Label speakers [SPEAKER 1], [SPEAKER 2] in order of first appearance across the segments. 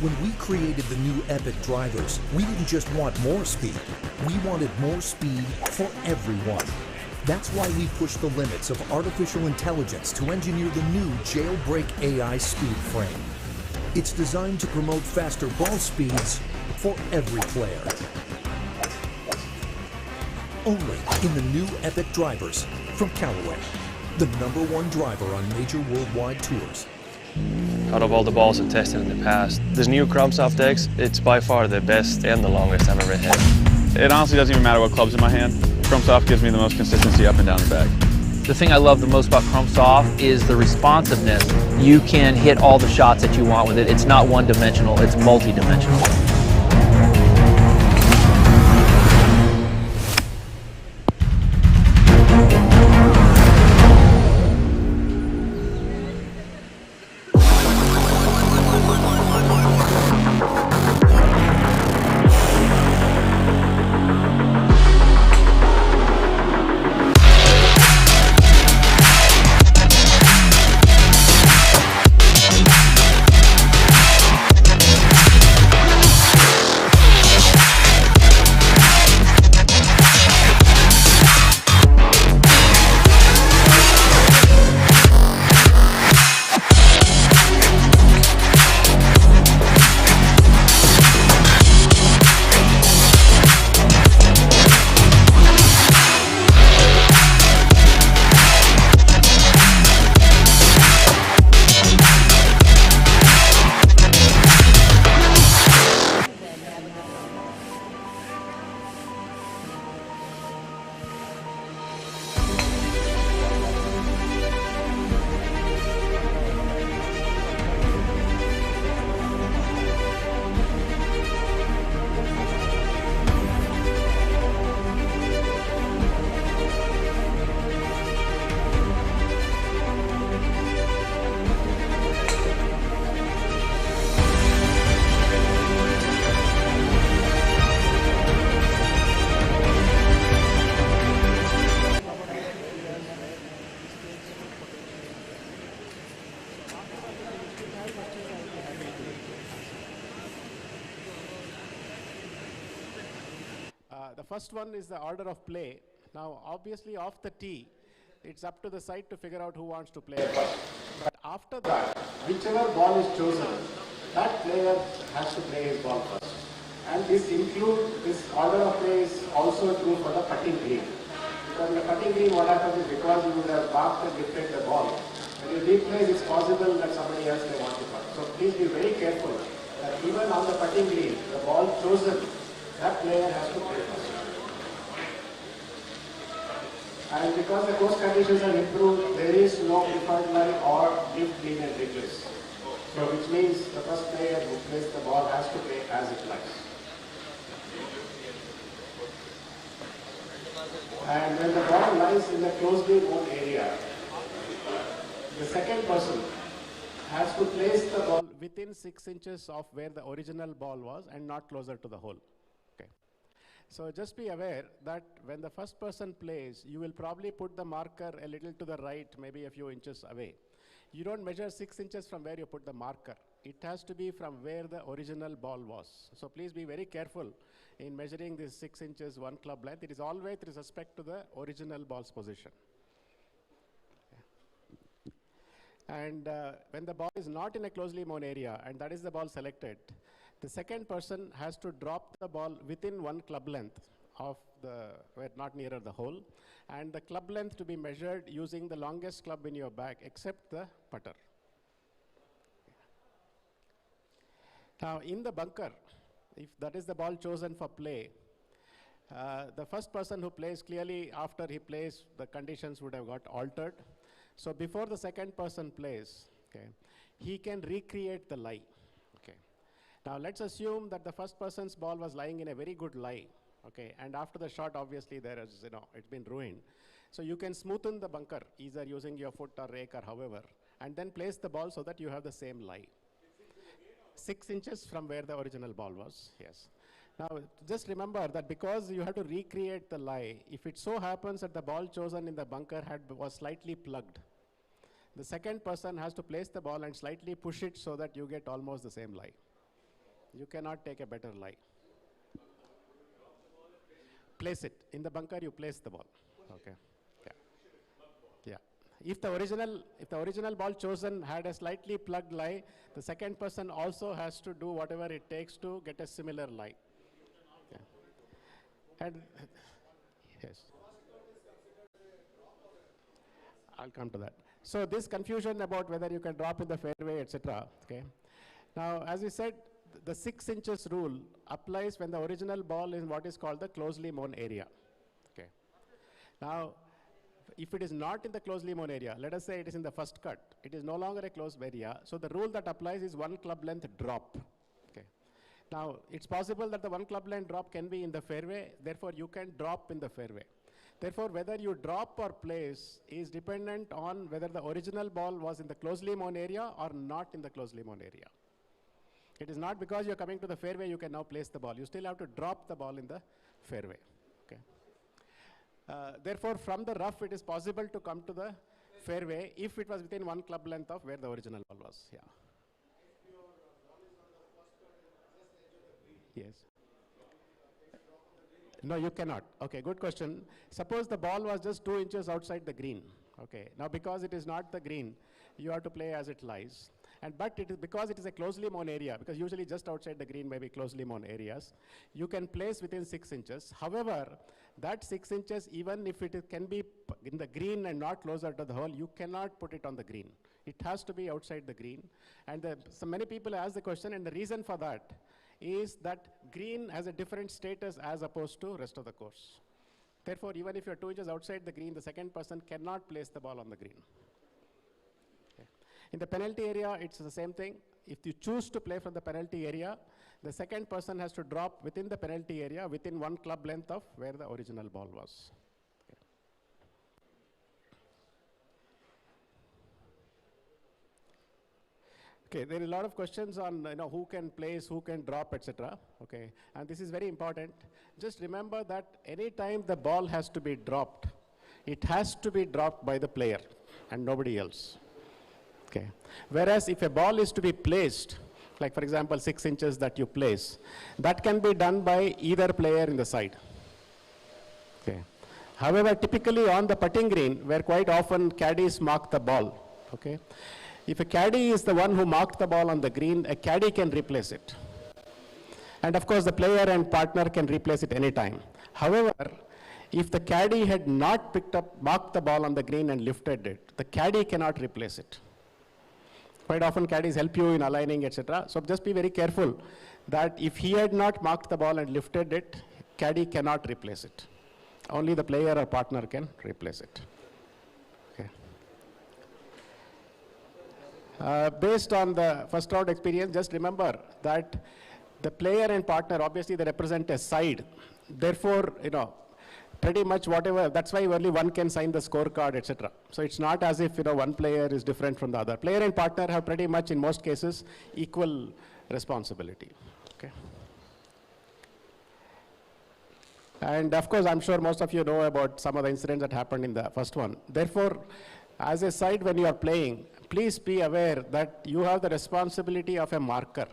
[SPEAKER 1] When we created the new Epic drivers, we didn't just want more speed. We wanted more speed for everyone. That's why we pushed the limits of artificial intelligence to engineer the new Jailbreak AI speed frame. It's designed to promote faster ball speeds for every player. Only in the new Epic drivers from Callaway, the #1 driver on major worldwide tours.
[SPEAKER 2] Out of all the balls I've tested in the past, this new Crumbsoft X, it's by far the best and the longest I've ever hit.
[SPEAKER 3] It honestly doesn't even matter what club's in my hand. Crumbsoft gives me the most consistency up and down the bag.
[SPEAKER 4] The thing I love the most about Crumbsoft is the responsiveness. You can hit all the shots that you want with it. It's not one-dimensional, it's multi-dimensional.
[SPEAKER 5] The first one is the order of play. Now, obviously, off the tee, it's up to the side to figure out who wants to play first. But after that, whichever ball is chosen, that player has to play his ball first. And this order of play is also true for the putting green. Because in the putting green, what happens is because you would have marked and gifted the ball, when you replace, it's possible that somebody else may want to putt. So please be very careful that even on the putting green, the ball chosen, that player has to play first. And because the course conditions are improved, there is no preferred lie or deep, clean and ridges. So which means the first player who plays the ball has to play as it lies. And when the ball lies in the closely known area, the second person has to place the ball within 6 inches of where the original ball was and not closer to the hole. So just be aware that when the first person plays, you will probably put the marker a little to the right, maybe a few inches away. You don't measure 6 inches from where you put the marker. It has to be from where the original ball was. So please be very careful in measuring this 6 inches, 1 club length. It is always with respect to the original ball's position. And when the ball is not in a closely known area, and that is the ball selected, the second person has to drop the ball within 1 club length of where not nearer the hole, and the club length to be measured using the longest club in your bag except the putter. Now in the bunker, if that is the ball chosen for play, the first person who plays, clearly after he plays, the conditions would have got altered. So before the second person plays, he can recreate the lie. Now let's assume that the first person's ball was lying in a very good lie, and after the shot, obviously there is, it's been ruined. So you can smoothen the bunker, either using your foot or rake or however, and then place the ball so that you have the same lie. 6 inches from where the original ball was, yes. Now just remember that because you have to recreate the lie, if it so happens that the ball chosen in the bunker was slightly plugged, the second person has to place the ball and slightly push it so that you get almost the same lie. You cannot take a better lie. Place it. In the bunker, you place the ball. Okay. Yeah. Yeah. If the original ball chosen had a slightly plugged lie, the second person also has to do whatever it takes to get a similar lie. Yeah. And yes. I'll come to that. So this confusion about whether you can drop in the fairway, etc. Okay. Now, as we said, the 6 inches rule applies when the original ball is in what is called the closely mown area. Okay. Now, if it is not in the closely mown area, let us say it is in the first cut, it is no longer a closed area. So the rule that applies is 1 club length drop. Okay. Now, it's possible that the 1 club length drop can be in the fairway. Therefore, you can drop in the fairway. Therefore, whether you drop or place is dependent on whether the original ball was in the closely mown area or not in the closely mown area. It is not because you're coming to the fairway you can now place the ball. You still have to drop the ball in the fairway. Okay. Therefore, from the rough, it is possible to come to the fairway if it was within 1 club length of where the original ball was. Yeah. Yes. No, you cannot. Okay, good question. Suppose the ball was just 2 inches outside the green. Okay. Now, because it is not the green, you have to play as it lies. But it is because it is a closely mown area, because usually just outside the green may be closely mown areas, you can place within 6 inches. However, that 6 inches, even if it can be in the green and not closer to the hole, you cannot put it on the green. It has to be outside the green. And so many people ask the question, and the reason for that is that green has a different status as opposed to rest of the course. Therefore, even if you're 2 inches outside the green, the second person cannot place the ball on the green. In the penalty area, it's the same thing. If you choose to play from the penalty area, the second person has to drop within the penalty area within 1 club length of where the original ball was. Okay, there are a lot of questions on who can place, who can drop, etc. Okay, and this is very important. Just remember that any time the ball has to be dropped, it has to be dropped by the player and nobody else. Okay. Whereas if a ball is to be placed, like for example 6 inches that you place, that can be done by either player in the side. Okay. However, typically on the putting green, where quite often caddies mark the ball, okay, if a caddy is the one who marked the ball on the green, a caddy can replace it. And of course the player and partner can replace it anytime. However, if the caddy had not marked the ball on the green and lifted it, the caddy cannot replace it. Quite often caddies help you in aligning, etc. So just be very careful that if he had not marked the ball and lifted it, caddy cannot replace it. Only the player or partner can replace it. Okay. Based on the first round experience, just remember that the player and partner, obviously they represent a side. Therefore, pretty much whatever, that's why only one can sign the scorecard, etc. So it's not as if one player is different from the other. Player and partner have pretty much in most cases equal responsibility. Okay. And of course, I'm sure most of you know about some of the incidents that happened in the first one. Therefore, as a side when you are playing, please be aware that you have the responsibility of a marker.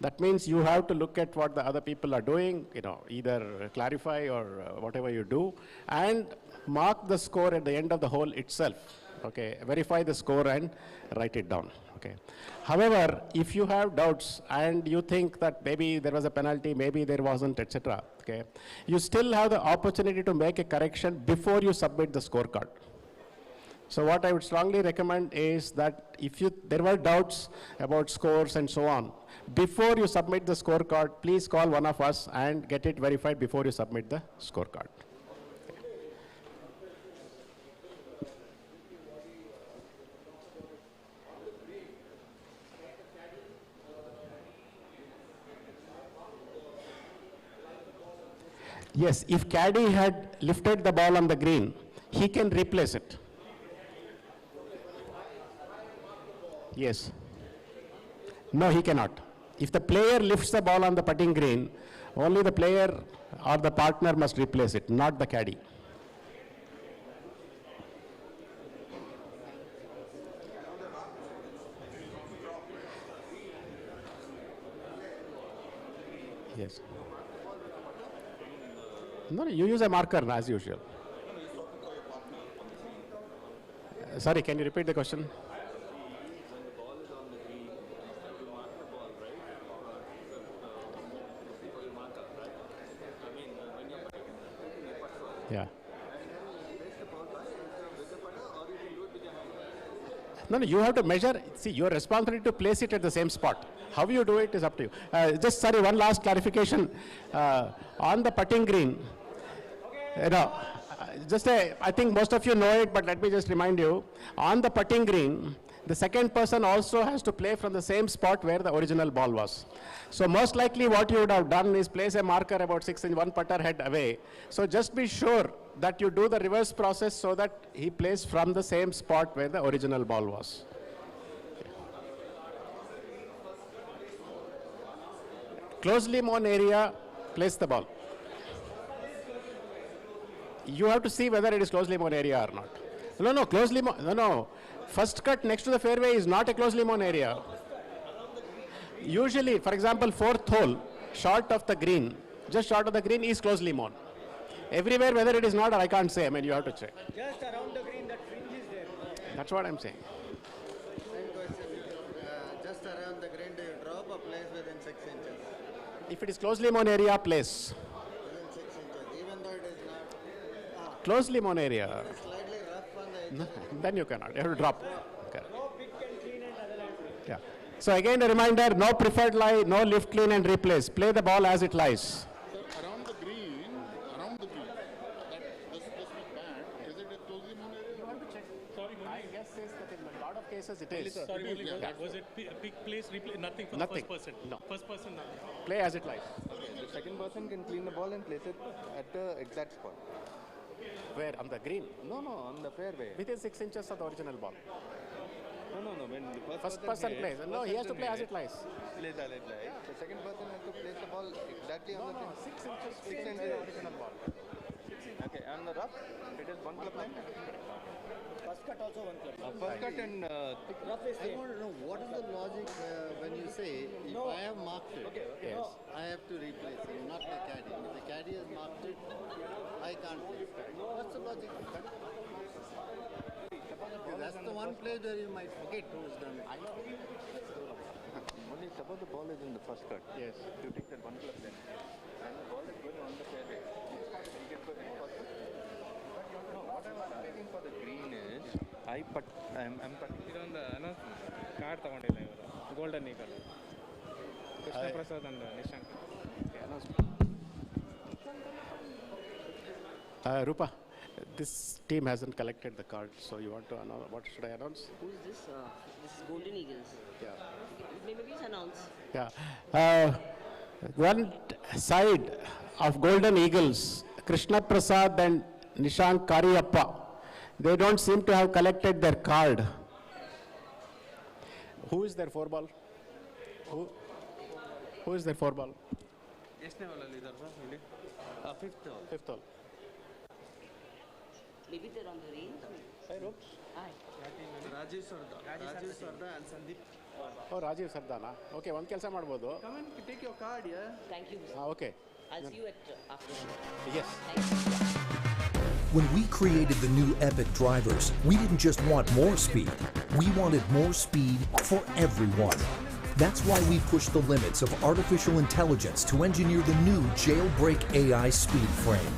[SPEAKER 5] That means you have to look at what the other people are doing, either clarify or whatever you do, and mark the score at the end of the hole itself. Okay, verify the score and write it down. Okay. However, if you have doubts and you think that maybe there was a penalty, maybe there wasn't, etc., okay, you still have the opportunity to make a correction before you submit the scorecard. So what I would strongly recommend is that if there were doubts about scores and so on, before you submit the scorecard, please call one of us and get it verified before you submit the scorecard. Yes, if caddy had lifted the ball on the green, he can replace it. Yes. No, he cannot. If the player lifts the ball on the putting green, only the player or the partner must replace it, not the caddy. Yes. No, you use a marker as usual. Sorry, can you repeat the question? Yeah. No, you have to measure. See, your responsibility to place it at the same spot. How you do it is up to you. Just sorry, one last clarification. On the putting green, I think most of you know it, but let me just remind you. On the putting green, the second person also has to play from the same spot where the original ball was. So most likely what you would have done is place a marker about 6 inch, one putter head away. So just be sure that you do the reverse process so that he plays from the same spot where the original ball was. Closely mown area, place the ball. You have to see whether it is closely mown area or not. Closely mown, no. First cut next to the fairway is not a closely mown area. Usually, for example, fourth hole, short of the green, just short of the green is closely mown. Everywhere, whether it is not, I can't say. I mean, you have to check.
[SPEAKER 6] Just around the green, that fringe is there.
[SPEAKER 5] That's what I'm saying.
[SPEAKER 6] Same question. Just around the green, do you drop or place within 6 inches?
[SPEAKER 5] If it is closely mown area, place.
[SPEAKER 6] Within 6 inches, even though it is not.
[SPEAKER 5] Closely mown area.
[SPEAKER 6] It's slightly rough on the edge.
[SPEAKER 5] Then you cannot. You have to drop. Okay.
[SPEAKER 6] No pick and clean and other line.
[SPEAKER 5] Yeah. So again, a reminder: no preferred lie, no lift, clean, and replace. Play the ball as it lies.
[SPEAKER 7] Around the green, that this big band, is it a closely mown area?
[SPEAKER 5] You have to check. Sorry, my guess is that in a lot of cases it is.
[SPEAKER 8] Sorry,
[SPEAKER 7] It is, yeah.
[SPEAKER 8] was it pick, place, replay? Nothing for
[SPEAKER 5] Nothing.
[SPEAKER 8] the first person.
[SPEAKER 5] No.
[SPEAKER 8] First person, nothing.
[SPEAKER 5] Play as it lies.
[SPEAKER 9] The second person can clean the ball and place it at the exact spot.
[SPEAKER 5] Where? On the green?
[SPEAKER 9] No, on the fairway.
[SPEAKER 5] Within 6 inches of the original ball.
[SPEAKER 9] No. When the
[SPEAKER 5] First person plays. No, he has to play as it lies.
[SPEAKER 9] Plays as it lies. The second person has to place the ball exactly on the
[SPEAKER 5] 6 inches.
[SPEAKER 9] 6 inches original ball. Okay, on the rough, it is one club line.
[SPEAKER 6] First cut also one club.
[SPEAKER 9] First cut and
[SPEAKER 6] Rough is there. I want to know what is the logic when you say if I have marked it,
[SPEAKER 5] Yes.
[SPEAKER 6] I have to replace it, not the caddy. If the caddy has marked it, I can't place it. What's the logic? That's the one place where you might forget who has done it.
[SPEAKER 9] only suppose the ball is in the first cut.
[SPEAKER 5] Yes.
[SPEAKER 9] You take that one club then, and the ball is going on the fairway. You can put it first. No, what I was asking for the green is, I'm putting
[SPEAKER 8] ಇದೊಂದು card ತಗೊಂಡಿಲ್ಲ ಇವರು golden eagle Krishna Prasad and Nishank.
[SPEAKER 5] Rupa, this team hasn't collected the card, so you want to announce? What should I announce?
[SPEAKER 10] Who is this? This is Golden Eagles.
[SPEAKER 5] Yeah.
[SPEAKER 10] Maybe please announce.
[SPEAKER 5] Yeah. One side of Golden Eagles, Krishna Prasad and Nishank Kariyappa. They don't seem to have collected their card. Who is their 4 ball? Who is their 4 ball?
[SPEAKER 8] ಎಷ್ಟನೇ ಬಾಲಲ್ಲಿ ಇದ್ದಾರೆ sir ಇಲ್ಲಿ?
[SPEAKER 5] Fifth hole.
[SPEAKER 10] Maybe they're on the range. Hi.
[SPEAKER 8] Rajiv Sardar and Sandeep.
[SPEAKER 5] Oh, Rajiv Sardana. Okay, one ಕೆಲಸ ಮಾಡಬಹುದು.
[SPEAKER 8] Come and take your card, yeah.
[SPEAKER 10] Thank you.
[SPEAKER 5] Okay.
[SPEAKER 10] I'll see you at after.
[SPEAKER 5] Yes.
[SPEAKER 10] Thank you.
[SPEAKER 1] When we created the new Epic drivers, we didn't just want more speed. We wanted more speed for everyone. That's why we pushed the limits of artificial intelligence to engineer the new Jailbreak AI speed frame.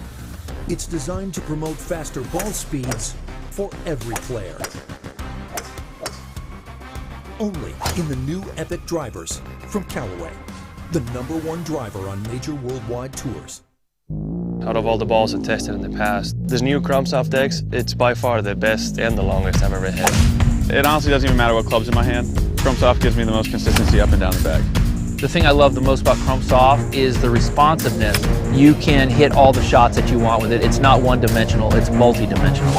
[SPEAKER 1] It's designed to promote faster ball speeds for every player. Only in the new Epic drivers from Callaway, the #1 driver on major worldwide tours.
[SPEAKER 2] Out of all the balls I've tested in the past, this new Crumbsoft X, it's by far the best and the longest I've ever hit.
[SPEAKER 3] it honestly doesn't even matter what club's in my hand. Crumbsoft gives me the most consistency up and down the bag.
[SPEAKER 4] The thing I love the most about Chrome Soft is the responsiveness. You can hit all the shots that you want with it. It's not one-dimensional, it's multi-dimensional.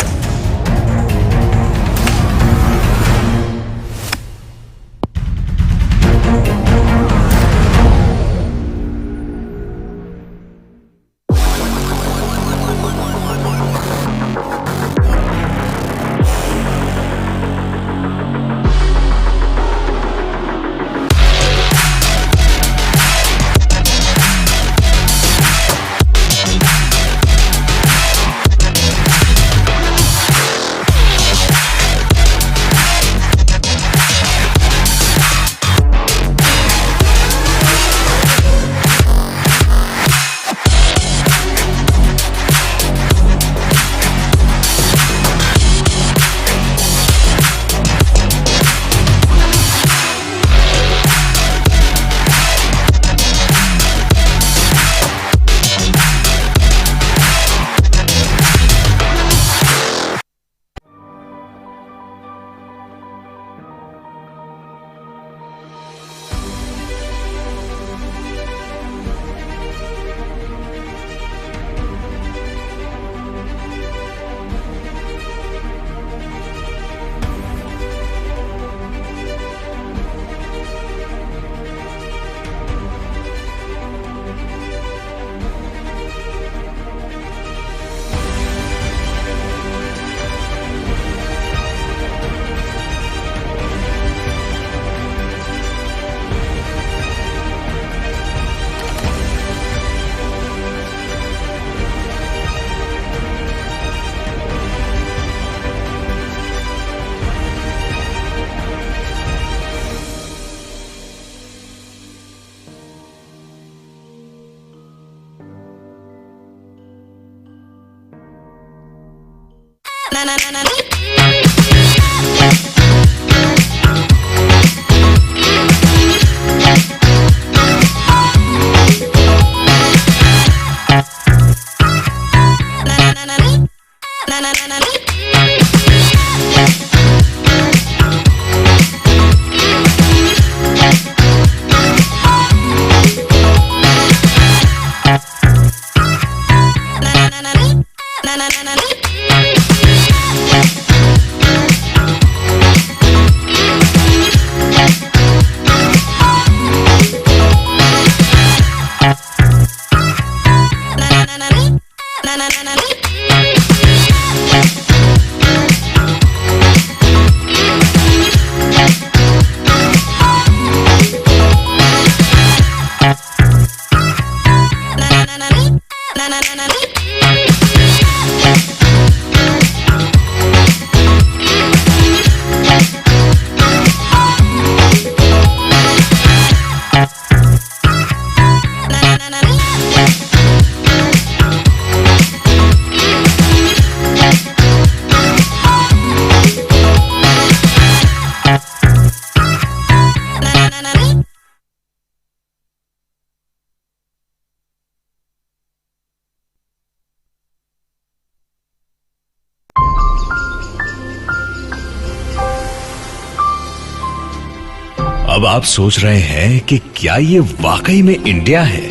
[SPEAKER 11] अब आप सोच रहे हैं कि क्या ये वाकई में इंडिया है?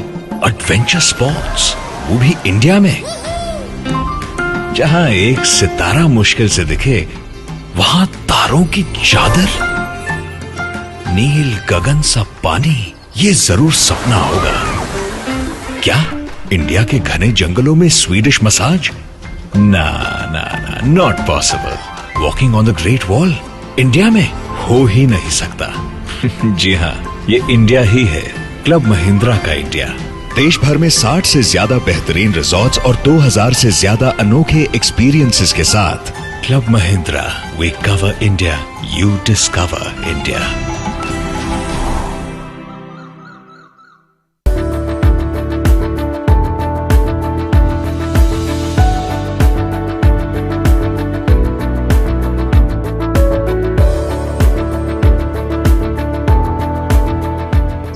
[SPEAKER 11] एडवेंचर स्पोर्ट्स, वो भी इंडिया में, जहां एक सितारा मुश्किल से दिखे, वहां तारों की चादर, नील गगन सा पानी, ये जरूर सपना होगा। क्या इंडिया के घने जंगलों में स्वीडिश मसाज? ना ना ना, not possible. Walking on the great wall India में हो ही नहीं सकता। जी हाँ, ये इंडिया ही है, क्लब महिंद्रा का इंडिया। देश भर में 60 से ज्यादा बेहतरीन रिजॉर्ट्स और 2000 से ज्यादा अनोखे एक्सपीरियंसेस के साथ club Mahindra, we cover India, you discover India.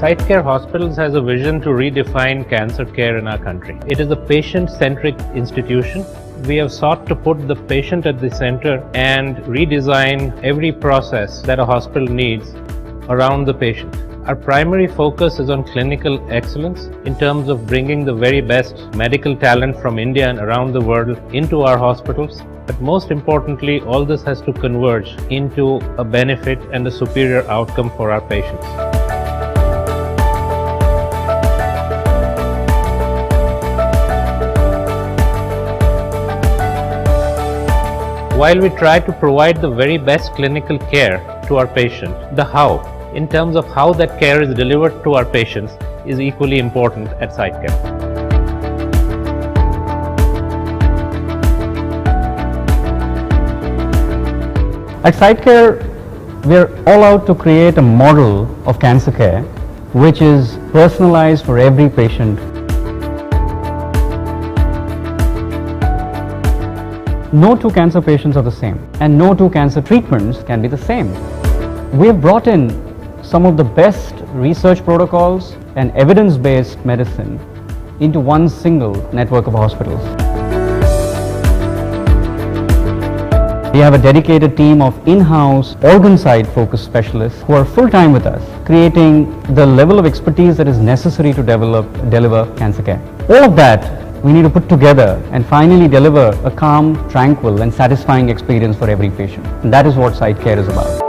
[SPEAKER 4] SiteCare Hospitals has a vision to redefine cancer care in our country. It is a patient-centric institution. We have sought to put the patient at the center and redesign every process that a hospital needs around the patient. Our primary focus is on clinical excellence in terms of bringing the very best medical talent from India and around the world into our hospitals. But most importantly, all this has to converge into a benefit and a superior outcome for our patients. While we try to provide the very best clinical care to our patient, the how, in terms of how that care is delivered to our patients, is equally important at SiteCare.
[SPEAKER 12] At SiteCare, we are all out to create a model of cancer care which is personalized for every patient. No two cancer patients are the same, and no two cancer treatments can be the same. We have brought in some of the best research protocols and evidence-based medicine into one single network of hospitals. We have a dedicated team of in-house organ side focused specialists who are full-time with us, creating the level of expertise that is necessary to deliver cancer care. All of that we need to put together and finally deliver a calm, tranquil and satisfying experience for every patient. And that is what SiteCare is about.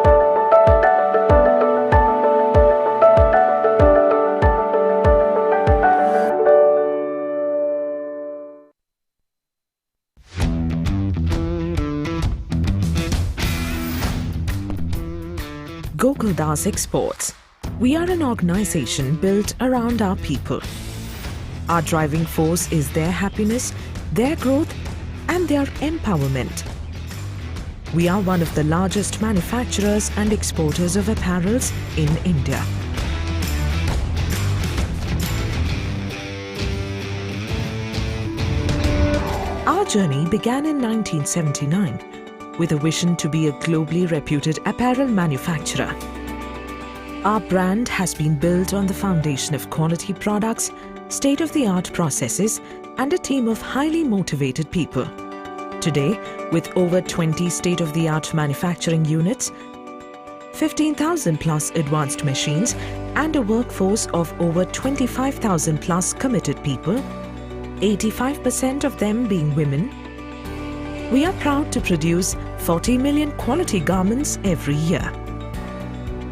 [SPEAKER 13] Gokuldas Exports. We are an organization built around our people. Our driving force is their happiness, their growth, and their empowerment. We are one of the largest manufacturers and exporters of apparels in India. Our journey began in 1979 with a vision to be a globally reputed apparel manufacturer. Our brand has been built on the foundation of quality products, state-of-the-art processes, and a team of highly motivated people. Today, with over 20 state-of-the-art manufacturing units, 15,000 plus advanced machines, and a workforce of over 25,000 plus committed people, 85% of them being women, we are proud to produce 40 million quality garments every year.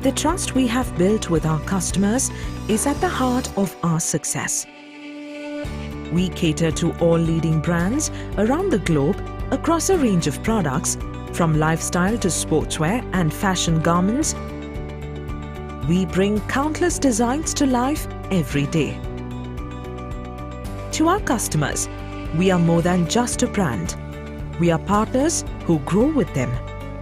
[SPEAKER 13] The trust we have built with our customers is at the heart of our success. We cater to all leading brands around the globe across a range of products, from lifestyle to sportswear and fashion garments. We bring countless designs to life every day. To our customers, we are more than just a brand. We are partners who grow with them,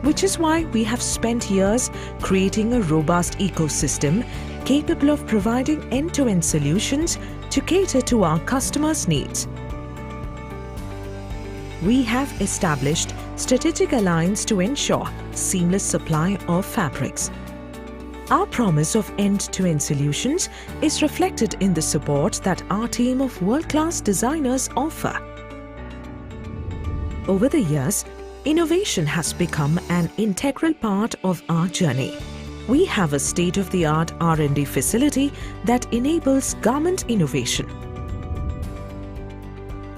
[SPEAKER 13] which is why we have spent years creating a robust ecosystem capable of providing end-to-end solutions to cater to our customers' needs. We have established strategic alliance to ensure seamless supply of fabrics. Our promise of end-to-end solutions is reflected in the support that our team of world-class designers offer. Over the years, innovation has become an integral part of our journey. We have a state-of-the-art R&D facility that enables garment innovation.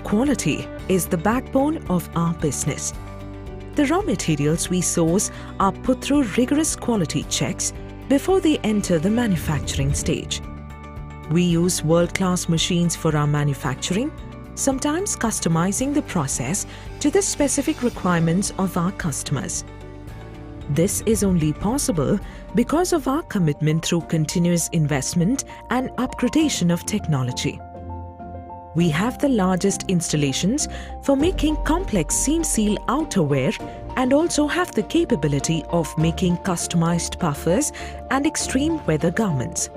[SPEAKER 13] Quality is the backbone of our business. The raw materials we source are put through rigorous quality checks before they enter the manufacturing stage. We use world-class machines for our manufacturing, sometimes customizing the process to the specific requirements of our customers. This is only possible because of our commitment through continuous investment and upgradation of technology. We have the largest installations for making complex seam seal outerwear and also have the capability of making customized puffers and extreme weather garments.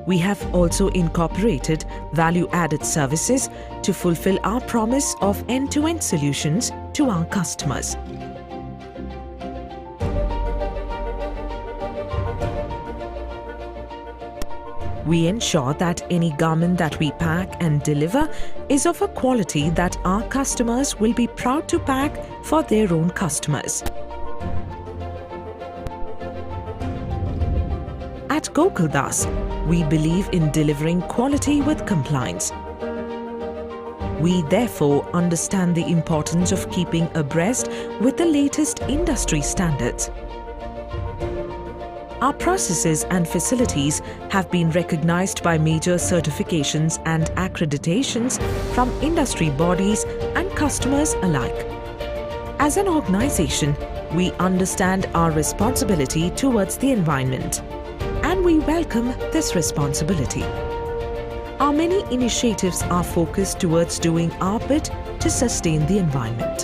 [SPEAKER 13] We have also incorporated value-added services to fulfill our promise of end-to-end solutions to our customers. We ensure that any garment that we pack and deliver is of a quality that our customers will be proud to pack for their own customers. At Gokuldas, we believe in delivering quality with compliance. We therefore understand the importance of keeping abreast with the latest industry standards. Our processes and facilities have been recognized by major certifications and accreditations from industry bodies and customers alike. As an organization, we understand our responsibility towards the environment, and we welcome this responsibility. Our many initiatives are focused towards doing our bit to sustain the environment.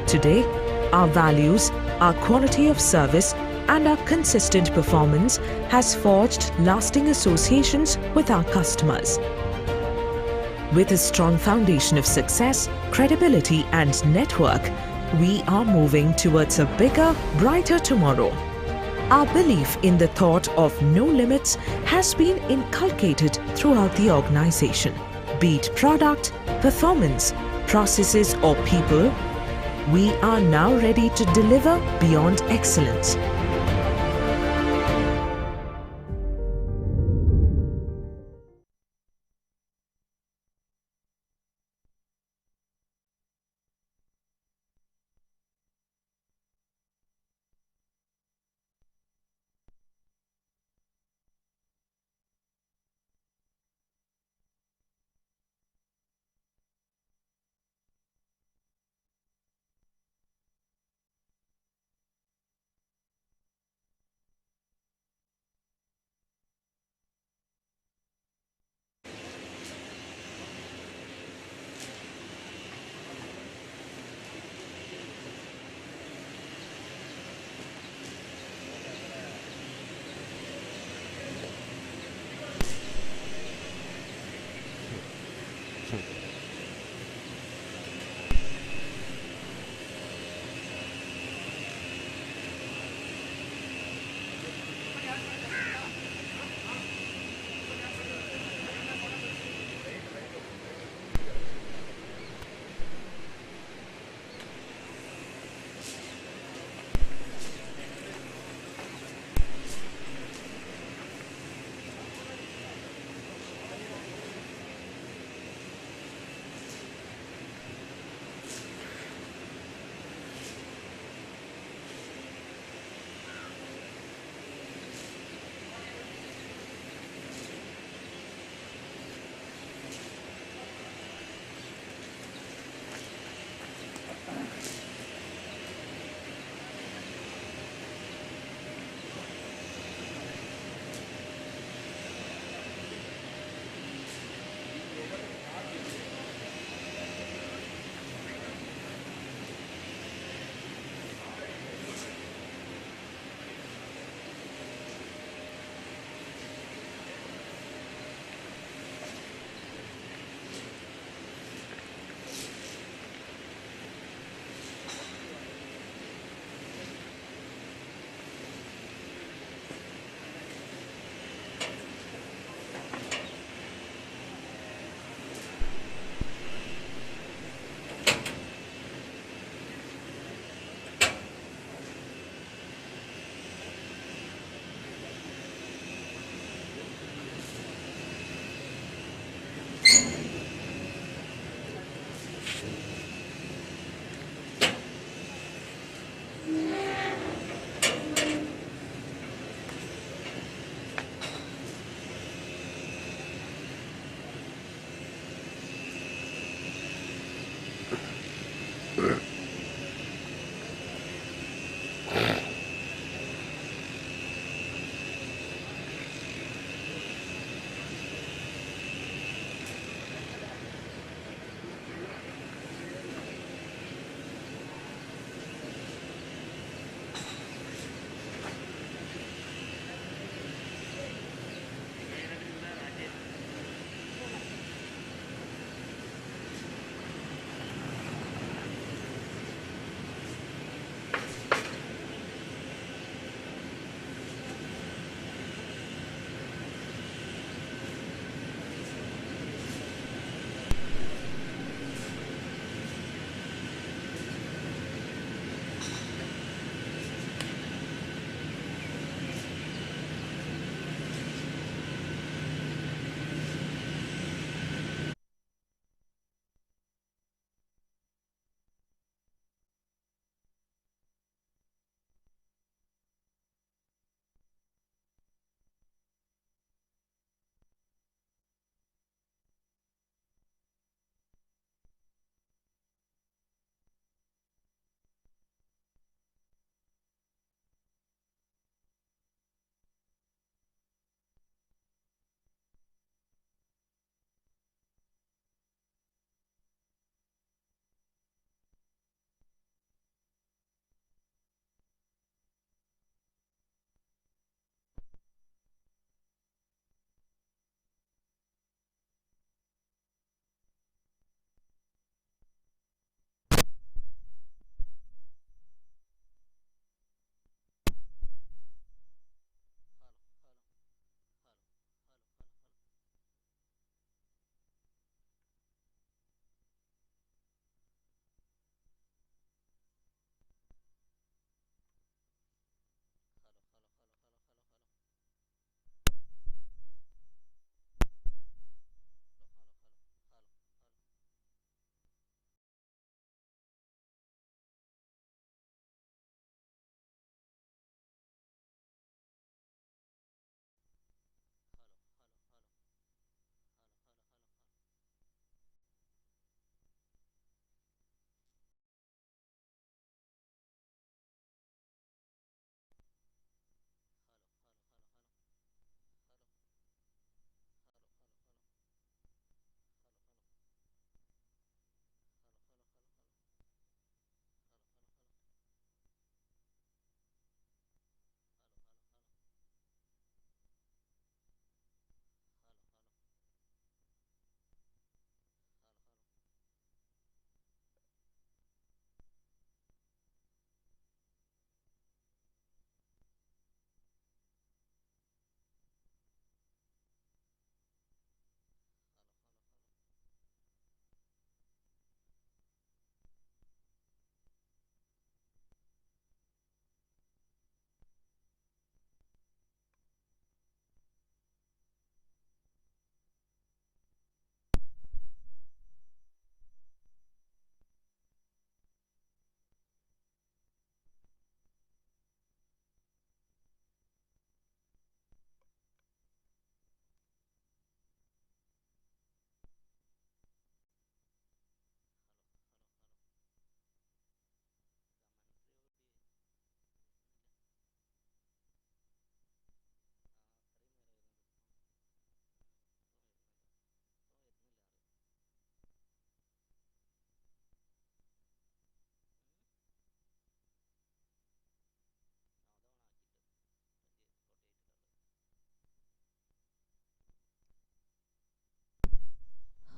[SPEAKER 13] Today, our values, our quality of service, and our consistent performance has forged lasting associations with our customers. With a strong foundation of success, credibility, and network, we are moving towards a bigger, brighter tomorrow. Our belief in the thought of no limits has been inculcated throughout the organization. Be it product, performance, processes, or people, we are now ready to deliver beyond excellence.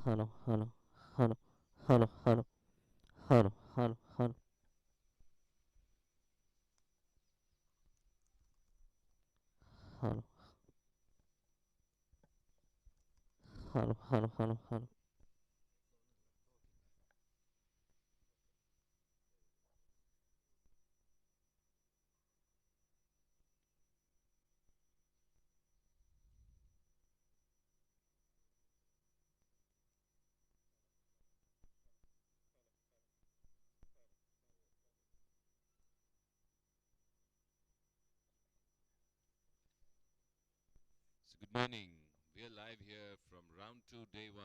[SPEAKER 14] hello, hello, hello, hello, hello, hello, hello, hello. Hello, hello, hello, hello, hello.
[SPEAKER 15] So good morning. We are live here from round 2, day 1,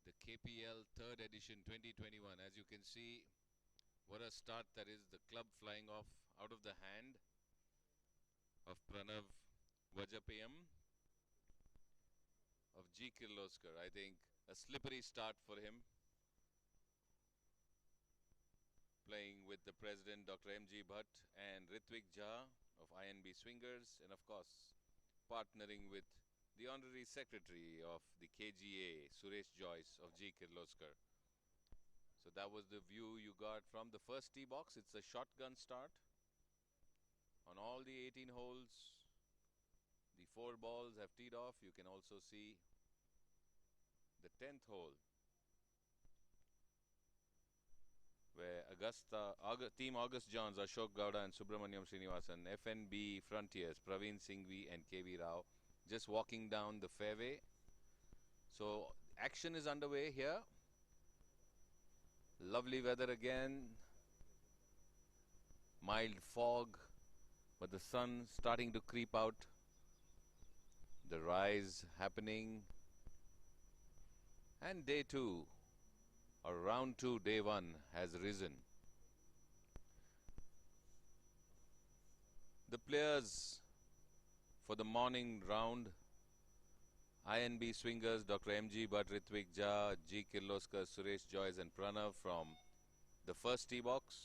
[SPEAKER 15] the KPL 3rd edition 2021. As you can see, what a start that is. The club flying off out of the hand of Pranav Vajapayam of G. Kirloskar. I think a slippery start for him, playing with the president Dr. M.G. Bhatt and Ritvik Jha of INB Swingers, and of course partnering with the Honorary Secretary of the KGA, Suresh Joyce of G. Kirloskar. So that was the view you got from the first tee box. It's a shotgun start on all the 18 holes. The 4 balls have teed off. You can also see the 10th hole, where Team August Johns, Ashok Gowda and Subramaniam Srinivasan, FNB Frontiers, Praveen Singhvi and KV Rao, just walking down the fairway. So action is underway here. Lovely weather again. Mild fog, but the sun starting to creep out. The rise happening. And day 2, or round 2, day 1 has risen. The players for the morning round: INB Swingers, Dr. M.G. Bhatt, Ritvik Jha, G. Kirloskar, Suresh Joyce and Pranav from the first tee box.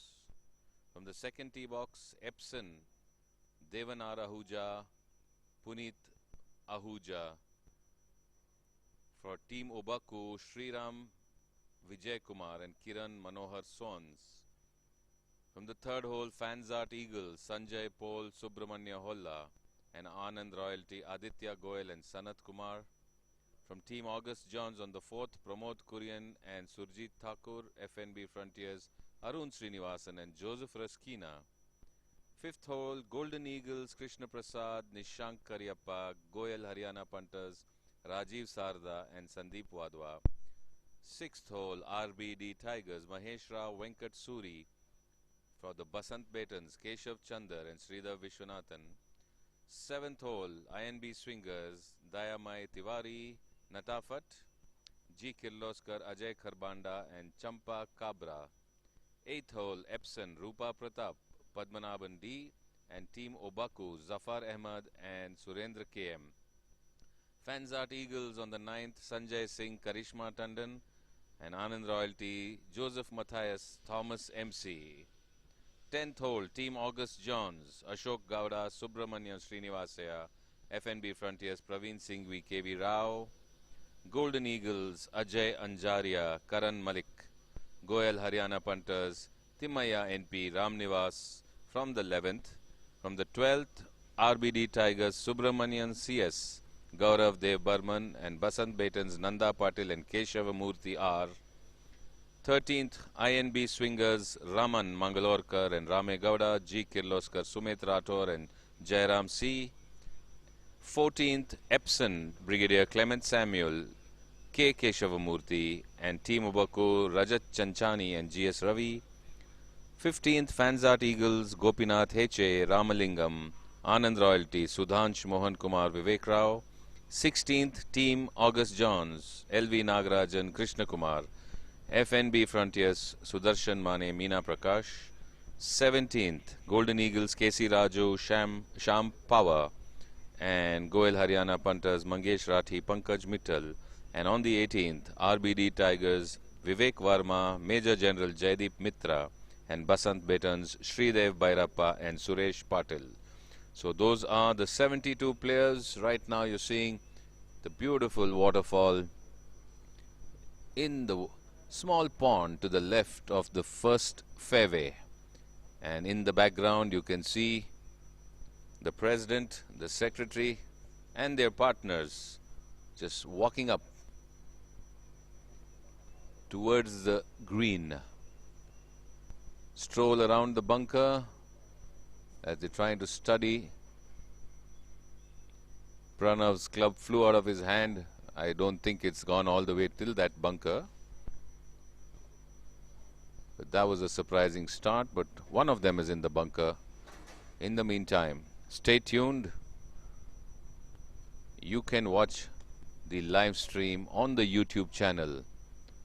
[SPEAKER 15] From the second tee box, Epson, Devanar Ahuja, Puneet Ahuja. For Team Obaku, Sriram Vijay Kumar and Kiran Manohar Swans. From the third hole, Fanzart Eagles, Sanjay Paul, Subramanya Holla and Anand Royalty, Aditya Goyal and Sanat Kumar. From Team August Johns on the fourth, Pramod Kurian and Surjit Thakur, FNB Frontiers, Arun Srinivasan and Joseph Raskina. Fifth hole, Golden Eagles, Krishna Prasad, Nishank Karyappa, Goyal Haryana Punters, Rajiv Sarda and Sandeep Wadwa. Sixth hole, RBD Tigers, Mahesh Rao, Venkat Suri. For the Basant Betons, Keshav Chandar and Sridhar Vishwanathan. Seventh hole, INB Swingers, Dayamai Tiwari, Natafat, G. Kirloskar, Ajay Kharbanda and Champa Kabra. Eighth hole, Epson, Rupa Pratap, Padmanabhan D and Team Obaku, Zafar Ahmad and Surendra KM. Fanzart Eagles on the ninth, Sanjay Singh, Karishma Tandon and Anand Royalty, Joseph Matthias, Thomas MC. 10th hole, Team August Johns, Ashok Gowda, Subramanian Srinivasaya, FNB Frontiers, Praveen Singhvi, KV Rao. Golden Eagles, Ajay Anjaria, Karan Malik, Goyal Haryana Punters, Timaya NP, Ramnivas from the 11th. From the 12th, RBD Tigers, Subramanian CS, Gaurav Dev Burman and Basant Betons, Nanda Patil and Keshava Murthy R. 13th, INB Swingers, Raman Mangalorkar and Rame Gowda, G. Kirloskar, Sumit Rathor and Jairam C. 14th, Epson, Brigadier Clement Samuel, K. Keshavamurthy and Team Obaku, Rajat Chanchani and G.S. Ravi. 15th, Fanzart Eagles, Gopinath H.A., Ramalingam, Anand Royalty, Sudhansh Mohan Kumar, Vivek Rao. 16th, Team August Johns, L.V. Nagarajan, Krishna Kumar. FNB Frontiers, Sudarshan Mane, Meena Prakash. 17th, Golden Eagles, KC Raju, Sham Power and Goyal Haryana Punters, Mangesh Rathi, Pankaj Mittal. And on the 18th, RBD Tigers, Vivek Varma, Major General Jaideep Mitra and Basant Betons, Sridev Bairappa and Suresh Patil. So those are the 72 players. Right now you're seeing the beautiful waterfall in the small pond to the left of the first fairway. And in the background you can see the president, the secretary and their partners just walking up towards the green. Stroll around the bunker as they're trying to study. Pranav's club flew out of his hand. I don't think it's gone all the way till that bunker. But that was a surprising start, but one of them is in the bunker. In the meantime, stay tuned. You can watch the live stream on the YouTube channel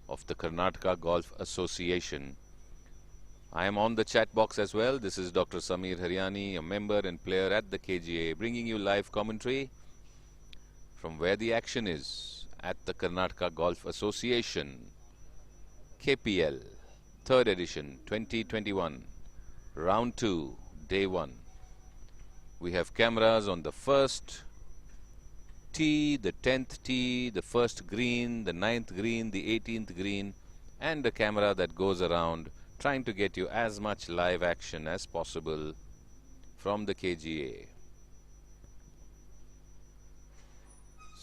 [SPEAKER 15] of the Karnataka Golf Association. I am on the chat box as well. This is Dr. Samir Haryani, a member and player at the KGA, bringing you live commentary from where the action is at the Karnataka Golf Association. KPL, 3rd edition, 2021, round 2, day 1. We have cameras on the first tee, the 10th tee, the first green, the 9th green, the 18th green, and a camera that goes around trying to get you as much live action as possible from the KGA.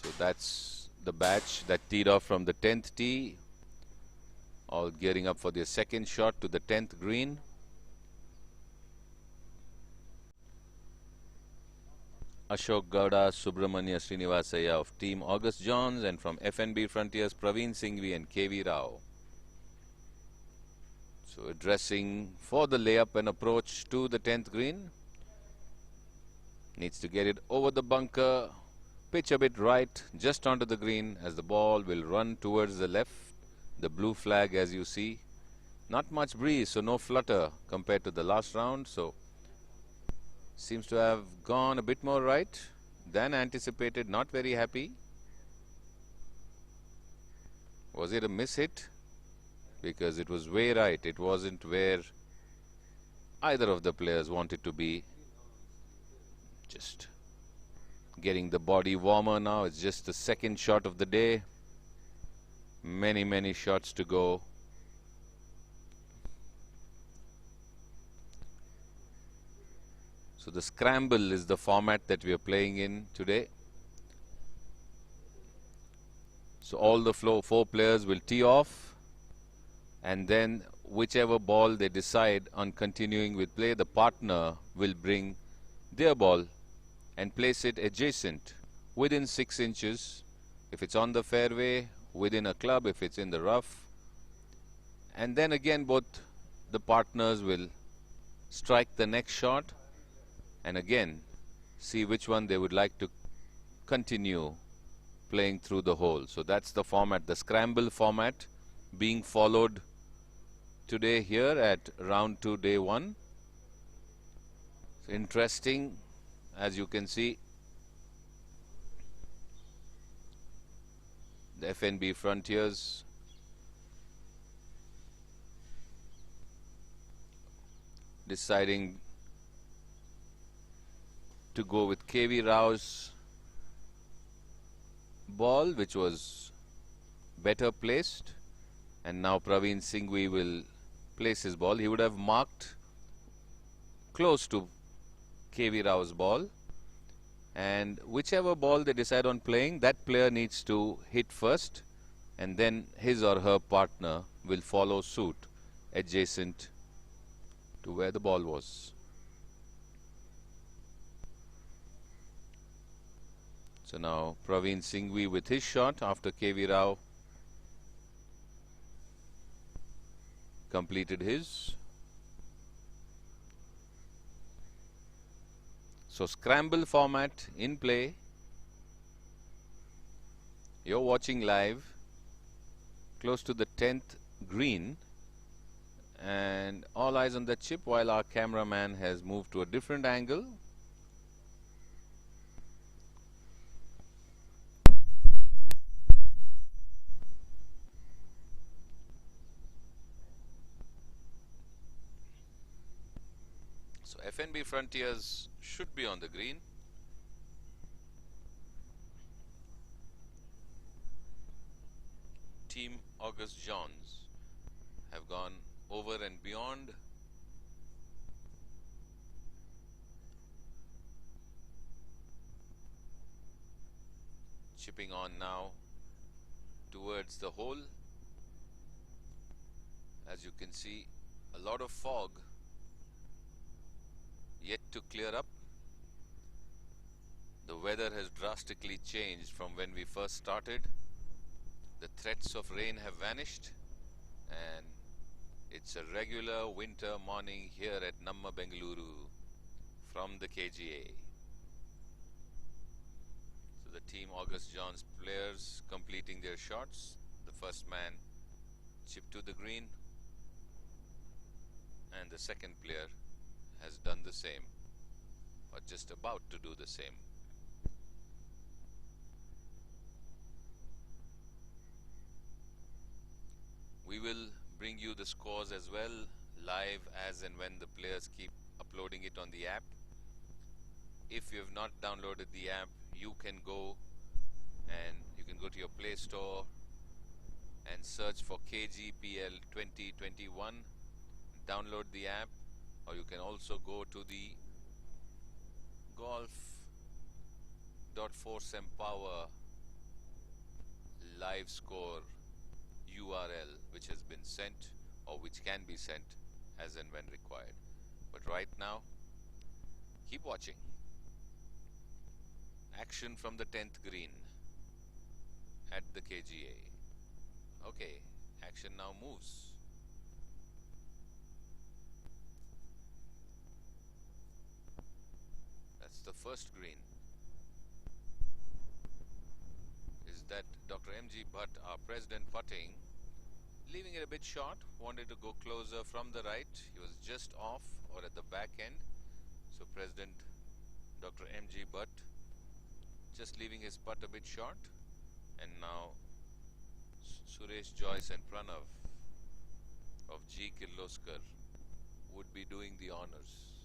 [SPEAKER 15] So that's the batch that teed off from the 10th tee, all gearing up for their second shot to the 10th green. Ashok Gowda, Subramanya Srinivasaya of Team August Johns, and from FNB Frontiers, Praveen Singhvi and KV Rao. So addressing for the layup and approach to the 10th green. Needs to get it over the bunker, pitch a bit right, just onto the green as the ball will run towards the left. The blue flag, as you see. Not much breeze, so no flutter compared to the last round. So seems to have gone a bit more right than anticipated. Not very happy. Was it a miss hit? Because it was way right. It wasn't where either of the players wanted to be. Just getting the body warmer now. It's just the second shot of the day. Many shots to go. So the scramble is the format that we are playing in today. So all the four players will tee off, and then whichever ball they decide on continuing with play, the partner will bring their ball and place it adjacent within 6 inches. If it's on the fairway, within a club, if it's in the rough. And then again both the partners will strike the next shot and again see which one they would like to continue playing through the hole. So that's the format, the scramble format being followed today here at round 2, day 1. So interesting, as you can see. The FNB Frontiers deciding to go with KV Rao's ball, which was better placed, and now Praveen Singhvi will place his ball. He would have marked close to KV Rao's ball, and whichever ball they decide on playing, that player needs to hit first, and then his or her partner will follow suit adjacent to where the ball was. So now Praveen Singhvi with his shot after KV Rao completed his. So scramble format in play. You're watching live close to the 10th green, and all eyes on the chip while our cameraman has moved to a different angle. So FNB Frontiers should be on the green. Team August Johns have gone over and beyond. Chipping on now towards the hole. As you can see, a lot of fog yet to clear up. The weather has drastically changed from when we first started. The threats of rain have vanished, and it's a regular winter morning here at Namma Bengaluru from the KGA. So the Team August Johns players completing their shots. The first man chipped to the green, and the second player has done the same, or just about to do the same. We will bring you the scores as well, live as and when the players keep uploading it on the app. If you have not downloaded the app, you can go to your Play Store and search for KGPL 2021. Download the app, or you can also go to the golf.forceempower live score URL, which has been sent or which can be sent as and when required. But right now, keep watching. Action from the 10th green at the KGA. Okay, action now moves. That's the first green. Is that Dr. M.G. Bhatt, our president, putting, leaving it a bit short, wanted to go closer from the right. He was just off or at the back end. So President Dr. M.G. Bhatt just leaving his putt a bit short. And now Suresh Joyce and Pranav of G. Kirloskar would be doing the honors.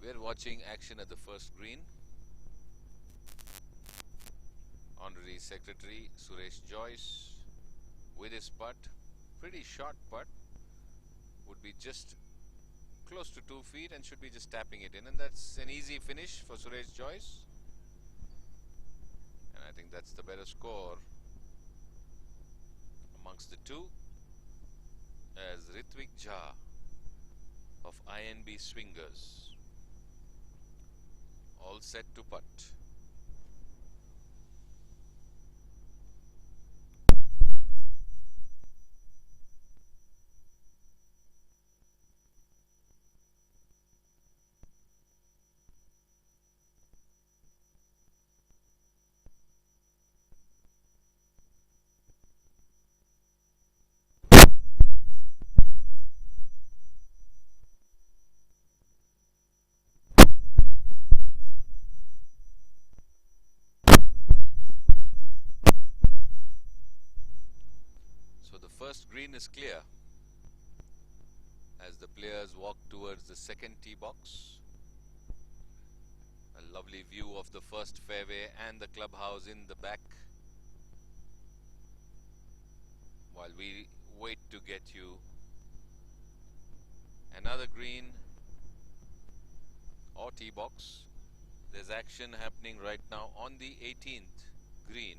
[SPEAKER 15] We're watching action at the first green. Honorary Secretary Suresh Joyce with his putt, pretty short putt, would be just close to 2 feet and should be just tapping it in, and that's an easy finish for Suresh Joyce. And I think that's the better score amongst the two, as Ritvik Jha of INB Swingers all set to putt. First green is clear as the players walk towards the second tee box. A lovely view of the first fairway and the clubhouse in the back, while we wait to get you another green or tee box. There's action happening right now on the 18th green,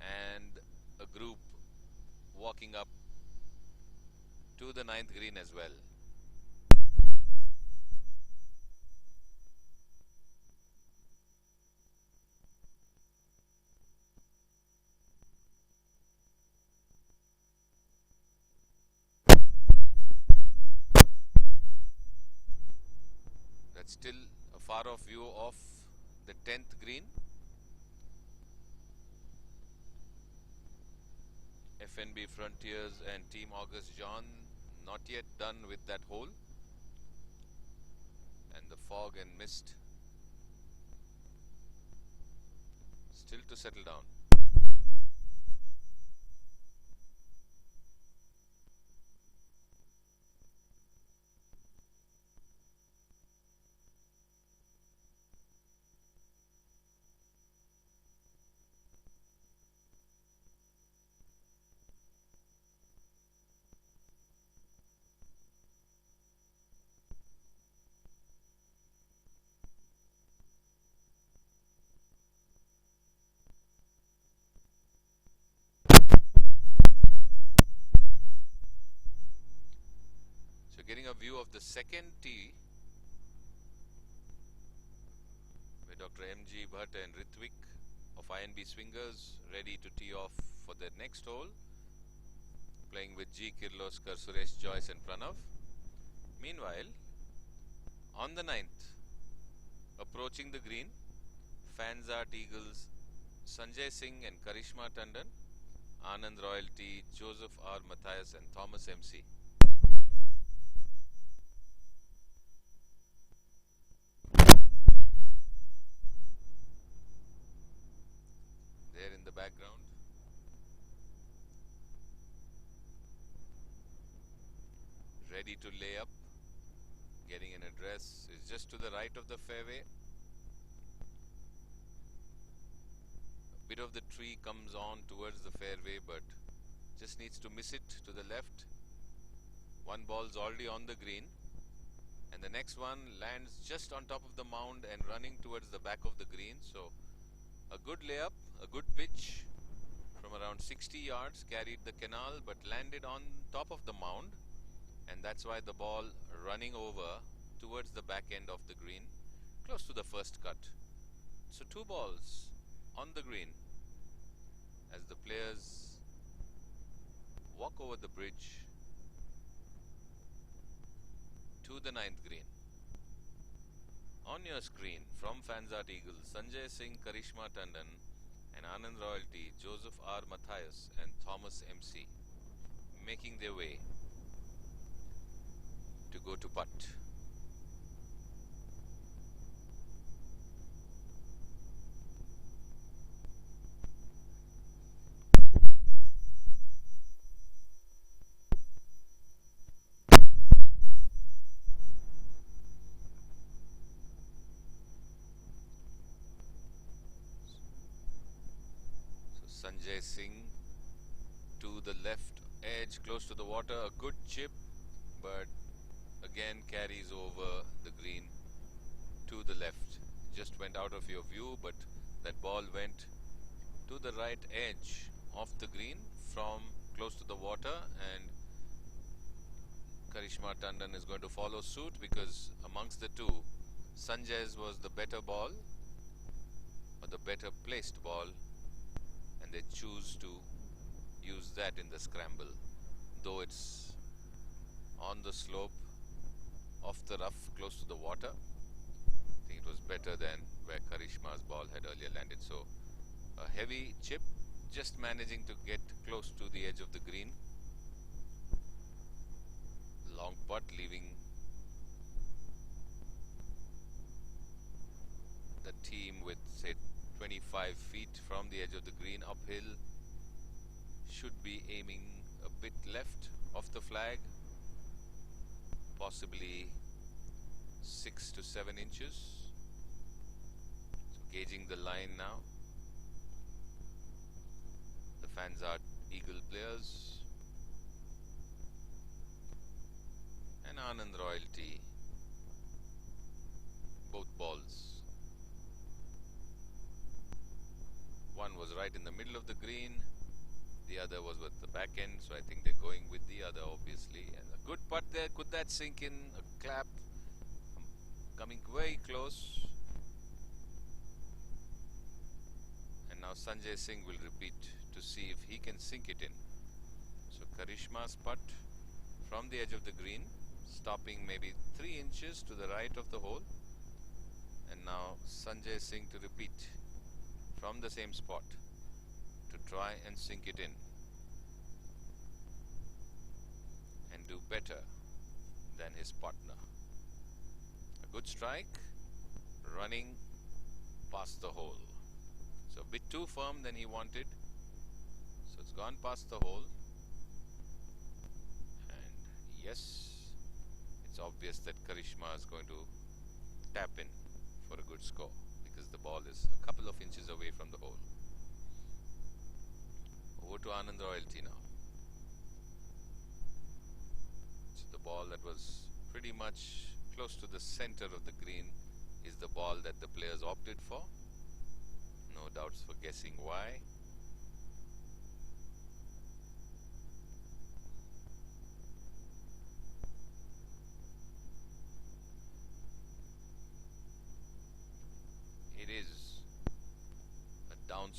[SPEAKER 15] and a group walking up to the 9th green as well. That's still a far off view of the 10th green. FNB Frontiers and Team August John not yet done with that hole, and the fog and mist still to settle down. of the second tee, where Dr. M.G. Bhatt and Ritvik of INB Swingers ready to tee off for their next hole, playing with G. Kirloskar, Suresh Joyce and Pranav. Meanwhile, on the 9th, approaching the green, Fanzart Eagles Sanjay Singh and Karishma Tandon, Anand Royalty, Joseph R. Matthias and Thomas MC. There in the background. Ready to lay up. Getting an address is just to the right of the fairway. A bit of the tree comes on towards the fairway, but just needs to miss it to the left. One ball's already on the green, and the next one lands just on top of the mound and running towards the back of the green. So a good layup, a good pitch from around 60 yards, carried the canal but landed on top of the mound, and that's why the ball running over towards the back end of the green, close to the first cut. So 2 balls on the green as the players walk over the bridge to the 9th green. On your screen from Fanzart Eagles, Sanjay Singh, Karishma Tandon and Anand Royalty, Joseph R. Matthias and Thomas MC making their way to go to putt. Sanjay Singh to the left edge, close to the water, a good chip, but again carries over the green to the left. Just went out of your view, but that ball went to the right edge of the green from close to the water, and Karishma Tandon is going to follow suit because amongst the two, Sanjay's was the better ball or the better placed ball, and they choose to use that in the scramble. Though it's on the slope off the rough close to the water, I think it was better than where Karishma's ball had earlier landed. So a heavy chip, just managing to get close to the edge of the green. Long putt, leaving the team with, say, 25 feet from the edge of the green uphill. Should be aiming a bit left of the flag, possibly 6 to 7 inches. So gauging the line now. The Fanzart Eagle players and Anand Royalty, both balls. One was right in the middle of the green, the other was with the back end, so I think they're going with the other, obviously. And a good putt there. Could that sink in? A clap coming very close. And now Sanjay Singh will repeat to see if he can sink it in. So Karishma's putt from the edge of the green, stopping maybe 3 inches to the right of the hole. And now Sanjay Singh to repeat from the same spot to try and sink it in and do better than his partner. A good strike, running past the hole. So a bit too firm than he wanted. So it's gone past the hole. And yes, it's obvious that Karishma is going to tap in for a good score, because the ball is a couple of inches away from the hole. Over to Anand Royalty now. So the ball that was pretty much close to the center of the green is the ball that the players opted for. No doubts for guessing why.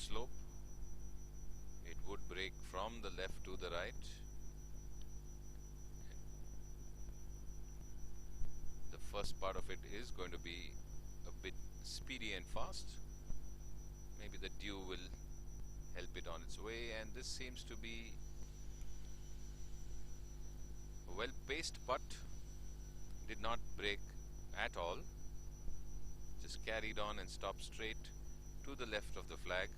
[SPEAKER 15] slope. It would break from the left to the right. The first part of it is going to be a bit speedy and fast. Maybe the dew will help it on its way, and this seems to be a well-paced putt. Did not break at all, just carried on and stopped straight to the left of the flag,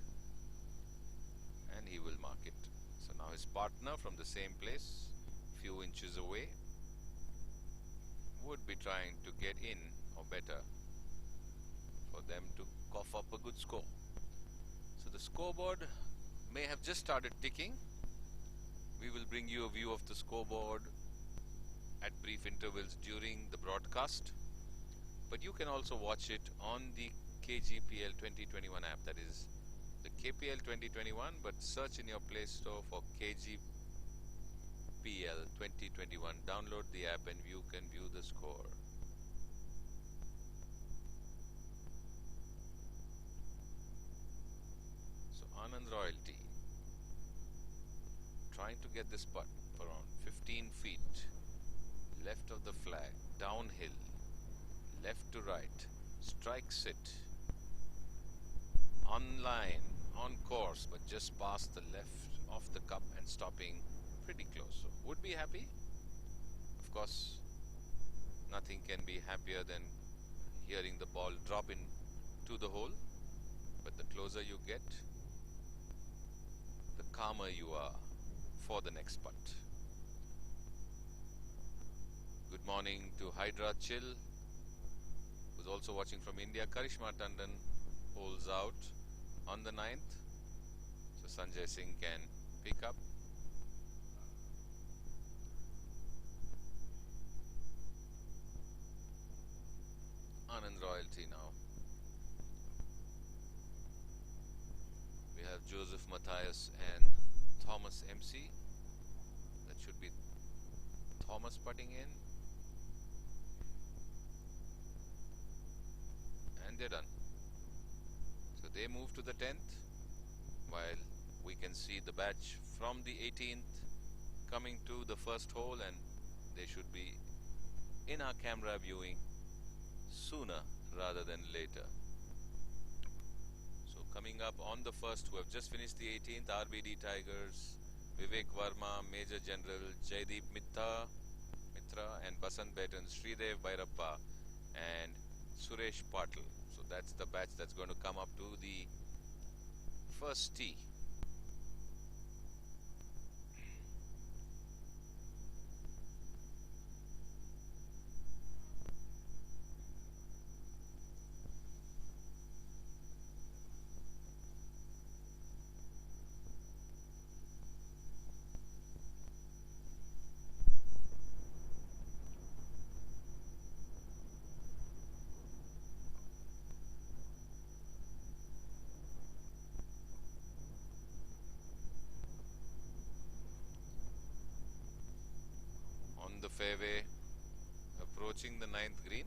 [SPEAKER 15] and he will mark it. So now his partner from the same place, few inches away, would be trying to get in or better for them to cough up a good score. So the scoreboard may have just started ticking. We will bring you a view of the scoreboard at brief intervals during the broadcast, but you can also watch it on the KGPL 2021 app, that is the KPL 2021, but search in your Play Store for KGPL 2021. Download the app and you can view the score. So Anand Royalty trying to get this putt for around 15 feet left of the flag, downhill, left to right, strikes it on line, on course, but just past the left of the cup and stopping pretty close. So would be happy. Of course, nothing can be happier than hearing the ball drop into the hole, but the closer you get, the calmer you are for the next putt. Good morning to Hydra Chill, who's also watching from India. Karishma Tandon holds out on the 9th, so Sanjay Singh can pick up. Anand Royalty now. We have Joseph Matthias and Thomas MC. That should be Thomas putting in. And they're done. So they move to the 10th, while we can see the batch from the 18th coming to the first hole, and they should be in our camera viewing sooner rather than later. So coming up on the first, who have just finished the 18th, RBD Tigers, Vivek Verma, Major General Jaideep Mitra and Basant Betan, Sridev Bhairappa and Suresh Patil. So that's the batch that's going to come up to the first tee. The fairway, approaching the 9th green,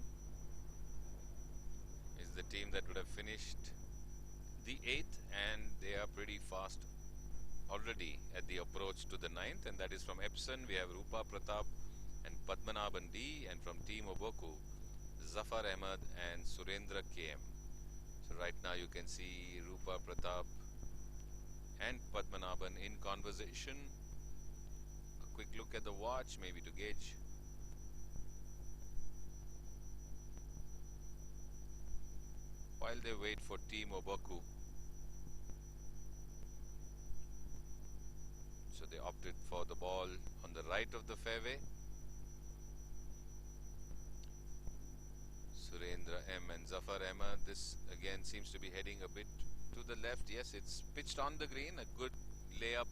[SPEAKER 15] is the team that would have finished the 8th, and they are pretty fast already at the approach to the 9th, and that is from Epson. We have Rupa Pratap and Padmanabhan D, and from Team Oboku, Zafar Ahmed and Surendra KM. So right now you can see Rupa Pratap and Padmanabhan in conversation. Quick look at the watch, maybe to gauge while they wait for Team Oboku. So they opted for the ball on the right of the fairway. Surendra M and Zafar Ahmed. This again seems to be heading a bit to the left. Yes, it's pitched on the green, a good layup,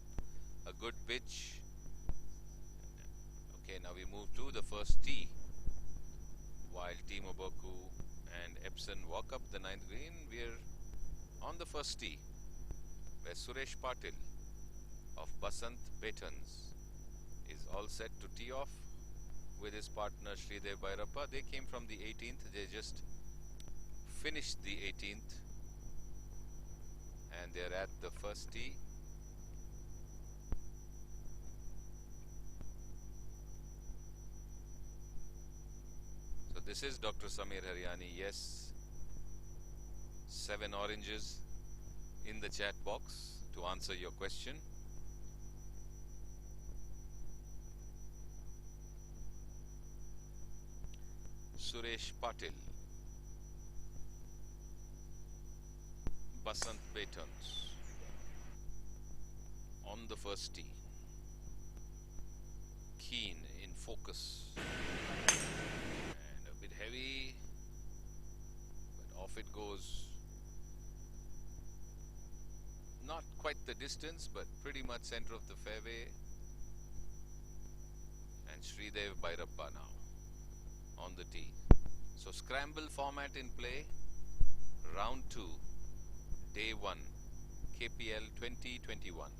[SPEAKER 15] a good pitch. Okay, now we move to the first tee, while Team Oboku and Epson walk up the 9th green. We're on the first tee, where Suresh Patil of Basant Betans is all set to tee off with his partner Sridev Bhairappa. They came from the 18th, they just finished the 18th, and they're at the first tee. So this is Dr. Samir Haryani. Yes, 7 oranges in the chat box to answer your question. Suresh Patil, Basant Betons on the first tee. Keen in focus and a bit heavy, but off it goes. Not quite the distance, but pretty much center of the fairway. And Sridev Bhairappa now on the tee. So scramble format in play. Round 2, day 1, KPL 2021.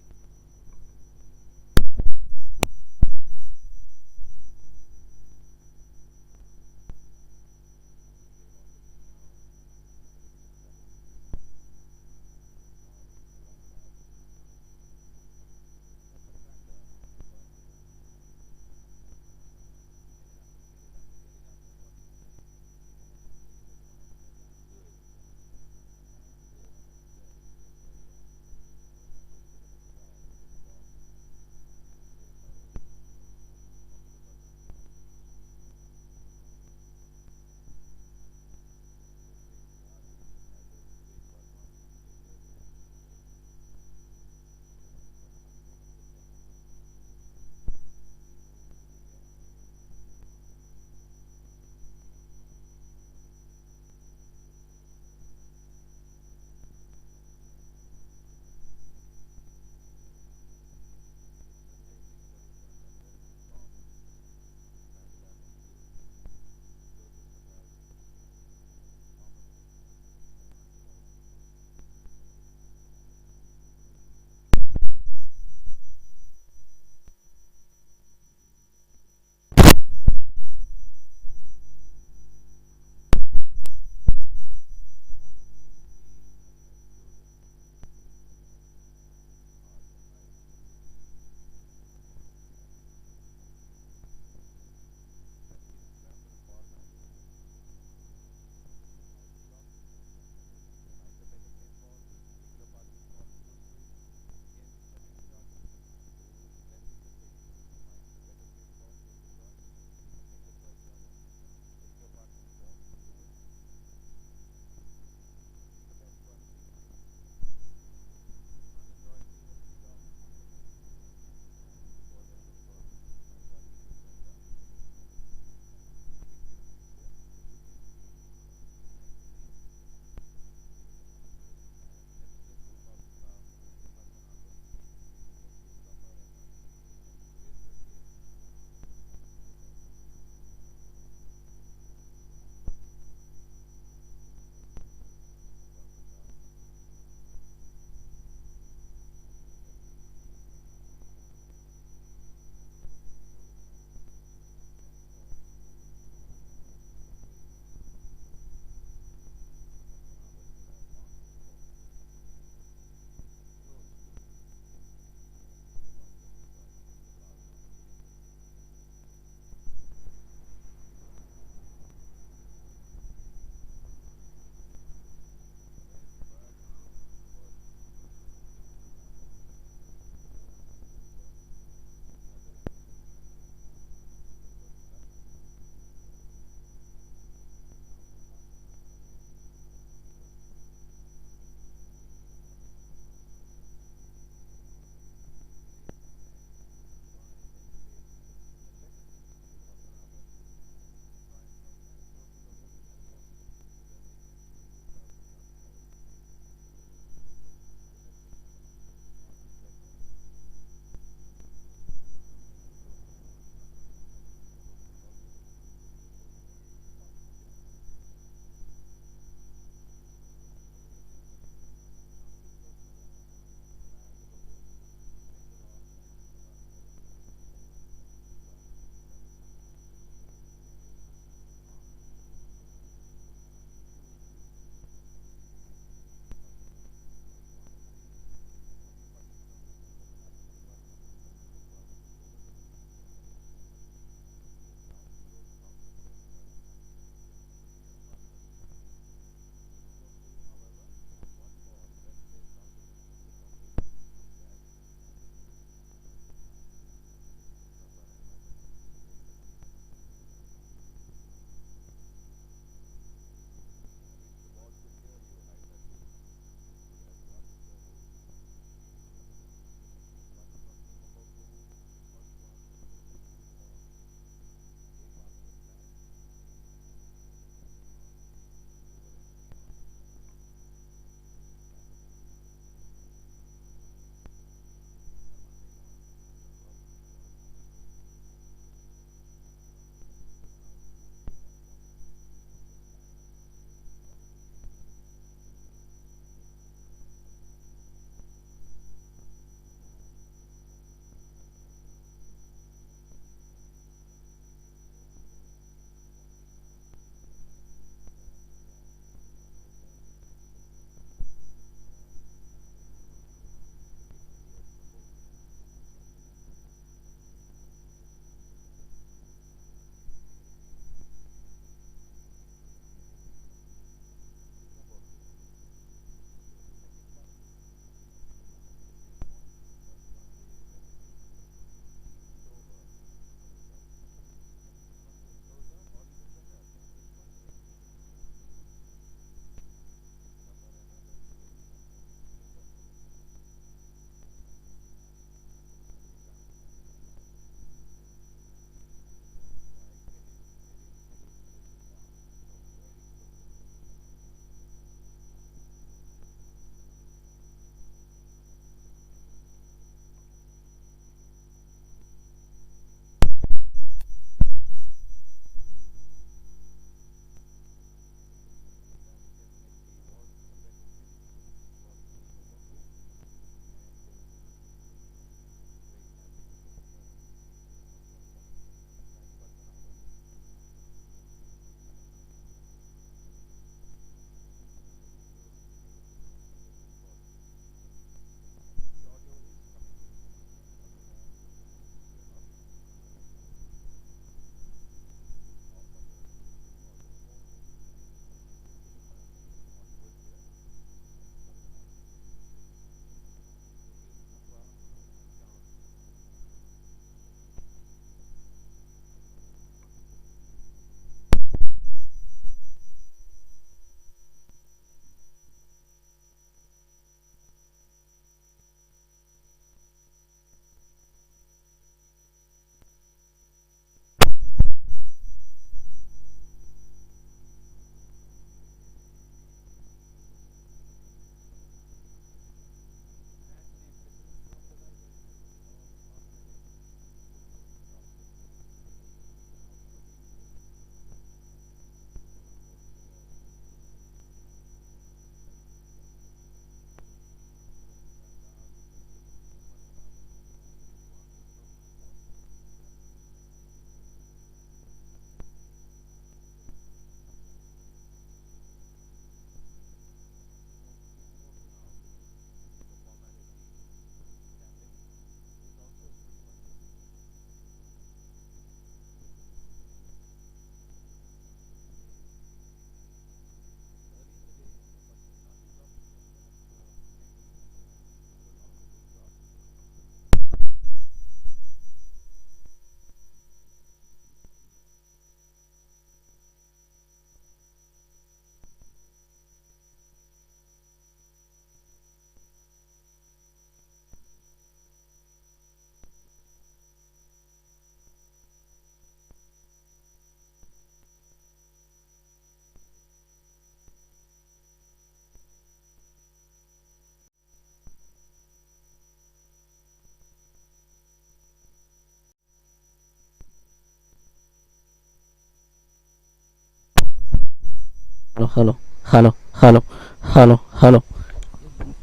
[SPEAKER 14] Hello, hello, hello, hello, hello.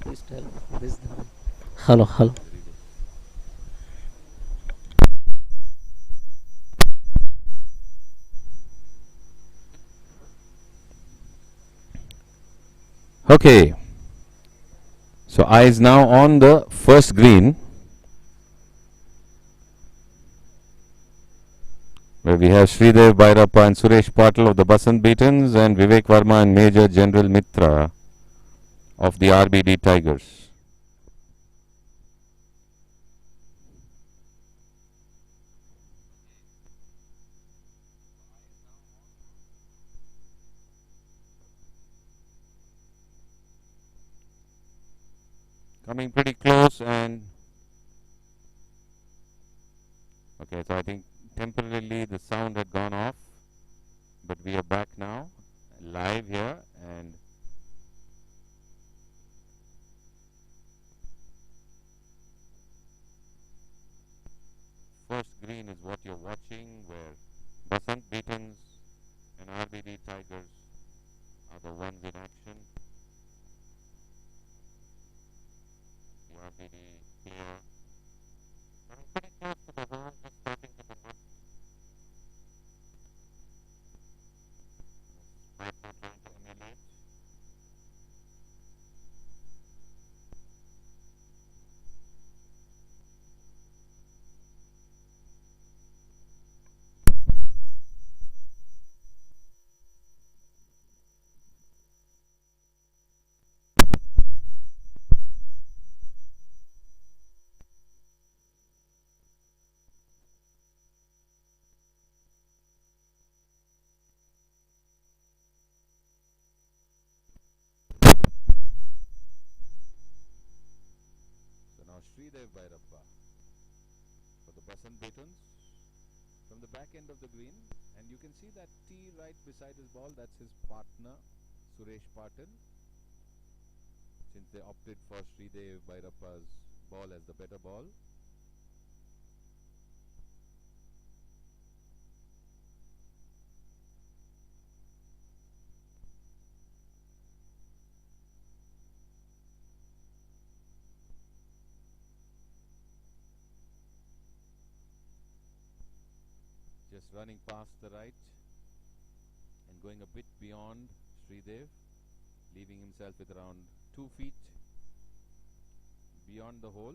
[SPEAKER 14] Please tell this. Hello, hello.
[SPEAKER 15] Okay, so eyes now on the first green, where we have Sridev Bhairappa and Suresh Patil of the Basant Beatons and Vivek Verma and Major General Mitra of the RBD Tigers. Coming pretty close, and okay, so I think temporarily the sound had gone off, but we are back now, live here, and first green is what you're watching, where Basant Beatons and RBD Tigers are the ones in action. The RBD player pretty close to the hole, just starting to the net. Partner trying to emulate. So now Sridev Bhairappa for the Basant Beatons from the back end of the green, and you can see that tee right beside his ball, that's his partner Suresh Patil, since they opted for Sridev Bhairappa's ball as the better ball. Just running past the right and going a bit beyond Sridev, leaving himself with around 2 feet beyond the hole.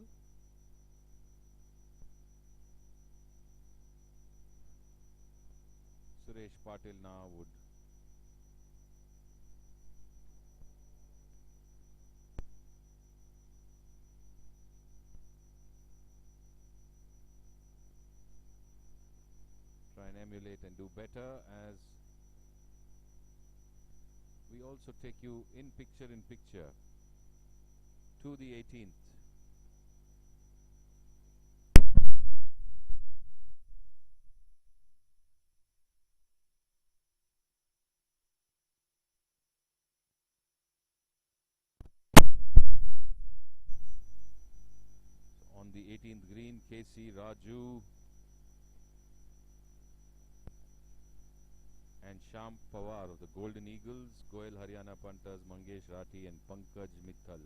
[SPEAKER 15] Suresh Patil now would try and emulate and do better, as we also take you in picture to the 18th. On the 18th green, KC Raju and Sham Pawar of the Golden Eagles, Goel Haryana Panthers, Mangesh Rathi and Pankaj Mittal.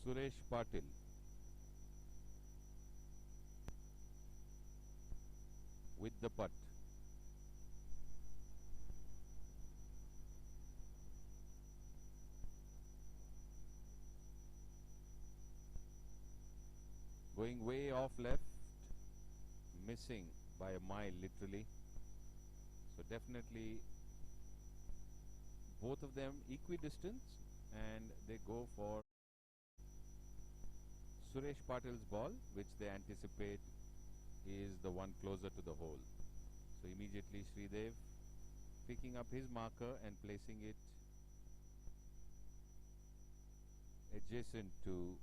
[SPEAKER 15] Suresh Patil with the putt. Going way off left, missing by a mile literally. So definitely both of them equidistant, and they go for Suresh Patil's ball, which they anticipate is the one closer to the hole. So immediately Sridev picking up his marker and placing it adjacent to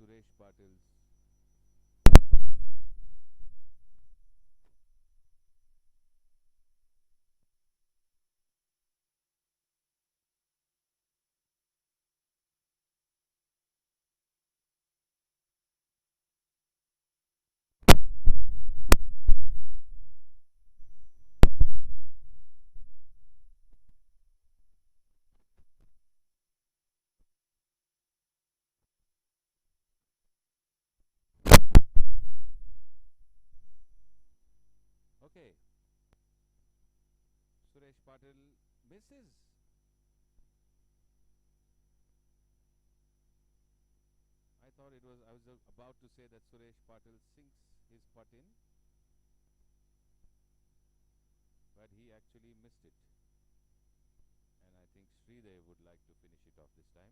[SPEAKER 15] Suresh Patil's Okay. Suresh Patil misses. I thought it was, I was about to say that Suresh Patil sinks his putt in, but he actually missed it. And I think Sridev would like to finish it off this time.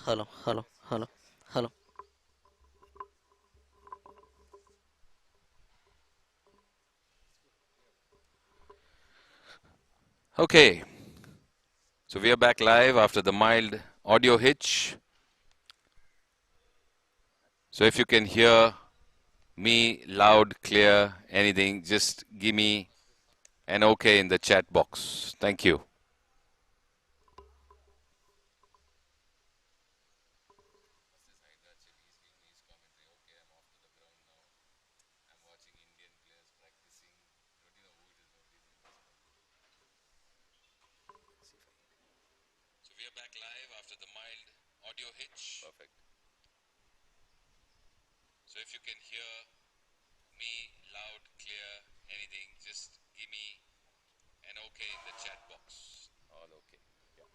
[SPEAKER 14] Hello, hello, hello, hello.
[SPEAKER 15] Okay, so we are back live after the mild audio hitch. So if you can hear me loud, clear, anything, just give me an okay in the chat box. Thank you. So we are back live after the mild audio hitch. Perfect. So if you can hear me loud, clear, anything, just give me an okay in the chat box. All okay. Yeah.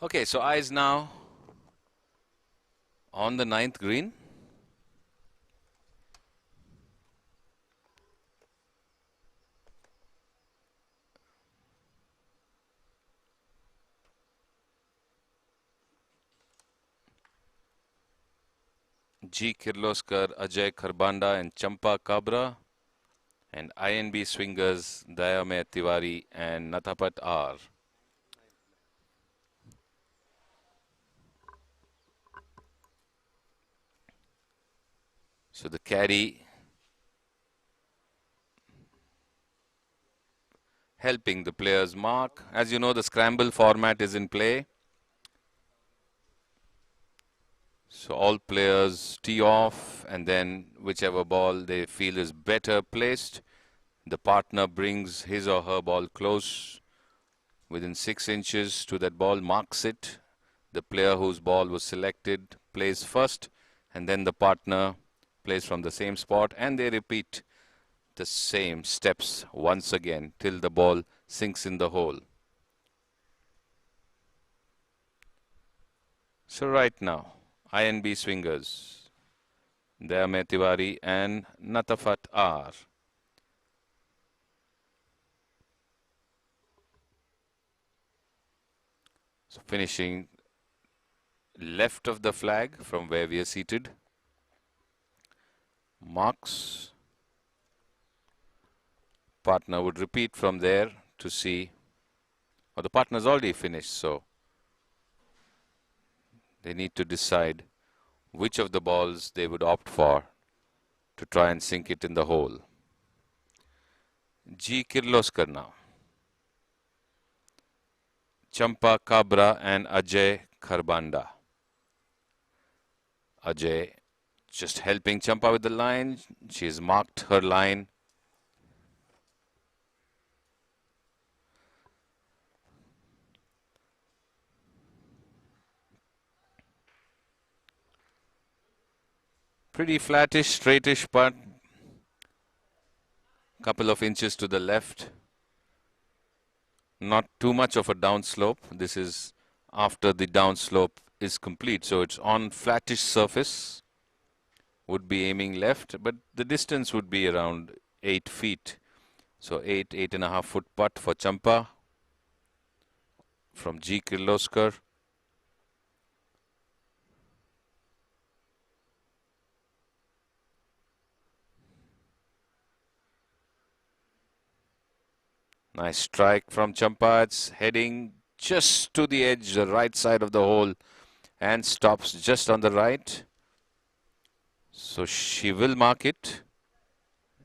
[SPEAKER 15] Okay, so eyes now on the ninth green. G. Kirloskar, Ajay Kharbanda and Champa Kabra, and INB swingers Dayame Tiwari and Nathapat R. So the caddy helping the players mark. As you know, the scramble format is in play. So all players tee off, and then whichever ball they feel is better placed, the partner brings his or her ball close within 6 inches to that ball, marks it. The player whose ball was selected plays first, and then the partner plays from the same spot, and they repeat the same steps once again till the ball sinks in the hole. So right now, INB swingers, Dayame Tiwari and Natafat R. So finishing left of the flag from where we are seated. Marks. Partner would repeat from there to see, or the partner's already finished, so they need to decide which of the balls they would opt for to try and sink it in the hole. G. Kirloskar now. Champa Kabra and Ajay Kharbanda. Ajay just helping Champa with the line. She's marked her line. Pretty flattish, straightish putt. Couple of inches to the left. Not too much of a downslope. This is after the downslope is complete. So it's on flattish surface. Would be aiming left, but the distance would be around 8 feet. So 8.5 foot putt for Champa from G. Kirloskar. Nice strike from Champa. It's heading just to the edge, the right side of the hole, and stops just on the right. So she will mark it,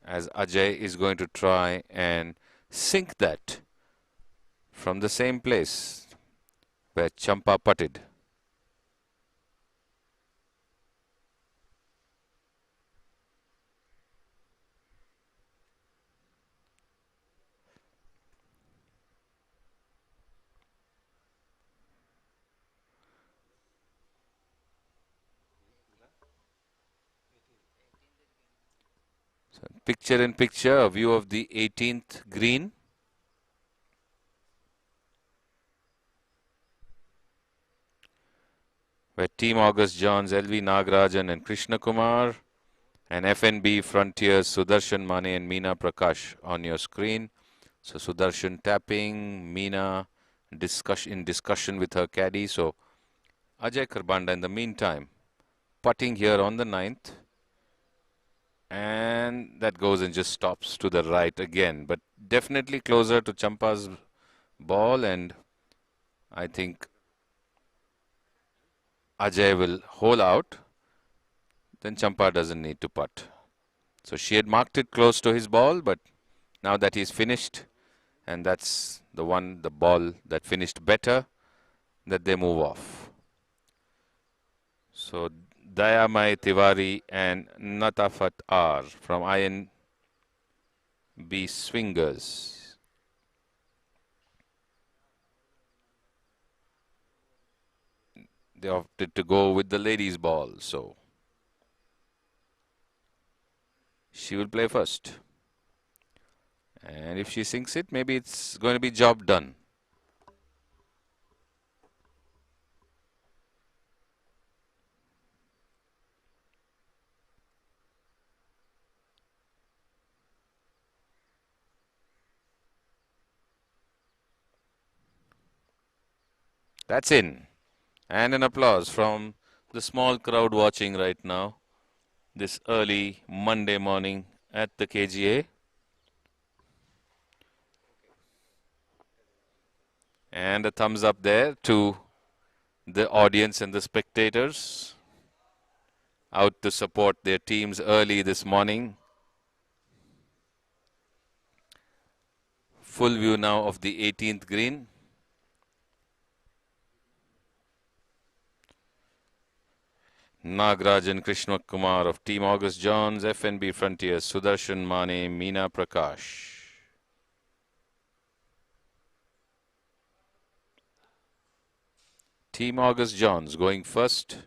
[SPEAKER 15] as Ajay is going to try and sink that from the same place where Champa putted. So picture in picture, a view of the 18th green. Where Team August Johns, LV Nagarajan and Krishna Kumar, and FNB Frontiers, Sudarshan Mane and Meena Prakash on your screen. So Sudarshan tapping, Meena in discussion with her caddy. So Ajay Kharbanda in the meantime putting here on the 9th, and that goes and just stops to the right again, but definitely closer to Champa's ball, and I think Ajay will hole out. Then Champa doesn't need to putt. So she had marked it close to his ball, but now that he's finished, and that's the ball that finished better, that they move off. So Dayamai Tiwari and Natafat R from INB Swingers. They opted to go with the ladies' ball, so she will play first. And if she sinks it, maybe it's going to be job done. That's in. And an applause from the small crowd watching right now, this early Monday morning at the KGA. And a thumbs up there to the audience and the spectators out to support their teams early this morning. Full view now of the 18th green. Nagrajan Krishna Kumar of Team August Johns, FNB Frontiers, Sudarshan Mane, Meena Prakash. Team August Johns going first.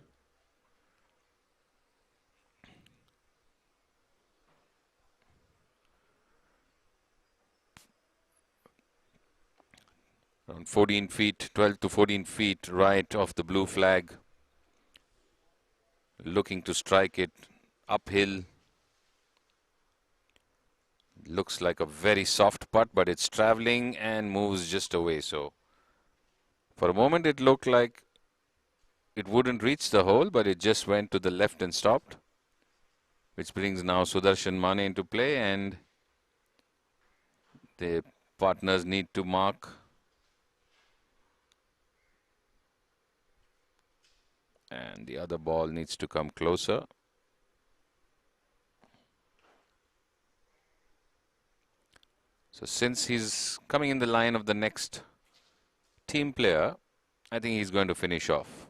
[SPEAKER 15] Around 14 feet, 12 to 14 feet right of the blue flag. Looking to strike it uphill. Looks like a very soft putt, but it's traveling and moves just away. So for a moment it looked like it wouldn't reach the hole, but it just went to the left and stopped. Which brings now Sudarshan Mane into play, and the partners need to mark. And the other ball needs to come closer. So since he's coming in the line of the next team player, I think he's going to finish off.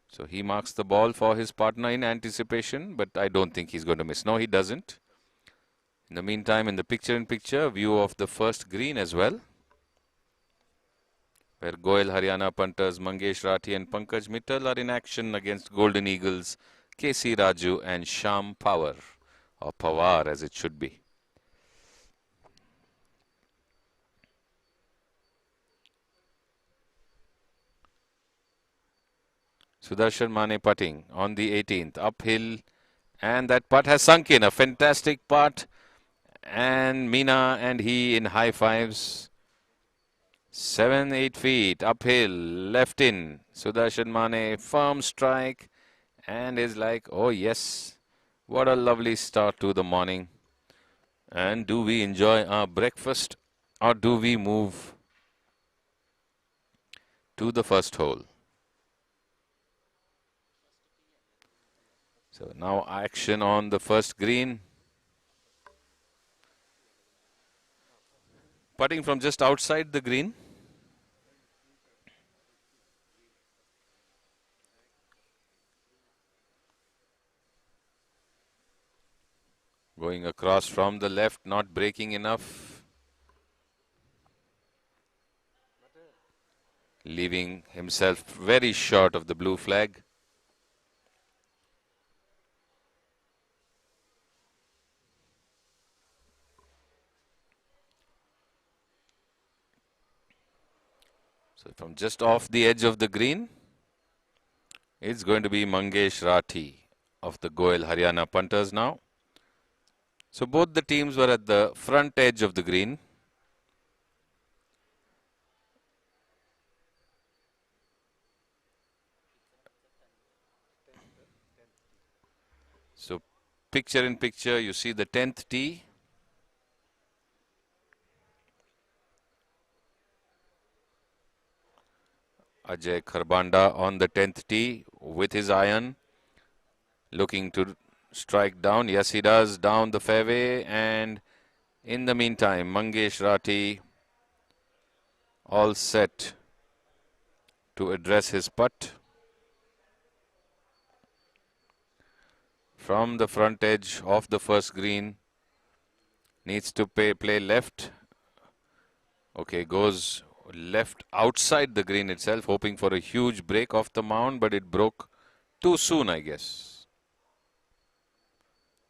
[SPEAKER 15] So he marks the ball for his partner in anticipation, but I don't think he's going to miss. No, he doesn't. In the meantime, in the picture-in-picture view of the first green as well, where Goel Haryana punters Mangesh Rathi and Pankaj Mittal are in action against Golden Eagles, KC Raju and Sham Power, or Pawar as it should be. Sudarshan Mane putting on the 18th, uphill, and that putt has sunk in. A fantastic putt, and Meena and he in high fives. 7-8 feet uphill, left in. Sudarshan Mane, firm strike, and is like, oh yes, what a lovely start to the morning. And do we enjoy our breakfast, or do we move to the first hole? So now action on the first green. Putting from just outside the green. Going across from the left, not breaking enough. Leaving himself very short of the blue flag. So from just off the edge of the green, it's going to be Mangesh Rathi of the Goel Haryana punters now. So both the teams were at the front edge of the green. So picture in picture, you see the 10th tee. Ajay Kharbanda on the 10th tee with his iron, looking to strike down. Yes, he does, down the fairway. And in the meantime, Mangesh Rathi all set to address his putt. From the front edge of the first green, needs to play left. Okay, goes left outside the green itself, hoping for a huge break off the mound, but it broke too soon, I guess.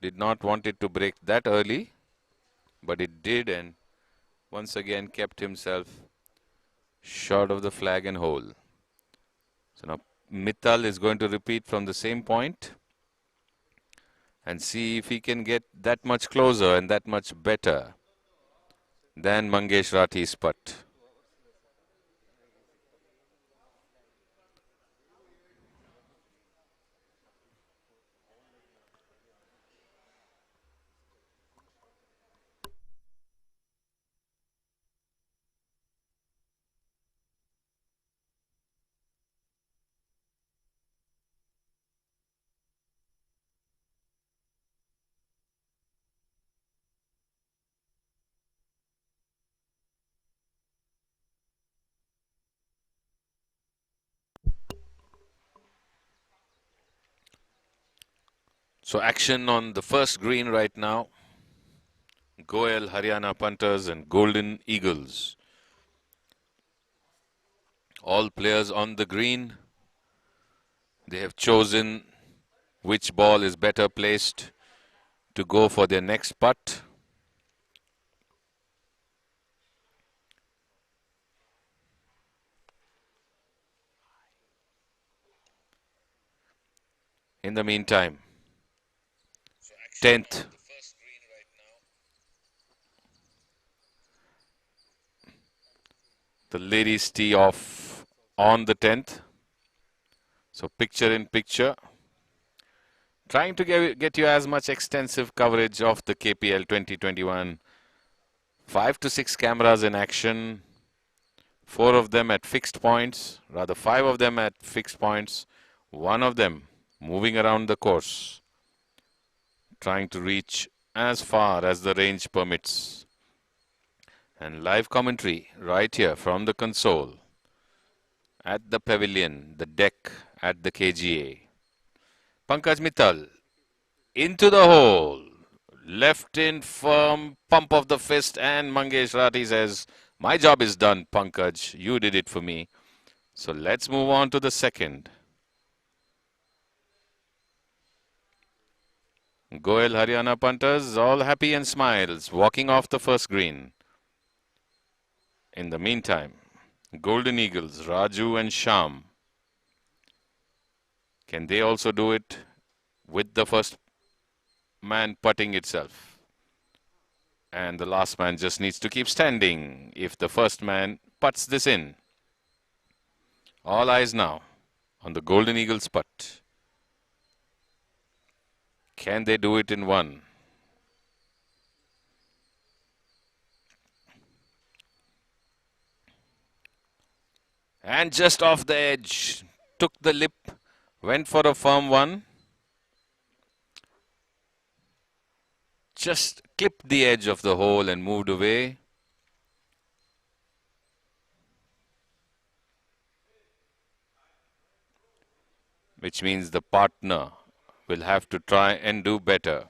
[SPEAKER 15] Did not want it to break that early, but it did, and once again kept himself short of the flag and hole. So now Mittal is going to repeat from the same point and see if he can get that much closer and that much better than Mangesh Rathi's putt. So action on the first green right now. Goel, Haryana Punters and Golden Eagles. All players on the green. They have chosen which ball is better placed to go for their next putt. In the meantime, 10th. The ladies tee off on the 10th. So picture in picture. Trying to get you as much extensive coverage of the KPL 2021. 5 to 6 cameras in action. 4 of them at fixed points. Rather 5 of them at fixed points. 1 of them moving around the course. Trying to reach as far as the range permits. And live commentary right here from the console. At the pavilion, the deck at the KGA. Pankaj Mittal into the hole. Left in firm, pump of the fist, and Mangesh Rathi says, my job is done, Pankaj. You did it for me. So let's move on to the second. Goel Haryana Punters, all happy and smiles, walking off the first green. In the meantime, Golden Eagles, Raju and Sham. Can they also do it with the first man putting itself? And the last man just needs to keep standing if the first man puts this in. All eyes now on the Golden Eagles putt. Can they do it in one? And just off the edge, took the lip, went for a firm one. Just clipped the edge of the hole and moved away. Which means the partner will have to try and do better.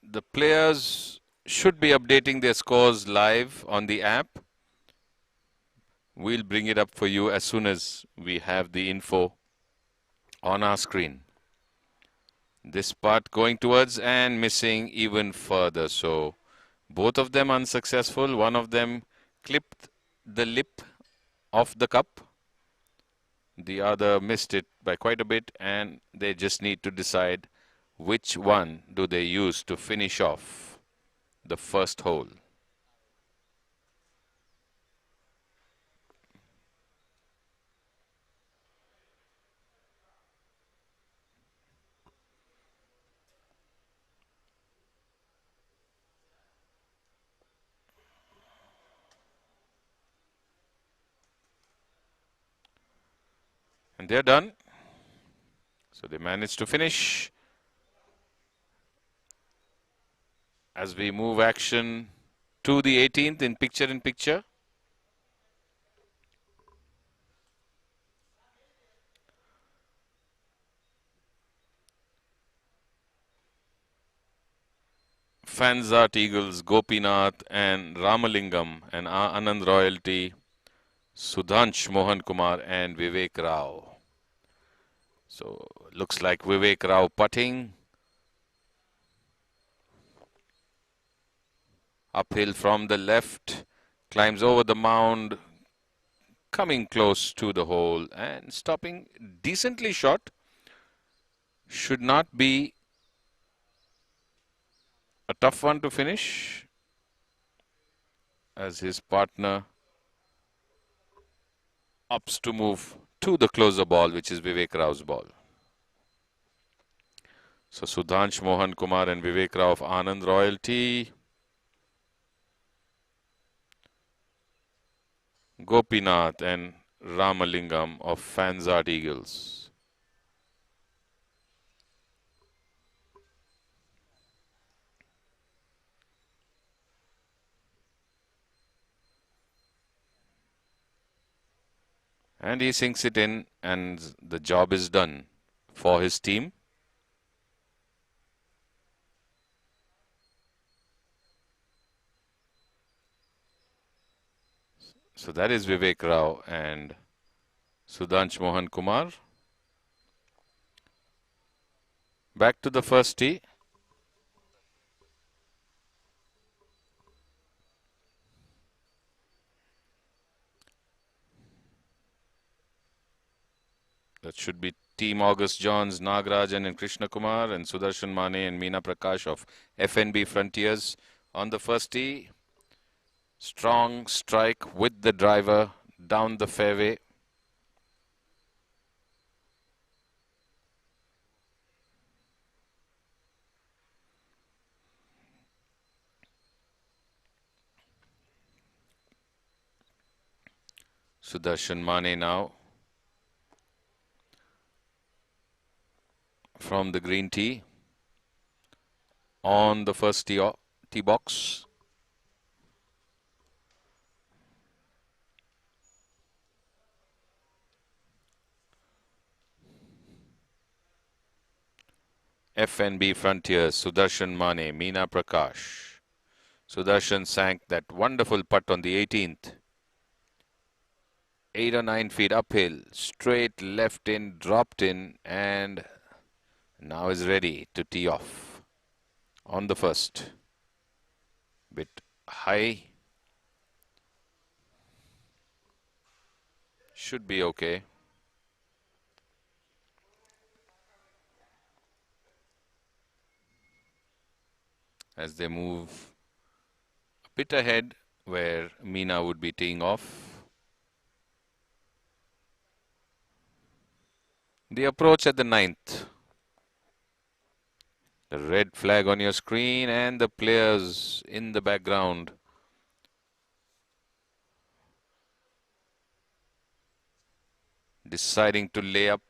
[SPEAKER 15] The players should be updating their scores live on the app. We'll bring it up for you as soon as we have the info on our screen. This part going towards and missing even further. So both of them unsuccessful. One of them clipped the lip of the cup. The other missed it by quite a bit, and they just need to decide which one do they use to finish off the first hole? And they're done. So they managed to finish. As we move action to the 18th in picture. Fanzart Eagles, Gopinath and Ramalingam and Anand Royalty, Sudhansh Mohan Kumar and Vivek Rao. So looks like Vivek Rao putting. Uphill from the left, climbs over the mound, coming close to the hole and stopping decently short. Should not be a tough one to finish, as his partner opts to move to the closer ball, which is Vivek Rao's ball. So Sudhansh Mohan Kumar and Vivek Rao of Anand Royalty. Gopinath and Ramalingam of Fanzart Eagles. And he sinks it in, and the job is done for his team. So that is Vivek Rao and Sudhansh Mohan Kumar. Back to the first tee. That should be Team August Johns, Nagarajan and Krishna Kumar, and Sudarshan Mane and Meena Prakash of FNB Frontiers on the first tee. Strong strike with the driver down the fairway. Sudarshan Mane now from the green tee on the first tee box. FNB Frontiers, Sudarshan Mane, Meena Prakash. Sudarshan sank that wonderful putt on the 18th. 8 or 9 feet uphill, straight left in, dropped in, and now is ready to tee off on the first. Bit high. Should be okay. As they move a bit ahead where Meena would be teeing off. The approach at the 9th. The red flag on your screen and the players in the background. Deciding to lay up.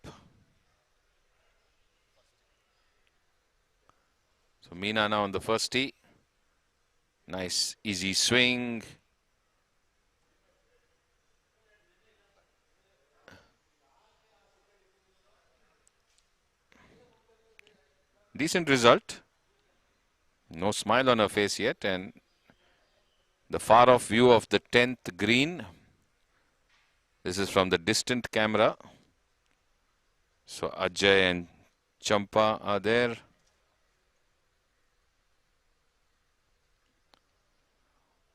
[SPEAKER 15] So Meena now on the first tee. Nice easy swing. Decent result. No smile on her face yet, and the far off view of the 10th green. This is from the distant camera. So Ajay and Champa are there.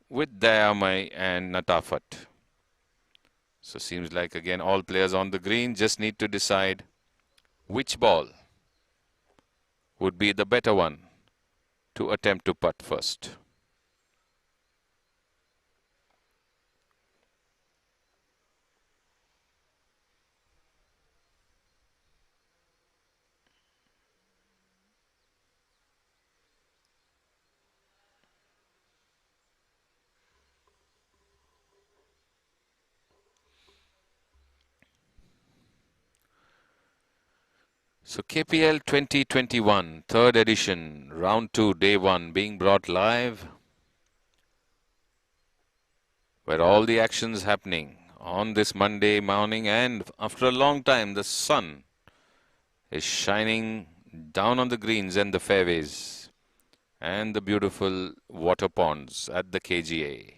[SPEAKER 15] With Dayamai and Natafat. So seems like again all players on the green just need to decide which ball would be the better one to attempt to putt first. So KPL 2021, third edition, round 2, day 1, being brought live, where all the action's happening on this Monday morning, and after a long time the sun is shining down on the greens and the fairways and the beautiful water ponds at the KGA.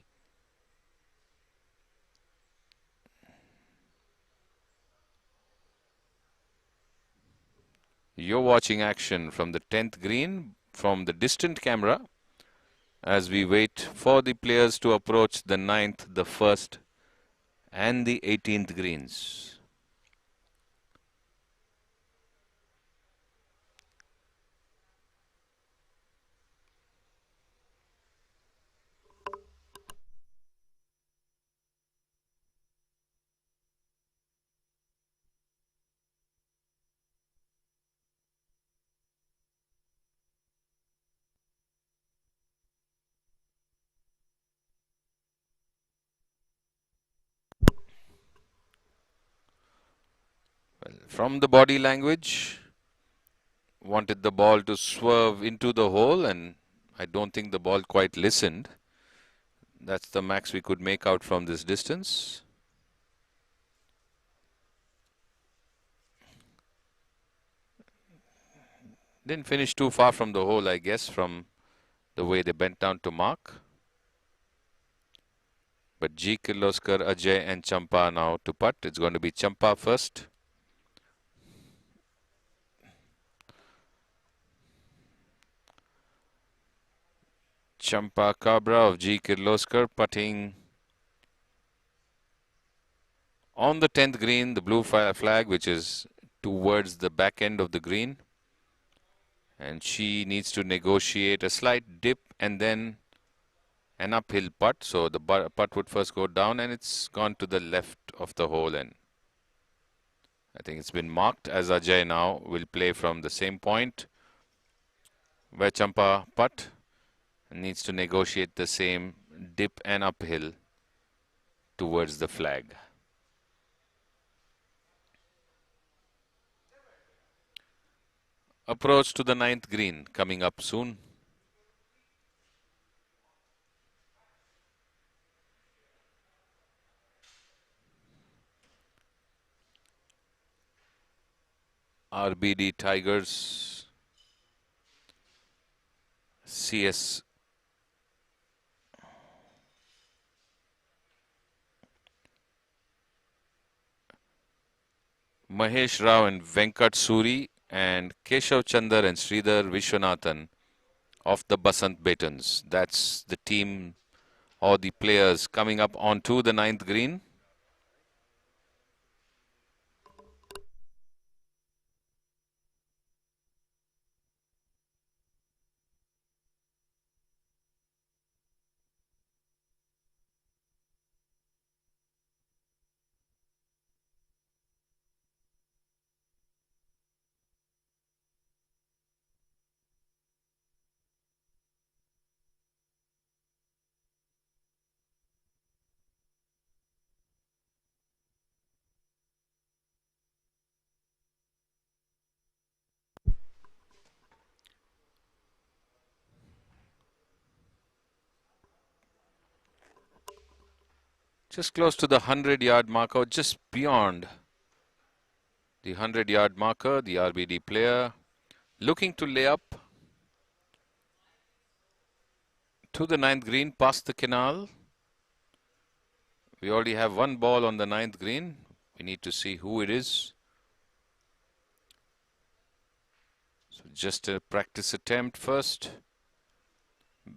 [SPEAKER 15] You're watching action from the 10th green from the distant camera as we wait for the players to approach the 9th, the 1st and the 18th greens. Well, from the body language, wanted the ball to swerve into the hole, and I don't think the ball quite listened. That's the max we could make out from this distance. Didn't finish too far from the hole, I guess, from the way they bent down to mark. But G. Kirloskar, Ajay and Champa now to putt. It's going to be Champa first. Champa Cabra of G. Kirloskar putting on the 10th green, the blue flag, which is towards the back end of the green. And she needs to negotiate a slight dip and then an uphill putt. So the putt would first go down, and it's gone to the left of the hole, and I think it's been marked as Ajay now will play from the same point where Champa putt and needs to negotiate the same dip and uphill towards the flag. Approach to the 9th green coming up soon. RBD Tigers, CS Mahesh Rao and Venkat Suri and Keshav Chandar and Sridhar Vishwanathan of the Basant Batons. That's the team or the players coming up onto the 9th green. Just close to the 100-yard marker, just beyond the 100-yard marker, the RBD player looking to lay up to the 9th green past the canal. We already have one ball on the 9th green. We need to see who it is. So just a practice attempt first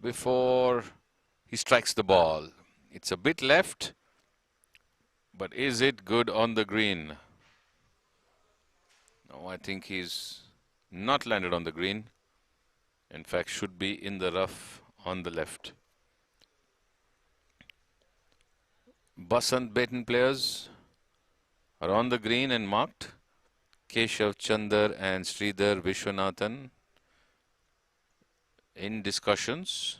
[SPEAKER 15] before he strikes the ball. It's a bit left, but is it good on the green? No, I think he's Not landed on the green. In fact, should be in the rough on the left. Basant Beaten players are on the green and marked. Keshav Chandar and Sridhar Vishwanathan in discussions.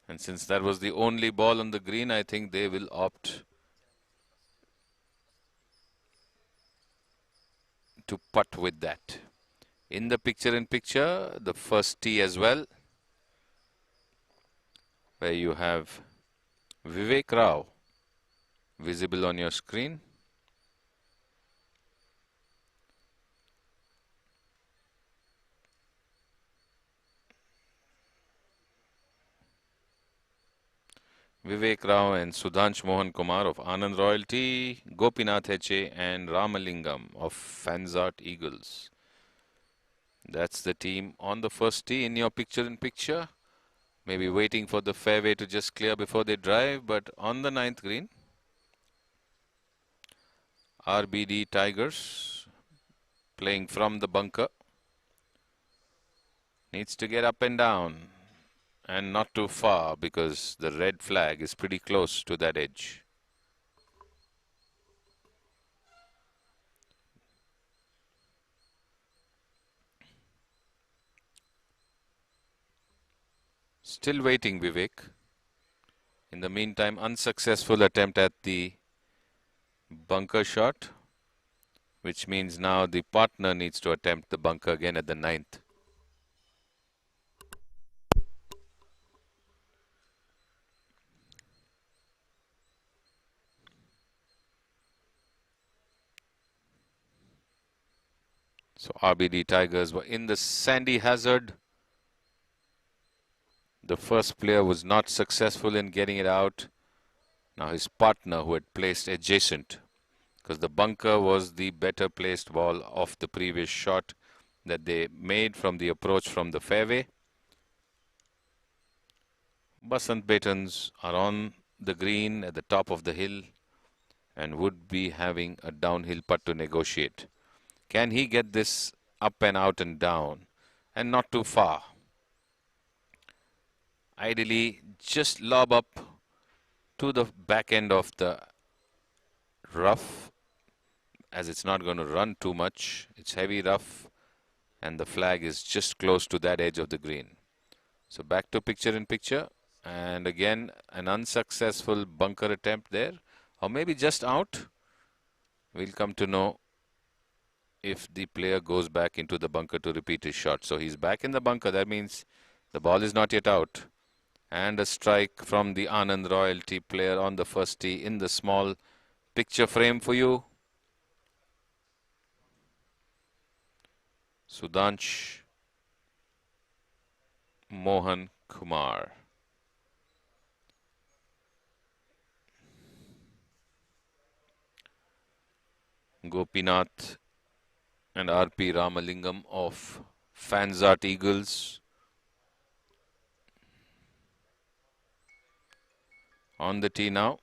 [SPEAKER 15] And since that was the only ball on the green, I think they will opt to putt with that. In the picture, the first tee as well, where you have Vivek Rao visible on your screen. Vivek Rao and Sudhansh Mohan Kumar of Anand Royalty, Gopinath H.A. and Ramalingam of Fanzart Eagles. That's the team on the first tee in your picture. Maybe waiting for the fairway to just clear before they drive, but on the ninth green, RBD Tigers playing from the bunker. Needs to get up and down and not too far because the red flag is pretty close to that edge. Still waiting, Vivek. In the meantime, unsuccessful attempt at the bunker shot, which means now the partner needs to attempt the bunker again at the ninth. So RBD Tigers were in the sandy hazard. The first player was not successful in getting it out. Now his partner, who had placed adjacent, because the bunker was the better placed ball of the previous shot that they made from the approach from the fairway. Basant Betons are on the green at the top of the hill and would be having a downhill putt to negotiate. Can he get this up and out and down and not too far? Ideally, just lob up to the back end of the rough, as it's not going to run too much. It's heavy rough and the flag is just close to that edge of the green. So back to picture, and again an unsuccessful bunker attempt there, or maybe just out. We'll come to know if the player goes back into the bunker to repeat his shot. So he's back in the bunker. That means the ball is not yet out. And a strike from the Anand Royalty player on the first tee in the small picture frame for you. Sudhansh Mohan Kumar. Gopinath and R.P. Ramalingam of Fanzart Eagles on the tee now.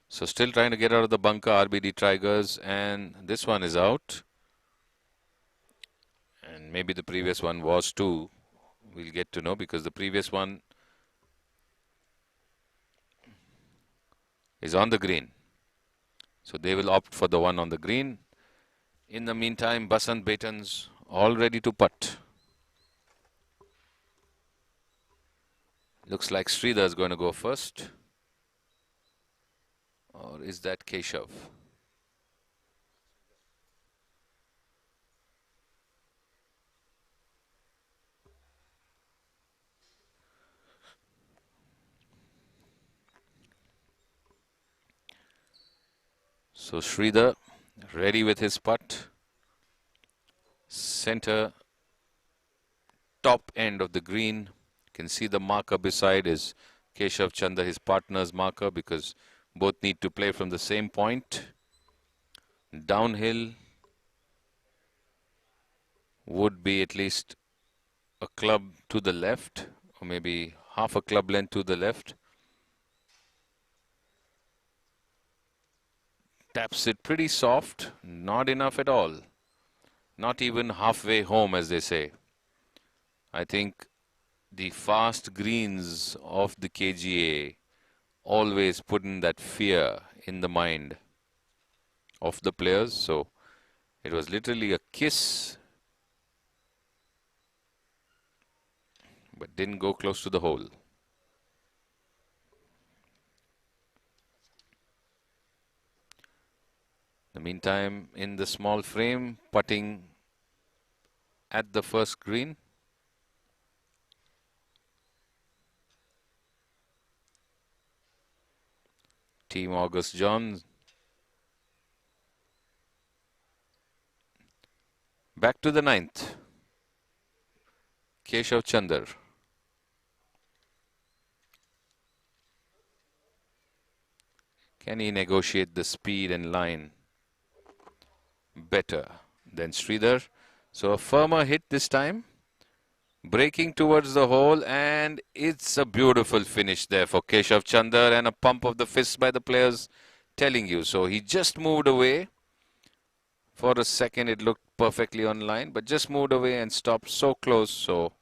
[SPEAKER 15] So still trying to get out of the bunker, RBD Tigers, and this one is out. And maybe the previous one was too. We'll get to know, because the previous one is on the green. So they will opt for the one on the green. In the meantime, Basant Betons all ready to putt. Looks like Sridhar is going to go first. Or is that Keshav? So Sridhar ready with his putt. center top end of the green. You can see the marker beside is Keshav Chandra, his partner's marker, because both need to play from the same point. Downhill would be at least a club to the left, or maybe half a club length to the left. Taps it pretty soft, not enough at all. Not even halfway home, as they say. I think the fast greens of the KGA always put in that fear in the mind of the players. So it was literally a kiss, but didn't go close to the hole. In the meantime, in the small frame, putting at the first green. Team August John. Back to the ninth. Keshav Chandra. Can he negotiate the speed and line better than Sridhar? So a firmer hit this time. Breaking towards the hole, and it's a beautiful finish there for Keshav Chandra, and a pump of the fist by the players telling you. So he just moved away. For a second it looked perfectly on line, but just moved away and stopped so close. So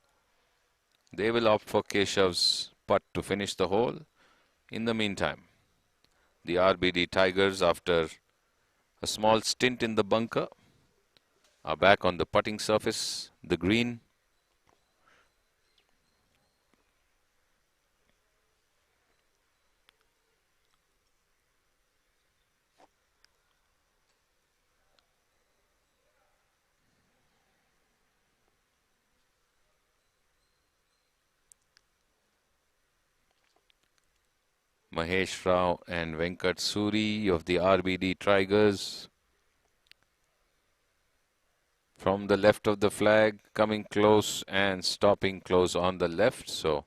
[SPEAKER 15] they will opt for Keshav's putt to finish the hole. In the meantime, the RBD Tigers, after a small stint in the bunker, are back on the putting surface, the green. Mahesh Rao and Venkat Suri of the RBD Tigers. From the left of the flag, coming close and stopping close on the left. So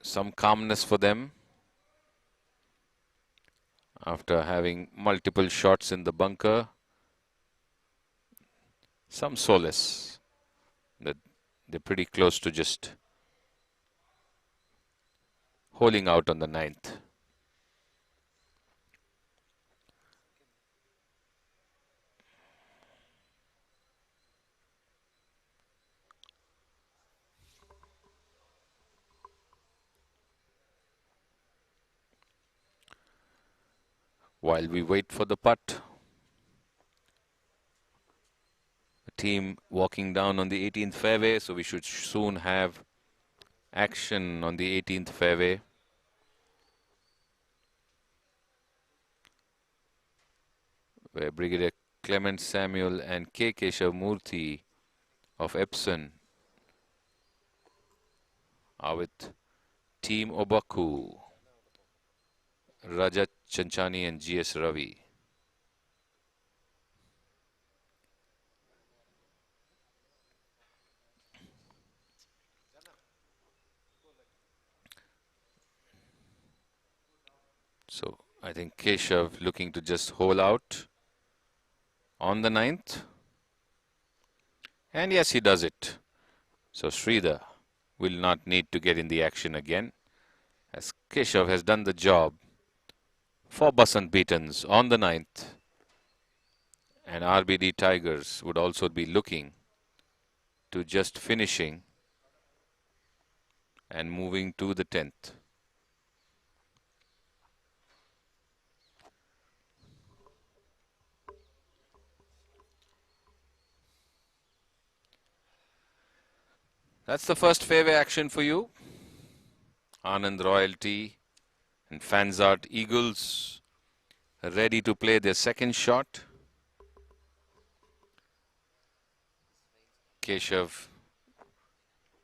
[SPEAKER 15] some calmness for them after having multiple shots in the bunker. Some solace that they're pretty close to just holding out on the ninth. While we wait for the putt, the team walking down on the 18th fairway, so we should soon have action on the 18th fairway. Where Brigadier Clement Samuel and K. Keshav Murthy of Epsom are with Team Obaku, Rajat Chanchani and G.S. Ravi. So I think Keshav looking to just hole out on the ninth. And yes, he does it. So Sridhar will not need to get in the action again, as Keshav has done the job for Basant Beatons on the ninth. And RBD Tigers would also be looking to just finishing and moving to the 10th. That's the first fairway action for you. Anand Royalty and Fanzart Eagles ready to play their second shot. Keshav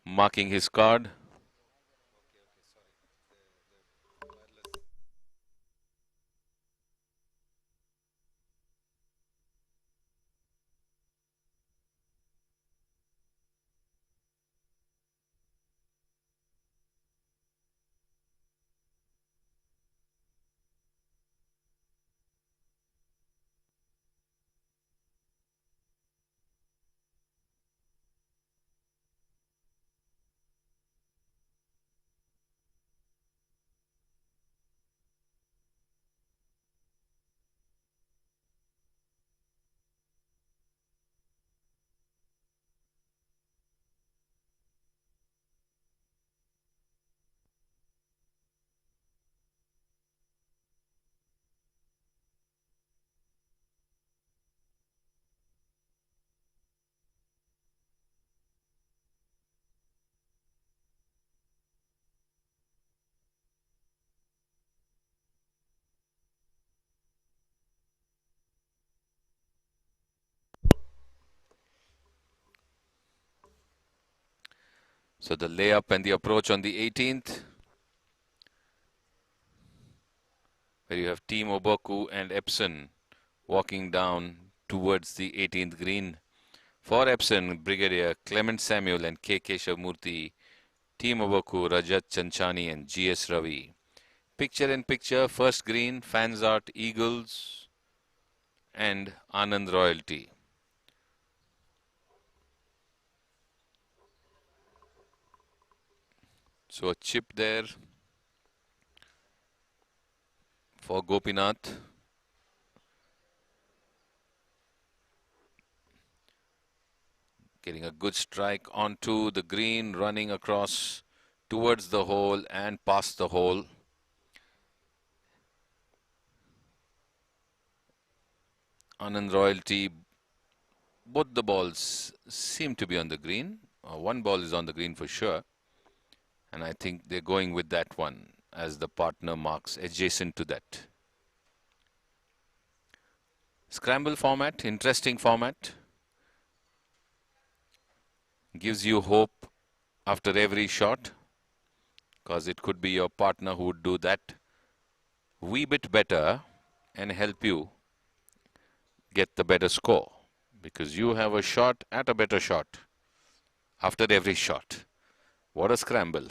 [SPEAKER 15] marking his card. So the layup and the approach on the 18th, where you have Team Oboku and Epson walking down towards the 18th green. For Epson, Brigadier Clement Samuel and K. Keshavamurthy, Team Oboku, Rajat Chanchani and G.S. Ravi. Picture in picture, first green, Fans Art Eagles and Anand Royalty. So a chip there for Gopinath. Getting a good strike onto the green, running across towards the hole and past the hole. Anand Royalty, both the balls seem to be on the green. One ball is on the green for sure. And I think they're going with that one as the partner marks adjacent to that. Scramble format, interesting format. Gives you hope after every shot, because it could be your partner who would do that wee bit better and help you get the better score, because you have a shot at a better shot after every shot. What a scramble.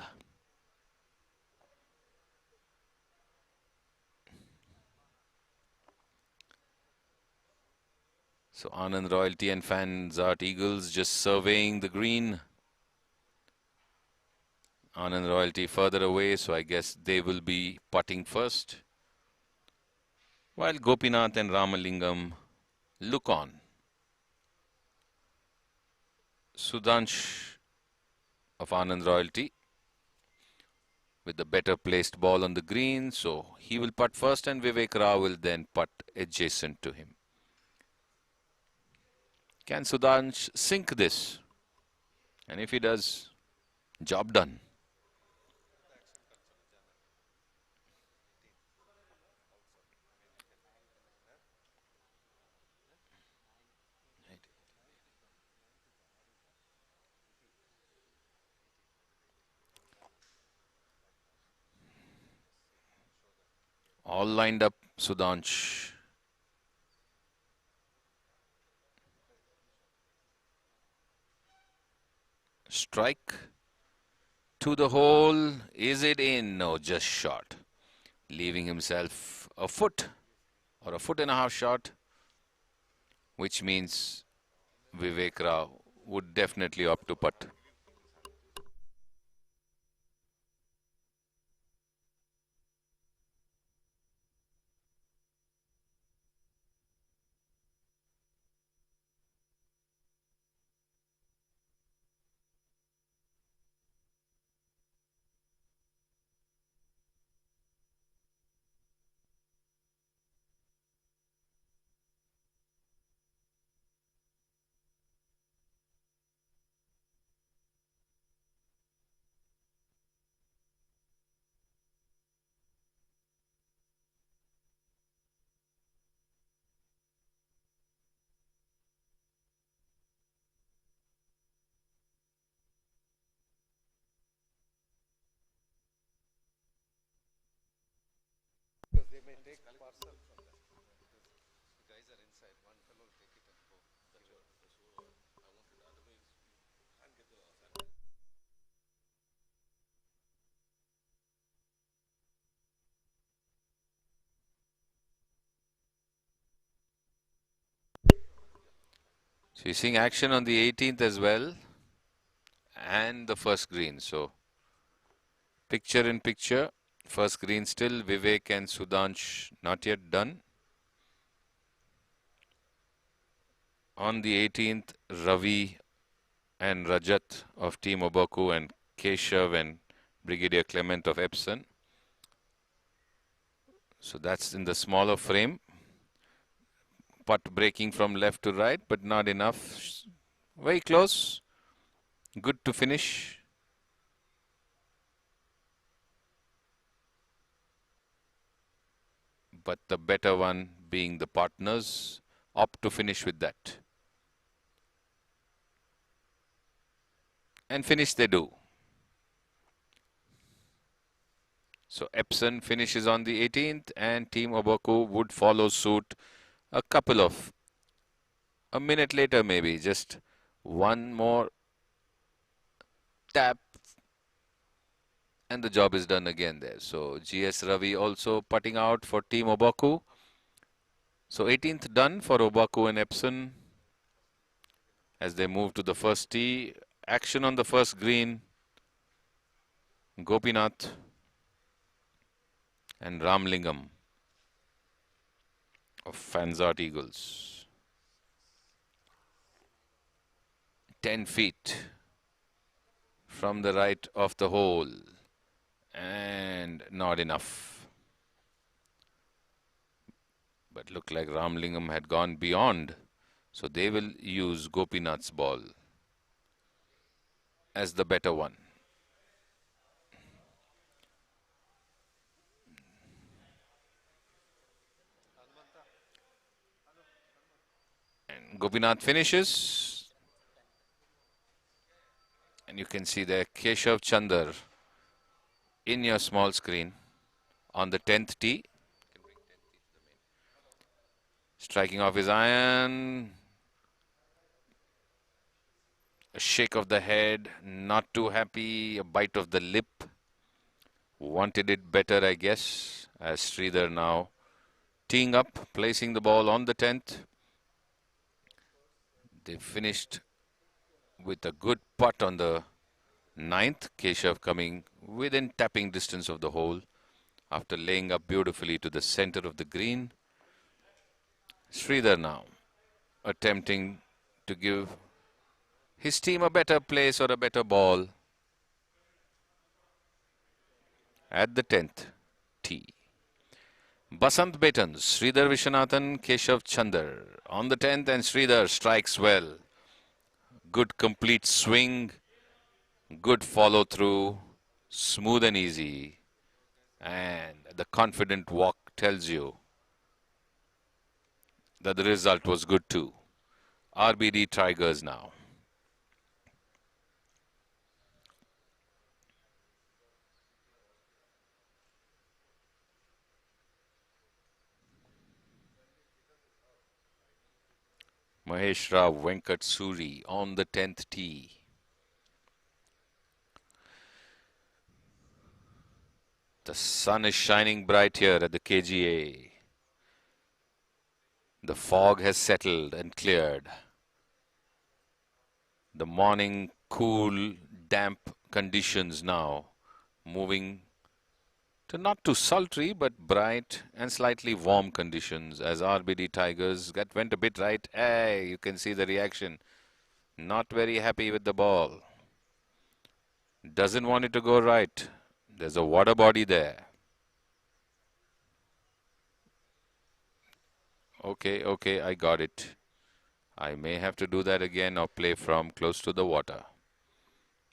[SPEAKER 15] So Anand Royalty and Fans Art Eagles just surveying the green. Anand Royalty further away, so I guess they will be putting first, while Gopinath and Ramalingam look on. Sudhansh of Anand Royalty with the better placed ball on the green, so he will putt first and Vivek Rao will then putt adjacent to him. Can Sudhansh sink this? And if he does, job done. All lined up, Sudhansh. Strike to the hole. Is it in? No, just short. Leaving himself a foot or a foot and a half short, which means Vivek Rao would definitely opt to putt. So you're seeing action on the 18th as well, and the first green. So picture in picture, first green still, Vivek and Sudhansh not yet done. On the 18th, Ravi and Rajat of Team Oboku and Keshav and Brigadier Clement of Epson. So that's in the smaller frame. Putt breaking from left to right, but not enough. Very close. Good to finish. But the better one being the partners opt to finish with that. And finish they do. So Epson finishes on the 18th and Team Obaku would follow suit a minute later maybe, just one more tap and the job is done again there. So GS Ravi also putting out for Team Obaku. So 18th done for Obaku and Epson as they move to the first tee. Action on the first green. Gopinath and Ramlingam of Fanzart Eagles. 10 feet from the right of the hole and not enough. But looked like Ramlingam had gone beyond, so they will use Gopinath's ball as the better one. And Gopinath finishes. And you can see there Keshav Chandar in your small screen on the 10th tee. Striking off his iron. A shake of the head, not too happy, a bite of the lip. Wanted it better, I guess, as Sridhar now teeing up, placing the ball on the 10th. They finished with a good putt on the 9th. Keshav coming within tapping distance of the hole after laying up beautifully to the center of the green. Sridhar now attempting to give his team a better place or a better ball at the 10th tee. Basant Betons, Sridhar Viswanathan, Keshav Chandar on the 10th, and Sridhar strikes well. Good complete swing, good follow through, smooth and easy, and the confident walk tells you that the result was good too. RBD Tigers now. Mahesh Rao Venkat Suri on the 10th tee. The sun is shining bright here at the KGA. The fog has settled and cleared. The morning cool, damp conditions now moving to not too sultry but bright and slightly warm conditions as RBD Tigers went a bit right. Hey, you can see the reaction. Not very happy with the ball. Doesn't want it to go right. There's a water body there. Okay, I got it. I may have to do that again or play from close to the water.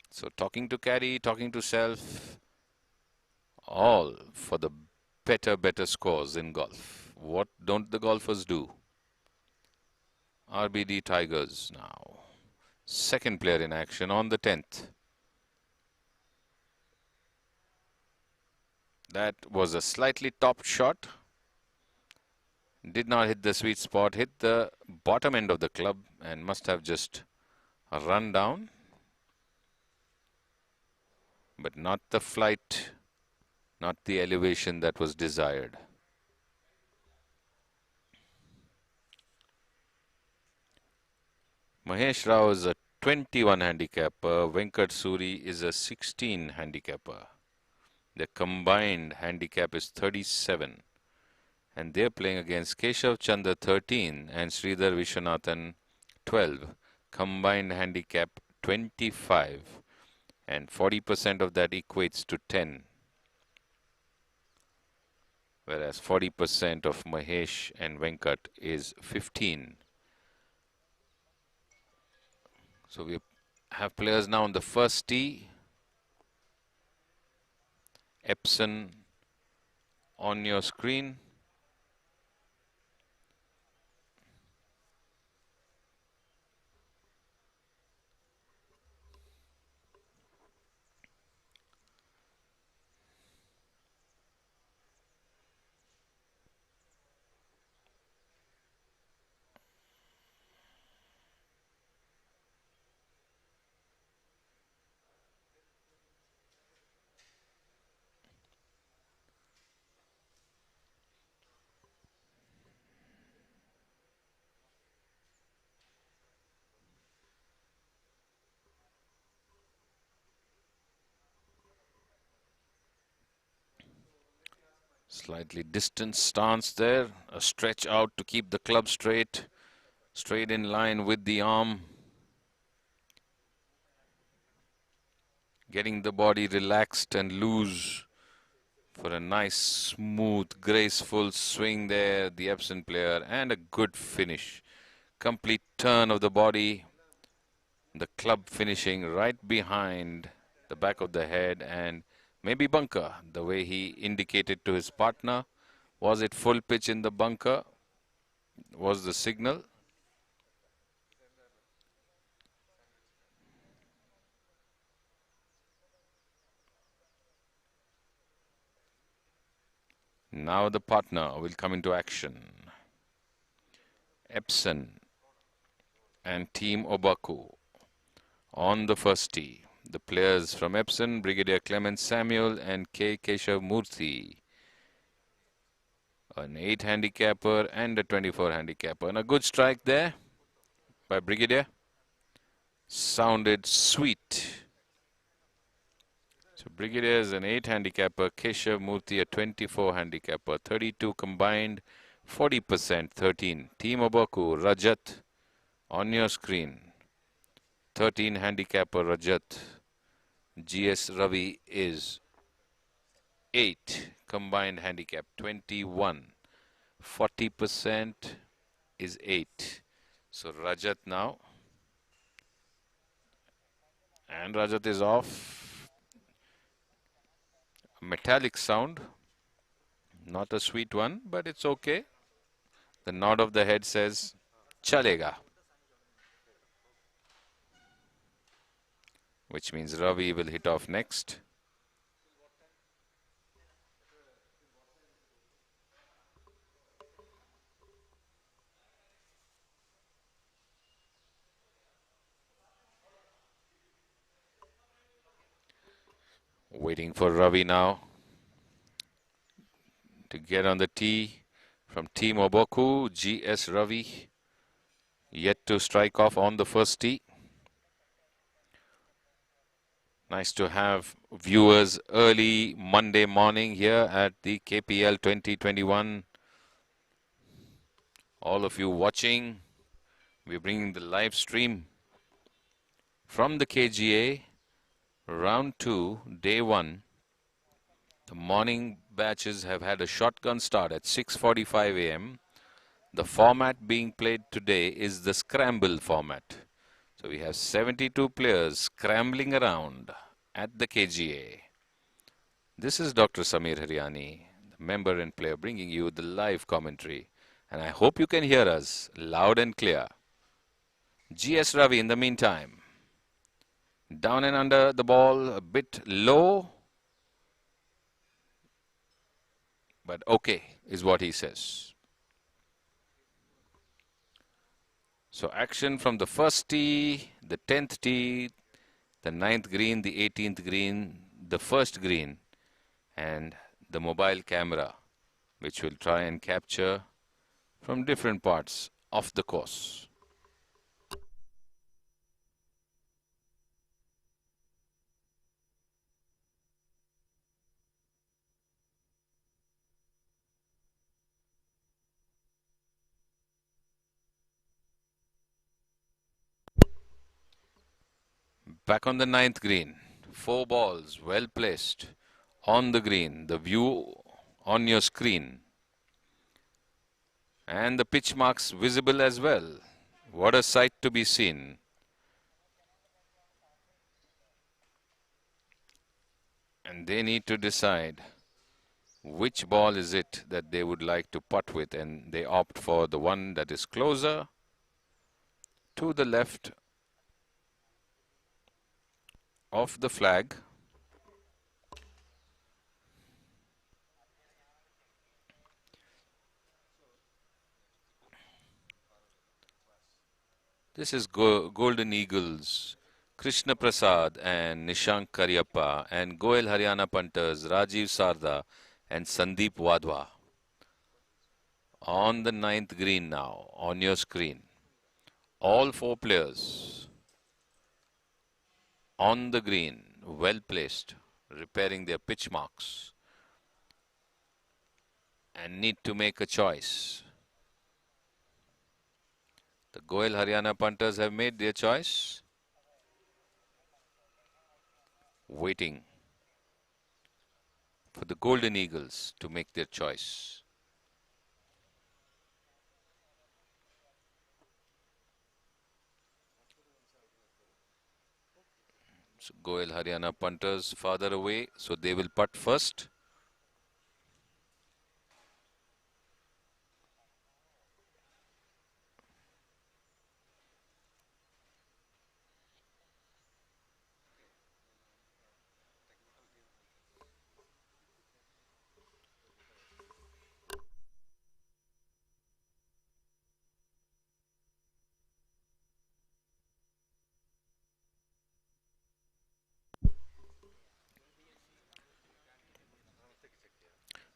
[SPEAKER 15] So talking to caddy, talking to self, all for the better scores in golf. What don't the golfers do? RBD Tigers now. Second player in action on the 10th. That was a slightly topped shot. Did not hit the sweet spot, hit the bottom end of the club and must have just run down. But not the flight, not the elevation that was desired. Mahesh Rao is a 21 handicapper. Venkat Suri is a 16 handicapper. Their combined handicap is 37. And they're playing against Keshav Chandra 13 and Sridhar Viswanathan 12. Combined handicap 25. And 40% of that equates to 10. Whereas 40% of Mahesh and Venkat is 15. So we have players now on the first tee. Epson on your screen. Slightly distant stance there. A stretch out to keep the club straight. Straight in line with the arm. Getting the body relaxed and loose for a nice, smooth, graceful swing there. The Epsom player, and a good finish. Complete turn of the body. The club finishing right behind the back of the head, and maybe bunker, the way he indicated to his partner. Was it full pitch in the bunker? Was the signal? Now the partner will come into action. Epsom and Team Obaku on the first tee. The players from Epsom, Brigadier Clement Samuel and K. Keshav Murthy. An 8 handicapper and a 24 handicapper. And a good strike there by Brigadier. Sounded sweet. So Brigadier is an 8 handicapper, Keshav Murthy a 24 handicapper, 32 combined, 40%, 13. Team Obaku, Rajat on your screen. 13 handicapper Rajat. GS Ravi is 8 combined handicap, 21. 40% is 8. So Rajat now. And Rajat is off. A metallic sound. Not a sweet one, but it's okay. The nod of the head says, Chalega. Which means Ravi will hit off next. Waiting for Ravi now to get on the tee from Team Obaku. GS Ravi yet to strike off on the first tee. Nice to have viewers early Monday morning here at the KPL 2021. All of you watching, we're bringing the live stream from the KGA, round 2, day 1. The morning batches have had a shotgun start at 6:45 a.m. The format being played today is the scramble format. So we have 72 players scrambling around at the KGA. This is Dr. Samir Haryani, the member and player, bringing you the live commentary. And I hope you can hear us loud and clear. GS Ravi in the meantime. Down and under the ball, a bit low. But okay, is what he says. So action from the first tee, the 10th tee, the 9th green, the 18th green, the first green, and the mobile camera, which will try and capture from different parts of the course. Back on the 9th green, 4 balls well placed on the green, the view on your screen, and the pitch marks visible as well. What a sight to be seen. And they need to decide which ball is it that they would like to putt with, and they opt for the one that is closer to the left of the flag. This is Golden Eagles, Krishna Prasad and Nishank Karyappa, and Goel Haryana punters Rajiv Sarda and Sandeep Wadhwa. On the 9th green now, on your screen. All 4 players on the green, well placed, repairing their pitch marks. and need to make a choice. The Goel Haryana punters have made their choice. Waiting for the Golden Eagles to make their choice. So Goel Haryana punters farther away, so they will putt first.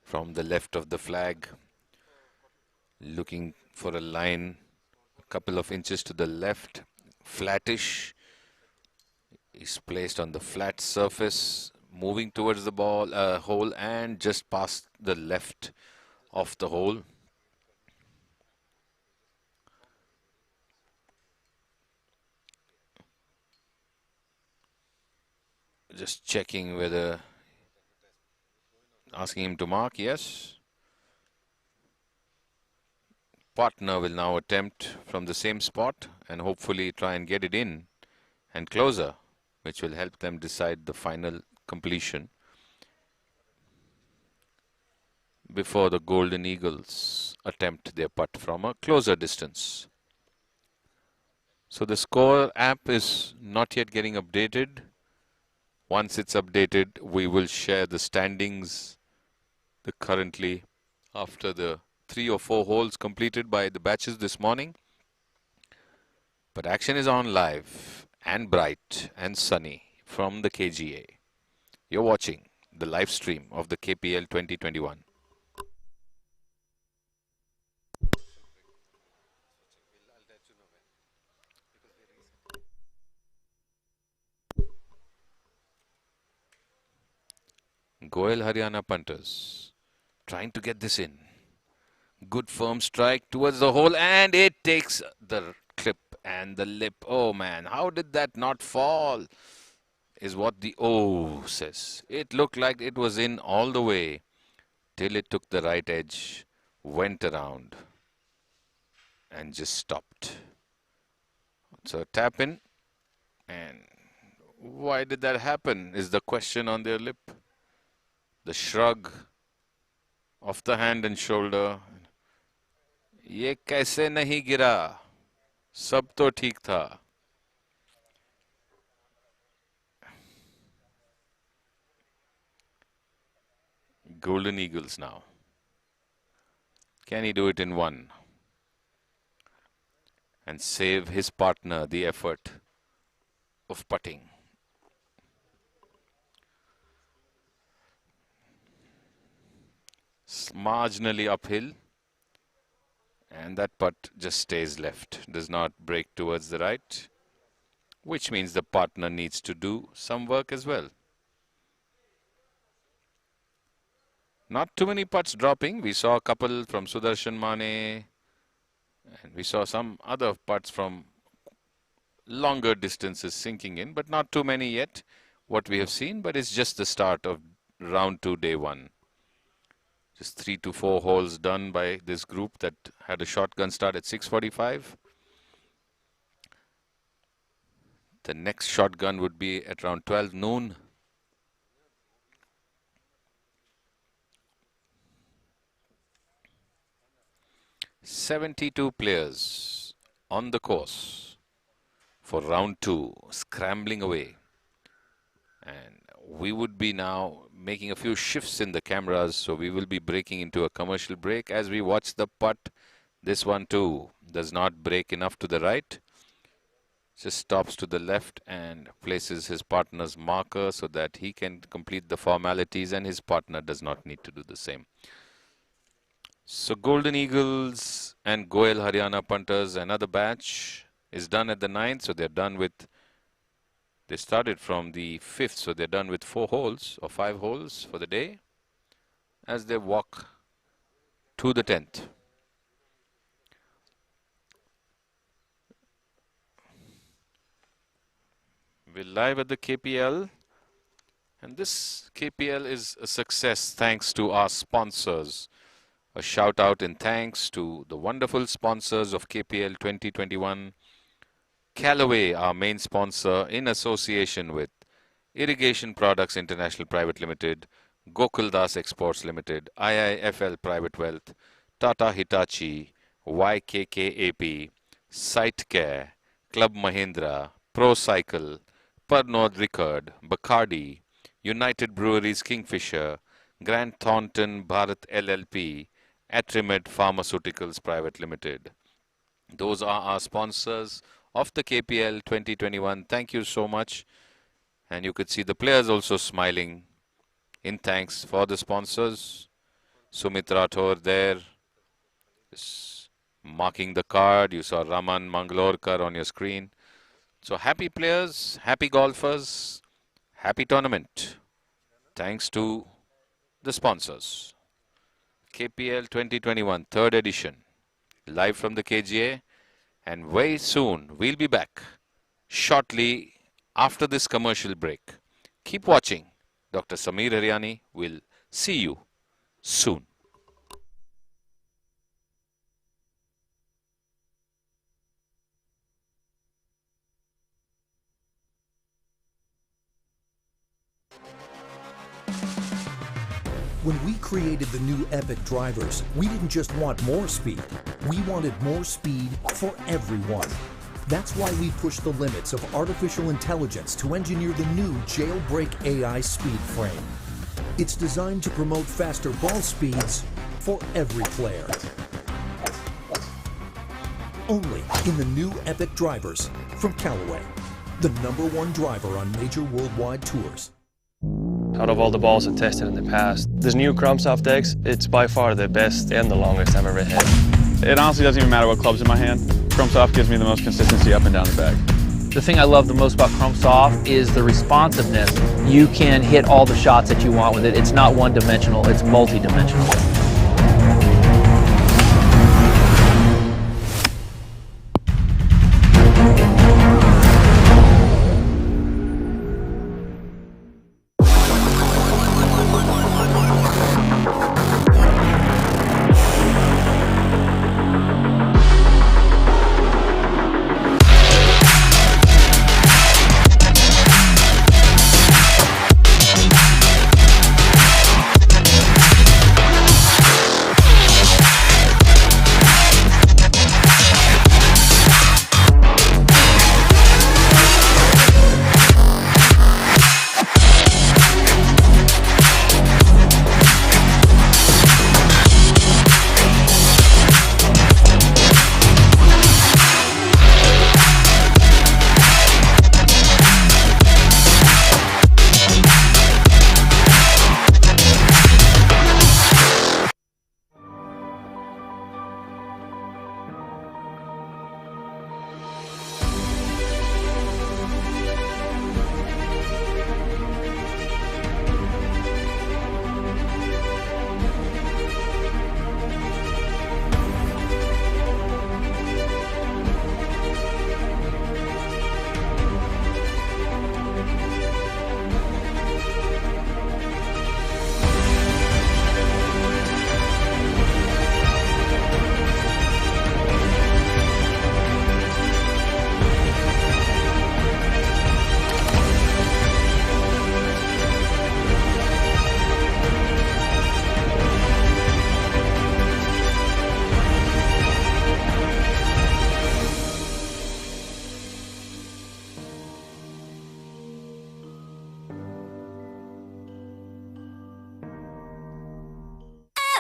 [SPEAKER 15] From the left of the flag, looking for a line a couple of inches to the left, flattish, is placed on the flat surface, moving towards the ball hole and just past the left of the hole. Just checking whether, asking him to mark, yes. Partner will now attempt from the same spot and hopefully try and get it in and closer, which will help them decide the final completion before the Golden Eagles attempt their putt from a closer distance. So the score app is not yet getting updated. Once it's updated, we will share the standings currently after the 3 or 4 holes completed by the batches this morning. But action is on live and bright and sunny from the KGA. You're watching the live stream of the KPL 2021. Goel Haryana punters trying to get this in. Good firm strike towards the hole and it takes the clip and the lip. Oh man, how did that not fall? Is what the O says. It looked like it was in all the way till it took the right edge, went around and just stopped. So tap in, and why did that happen is the question on their lip. The shrug of the hand and shoulder. ये कैसे नहीं गिरा? सब तो ठीक था. Golden Eagles now. Can he do it in one? And save his partner the effort of putting. Marginally uphill. And that putt just stays left. Does not break towards the right. Which means the partner needs to do some work as well. Not too many putts dropping. We saw a couple from Sudarshan Mane. And we saw some other putts from longer distances sinking in. But not too many yet, what we have seen. But it's just the start of round 2, day 1. Just 3 to 4 holes done by this group that had a shotgun start at 6:45. The next shotgun would be at around 12 noon. "72 players on the course for round 2, scrambling away. And we would be now making a few shifts in the cameras, so we will be breaking into a commercial break as we watch the putt. This one too does not break enough to the right. Just stops to the left and places his partner's marker so that he can complete the formalities and his partner does not need to do the same. So Golden Eagles and Goel Haryana punters, another batch is done at the 9th, so they're done with, they started from the 5th, so they're done with 4 holes or 5 holes for the day as they walk to the 10th. We're live at the KPL, and this KPL is a success thanks to our sponsors. A shout out and thanks to the wonderful sponsors of KPL 2021. Callaway, our main sponsor, in association with Irrigation Products International Private Limited, Gokuldas Exports Limited, IIFL Private Wealth, Tata Hitachi, YKKAP, SiteCare, Club Mahindra, Pro Cycle, Pernod Ricard, Bacardi, United Breweries Kingfisher, Grant Thornton Bharat LLP, Atrimed Pharmaceuticals Private Limited. Those are our sponsors of the KPL 2021. Thank you so much. And you could see the players also smiling in thanks for the sponsors. Sumit Rathore there is marking the card. You saw Raman Mangalorkar on your screen. So happy players, happy golfers, happy tournament. Thanks to the sponsors. KPL 2021 third edition, live from the KGA, and very soon we'll be back shortly after this commercial break. Keep watching. Dr. Sameer Haryani will see you soon.
[SPEAKER 1] When we created the new Epic drivers, we didn't just want more speed. We wanted more speed for everyone. That's why we pushed the limits of artificial intelligence to engineer the new Jailbreak AI speed frame. It's designed to promote faster ball speeds for every player. Only in the new Epic drivers from Callaway, the #1 driver on major worldwide tours.
[SPEAKER 2] Out of all the balls I've tested in the past, this new Chromsoft X, it's by far the best and the longest I've ever hit.
[SPEAKER 3] It honestly doesn't even matter what club's in my hand. Chromsoft gives me the most consistency up and down the bag.
[SPEAKER 16] The thing I love the most about Chromsoft is the responsiveness. You can hit all the shots that you want with it. It's not one-dimensional, it's multi-dimensional.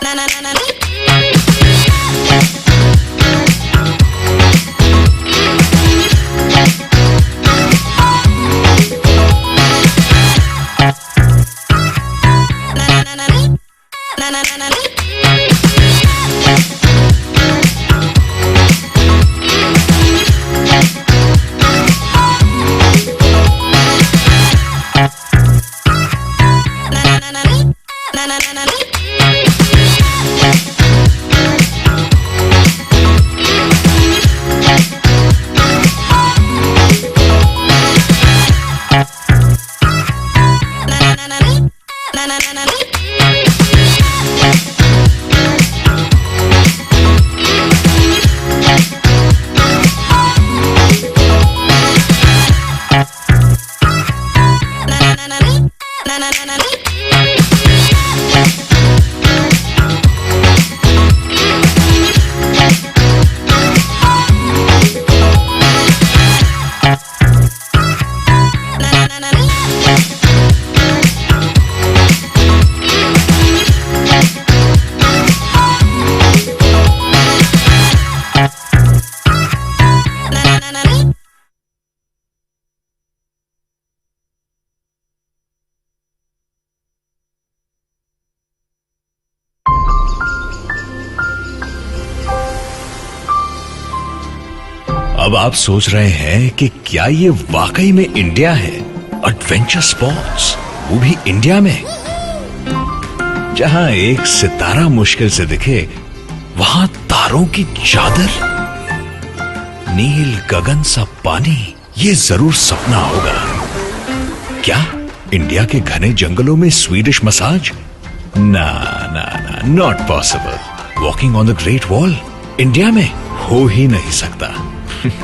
[SPEAKER 17] na na na na
[SPEAKER 11] अब आप सोच रहे हैं कि क्या ये वाकई में इंडिया है? एडवेंचर स्पोर्ट्स, वो भी इंडिया में, जहां एक सितारा मुश्किल से दिखे, वहां तारों की चादर, नील गगन सा पानी, ये जरूर सपना होगा। क्या इंडिया के घने जंगलों में स्वीडिश मसाज? ना ना ना, not possible. Walking on the great wall India में हो ही नहीं सकता।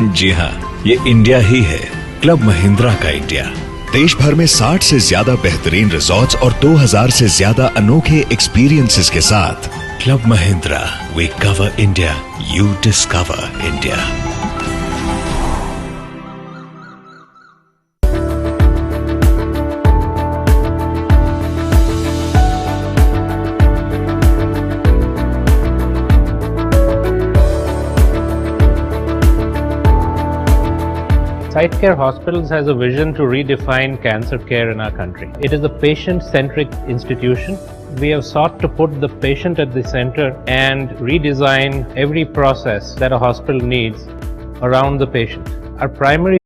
[SPEAKER 11] जी हाँ, ये इंडिया ही है, क्लब महिंद्रा का इंडिया। देश भर में 60 से ज्यादा बेहतरीन रिजॉर्ट्स और 2000 से ज्यादा अनोखे एक्सपीरियंसेस के साथ club Mahindra, we cover India, you discover India.
[SPEAKER 4] Site Care Hospitals has a vision to redefine cancer care in our country. It is a patient-centric institution. We have sought to put the patient at the center and redesign every process that a hospital needs around the patient. Our primary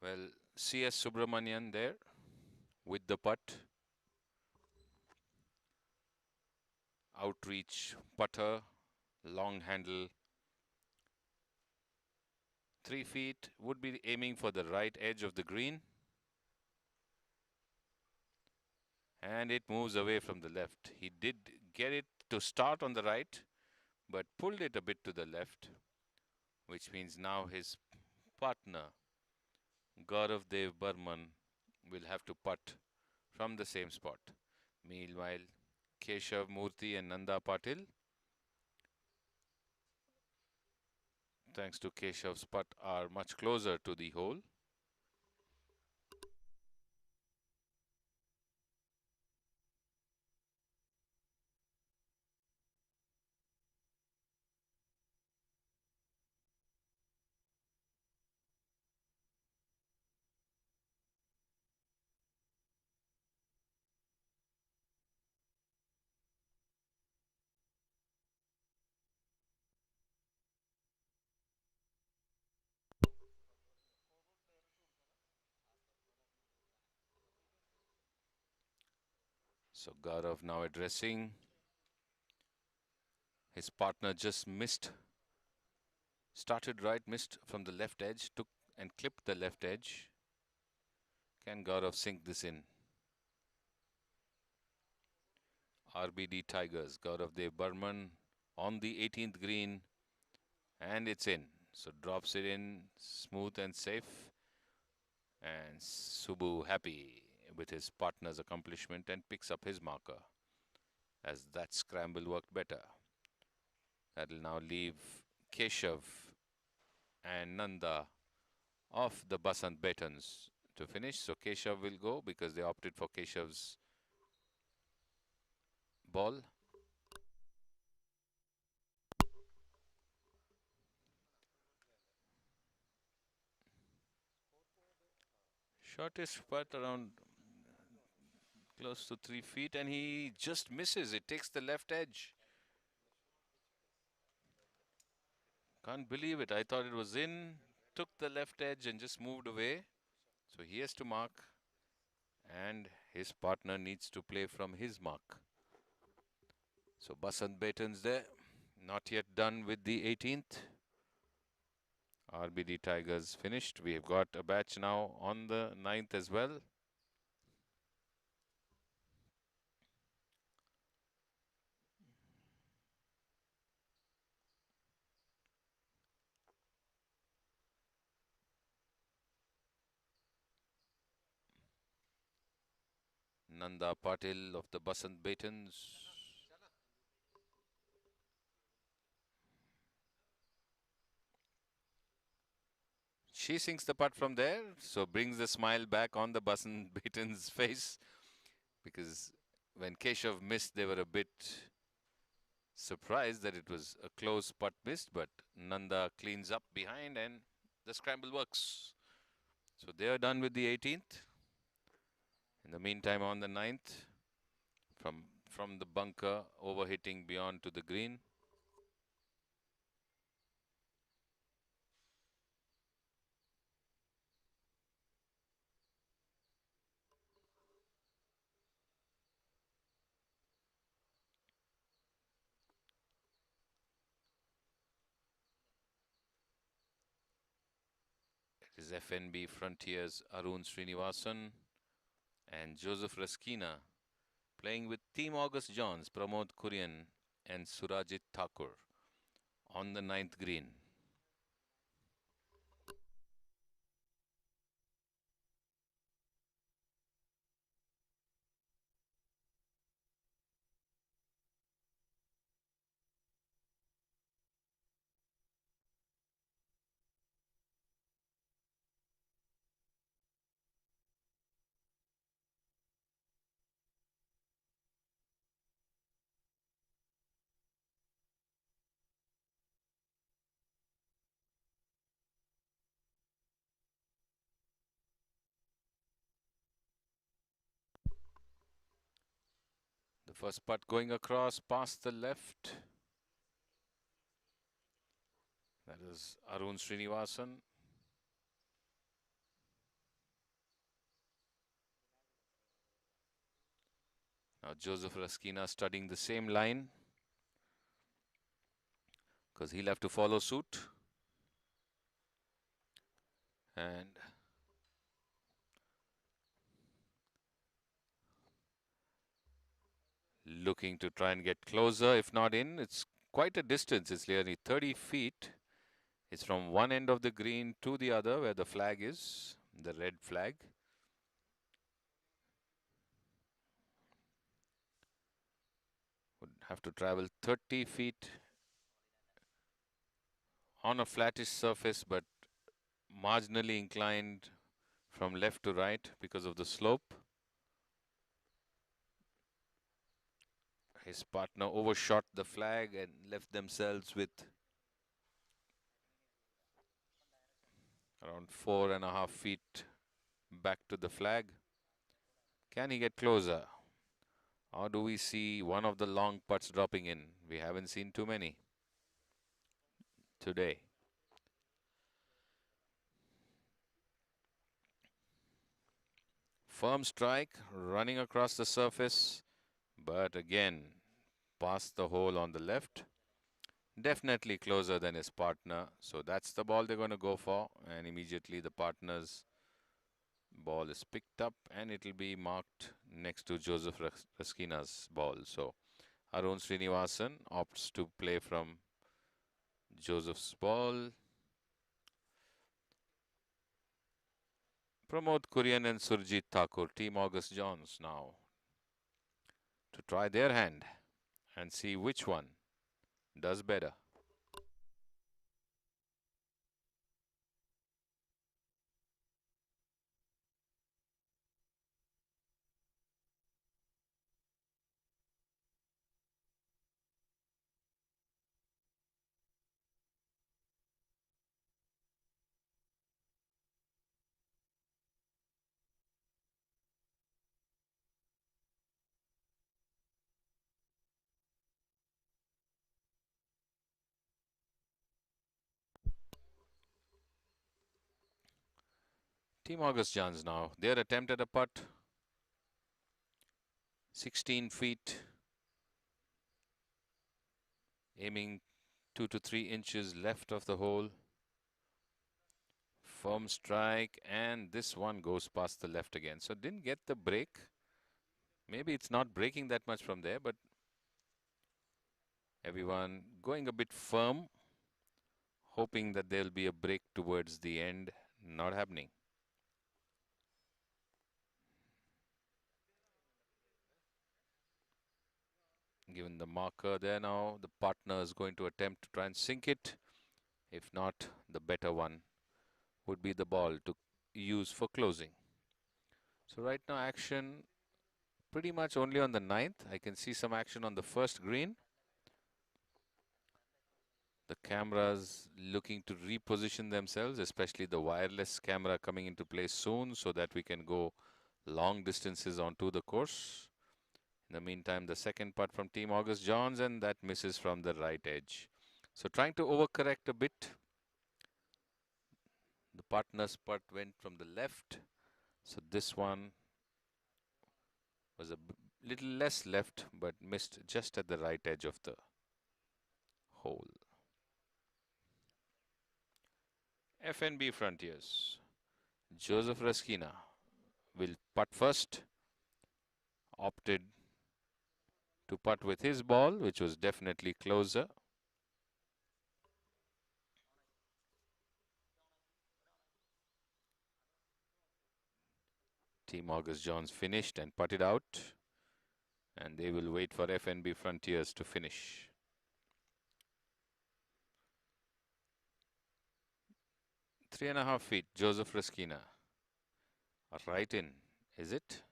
[SPEAKER 15] Well, C.S. Subramanian there with the putt. Outreach putter, long handle. 3 feet, would be aiming for the right edge of the green. And it moves away from the left. He did get it to start on the right, but pulled it a bit to the left, which means now his partner, Gaurav Dev Burman, will have to putt from the same spot. Meanwhile, Keshav Murthy and Nanda Patil, thanks to Keshav's putt, are much closer to the hole. So Gaurav now addressing. His partner just missed. Started right, missed from the left edge, took and clipped the left edge. Can Gaurav sink this in? RBD Tigers, Gaurav Dev Burman on the 18th green, and it's in. So drops it in, smooth and safe. And Subbu happy with his partner's accomplishment and picks up his marker, as that scramble worked better. That'll now leave Keshav and Nanda of the Basant Betons to finish. So Keshav will go because they opted for Keshav's ball. Shortest putt around close to 3 feet, and he just misses. It takes the left edge. Can't believe it. I thought it was in, took the left edge and just moved away. So he has to mark, and his partner needs to play from his mark. So Basant Betons there, not yet done with the 18th. RBD Tigers finished. We have got a batch now on the 9th as well. Nanda Patil of the Basant Betons. She sinks the putt from there, so brings the smile back on the Basant Betons' face, because when Keshav missed, they were a bit surprised that it was a close putt missed, but Nanda cleans up behind and the scramble works. So they are done with the 18th. In the meantime, on the 9th, from the bunker, overhitting beyond to the green. It is FNB Frontiers Arun Srinivasan and Joseph Raskina playing with Team August Johns, Pramod Kurian and Surajit Thakur on the 9th green. The first putt going across past the left. That is Arun Srinivasan. Now Joseph Raskina studying the same line, because he'll have to follow suit. And looking to try and get closer, if not in. It's quite a distance. It's nearly 30 feet. It's from one end of the green to the other where the flag is, the red flag. Would have to travel 30 feet on a flattish surface, but marginally inclined from left to right because of the slope. His partner overshot the flag and left themselves with around 4.5 feet back to the flag. Can he get closer? Or do we see one of the long putts dropping in? We haven't seen too many today. Firm strike, running across the surface, but again, past the hole on the left. Definitely closer than his partner. So that's the ball they're going to go for. And immediately the partner's ball is picked up and it will be marked next to Joseph Raskina's ball. So Arun Srinivasan opts to play from Joseph's ball. Pramod Kurian and Surjit Thakur, Team August Johns now to try their hand and see which one does better. Team August Johns now, their attempt at a putt, 16 feet, aiming 2 to 3 inches left of the hole. Firm strike, and this one goes past the left again. So didn't get the break. Maybe it's not breaking that much from there, but everyone going a bit firm, hoping that there'll be a break towards the end. Not happening. Given the marker there now, the partner is going to attempt to try and sink it. If not, the better one would be the ball to use for closing. So right now action pretty much only on the 9th. I can see some action on the first green. The cameras looking to reposition themselves, especially the wireless camera coming into play soon so that we can go long distances onto the course. In the meantime, the second putt from Team August Johns, and that misses from the right edge. So trying to overcorrect a bit. The partner's putt went from the left. So this one was a little less left, but missed just at the right edge of the hole. FNB Frontiers. Joseph Raskina will putt first. Opted to putt with his ball, which was definitely closer. Team August Johns finished and putted out, and they will wait for FNB Frontiers to finish. Three and a half feet, Joseph Raskina. Right in, is it?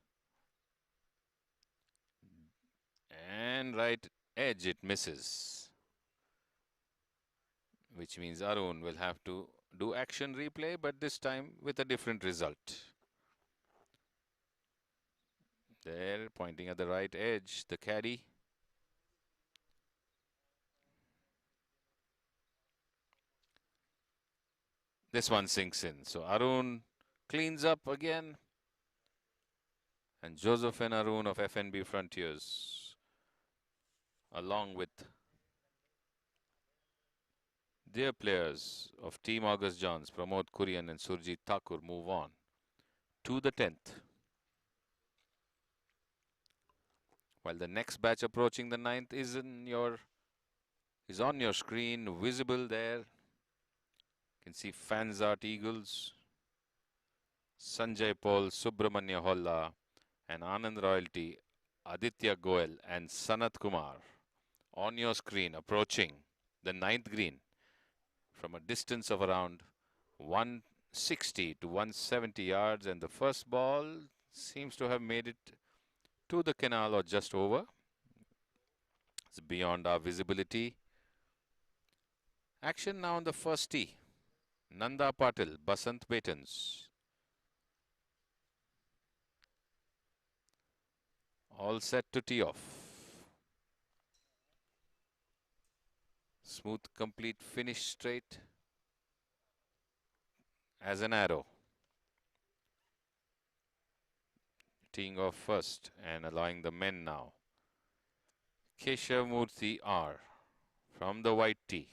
[SPEAKER 15] And right edge, it misses. Which means Arun will have to do action replay, but this time with a different result. There, pointing at the right edge, the caddy. This one sinks in. So Arun cleans up again. And Josephine Arun of FNB Frontiers, along with their players of Team August Johns, Pramod Kurian and Surjit Thakur, move on to the 10th. While the next batch approaching the 9th is on your screen, visible there. You can see Fanzart Eagles, Sanjay Paul, Subramanya Holla, and Anand Royalty, Aditya Goel and Sanat Kumar on your screen approaching the 9th green from a distance of around 160 to 170 yards, and the first ball seems to have made it to the canal or just over. It's beyond our visibility. Action now on the first tee. Nanda Patil, Basant Betons. All set to tee off. Smooth, complete finish straight as an arrow. Teeing off first and allowing the men now. Keshav Murthy R from the white tee.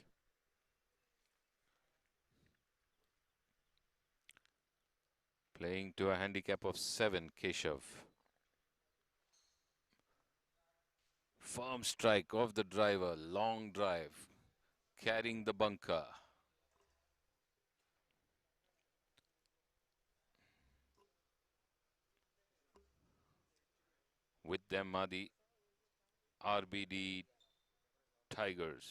[SPEAKER 15] Playing to a handicap of 7, Keshav. Firm strike of the driver, long drive, carrying the bunker. With them are the RBD Tigers.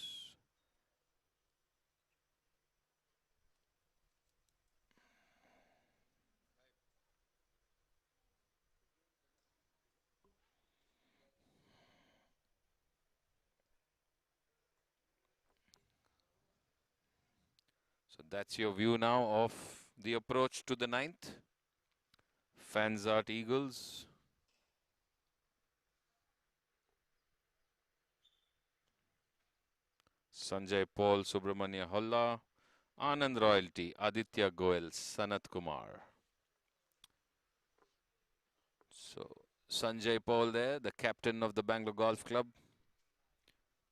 [SPEAKER 15] So that's your view now of the approach to the 9th. Fanzart Eagles. Sanjay Paul, Subramanya Holla, Anand Royalty, Aditya Goel, Sanat Kumar. So Sanjay Paul there, the captain of the Bangalore Golf Club,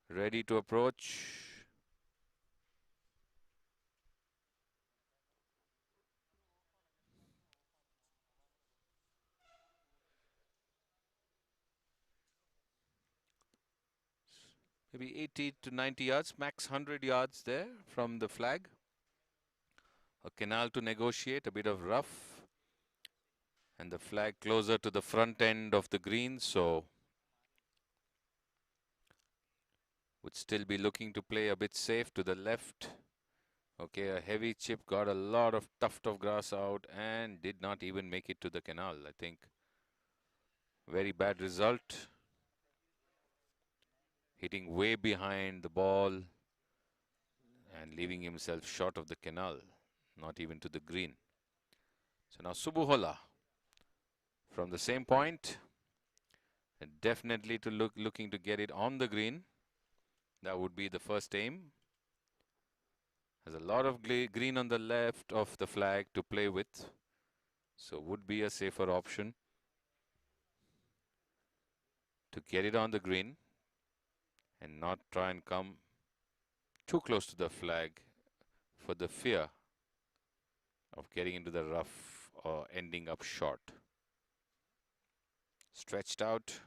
[SPEAKER 15] ready to approach. Maybe 80 to 90 yards, max 100 yards there from the flag. A canal to negotiate, a bit of rough. And the flag closer to the front end of the green, so would still be looking to play a bit safe to the left. Okay, a heavy chip, got a lot of tuft of grass out and did not even make it to the canal, I think. Very bad result. Hitting way behind the ball and leaving himself short of the canal, not even to the green. So now Subbu Holla from the same point, and definitely looking to get it on the green. That would be the first aim. Has a lot of green on the left of the flag to play with, so would be a safer option to get it on the green and not try and come too close to the flag for the fear of getting into the rough or ending up short. Stretched out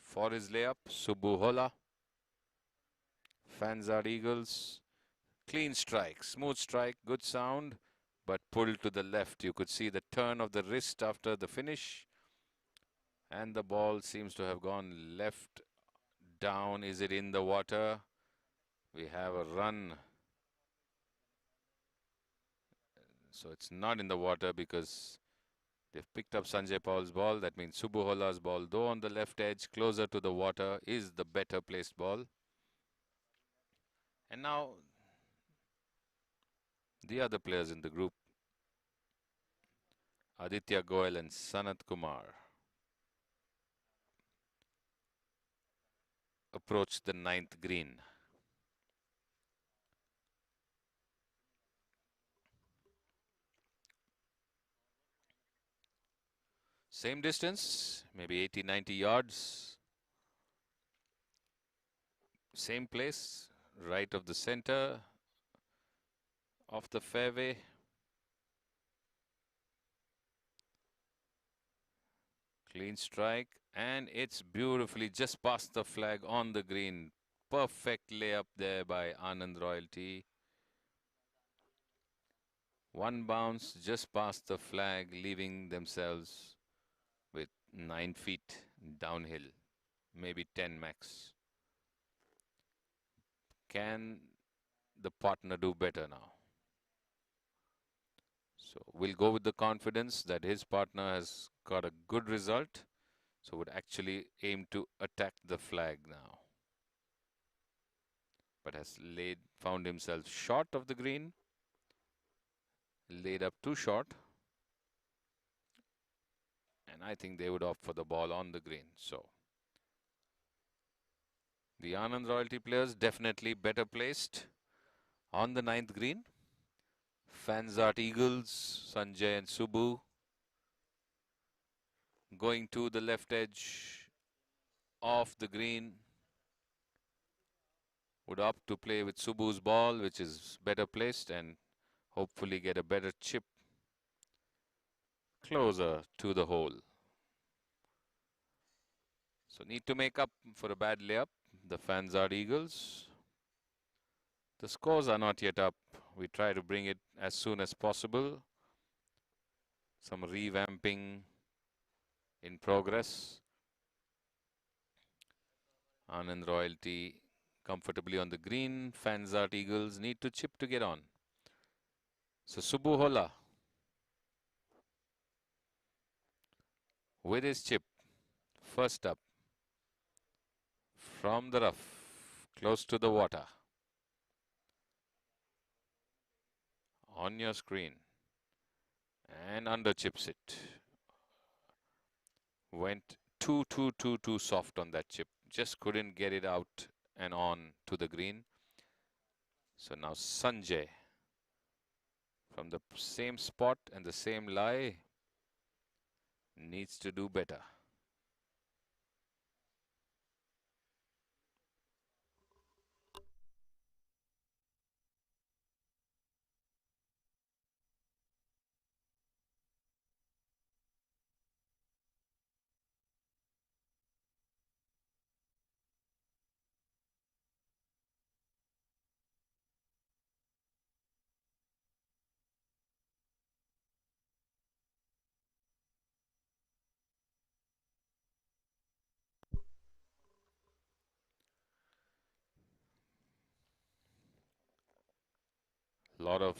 [SPEAKER 15] for his layup, Subbu Holla. Fanzart Eagles. Clean strike, smooth strike, good sound, but pulled to the left. You could see the turn of the wrist after the finish. And the ball seems to have gone left down. Is it in the water? We have a run. So it's not in the water because they've picked up Sanjay Paul's ball. That means Subbu Holla's ball, though on the left edge, closer to the water, is the better placed ball. And now the other players in the group, Aditya Goel and Sanat Kumar, approach the 9th green. Same distance, maybe 80-90 yards. Same place, right of the center of the fairway. Clean strike, and it's beautifully just past the flag on the green. Perfect layup there by Anand Royalty. One bounce just past the flag, leaving themselves with 9 feet downhill, maybe 10 max. Can the partner do better now? So we'll go with the confidence that his partner has got a good result. So would actually aim to attack the flag now. But has found himself short of the green. Laid up too short. And I think they would opt for the ball on the green. So the Anand Royalty players definitely better placed on the 9th green. Fanzart Eagles, Sanjay and Subbu going to the left edge of the green. Would opt to play with Subbu's ball, which is better placed, and hopefully get a better chip closer to the hole. So need to make up for a bad layup, the Fanzard Eagles. The scores are not yet up. We try to bring it as soon as possible. Some revamping in progress. Anand Royalty comfortably on the green. Fanzart Eagles need to chip to get on. So Subbu Hola with his chip. First up from the rough, close to the water. On your screen. And under chips it. Went too soft on that chip. Just couldn't get it out and on to the green. So now Sanjay from the same spot and the same lie needs to do better. A lot of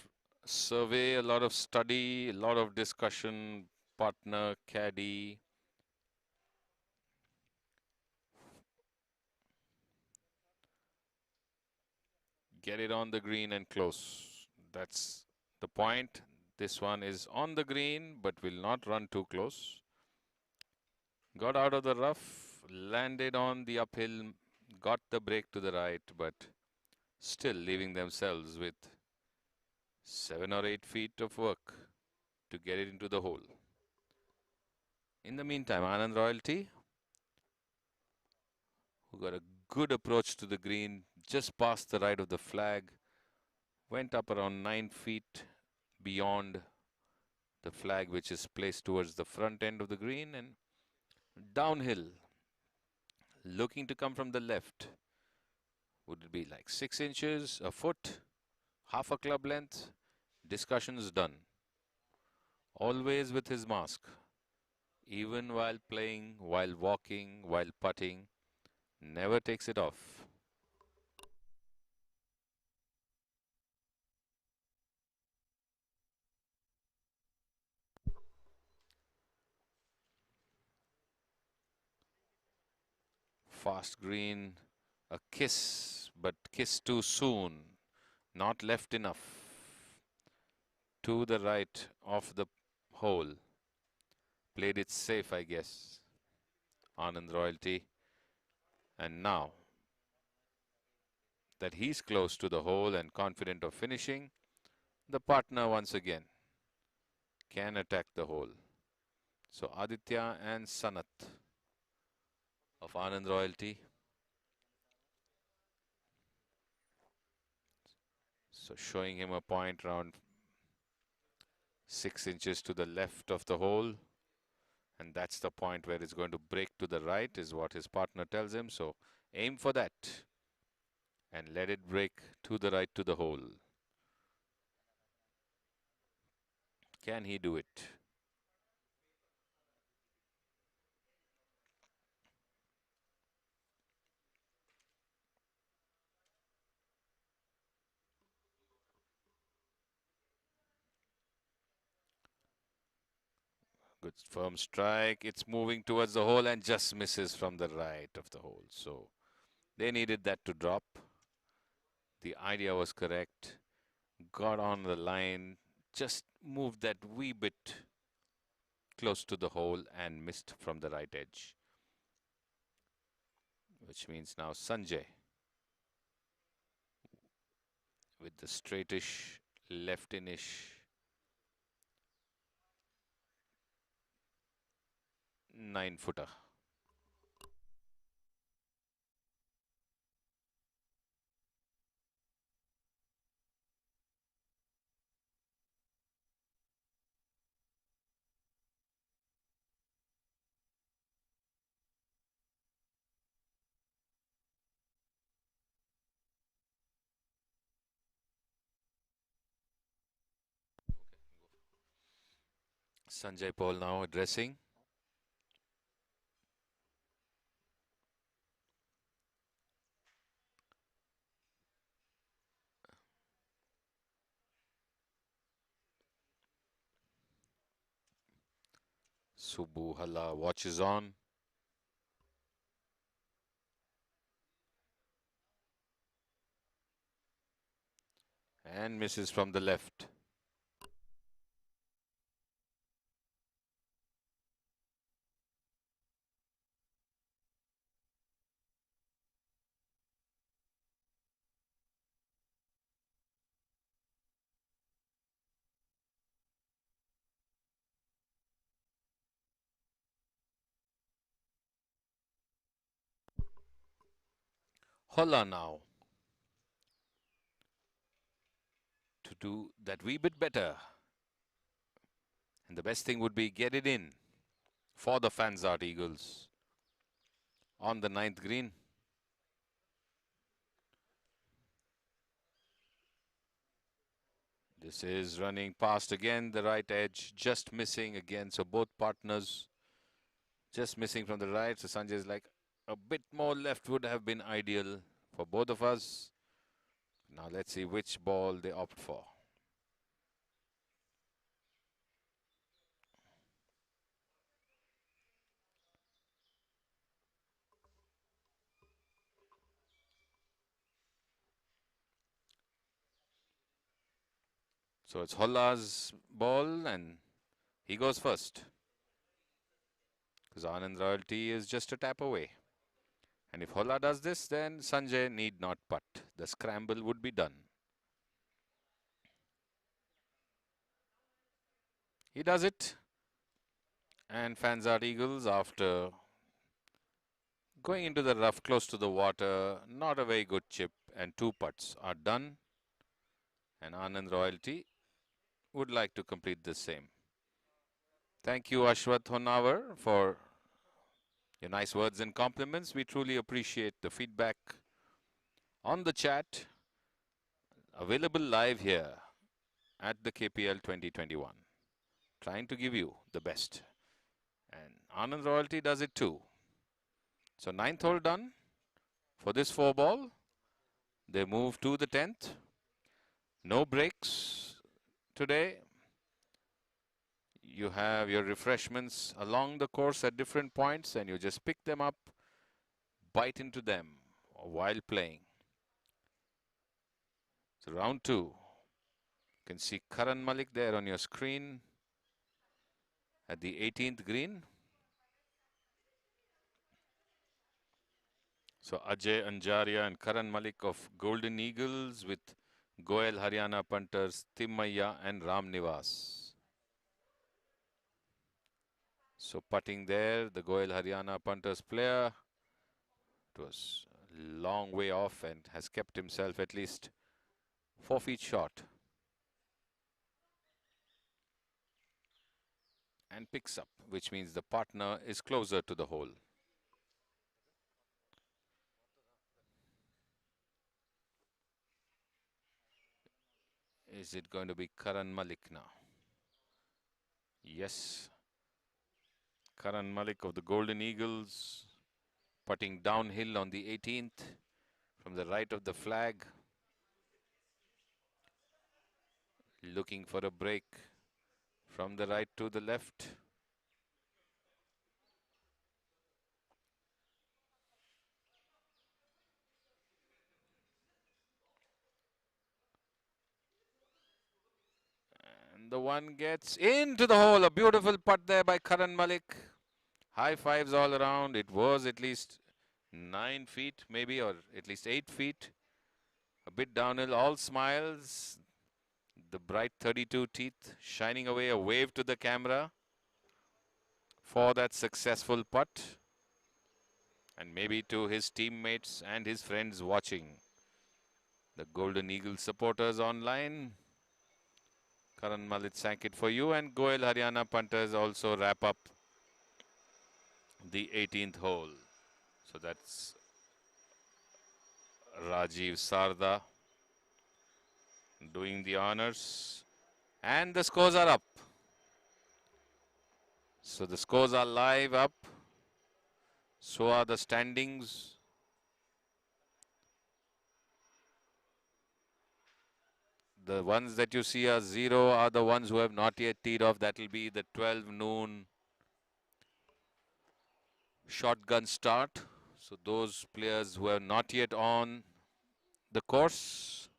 [SPEAKER 15] survey, a lot of study, a lot of discussion, partner, caddy. Get it on the green and close. That's the point. This one is on the green, but will not run too close. Got out of the rough, landed on the uphill, got the break to the right, but still leaving themselves with 7 or 8 feet of work to get it into the hole. In the meantime, Anand Royalty, who got a good approach to the green, just past the right of the flag, went up around 9 feet beyond the flag, which is placed towards the front end of the green, and downhill, looking to come from the left. Would it be like 6 inches, a foot, half a club length? Discussions done. Always with his mask. Even while playing, while walking, while putting, never takes it off. Fast green, a kiss, but kiss too soon. Not left enough. To the right of the hole. Played it safe, I guess. Anand Royalty. And now that he's close to the hole and confident of finishing, the partner once again can attack the hole. So Aditya and Sanat of Anand Royalty. So showing him a point around 6 inches to the left of the hole. And that's the point where it's going to break to the right, is what his partner tells him. So aim for that and let it break to the right to the hole. Can he do it? Good firm strike. It's moving towards the hole and just misses from the right of the hole. So they needed that to drop. The idea was correct. Got on the line, just moved that wee bit close to the hole and missed from the right edge. Which means now Sanjay with the straightish, left-inish 9-footer. Sanjay Paul now addressing. Subbu Halla watches on. And misses from the left. Holla now to do that wee bit better. And the best thing would be get it in for the Fanzart Eagles on the 9th green. This is running past again, the right edge, just missing again. So both partners just missing from the right. So Sanjay is like, a bit more left would have been ideal for both of us. Now let's see which ball they opt for. So it's Holla's ball and he goes first. Because Anand Royalty is just a tap away. And if Holla does this, then Sanjay need not putt. The scramble would be done. He does it. And Fanzart Eagles, after going into the rough close to the water, not a very good chip, and 2 putts are done. And Anand Royalty would like to complete the same. Thank you, Ashwath Honavar, for your nice words and compliments. We truly appreciate the feedback on the chat. Available live here at the KPL 2021. Trying to give you the best. And Anand Royalty does it too. So 9th hole done for this 4-ball. They move to the 10th. No breaks today. You have your refreshments along the course at different points and you just pick them up, bite into them while playing. So round 2. You can see Karan Malik there on your screen at the 18th green. So Ajay Anjaria and Karan Malik of Golden Eagles with Goel Haryana punters Timmaiya and Ram Nivas. So putting there, the Goel Haryana punters player. It was a long way off and has kept himself at least 4 feet short. And picks up, which means the partner is closer to the hole. Is it going to be Karan Malik now? Yes. Karan Malik of the Golden Eagles, putting downhill on the 18th from the right of the flag. Looking for a break from the right to the left. And the one gets into the hole. A beautiful putt there by Karan Malik. High fives all around. It was at least 9 feet maybe, or at least 8 feet. A bit downhill, all smiles. The bright 32 teeth shining away, a wave to the camera for that successful putt. And maybe to his teammates and his friends watching. The Golden Eagle supporters online. Karan Malik sank it for you, and Goel Haryana punters also wrap up the 18th hole. So that's Rajiv Sarda doing the honors. And the scores are up. So the scores are live up. So are the standings. The ones that you see are 0 are the ones who have not yet teed off. That will be the 12 noon shotgun start. So those players who are not yet on the course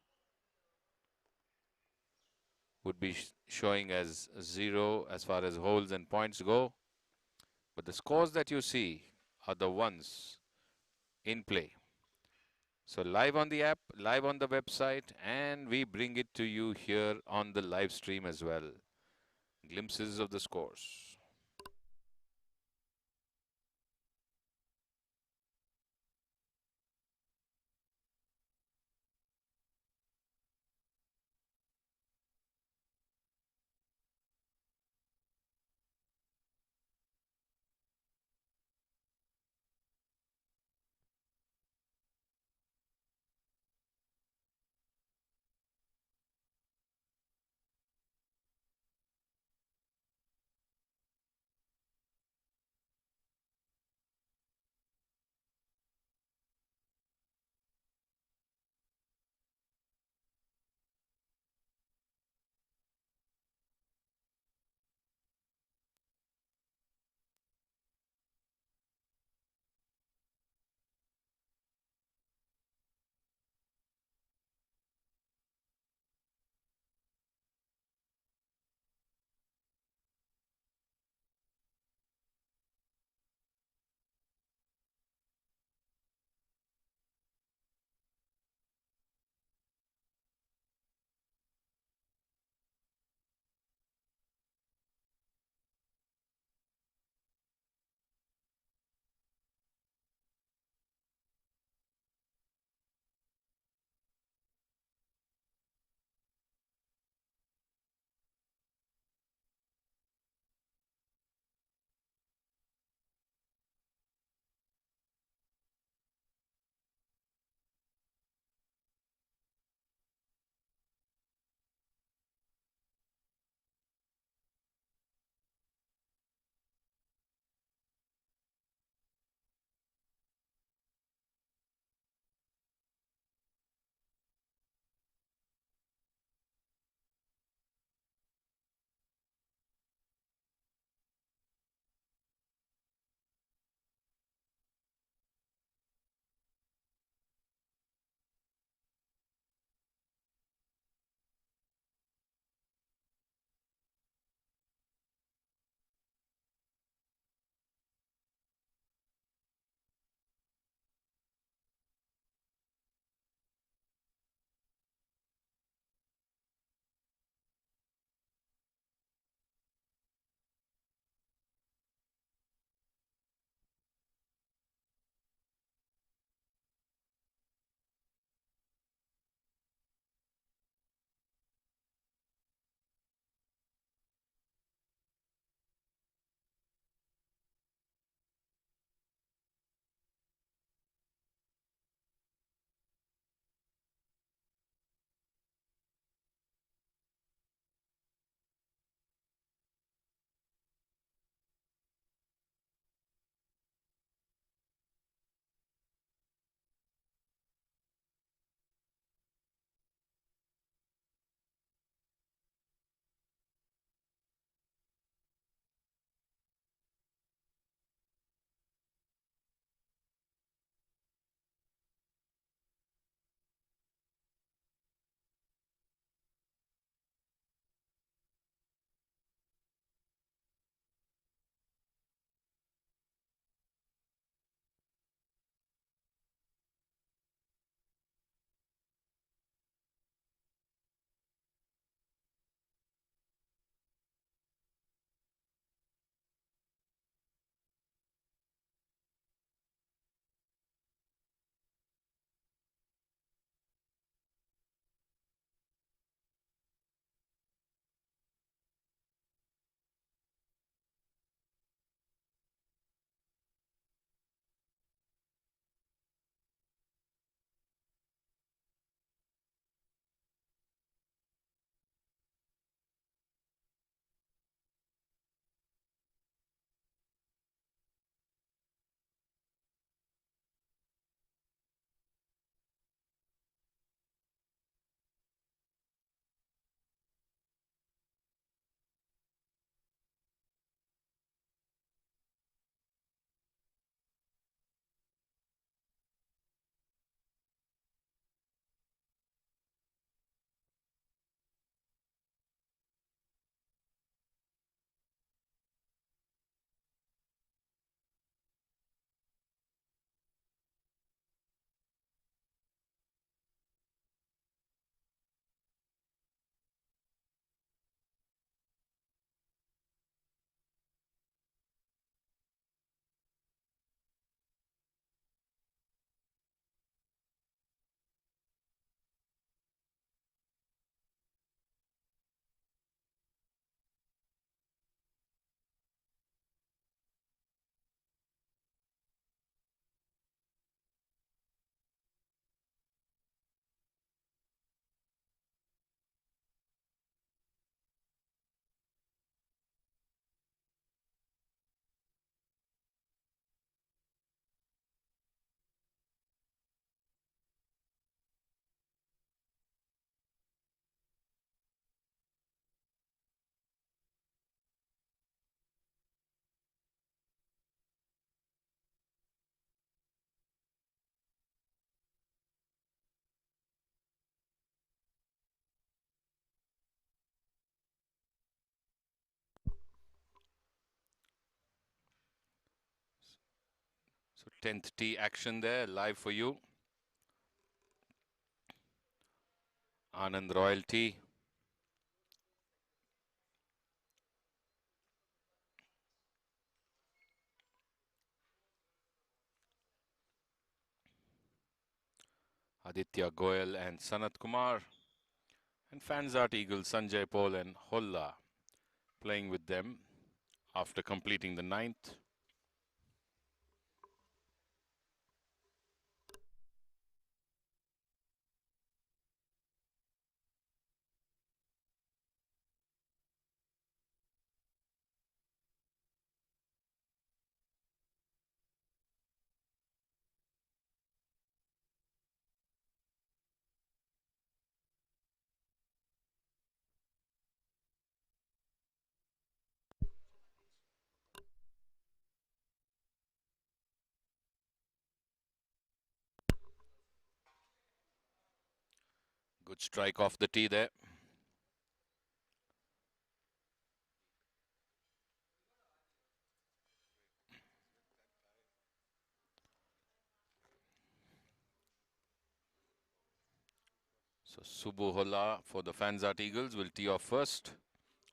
[SPEAKER 15] would be showing as 0 as far as holes and points go. But the scores that you see are the ones in play. So live on the app, live on the website, and we bring it to you here on the live stream as well. Glimpses of the scores. So 10th tee action there, live for you. Anand Royalty. Aditya Goyal and Sanat Kumar. And Fansart Eagles Sanjay Paul and Holla playing with them after completing the 9th. Good strike off the tee there. So Subbu Holla for the Fansart Eagles will tee off first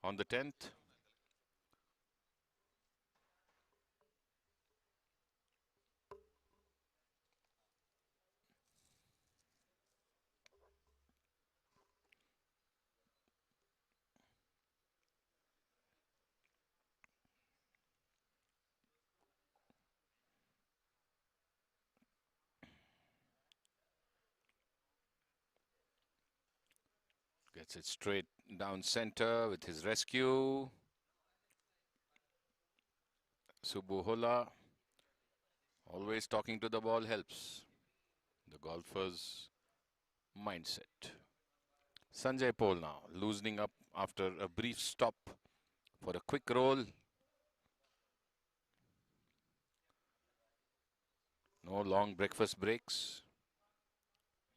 [SPEAKER 15] on the 10th. Gets it straight down center with his rescue. Subbu Holla, always talking to the ball helps. The golfer's mindset. Sanjay Paul now loosening up after a brief stop for a quick roll. No long breakfast breaks.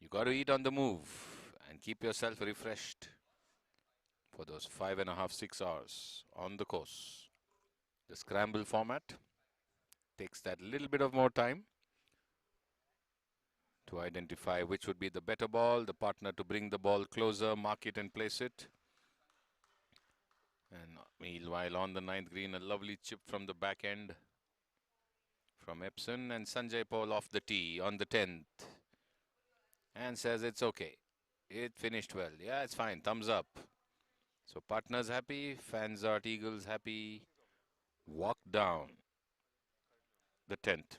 [SPEAKER 15] You got to eat on the move and keep yourself refreshed for those 5.5, 6 hours on the course. The scramble format takes that little bit of more time to identify which would be the better ball, the partner to bring the ball closer, mark it and place it. And meanwhile on the 9th green, a lovely chip from the back end from Epson, and Sanjay Paul off the tee on the 10th and says it's okay. It finished well. Yeah, it's fine. Thumbs up. So partners happy, Fansart Eagles happy. Walk down the 10th.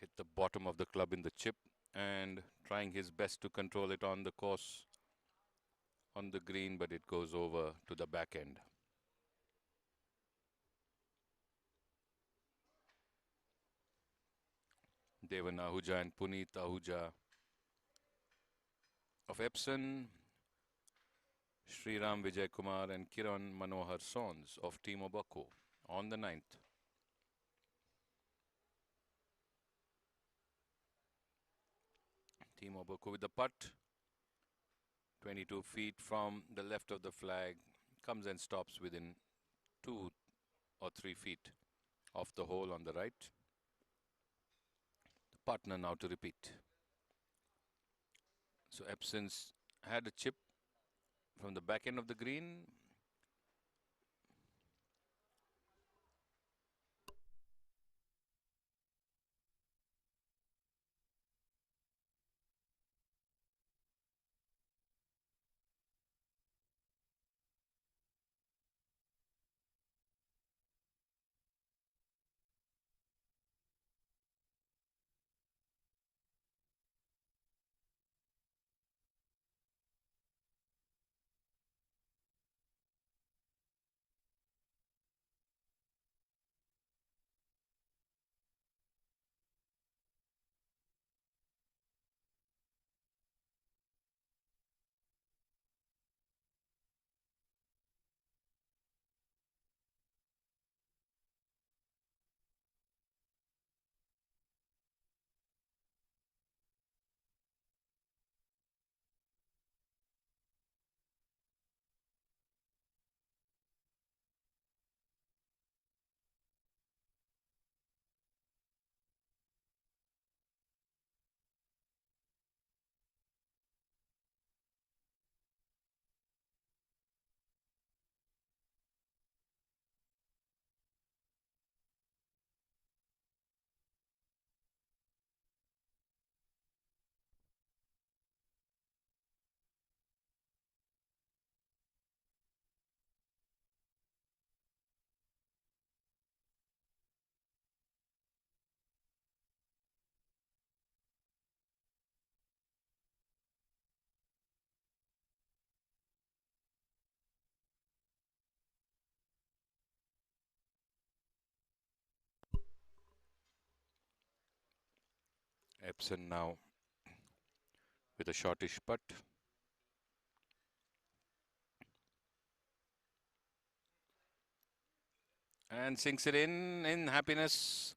[SPEAKER 15] Hit the bottom of the club in the chip and trying his best to control it on the course on the green, but it goes over to the back end. Devan Ahuja and Puneet Ahuja of Epson, Sriram Vijay Kumar and Kiran Manohar Sons of Team Obako on the 9th. Team Obako with the putt. 22 feet from the left of the flag. Comes and stops within 2 or 3 feet of the hole on the right. partner now to repeat. So Epson's had a chip from the back end of the green. Epson now with a shortish putt. And sinks it in happiness.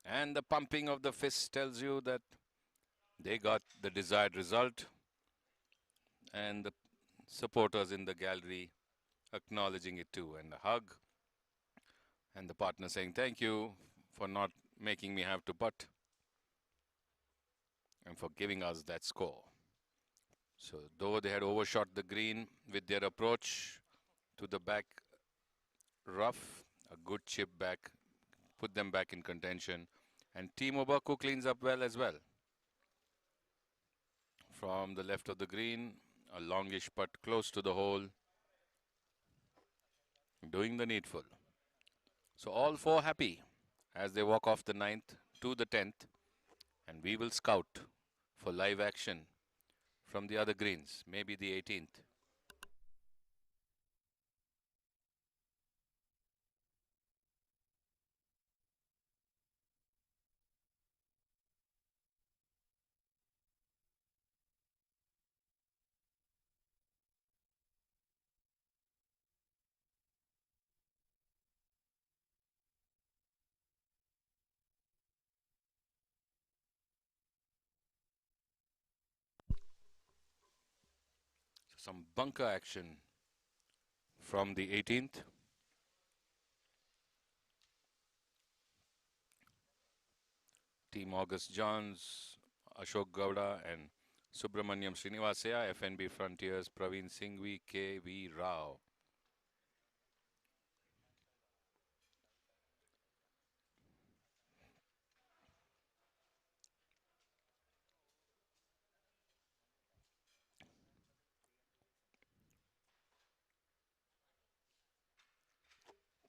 [SPEAKER 15] And the pumping of the fist tells you that they got the desired result. And the supporters in the gallery acknowledging it too. And a hug. And the partner saying, thank you for not making me have to putt. And for giving us that score. So though they had overshot the green with their approach to the back rough, a good chip back, put them back in contention. And Timo Baku cleans up well as well. From the left of the green, a longish putt close to the hole. Doing the needful. So all four happy as they walk off the 9th to the 10th. And we will scout for live action from the other greens, maybe the 18th. Some bunker action from the 18th. Team August Johns, Ashok Gowda and Subramaniam Srinivasaya, FNB Frontiers, Praveen Singhvi, KV Rao.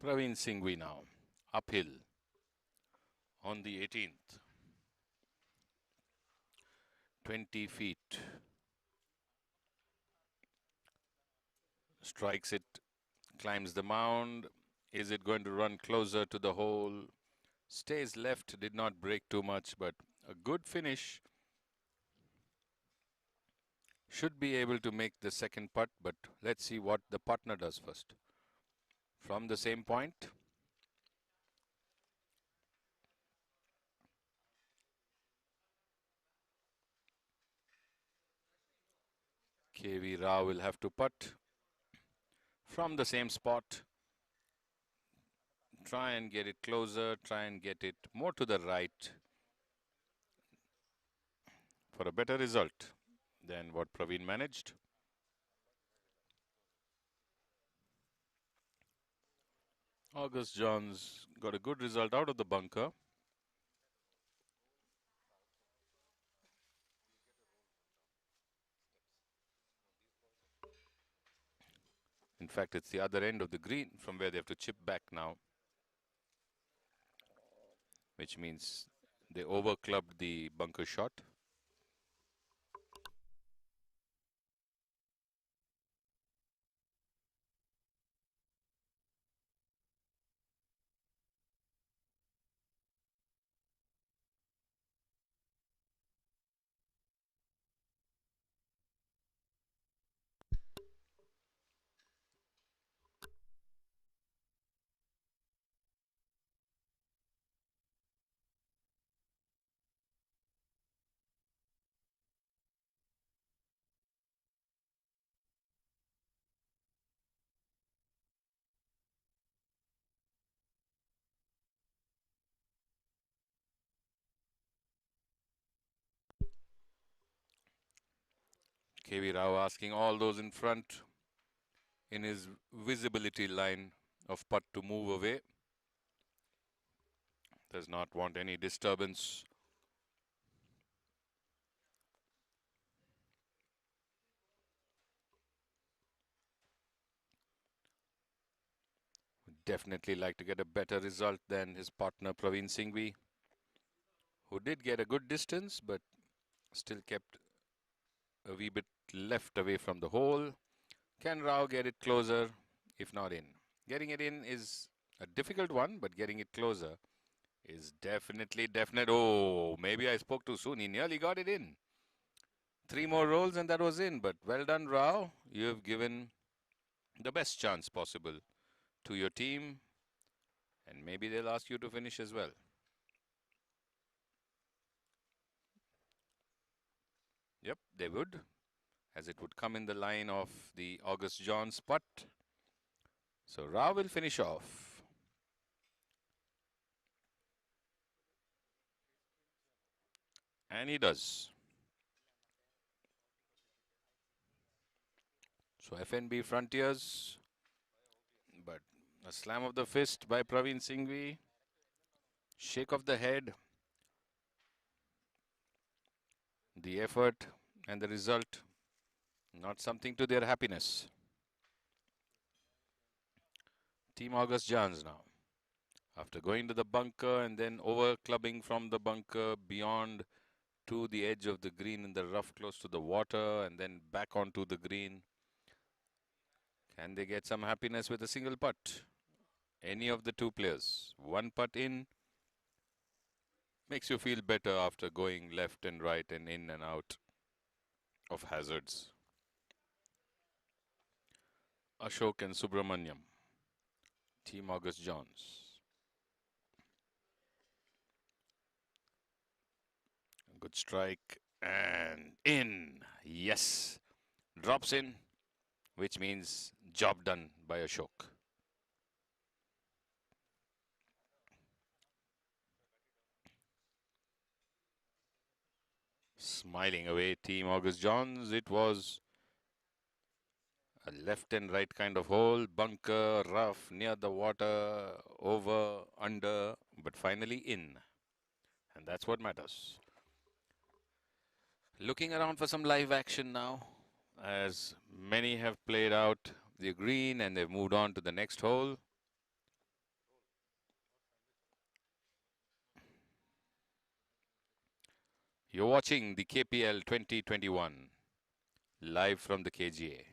[SPEAKER 15] Praveen Singhvi now, uphill on the 18th. 20 feet. Strikes it, climbs the mound. Is it going to run closer to the hole? Stays left, did not break too much, but a good finish. Should be able to make the second putt, but let's see what the partner does first. From the same point. KV Rao will have to putt from the same spot. Try and get it closer, try and get it more to the right. for a better result than what Praveen managed. August Johns got a good result out of the bunker. In fact, it's the other end of the green from where they have to chip back now, which means they overclubbed the bunker shot. KV Rao asking all those in front in his visibility line of putt to move away. Does not want any disturbance. Would definitely like to get a better result than his partner Praveen Singhvi, who did get a good distance but still kept a wee bit left away from the hole. Can Rao get it closer, if not in? Getting it in is a difficult one, but getting it closer is definitely definite. Oh, maybe I spoke too soon. He nearly got it in. 3 more rolls and that was in. But well done, Rao. You have given the best chance possible to your team. And maybe they'll ask you to finish as well. Yep, they would, as it would come in the line of the August Johns putt. So Rao will finish off. And he does. So FNB Frontiers, but a slam of the fist by Praveen Singhvi. Shake of the head. The effort and the result, not something to their happiness. Team August Johns now. After going to the bunker and then over clubbing from the bunker beyond to the edge of the green in the rough close to the water and then back onto the green. Can they get some happiness with a single putt? Any of the two players. One putt in makes you feel better after going left and right and in and out of hazards. Ashok and Subramanyam. Team August Johns. Good strike and in. Yes. Drops in, which means job done by Ashok. Smiling away, Team August Johns. It was a left and right kind of hole, bunker, rough, near the water, over, under, but finally in. And that's what matters. Looking around for some live action now, as many have played out the green and they've moved on to the next hole. You're watching the KPL 2021 live from the KGA.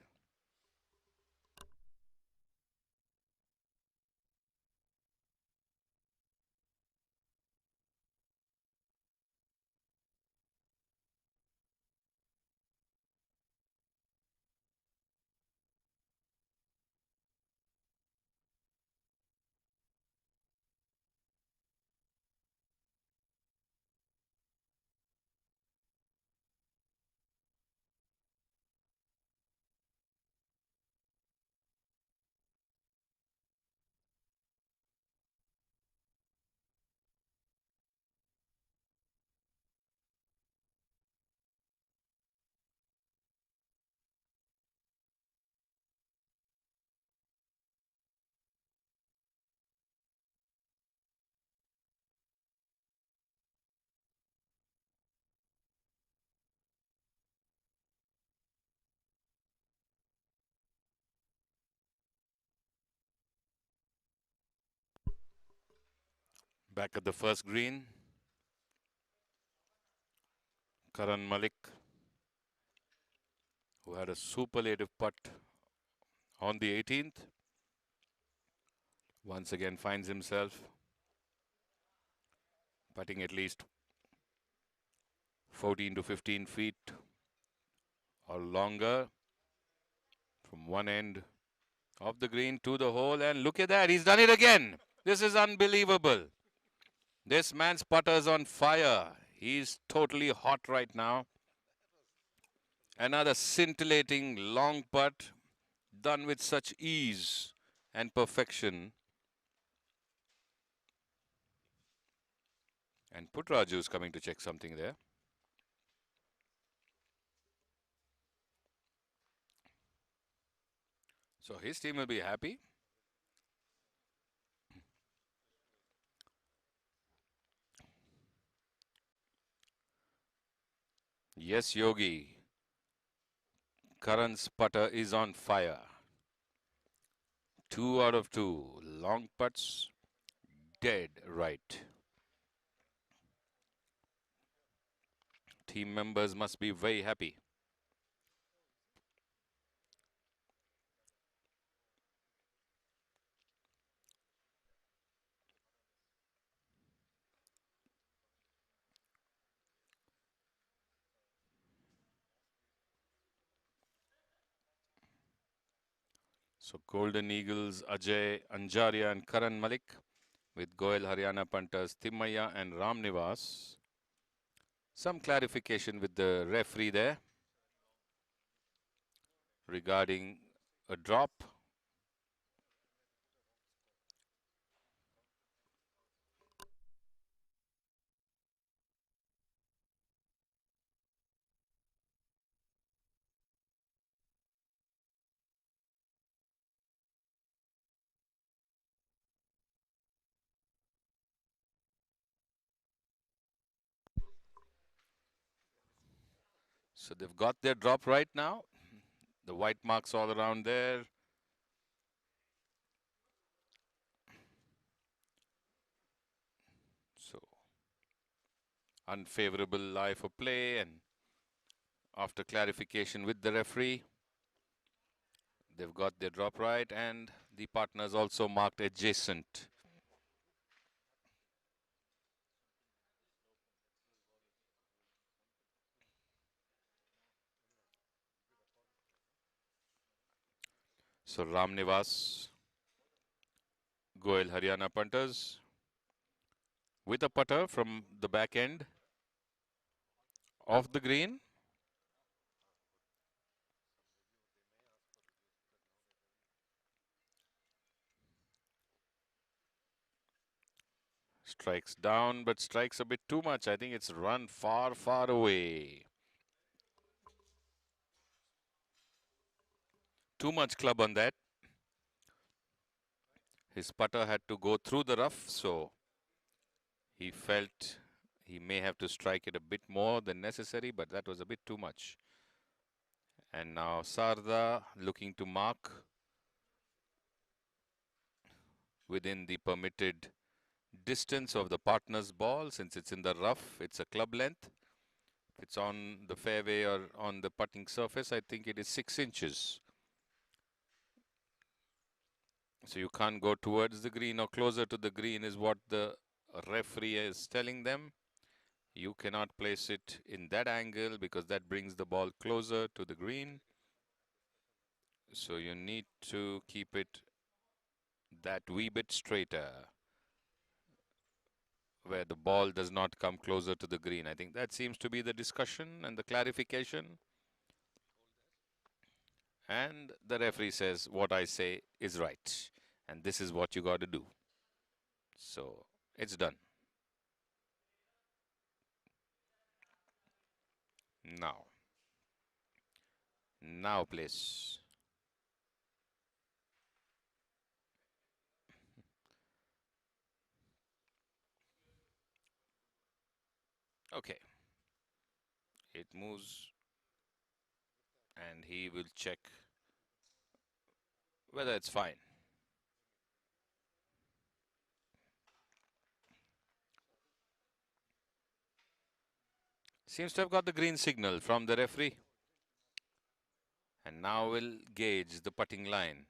[SPEAKER 15] Back at the first green, Karan Malik, who had a superlative putt on the 18th, once again finds himself putting at least 14 to 15 feet or longer from one end of the green to the hole. And look at that, he's done it again. This is unbelievable. This man's putter's on fire. He's totally hot right now. Another scintillating long putt done with such ease and perfection. And Putraju's coming to check something there. So his team will be happy. Yes, Yogi. Karan's putter is on fire. 2 out of 2. Long putts, dead right. Team members must be very happy. So Golden Eagles, Ajay Anjaria and Karan Malik, with Goel Haryana punters Timmaya and Ramnivas. Some clarification with the referee there regarding a drop. So they've got their drop right now. The white marks all around there. So unfavorable lie for play, and after clarification with the referee, they've got their drop right, and the partners also marked adjacent. So Ramnivas, Goel Haryana punters with a putter from the back end of the green. Strikes down, but strikes a bit too much. I think it's run far, far away. Too much club on that. His putter had to go through the rough, so he felt he may have to strike it a bit more than necessary, but that was a bit too much. And now Sarda looking to mark within the permitted distance of the partner's ball. Since it's in the rough, it's a club length. If it's on the fairway or on the putting surface, I think it is 6 inches. So you can't go towards the green or closer to the green is what the referee is telling them. You cannot place it in that angle because that brings the ball closer to the green. So you need to keep it that wee bit straighter, where the ball does not come closer to the green. I think that seems to be the discussion and the clarification. And the referee says, what I say is right. And this is what you got to do. So it's done. Now please. Okay. It moves and he will check whether it's fine. Seems to have got the green signal from the referee. And now we'll gauge the putting line.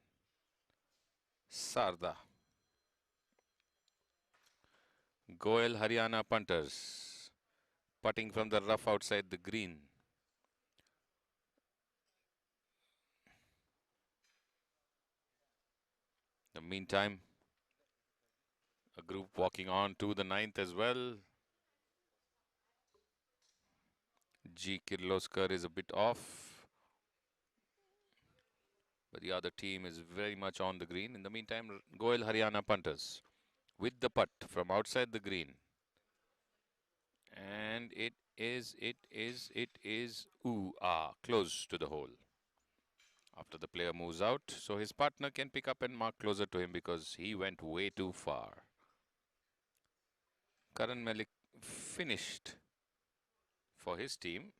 [SPEAKER 15] Sarda. Goel Haryana punters. Putting from the rough outside the green. In the meantime, a group walking on to the 9th as well. G. Kirloskar is a bit off, but the other team is very much on the green. In the meantime, Goel Haryana punters with the putt from outside the green. And it is, close to the hole. After the player moves out, so his partner can pick up and mark closer to him because he went way too far. Karan Malik finished for his team.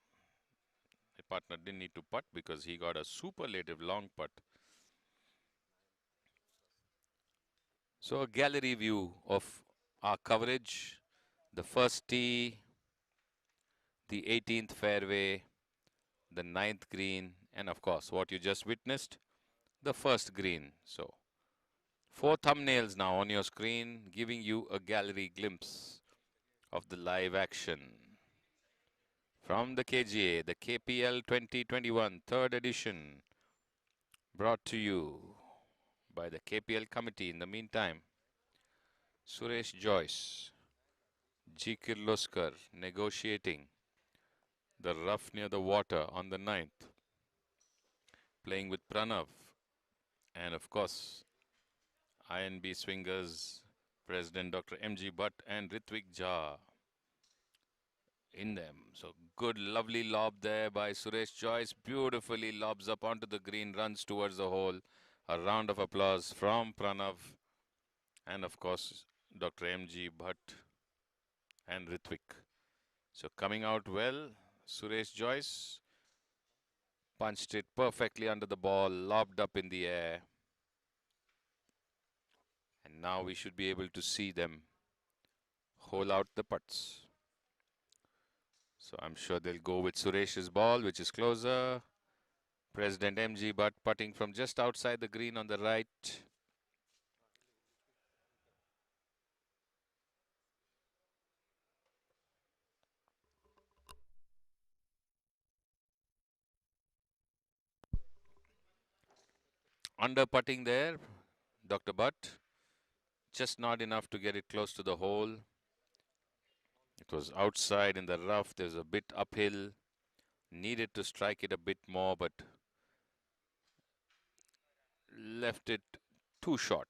[SPEAKER 15] The partner didn't need to putt because he got a superlative long putt. So a gallery view of our coverage. The first tee, the 18th fairway, the 9th green, and of course what you just witnessed, the first green. So 4 thumbnails now on your screen giving you a gallery glimpse of the live action. From the KGA, the KPL 2021 3rd edition, brought to you by the KPL committee. In the meantime, Suresh Joyce, G. Kirloskar negotiating the rough near the water on the 9th, playing with Pranav, and of course, INB Swingers President Dr. MG Butt and Ritvik Jha in them. So good, lovely lob there by Suresh Joyce. Beautifully lobs up onto the green, runs towards the hole. A round of applause from Pranav and of course Dr. MG Bhatt and Ritvik. So coming out well, Suresh Joyce punched it perfectly under the ball, lobbed up in the air. And now we should be able to see them hole out the putts. So I'm sure they'll go with Suresh's ball, which is closer. President MG Butt putting from just outside the green on the right. Under putting there, Dr. Butt. Just not enough to get it close to the hole. It was outside in the rough. There's a bit uphill. Needed to strike it a bit more, but left it too short.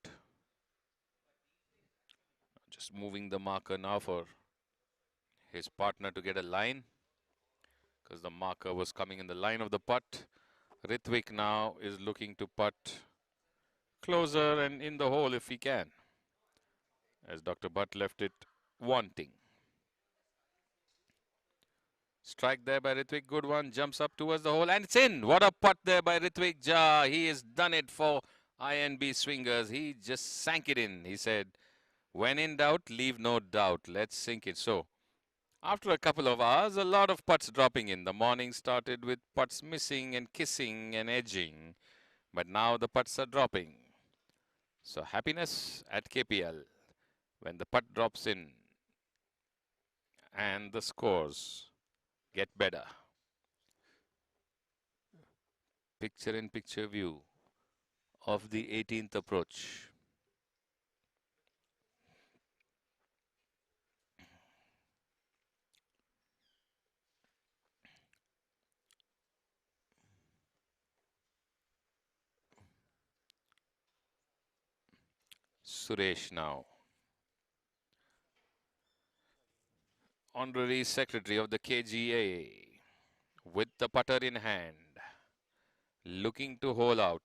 [SPEAKER 15] Just moving the marker now for his partner to get a line, because the marker was coming in the line of the putt. Ritvik now is looking to putt closer and in the hole if he can, as Dr. Butt left it wanting. Strike there by Ritvik, good one, jumps up towards the hole and it's in. What a putt there by Ritvik Jha. He has done it for INB Swingers. He just sank it in. He said, when in doubt, leave no doubt. Let's sink it. So after a couple of hours, a lot of putts dropping in. The morning started with putts missing and kissing and edging, but now the putts are dropping. So happiness at KPL when the putt drops in and the scores get better. Picture-in-picture view of the 18th approach. Suresh now, Honorary Secretary of the KGA, with the putter in hand, looking to hole out.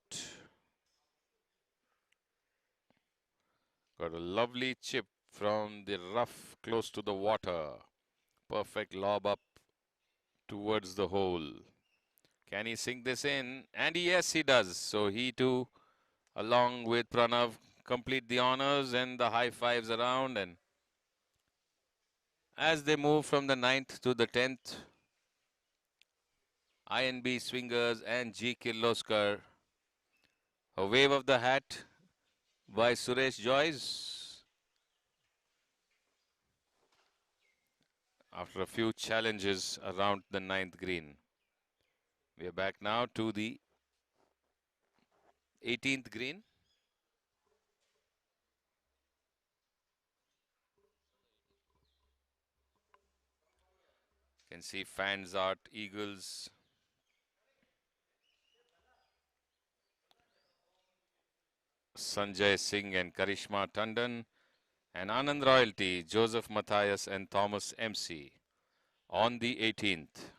[SPEAKER 15] Got a lovely chip from the rough close to the water. Perfect lob up towards the hole. Can he sink this in? And yes, he does. So he too, along with Pranav, complete the honors and the high fives around. And as they move from the 9th to the 10th, INB Swingers and G. Kirloskar. A wave of the hat by Suresh Joyce. After a few challenges around the 9th green. We are back now to the 18th green. You can see fans art, eagles. Sanjay Singh and Karishma Tandon. And Anand Royalty, Joseph Matthias and Thomas MC on the 18th.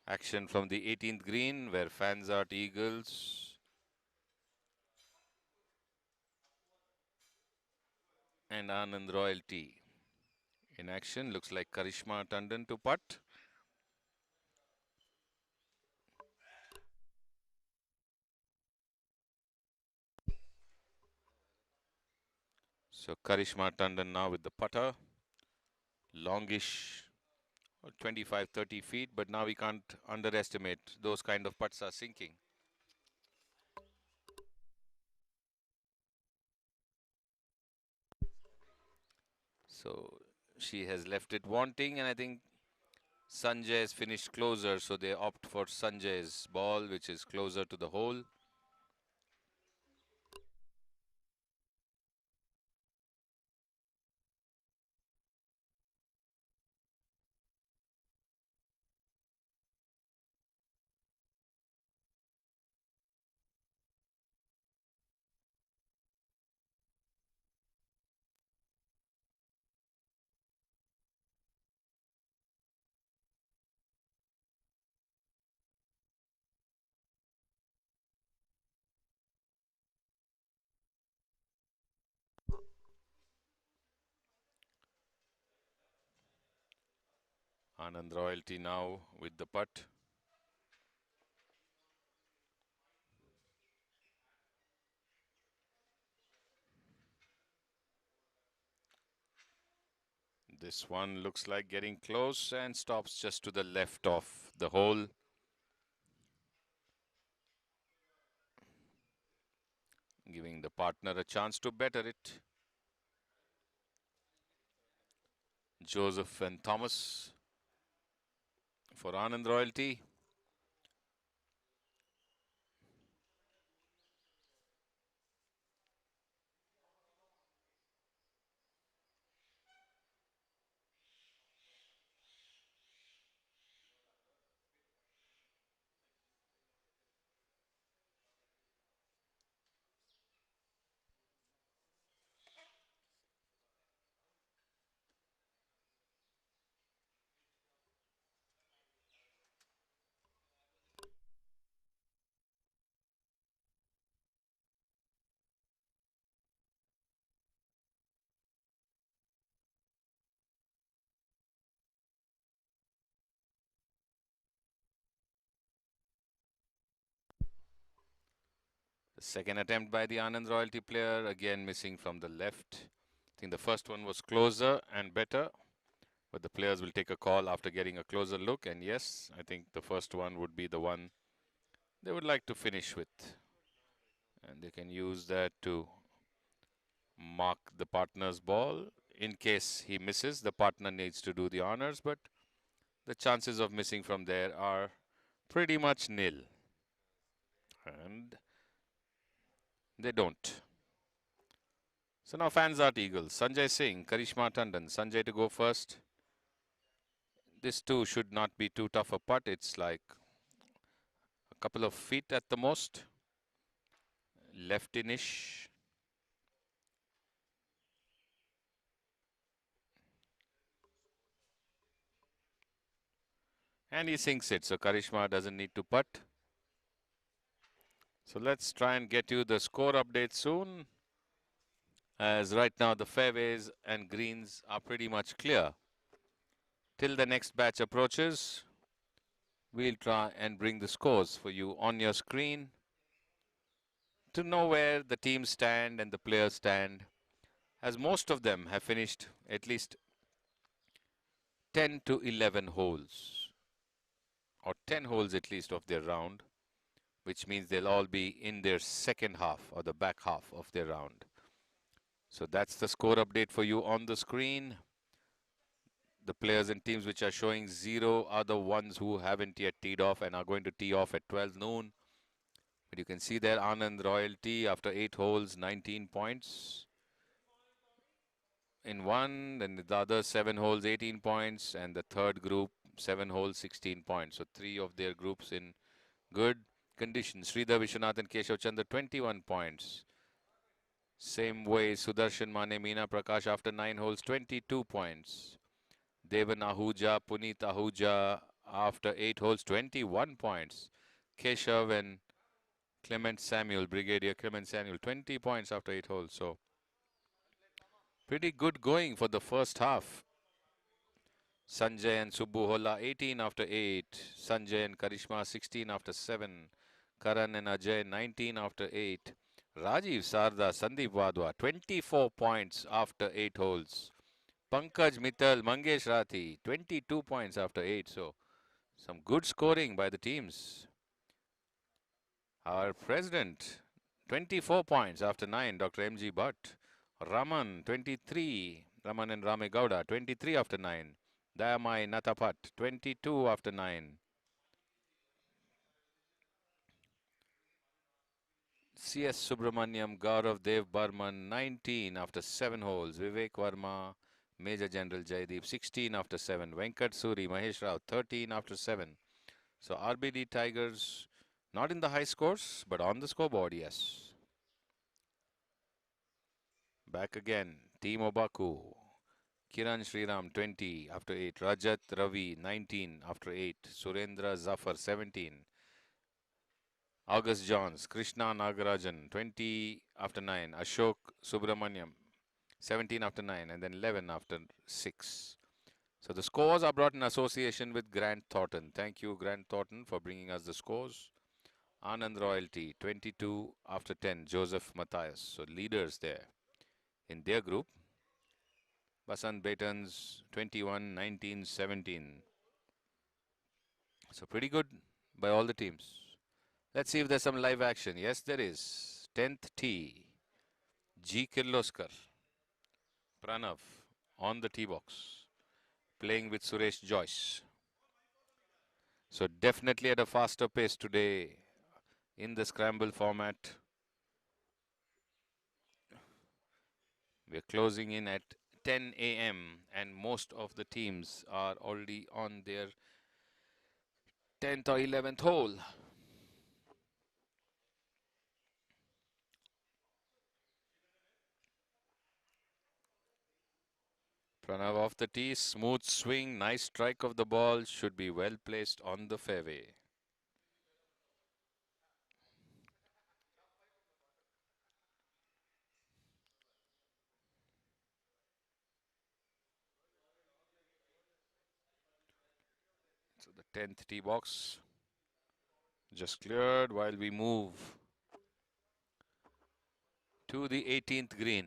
[SPEAKER 15] Action from the 18th green where fans art eagles. And Anand Royalty in action. Looks like Karishma Tandon to putt. So Karishma Tandon now with the putter. Longish, 25-30 feet, but now we can't underestimate those kind of putts are sinking. So she has left it wanting, and I think Sanjay has finished closer, so they opt for Sanjay's ball, which is closer to the hole. Anand Royalty now with the putt. This one looks like getting close and stops just to the left of the hole. Giving the partner a chance to better it. Joseph and Thomas for Anand Royalty. The second attempt by the Anand Royalty player, again missing from the left. I think the first one was closer and better, but the players will take a call after getting a closer look. And yes, I think the first one would be the one they would like to finish with. And they can use that to mark the partner's ball. In case he misses, the partner needs to do the honors, but the chances of missing from there are pretty much nil. And they don't. So now fans art eagles. Sanjay Singh, Karishma Tandon. Sanjay to go first. This too should not be too tough a putt. It's like a couple of feet at the most. Left-inish. And he sinks it, so Karishma doesn't need to putt. So let's try and get you the score update soon, as right now the fairways and greens are pretty much clear. Till the next batch approaches, we'll try and bring the scores for you on your screen to know where the teams stand and the players stand, as most of them have finished at least 10 to 11 holes, or 10 holes at least of their round, which means they'll all be in their second half or the back half of their round. So that's the score update for you on the screen. The players and teams which are showing 0 are the ones who haven't yet teed off and are going to tee off at 12 noon. But you can see there Anand Royalty after 8 holes, 19 points in one, then the other 7 holes, 18 points, and the third group 7 holes, 16 points. So 3 of their groups in good condition. Sridhar Vishwanath and Keshav Chandra 21 points. Same way Sudarshan Mane, Meena Prakash after 9 holes, 22 points. Devan Ahuja, Puneet Ahuja after 8 holes, 21 points. Keshav and Clement Samuel, Brigadier Clement Samuel, 20 points after 8 holes. So pretty good going for the first half. Sanjay and Subbu Holla 18 after 8. Sanjay and Karishma 16 after 7. Karan and Ajay 19 after 8. Rajiv Sarda, Sandeep Wadhwa 24 points after 8 holes. Pankaj Mittal, Mangesh Rathi 22 points after 8. So some good scoring by the teams. Our president 24 points after 9, Dr. M.G. Bhatt. Raman 23. Raman and Rame Gowda 23 after 9. Dayamai Natapat 22 after 9. C.S. Subramaniam, Gaurav Dev Barman 19 after 7 holes. Vivek Verma, Major General Jaideep 16 after 7. Venkat Suri, Mahesh Rao 13 after 7. So RBD Tigers not in the high scores, but on the scoreboard, yes. Back again, Team Obaku. Kiran Sriram 20 after 8. Rajat Ravi 19 after 8. Surendra Zafar 17. August Johns, Krishna Nagarajan 20 after 9. Ashok Subramaniam 17 after 9, and then 11 after 6. So the scores are brought in association with Grant Thornton. Thank you, Grant Thornton, for bringing us the scores. Anand Royalty 22 after 10. Joseph Matthias. So leaders there in their group. Basant Betans 21, 19, 17. So pretty good by all the teams. Let's see if there's some live action. Yes, there is. 10th tee. G. Kirloskar. Pranav on the tee box. Playing with Suresh Joyce. So definitely at a faster pace today in the scramble format. We're closing in at 10 a.m. and most of the teams are already on their 10th or 11th hole. Pranav off the tee, smooth swing, nice strike of the ball, should be well placed on the fairway. So the 10th tee box just cleared while we move to the 18th green.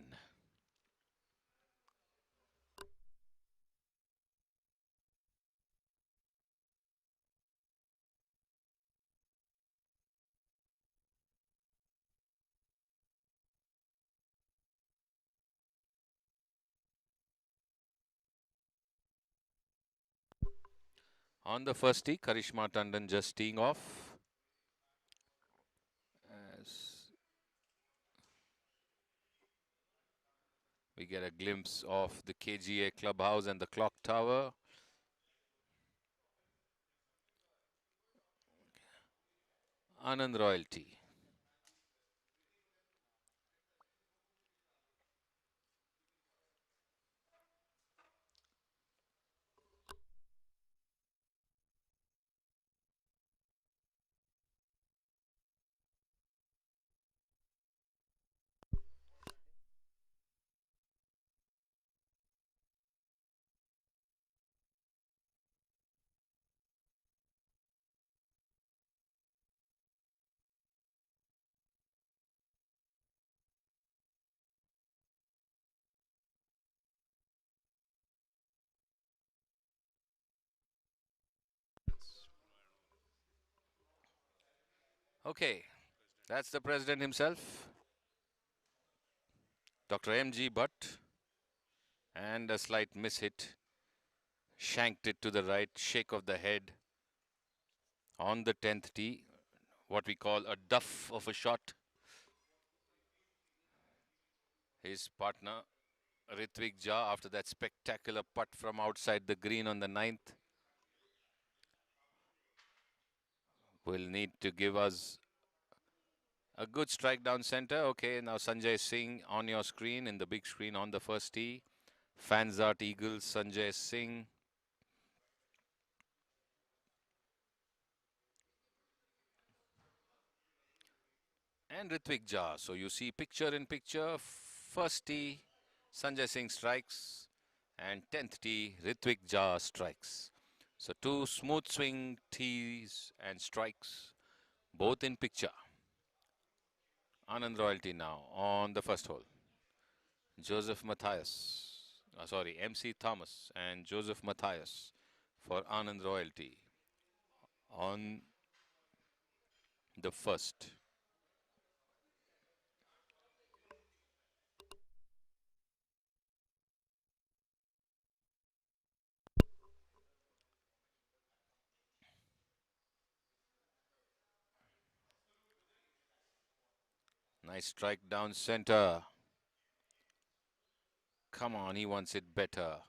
[SPEAKER 15] On the first tee, Karishma Tandon just teeing off. As we get a glimpse of the KGA clubhouse and the clock tower. Anand Royalty. Okay, that's the president himself, Dr. M.G. Butt, and a slight miss hit. Shanked it to the right, shake of the head on the 10th tee, what we call a duff of a shot. His partner, Ritvik Jha, after that spectacular putt from outside the green on the 9th, will need to give us a good strike down center. Okay, now Sanjay Singh on your screen, in the big screen on the first tee. Fansart Eagles, Sanjay Singh. And Ritvik Jha. So you see picture in picture. First tee, Sanjay Singh strikes. And 10th tee, Ritvik Jha strikes. So two smooth swing tees and strikes, both in picture. Anand Royalty now on the first hole. Joseph Matthias, MC Thomas and Joseph Matthias for Anand Royalty on the first. Nice strike down center. Come on, he wants it better.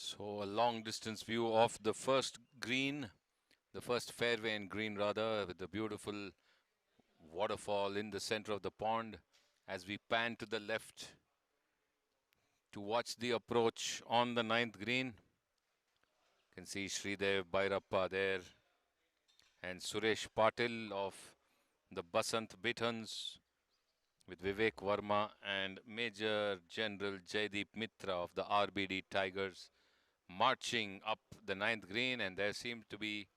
[SPEAKER 15] So a long distance view of the first green, the first fairway and green rather, with the beautiful waterfall in the center of the pond. As we pan to the left to watch the approach on the 9th green. You can see Sridev Bhairappa there and Suresh Patil of the Basant Bitans with Vivek Verma and Major General Jaideep Mitra of the RBD Tigers marching up the 9th green, and there seems to be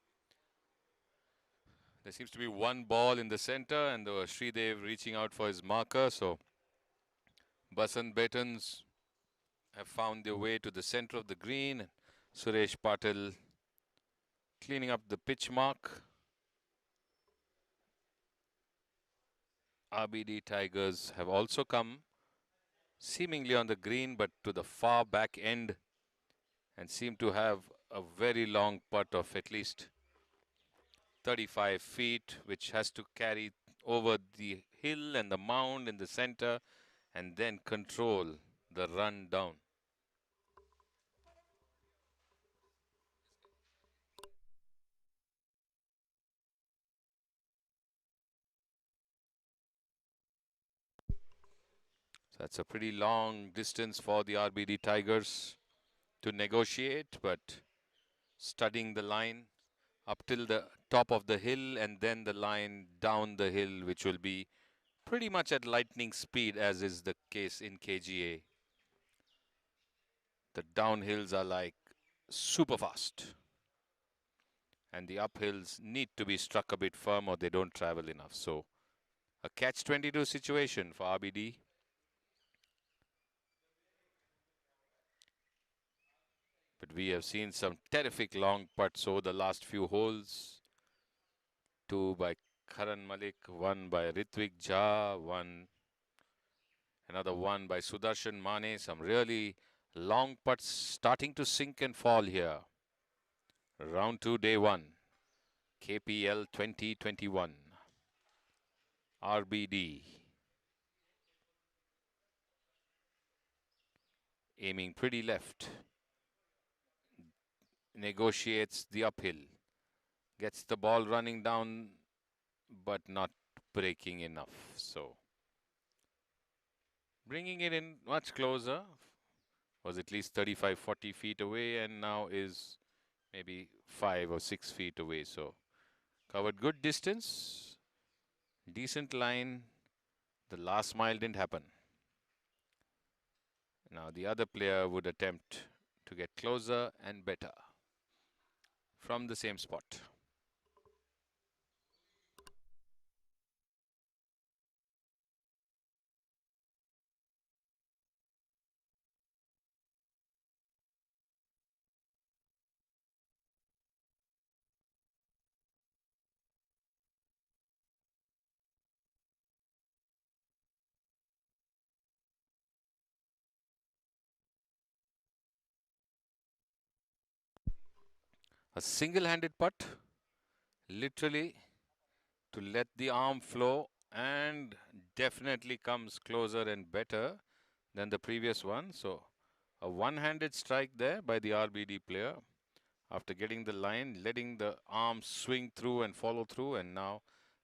[SPEAKER 15] one ball in the center, and Sridev reaching out for his marker. So Basant Betans have found their way to the center of the green. Suresh Patil cleaning up the pitch mark. RBD Tigers have also come seemingly on the green, but to the far back end, and seem to have a very long putt of at least 35 feet, which has to carry over the hill and the mound in the center and then control the run down. So that's a pretty long distance for the RBD Tigers to negotiate, but studying the line up till the top of the hill and then the line down the hill, which will be pretty much at lightning speed, as is the case in KGA. The downhills are like super fast, and the uphills need to be struck a bit firm or they don't travel enough. So a catch-22 situation for RBD. But we have seen some terrific long putts over the last few holes. Two by Karan Malik, one by Ritvik Jha, another one by Sudarshan Mane. Some really long putts starting to sink and fall here. Round 2, day 1. KPL 2021. RBD. Aiming pretty left. Negotiates the uphill. Gets the ball running down, but not breaking enough. So bringing it in much closer. Was at least 35-40 feet away, and now is maybe 5 or 6 feet away. So covered good distance, decent line. The last mile didn't happen. Now the other player would attempt to get closer and better from the same spot. A single-handed putt, literally to let the arm flow, and definitely comes closer and better than the previous one. So a one-handed strike there by the RBD player after getting the line, letting the arm swing through and follow through, and now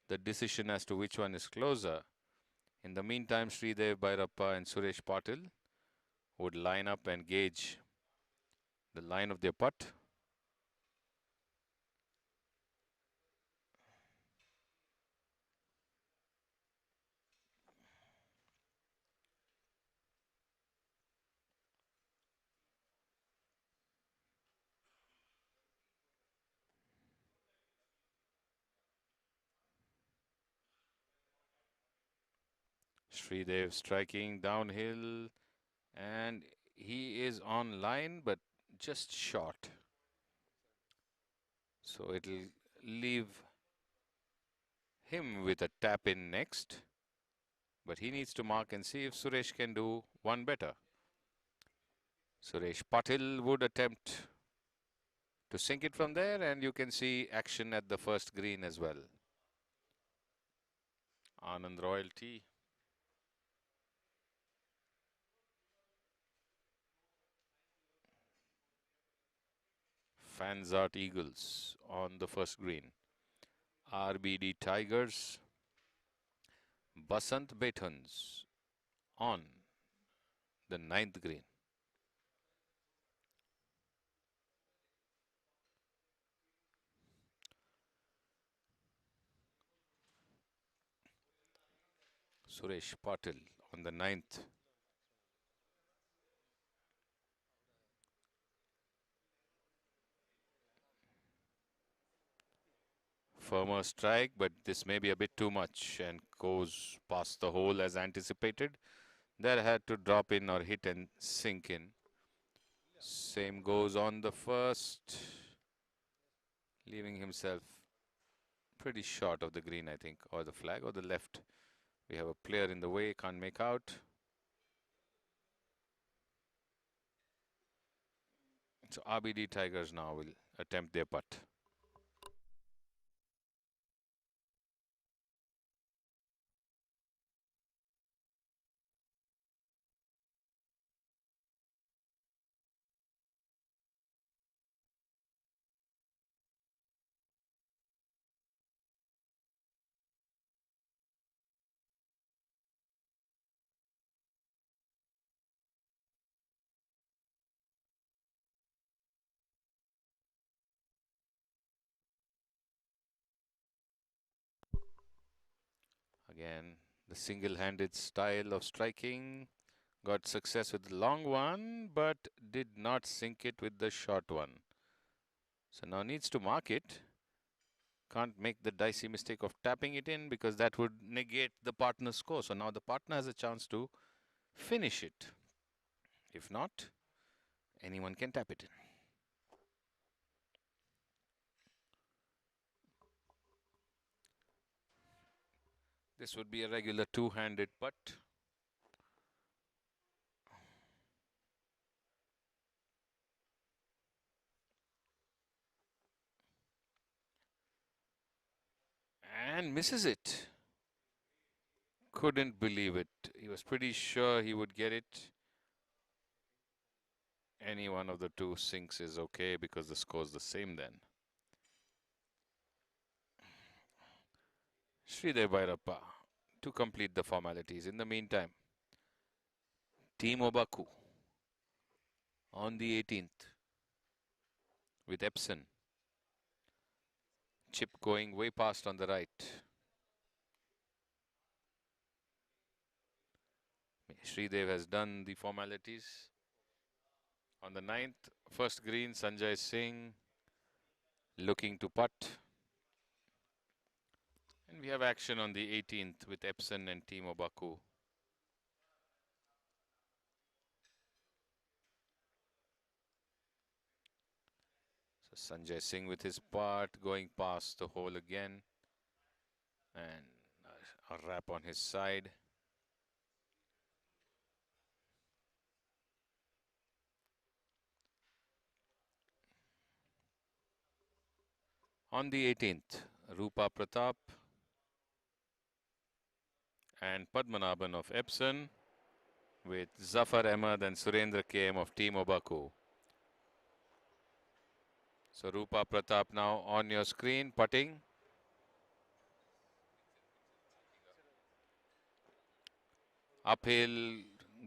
[SPEAKER 15] the decision as to which one is closer. In the meantime, Sridev Bhairappa and Suresh Patil would line up and gauge the line of their putt. Sridev striking downhill, and he is on line but just short. So it'll leave him with a tap in next, but he needs to mark and see if Suresh can do one better. Suresh Patil would attempt to sink it from there, and you can see action at the first green as well. Anand Royalty. Fansart Eagles on the first green. RBD Tigers. Basant Betans on the 9th green. Suresh Patil on the 9th. Firmer strike, but this may be a bit too much and goes past the hole as anticipated. There had to drop in or hit and sink in. Same goes on the first, leaving himself pretty short of the green, I think, or the flag or the left. We have a player in the way, can't make out. So RBD Tigers now will attempt their putt. Again, the single-handed style of striking. Got success with the long one, but did not sink it with the short one. So now needs to mark it. Can't make the dicey mistake of tapping it in because that would negate the partner's score. So now the partner has a chance to finish it. If not, anyone can tap it in. This would be a regular two-handed putt. And misses it. Couldn't believe it. He was pretty sure he would get it. Any one of the two sinks is okay because the score's the same then. Sridev Bhairappa to complete the formalities. In the meantime, Team Obaku on the 18th with Epson. Chip going way past on the right. Sridev has done the formalities. On the 9th, first green, Sanjay Singh looking to putt. And we have action on the 18th with Epson and Team Obaku. So Sanjay Singh with his putt going past the hole again. And a wrap on his side. On the 18th, Rupa Pratap and Padmanabhan of Epson with Zafar Ahmed and Surendra KM of Team Obaku. So Rupa Pratap now on your screen, putting. Uphill,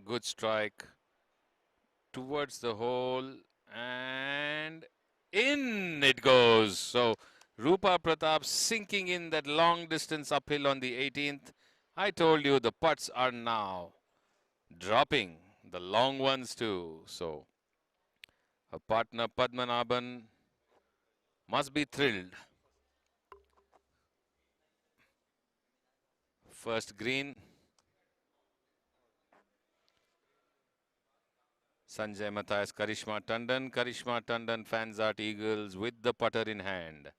[SPEAKER 15] good strike towards the hole and in it goes. So Rupa Pratap sinking in that long distance uphill on the 18th. I told you the putts are now dropping, the long ones too. So her partner Padmanabhan must be thrilled. First green. Sanjay Matthias, Karishma Tandon. Karishma Tandon fans out Eagles with the putter in hand.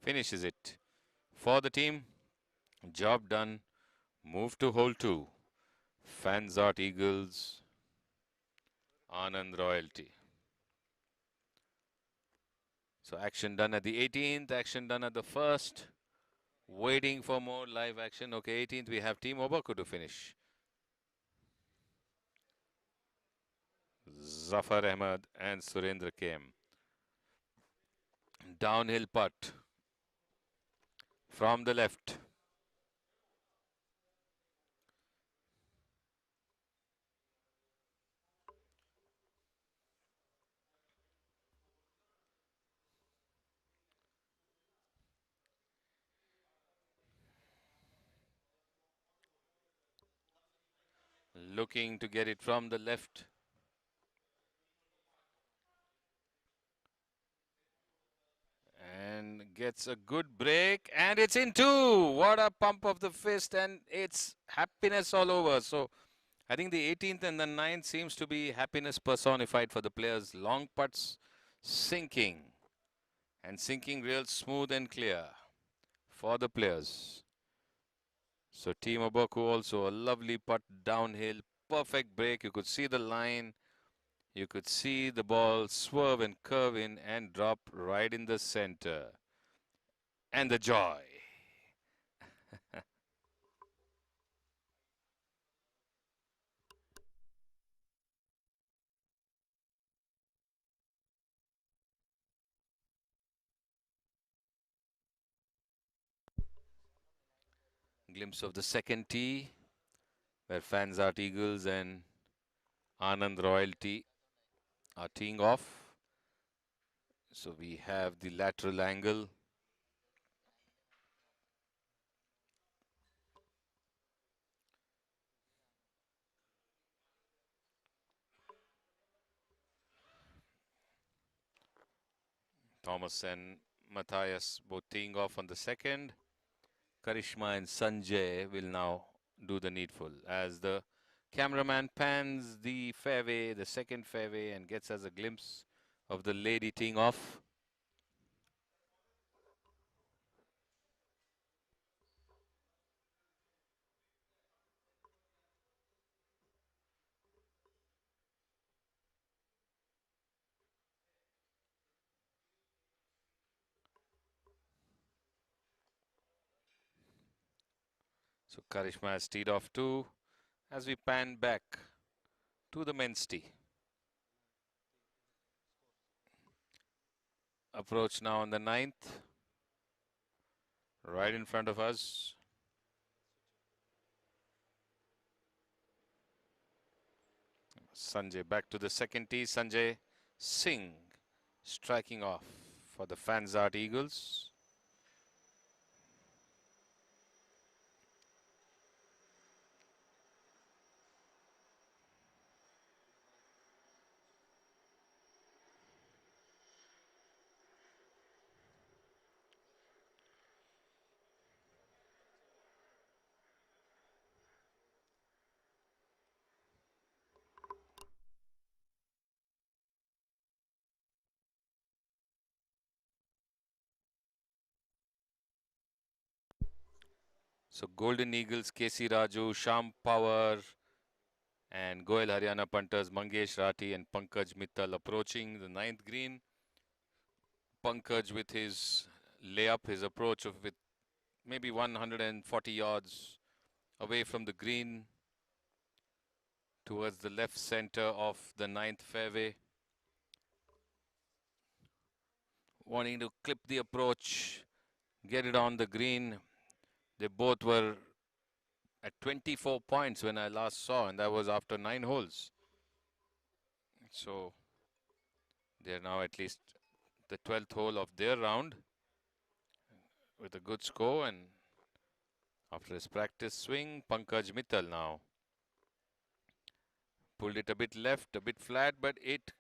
[SPEAKER 15] Finishes it for the team. Job done. Move to hole 2. Fans out Eagles. Anand Royalty. So action done at the 18th. Action done at the 1st. Waiting for more live action. Okay, 18th we have Team Obaku to finish. Zafar Ahmed and Surendra KM. Downhill putt from the left. looking to get it from the left. And gets a good break, and it's in two. What a pump of the fist, and it's happiness all over. So I think the 18th and the 9th seems to be happiness personified for the players. Long putts sinking, and sinking real smooth and clear for the players. So Team Obaku also a lovely putt downhill, perfect break. You could see the line. You could see the ball swerve and curve in and drop right in the center. And the joy. Glimpse of the second tee, where Fansart Eagles and Anand Royalty are teeing off. So we have the lateral angle. Thomas and Matthias both teeing off on the second. Karishma and Sanjay will now do the needful as the cameraman pans the fairway, the second fairway, and gets us a glimpse of the lady teeing off. So Karishma has teed off too as we pan back to the men's tee. Approach now on the 9th, right in front of us. Sanjay back to the second tee. Sanjay Singh striking off for the Fansart Eagles. So Golden Eagles, KC Raju, Sham Power and Goel Haryana punters Mangesh Rathi and Pankaj Mittal approaching the 9th green. Pankaj with his layup, his approach of with maybe 140 yards away from the green towards the left center of the 9th fairway. Wanting to clip the approach, get it on the green. They both were at 24 points when I last saw, and that was after 9 holes. So they're now at least the 12th hole of their round with a good score, and after his practice swing, Pankaj Mittal now pulled it a bit left, a bit flat, but it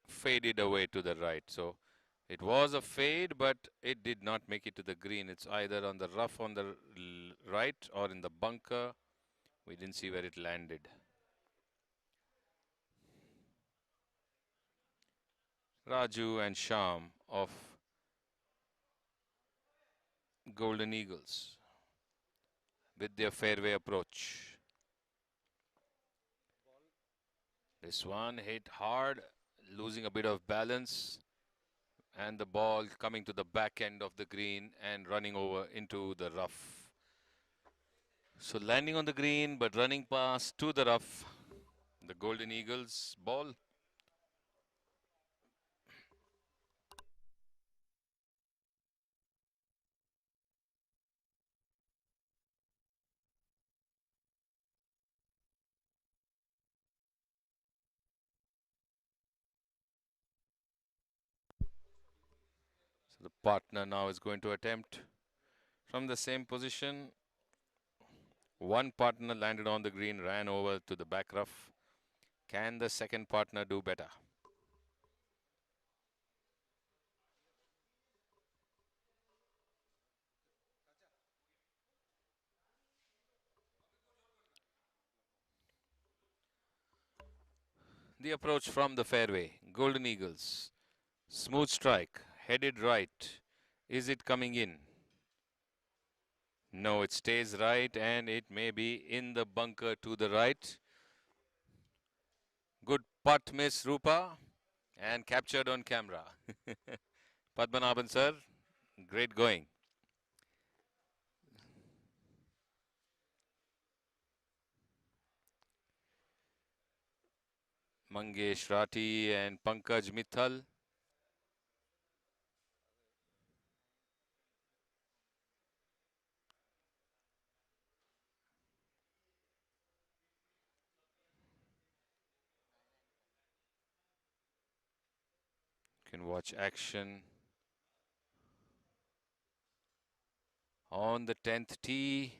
[SPEAKER 15] faded away to the right. So it was a fade, but it did not make it to the green. It's either on the rough on the right or in the bunker. We didn't see where it landed. Raju and Sham of Golden Eagles with their fairway approach. This one hit hard, losing a bit of balance, and the ball coming to the back end of the green and running over into the rough. So landing on the green, but running past to the rough. The Golden Eagles ball. So the partner now is going to attempt from the same position. One partner landed on the green, ran over to the back rough. Can the second partner do better? The approach from the fairway. Golden Eagles. Smooth strike. Headed right. Is it coming in? No, it stays right and it may be in the bunker to the right. Good putt, Miss Rupa, and captured on camera. Padmanabhan sir, great going. Mangesh Rathi and Pankaj Mithal. Can watch action on the 10th tee.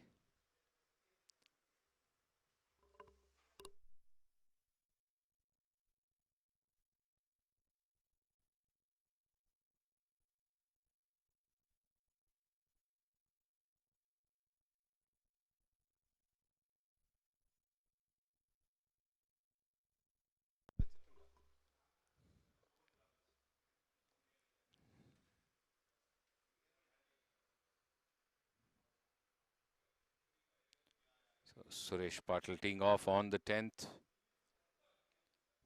[SPEAKER 15] So Suresh Patil teeing off on the 10th,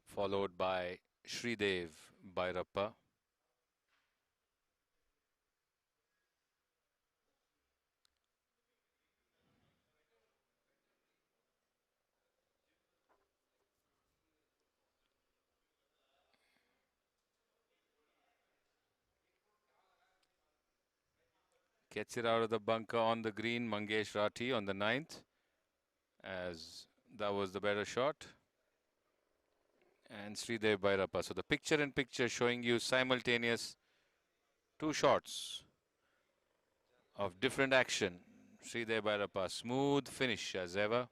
[SPEAKER 15] followed by Sridev Bhairappa. Gets it out of the bunker on the green, Mangesh Rathi on the 9th, as that was the better shot. And Sridev Bhairappa. So the picture-in-picture showing you simultaneous two shots of different action. Sridev Bhairappa, smooth finish as ever.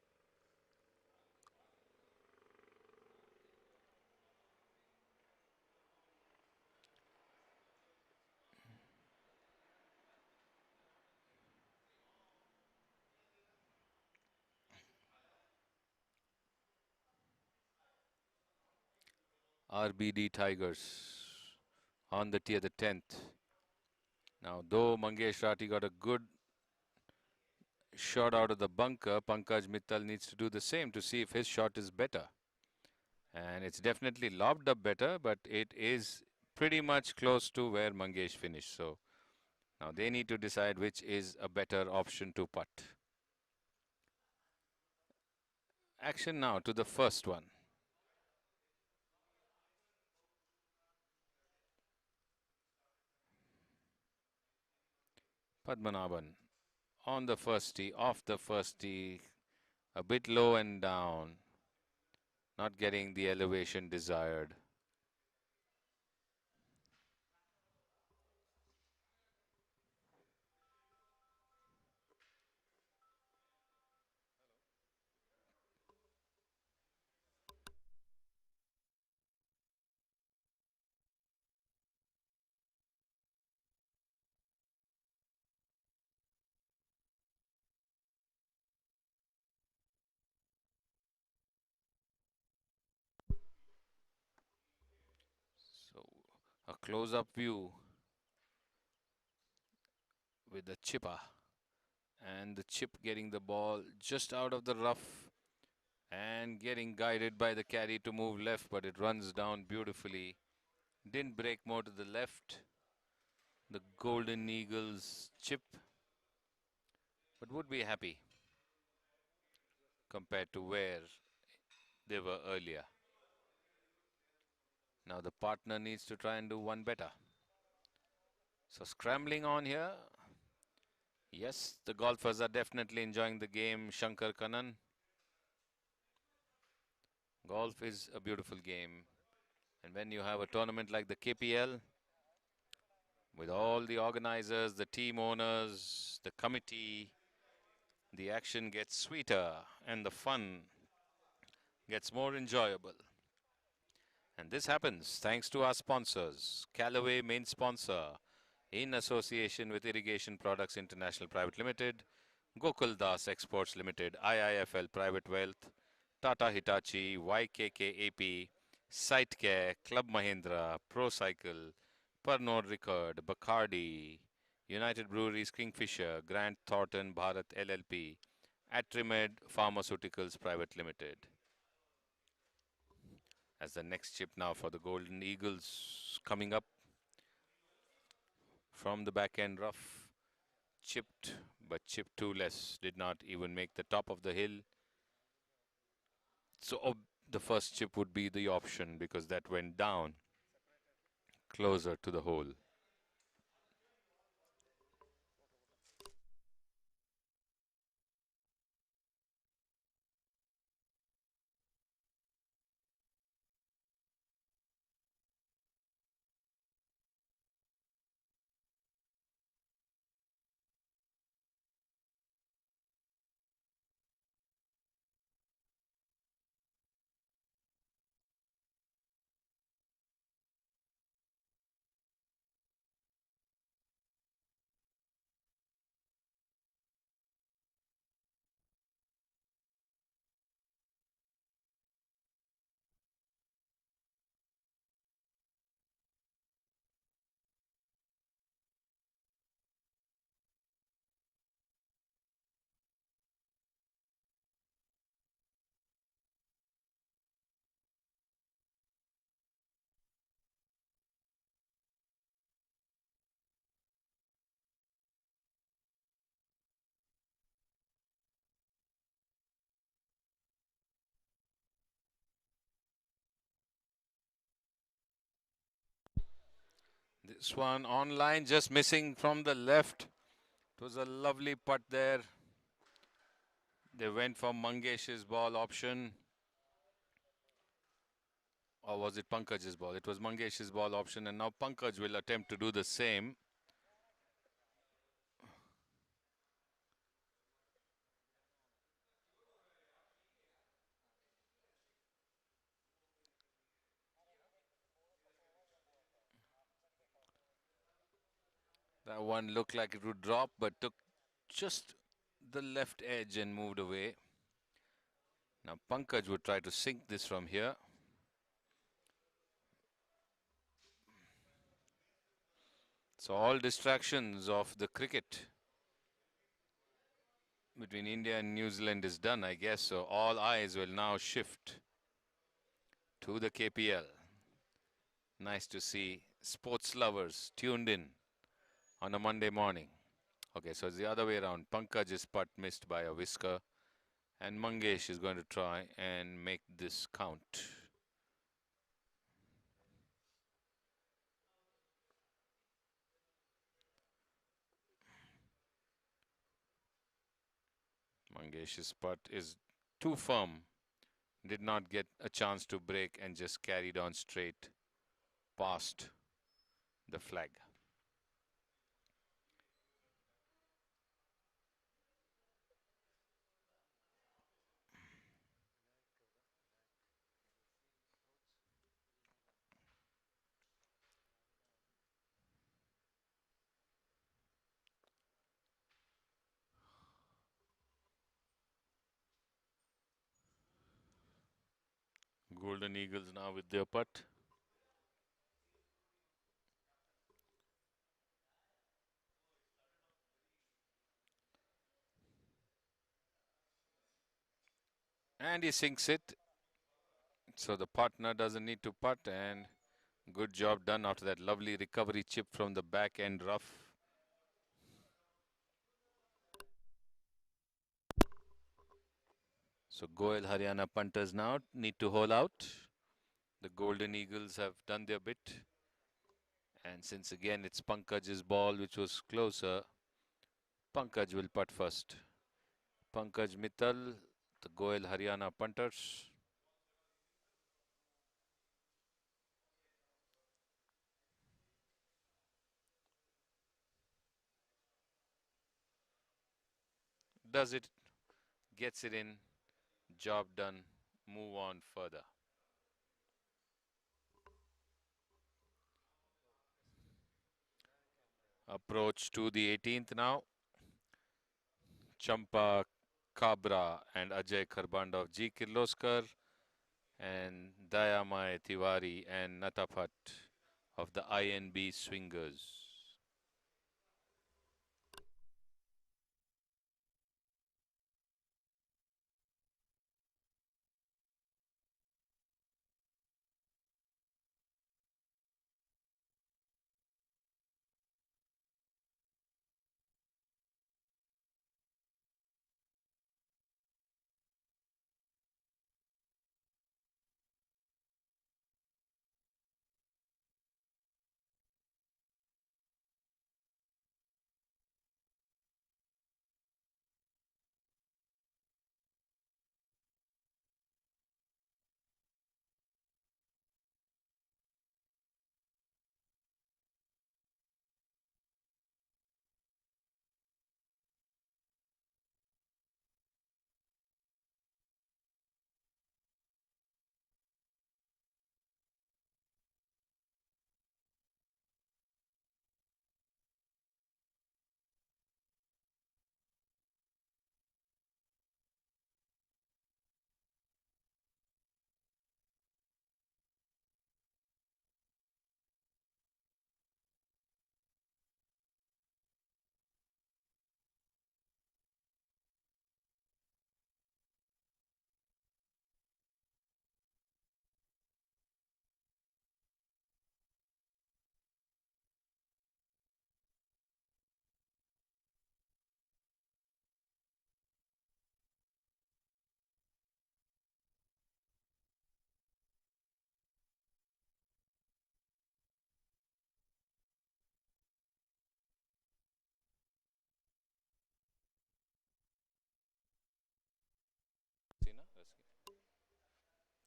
[SPEAKER 15] RBD Tigers on the tee at the 10th. Now, though Mangesh Rathi got a good shot out of the bunker, Pankaj Mittal needs to do the same to see if his shot is better. And it's definitely lobbed up better, but it is pretty much close to where Mangesh finished. So now they need to decide which is a better option to putt. Action now to the first one. Padmanabhan on the first tee, off the first tee, a bit low and down, not getting the elevation desired. So a close-up view with the chipper, and the chip getting the ball just out of the rough and getting guided by the caddy to move left, but it runs down beautifully. Didn't break more to the left. The Golden Eagles chip, but would be happy compared to where they were earlier. Now the partner needs to try and do one better. So scrambling on here. Yes, the golfers are definitely enjoying the game, Shankar Kannan. Golf is a beautiful game. And when you have a tournament like the KPL, with all the organizers, the team owners, the committee, the action gets sweeter and the fun gets more enjoyable. And this happens thanks to our sponsors. Callaway, main sponsor, in association with Irrigation Products International Private Limited, Gokul Das Exports Limited, IIFL Private Wealth, Tata Hitachi, YKKAP, Sitecare, Club Mahindra, ProCycle, Pernod Ricard, Bacardi, United Breweries, Kingfisher, Grant Thornton Bharat LLP, Atrimed Pharmaceuticals Private Limited. As the next chip now for the Golden Eagles coming up from the back end rough. Chipped, but chipped too less. Did not even make the top of the hill. So the first chip would be the option because that went down closer to the hole. This one online, just missing from the left. It was a lovely putt there. They went for Mangesh's ball option. Or was it Pankaj's ball? It was Mangesh's ball option, and now Pankaj will attempt to do the same. That one looked like it would drop, but took just the left edge and moved away. Now Pankaj would try to sink this from here. So all distractions of the cricket between India and New Zealand is done, I guess. So all eyes will now shift to the KPL. Nice to see sports lovers tuned in on a Monday morning. Okay, so it's the other way around. Pankaj's putt missed by a whisker, and Mangesh is going to try and make this count. Mangesh's putt is too firm. Did not get a chance to break and just carried on straight past the flag. Golden Eagles now with their putt. And he sinks it. So the partner doesn't need to putt, and good job done after that lovely recovery chip from the back end rough. So Goel Haryana punters now need to hole out. The Golden Eagles have done their bit. And since again it's Pankaj's ball which was closer, Pankaj will putt first. Pankaj Mittal, the Goel Haryana punters. Does it gets it in, job done, move on further. Approach to the 18th now. Champa Kabra and Ajay Kharbanda of G. Kirloskar and Dayamai Tiwari and Nataphat of the INB Swingers.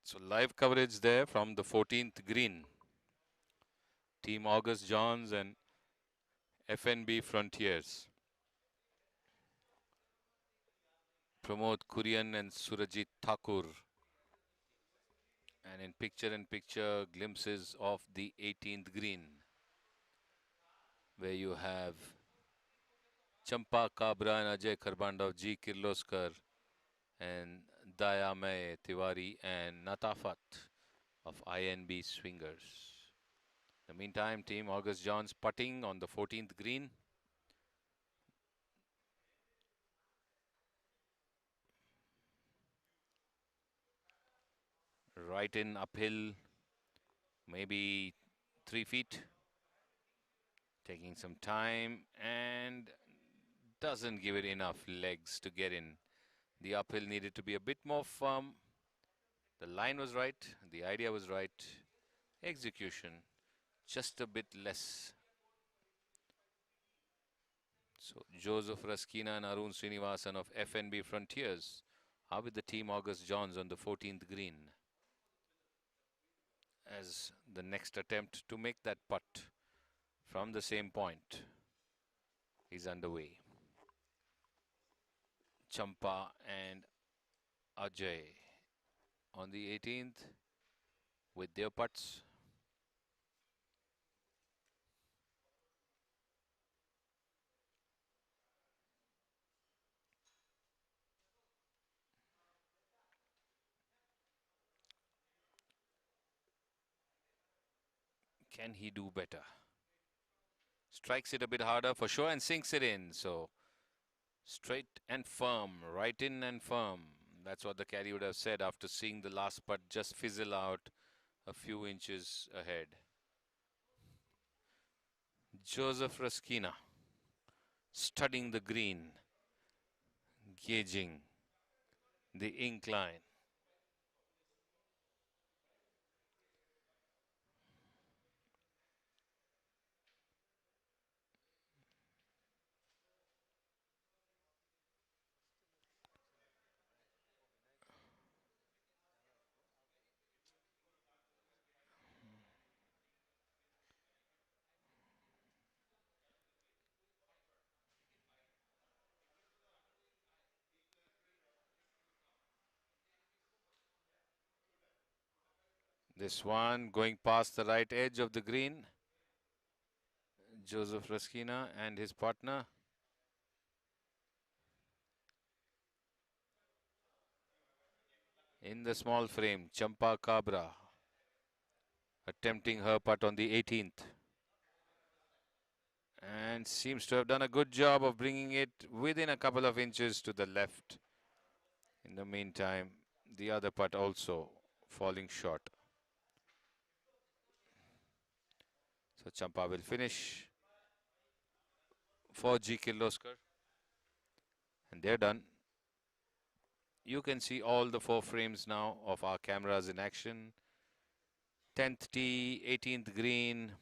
[SPEAKER 15] So live coverage there from the 14th green. Team August Johns and FNB Frontiers. Pramod Kurian and Surajit Thakur. And in picture glimpses of the 18th green, where you have Champa Kabra and Ajay Kharbanda of G. Kirloskar and Dayamay Tiwari and Natafat of INB Swingers. In the meantime, Team August Johns putting on the 14th green. Right in uphill, maybe 3 feet. Taking some time and doesn't give it enough legs to get in. The uphill needed to be a bit more firm. The line was right, the idea was right. Execution just a bit less. So Joseph Raskina and Arun Srinivasan of FNB Frontiers are with the Team August Johns on the 14th green, as the next attempt to make that putt from the same point is underway. Champa and Ajay on the 18th with their putts. Can he do better? Strikes it a bit harder for sure and sinks it in. So straight and firm, right in and firm. That's what the caddy would have said after seeing the last putt just fizzle out a few inches ahead. Joseph Raskina studying the green, gauging the incline. This one going past the right edge of the green. Joseph Raskina and his partner. In the small frame, Champa Cabra attempting her putt on the 18th. And seems to have done a good job of bringing it within a couple of inches to the left. In the meantime, the other putt also falling short. So Champa will finish for G. Kirloskar. And they're done. You can see all the 4 frames now of our cameras in action. 10th tee, 18th green,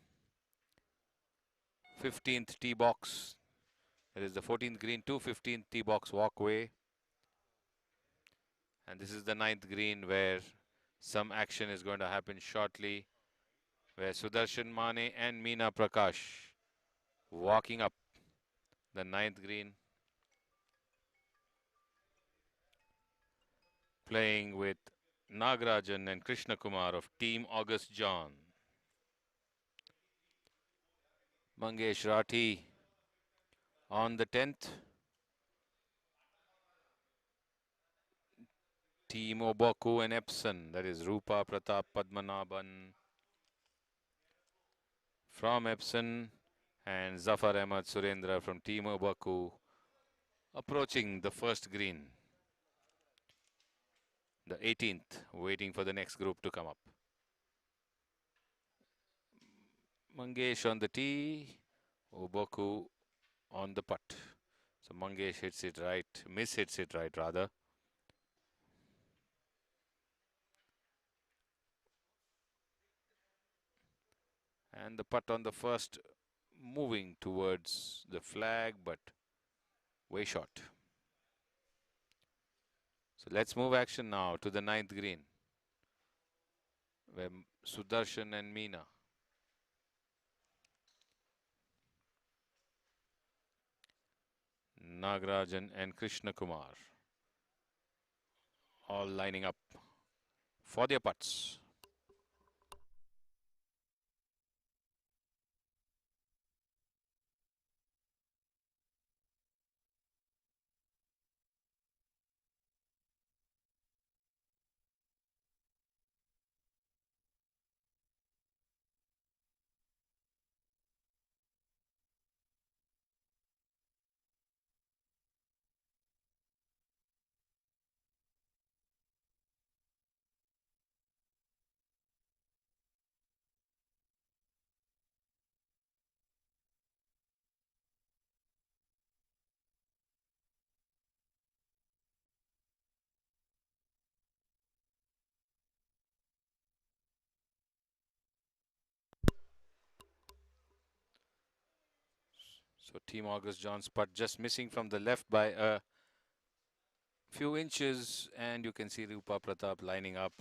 [SPEAKER 15] 15th tee box. That is the 14th green to 15th tee box walkway. And this is the 9th green where some action is going to happen shortly, where Sudarshan Mane and Meena Prakash walking up the 9th green, playing with Nagarajan and Krishna Kumar of Team August John. Mangesh Rathi on the 10th. Team Oboku and Epson, that is Rupa Pratap Padmanabhan from Epson and Zafar Ahmad Surendra from Team Oboku approaching the first green. The 18th, waiting for the next group to come up. Mangesh on the tee, Oboku on the putt. So Mangesh hits it right, hits it right rather. And the putt on the first moving towards the flag, but way short. So let's move action now to the 9th green, where Sudarshan and Meena Nagarajan and Krishna Kumar all lining up for their putts. So Team August John's putt just missing from the left by a few inches, and you can see Rupa Pratap lining up.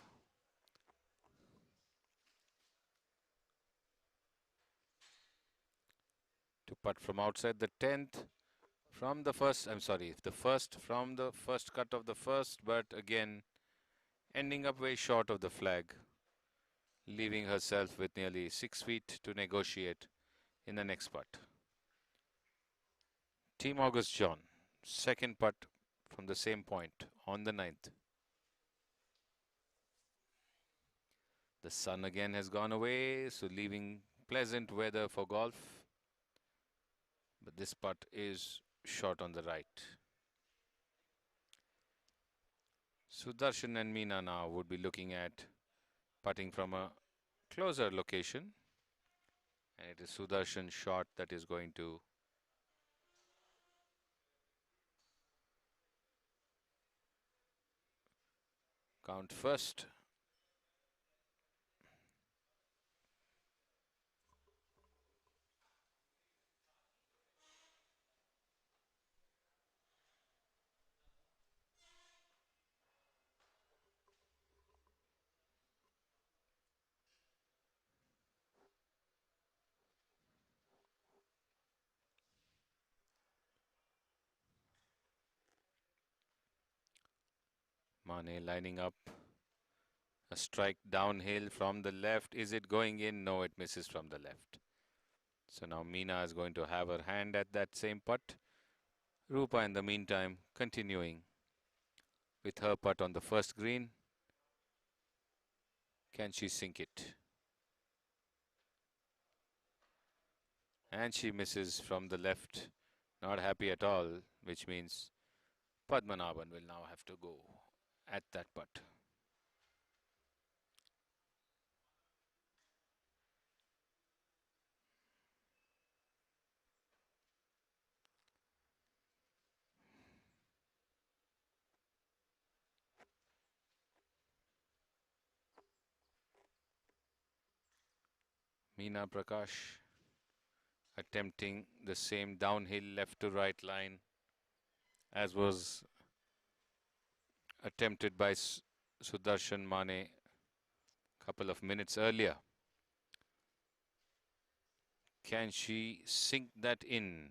[SPEAKER 15] To putt from outside the 10th, from the first, from the first cut of the first, but again, ending up way short of the flag, leaving herself with nearly 6 feet to negotiate in the next putt. Team August John, second putt from the same point on the 9th. The sun again has gone away, so leaving pleasant weather for golf. But this putt is short on the right. Sudarshan and Meena now would be looking at putting from a closer location. And it is Sudarshan's shot that is going to count first. Mane lining up A strike downhill from the left. Is it going in? No, it misses from the left. So now Meena is going to have her hand at that same putt. Rupa in the meantime continuing with her putt on the first green. Can she sink it? And she misses from the left. Not happy at all, which means Padmanabhan will now have to go at that putt. Meena Prakash attempting the same downhill left to right line as was attempted by Sudarshan Mane a couple of minutes earlier. Can she sink that in?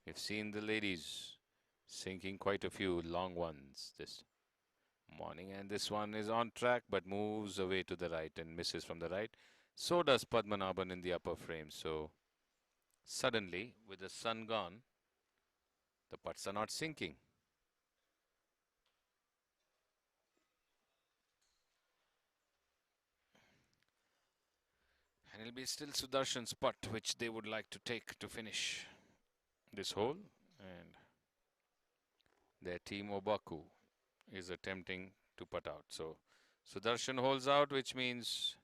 [SPEAKER 15] We've seen the ladies sinking quite a few long ones this morning, and this one is on track but moves away to the right and misses from the right. So does Padmanabhan in the upper frame. So suddenly, with the sun gone, the putts are not sinking. And it'll be still Sudarshan's putt, which they would like to take to finish this hole. And their team Obaku is attempting to putt out. So Sudarshan holds out, which means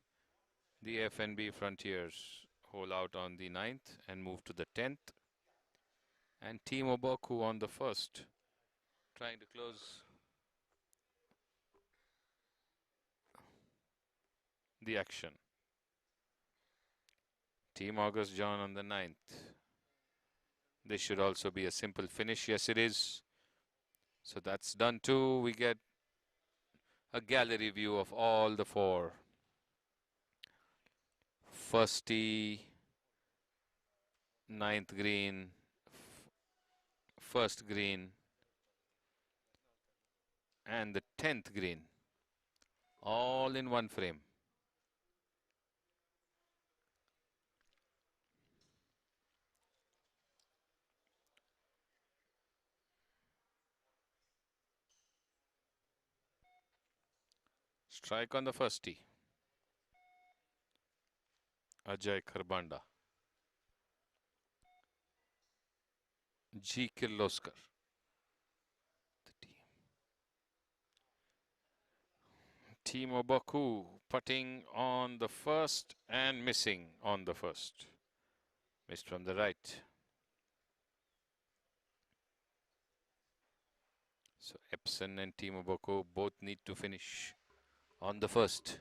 [SPEAKER 15] the FNB Frontiers hole out on the 9th and move to the 10th. And Team Obaku on the 1st, trying to close the action. Team August John on the 9th. This should also be a simple finish. Yes, it is. So that's done too. We get a gallery view of all the four. First tee, 9th green, first green, and the 10th green, all in one frame. Strike on the first tee. Ajay Kharbanda. G. Kirloskar. Team Obaku putting on the first and missing on the first. Missed from the right. So Epson and Team Obaku both need to finish on the first.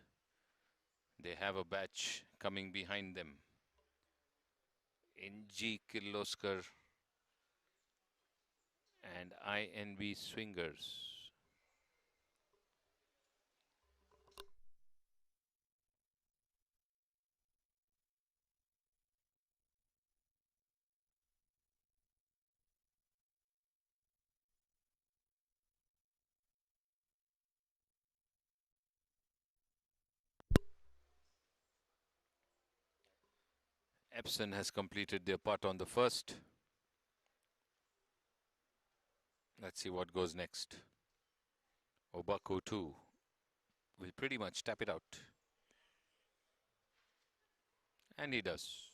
[SPEAKER 15] They have a batch coming behind them in G. Kirloskar and INB Swingers. Epson has completed their putt on the first. Let's see what goes next. Obaku too will pretty much tap it out. And he does.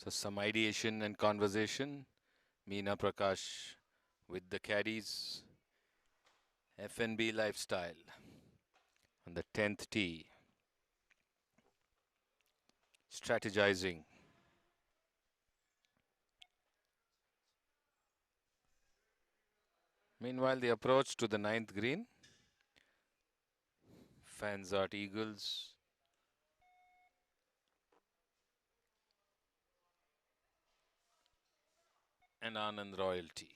[SPEAKER 15] So some ideation and conversation. Meena Prakash with the caddies. FNB lifestyle on the 10th tee. Strategizing. Meanwhile, the approach to the 9th green. Fanzart Eagles. And Anand Royalty.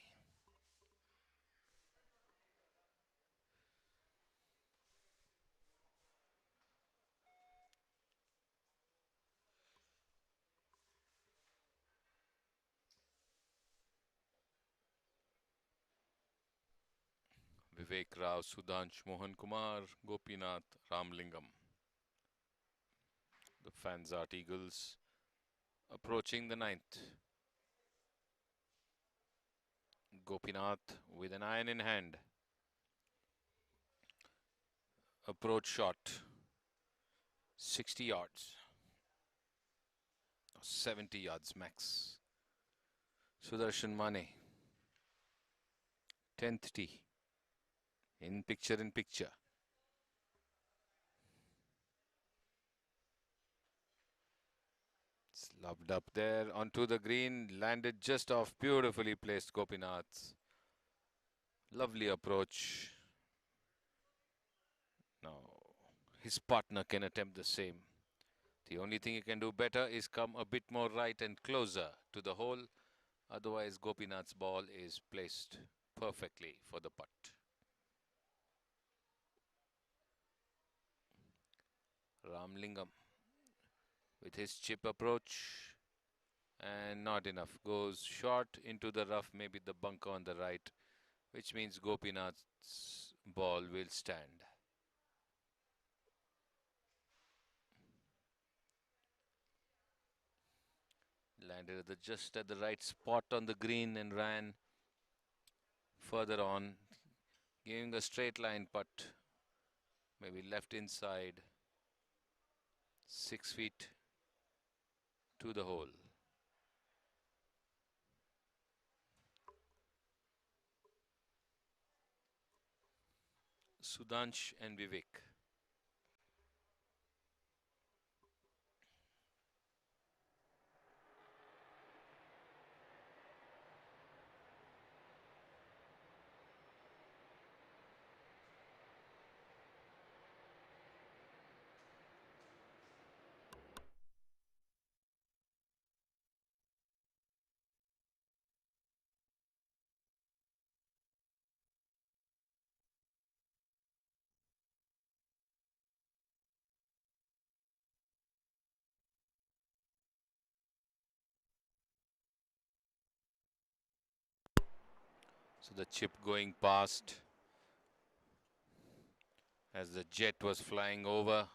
[SPEAKER 15] Vivek Rao, Sudhansh Mohan Kumar, Gopinath Ramlingam. The Fanzart Eagles approaching the 9th. Gopinath with an iron in hand. Approach shot. 60 yards. 70 yards max. Sudarshan Mane. 10th tee. In picture. Slobbed up there onto the green. Landed just off. Beautifully placed Gopinath. Lovely approach. Now his partner can attempt the same. The only thing he can do better is come a bit more right and closer to the hole. Otherwise, Gopinath's ball is placed perfectly for the putt. Ramlingam with his chip approach. And not enough. Goes short into the rough, maybe the bunker on the right, which means Gopinath's ball will stand. Landed just at the right spot on the green and ran further on, giving a straight line putt, maybe left inside, 6 feet to the hole. Sudhansh and Vivek. So the chip going past as the jet was flying over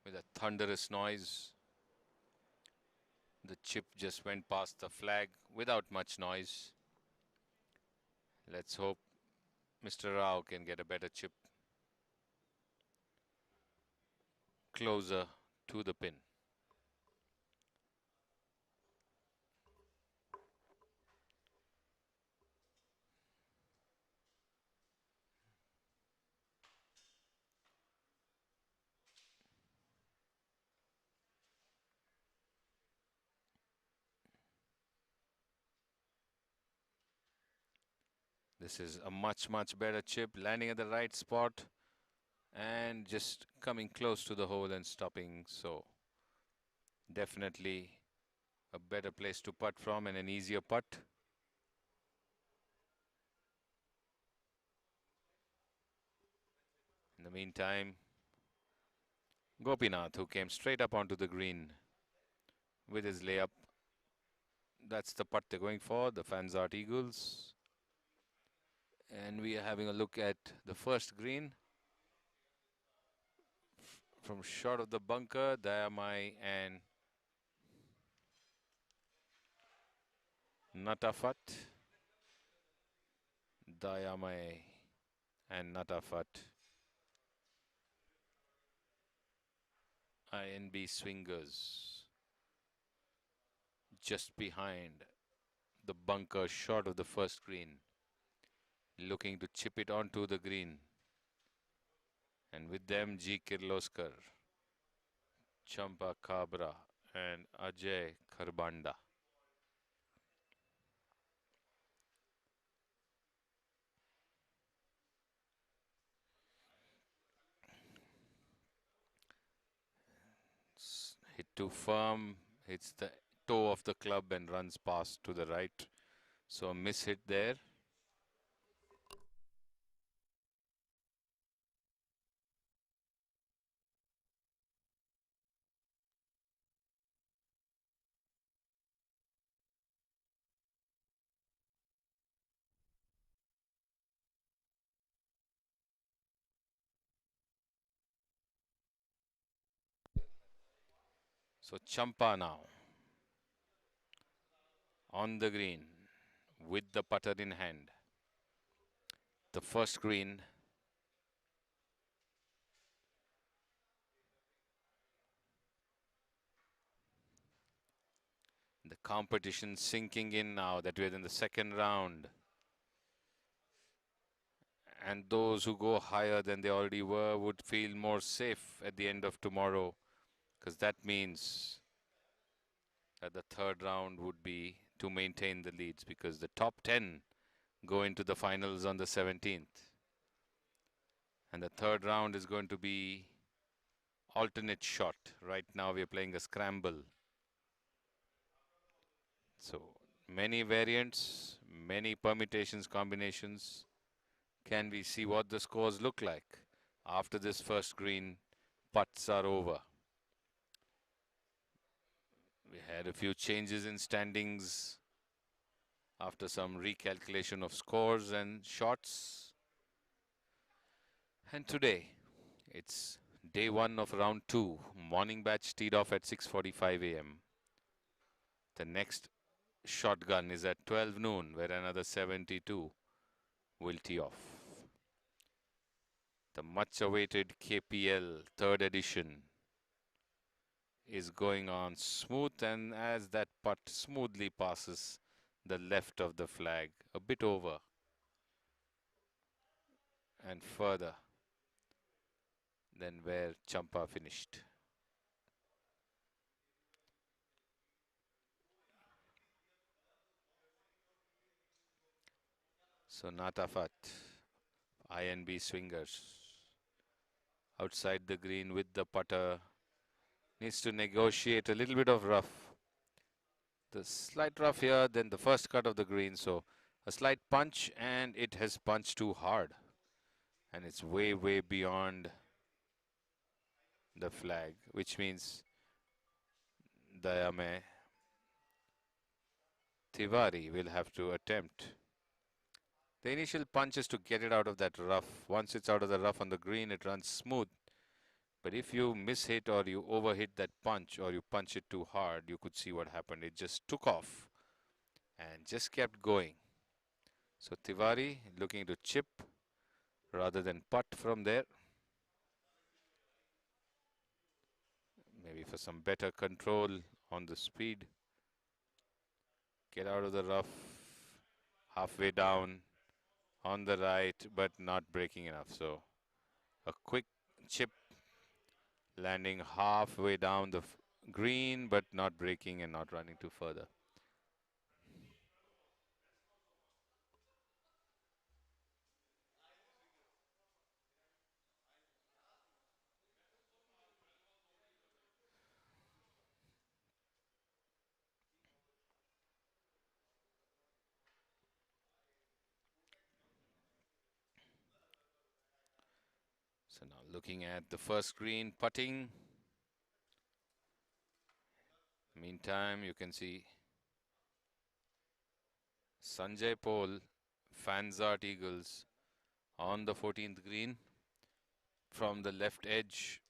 [SPEAKER 15] with a thunderous noise. The chip just went past the flag without much noise. Let's hope Mr. Rao can get a better chip closer to the pin. This is a much better chip, landing at the right spot and just coming close to the hole and stopping. So definitely a better place to putt from and an easier putt. In the meantime, Gopinath, who came straight up onto the green with his layup. That's the putt they're going for, the Fanzart Eagles. And we are having a look at the first green. From short of the bunker, Dayamai and Natafat. Dayamai and Natafat. INB swingers. just behind the bunker short of the first green, looking to chip it onto the green. And with them, G. Kirloskar, Champa Kabra, and Ajay Kharbanda. Hit too firm, hits the toe of the club and runs past to the right. So a miss hit there. So Champa now on the green with the putter in hand. The first green. The competition sinking in now that we're in the second round. And those who go higher than they already were would feel more safe at the end of tomorrow, because that means that the third round would be to maintain the leads, because the top 10 go into the finals on the 17th. And the third round is going to be alternate shot. Right now we are playing a scramble. So many variants, many permutations, combinations. Can we see what the scores look like after this first green putts are over? We had a few changes in standings after some recalculation of scores and shots. And today, it's day one of round two. Morning batch teed off at 6:45 a.m. The next shotgun is at 12 noon, where another 72 will tee off. The much-awaited KPL third edition is going on smooth, and as that putt smoothly passes the left of the flag, a bit over and further than where Champa finished. So Natafat, INB swingers, outside the green with the putter, needs to negotiate a little bit of rough. The slight rough here, then the first cut of the green, so a slight punch, and it has punched too hard. And it's way, way beyond the flag, which means Dayame Tiwari will have to attempt. The initial punch is to get it out of that rough. Once it's out of the rough on the green, it runs smooth. But if you miss hit or you overhit that punch or you punch it too hard, you could see what happened. It just took off and just kept going. So Tiwari looking to chip rather than putt from there. Maybe for some better control on the speed. Get out of the rough, halfway down on the right, but not breaking enough. So a quick chip, landing halfway down the green, but not breaking and not running too further. So now looking at the first green putting. Meantime, you can see Sanjay Paul, Fanzart Eagles on the 14th green from the left edge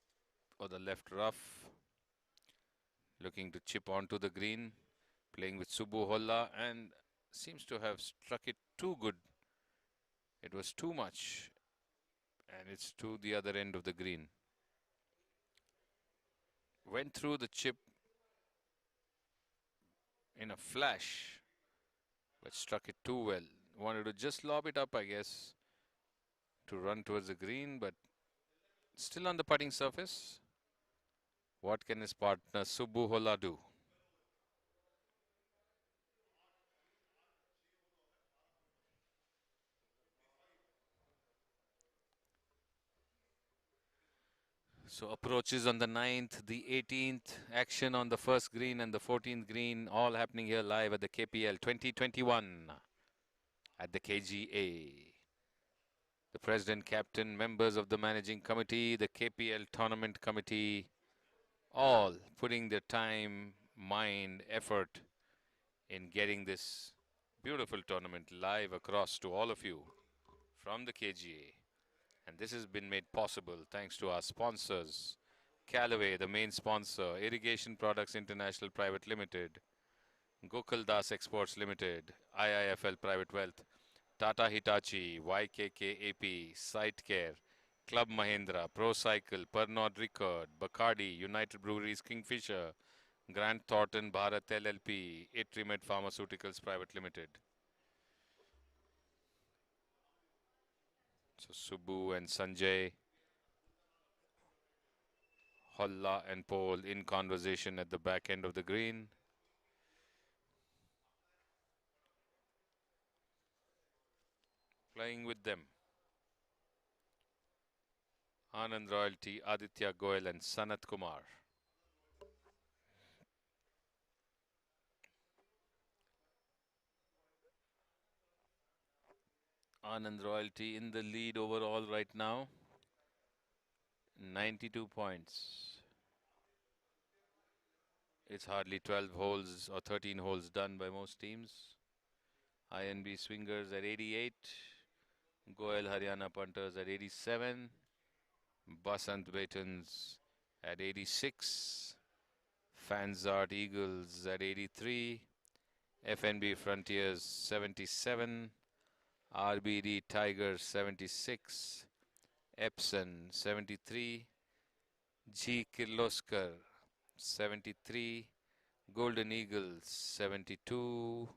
[SPEAKER 15] or the left rough, looking to chip onto the green, playing with Subbu Holla, and seems to have struck it too good. It was too much, and it's to the other end of the green. Went through the chip, in a flash, but struck it too well. Wanted to just lob it up, I guess, to run towards the green, but still on the putting surface. What can his partner Subbu Hola do? So approaches on the 9th, the 18th, action on the first green and the 14th green, all happening here live at the KPL 2021 at the KGA. The president, captain, members of the managing committee, the KPL tournament committee, all putting their time, mind, effort in getting this beautiful tournament live across to all of you from the KGA. And this has been made possible thanks to our sponsors, Callaway, the main sponsor, Irrigation Products International Private Limited, Gokul Das Exports Limited, IIFL Private Wealth, Tata Hitachi, YKK AP, SiteCare, Club Mahindra, ProCycle, Pernod Ricard, Bacardi, United Breweries Kingfisher, Grant Thornton Bharat LLP, Itrimed Pharmaceuticals Private Limited. So Subbu and Sanjay, Holla and Paul in conversation at the back end of the green. Playing with them, Anand Royalty, Aditya Goyal and Sanat Kumar. Anand Royalty in the lead overall right now, 92 points. It's hardly 12 holes or 13 holes done by most teams. INB Swingers at 88, Goyal Haryana Punters at 87, Basant Batons at 86, Fanzart Eagles at 83, FNB Frontiers 77, RBD Tigers 76, Epson 73, G. Kirloskar 73, Golden Eagles 72,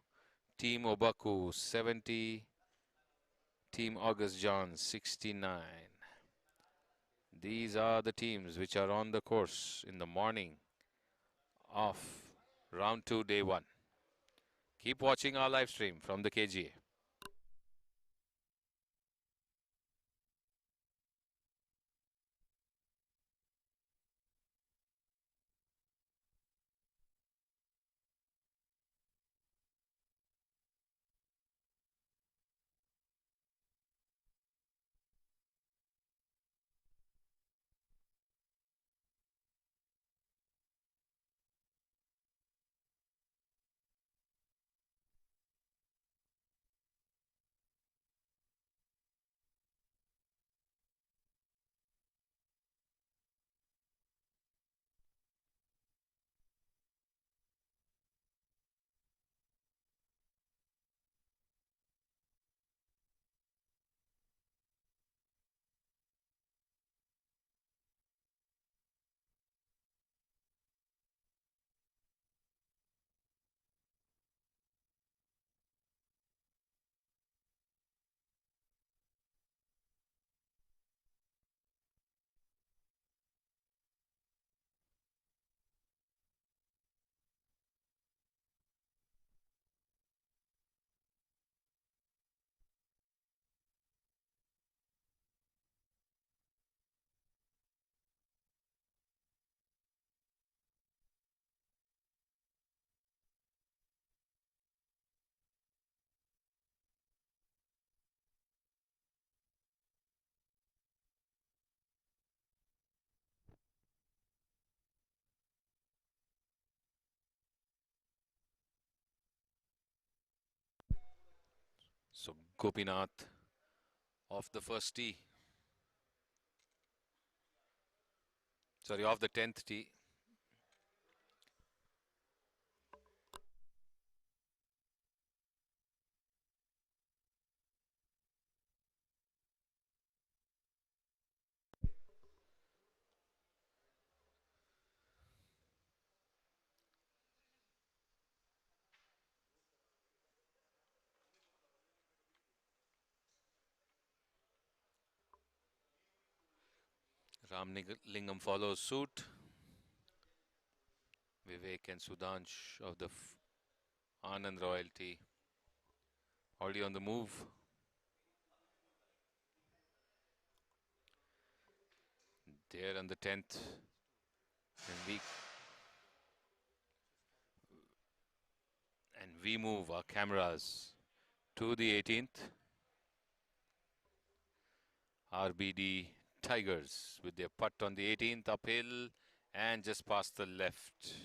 [SPEAKER 15] Team Obaku 70, Team August John 69. These are the teams which are on the course in the morning of round 2, day 1. Keep watching our live stream from the KGA. So Gopinath off the first tee. Sorry, off the 10th tee. Lingam follows suit. Vivek and Sudhansh of the Anand Royalty already on the move. There on the 10th. And we move our cameras to the 18th. RBD Tigers with their putt on the 18th uphill and just past the left.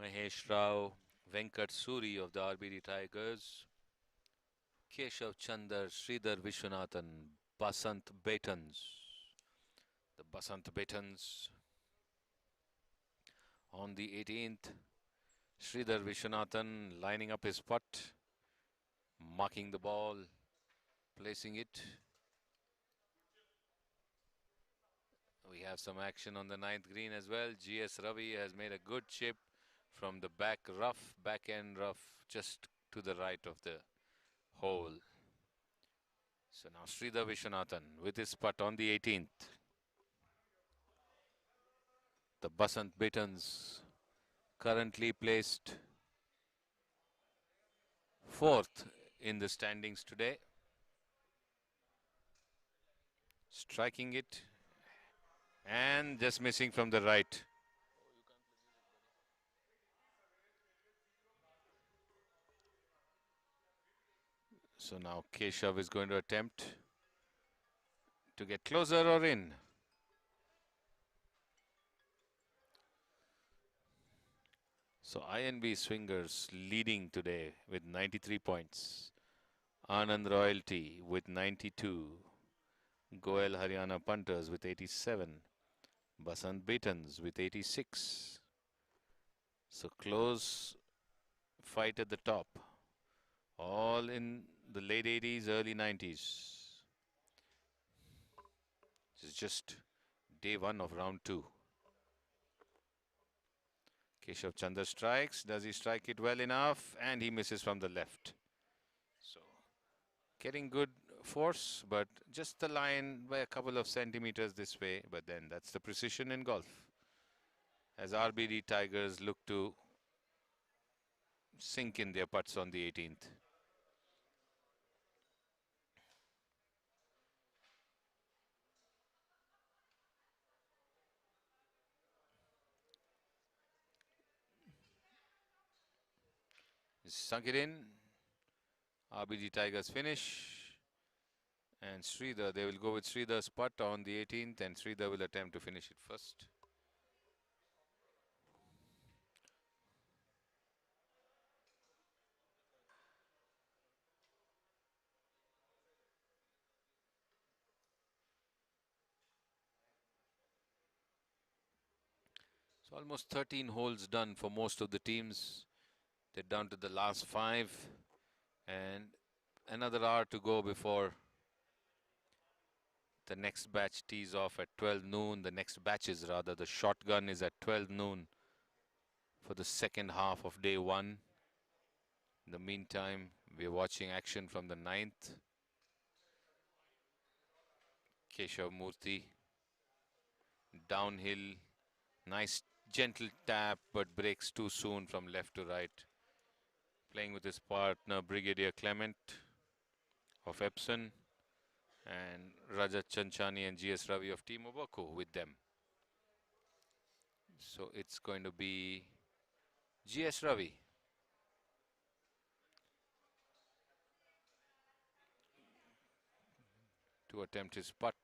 [SPEAKER 15] Mahesh Rao, Venkat Suri of the RBD Tigers, Keshav Chandar, Sridhar Vishwanathan, Basant Betans. The Basant Betans on the 18th. Sridhar Vishwanathan lining up his putt, marking the ball, placing it. We have some action on the 9th green as well. GS Ravi has made a good chip from the back end rough, just to the right of the hole. So now Sridhar Vishwanathan with his putt on the 18th. The Basant Bitans currently placed 4th in the standings today. Striking it and just missing from the right. So now Keshav is going to attempt to get closer or in. So INB Swingers leading today with 93 points. Anand Royalty with 92. Goel Haryana Punters with 87. Basant Betans with 86. So close fight at the top. All in the late 80s, early 90s. This is just day 1 of round 2. Keshav Chandra strikes. Does he strike it well enough? And he misses from the left. So getting good force, but just the line by a couple of centimeters this way. But then that's the precision in golf. As RBD Tigers look to sink in their putts on the 18th. Sunk it in. RBD Tigers finish. And Sridhar, they will go with Sridhar's putt on the 18th, and Sridhar will attempt to finish it first. So almost 13 holes done for most of the teams. They're down to the last 5, and another hour to go before the next batch tees off at 12 noon. The next batches rather, the shotgun is at 12 noon for the second half of day 1. In the meantime, we're watching action from the 9th. Keshav Murthy, downhill, nice gentle tap, but breaks too soon from left to right. Playing with his partner Brigadier Clement of Epson, and Rajat Chanchani and GS Ravi of Team Obako with them. So it's going to be GS Ravi to attempt his putt.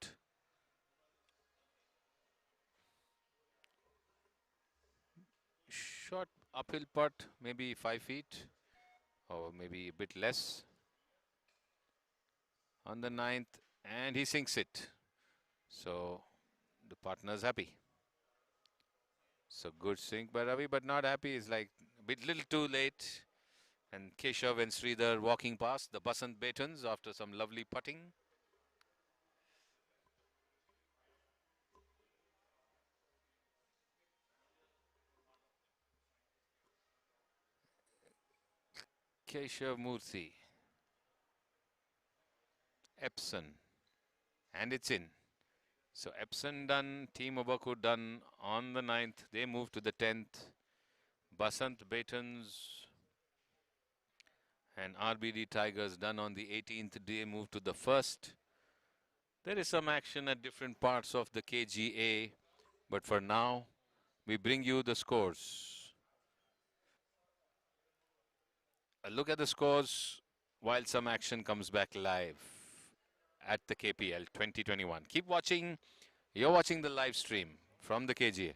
[SPEAKER 15] Short uphill putt, maybe 5 feet or maybe a bit less on the 9th, and he sinks it. So the partner's happy. So good sink by Ravi, but not happy. It's like a bit little too late. And Keshav and Sridhar walking past the Basant Betans after some lovely putting. Keshav Murthy. Epson. And it's in. So Epson done, Team Obaku done on the 9th. They move to the 10th. Basant Batons and RBD Tigers done on the 18th. They move to the 1st. There is some action at different parts of the KGA. But for now, we bring you the scores. A look at the scores while some action comes back live at the KPL 2021. Keep watching. You're watching the live stream from the KGA.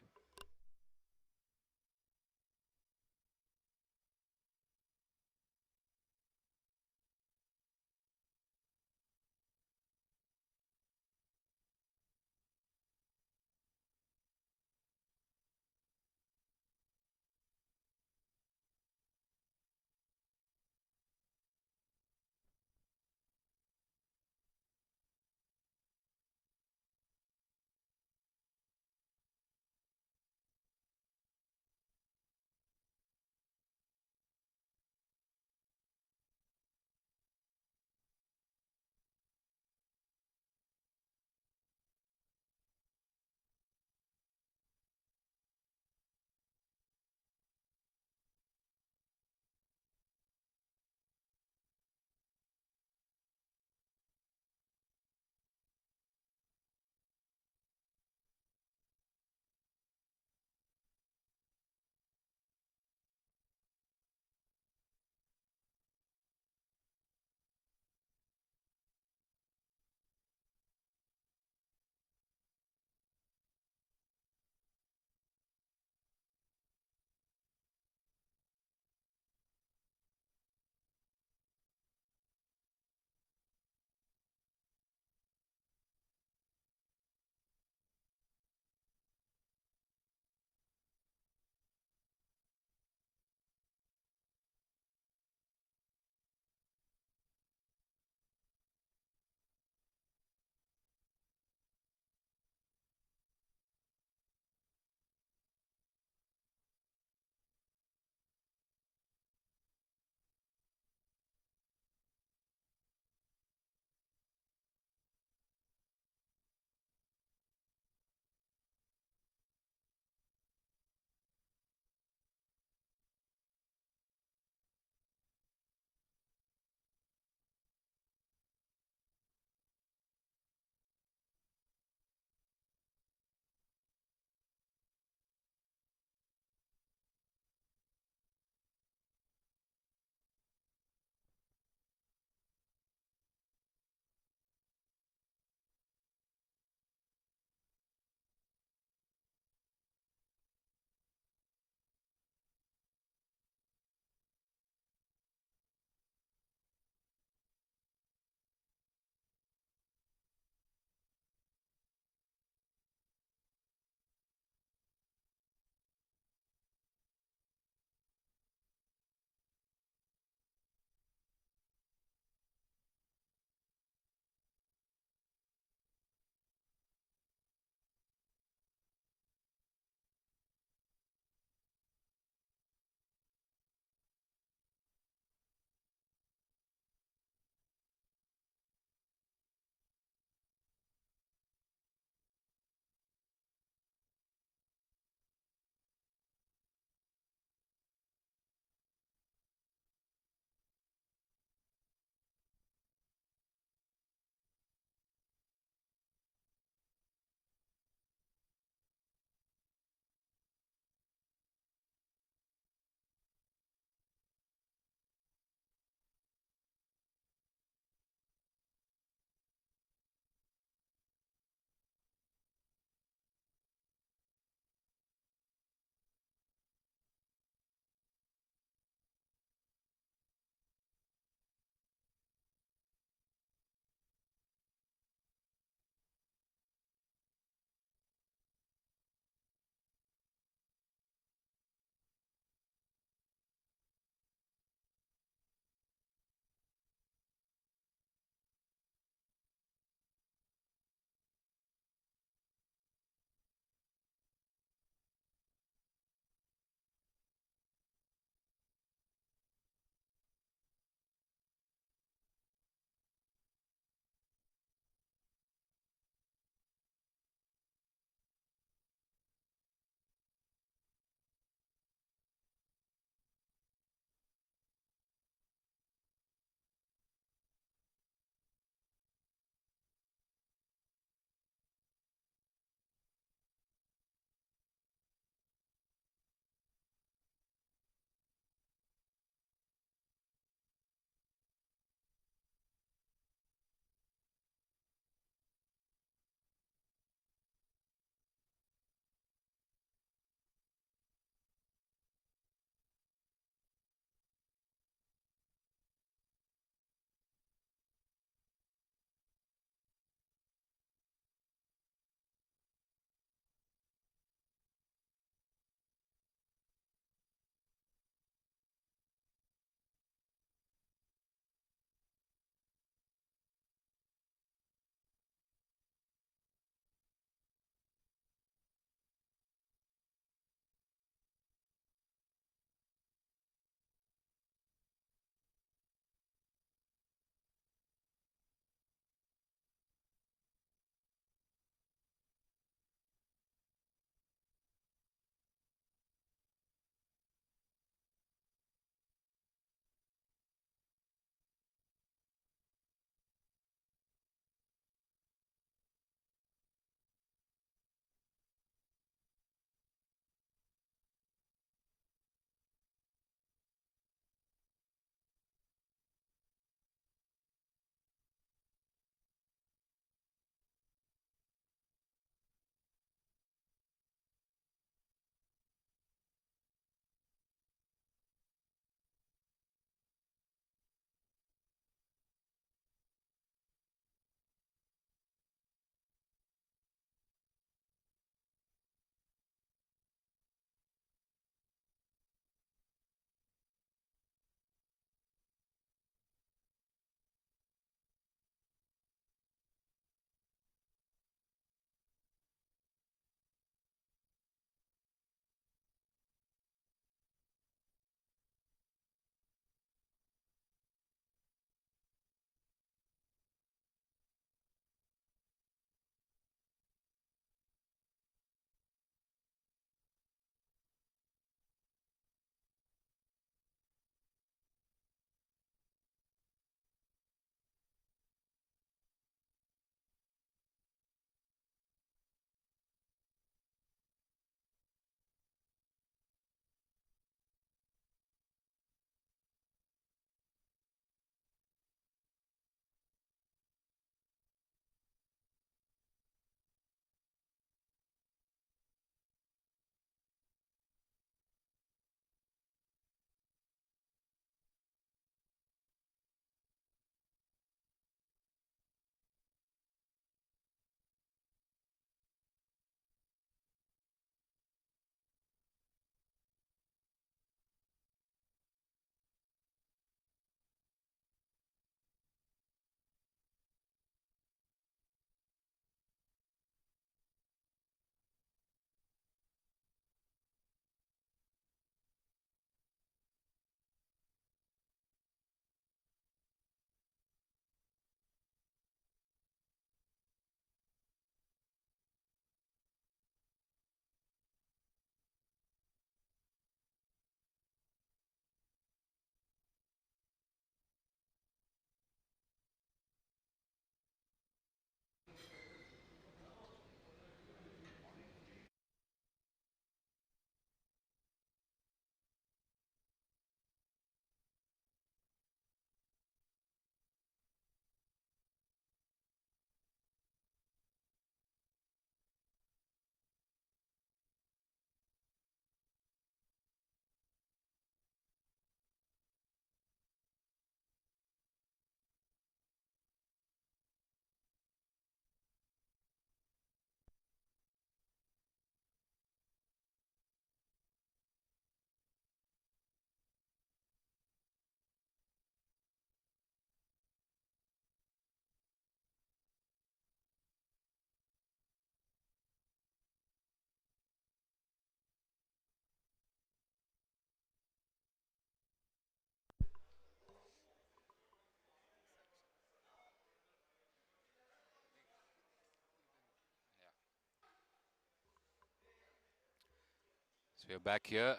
[SPEAKER 15] So we're back here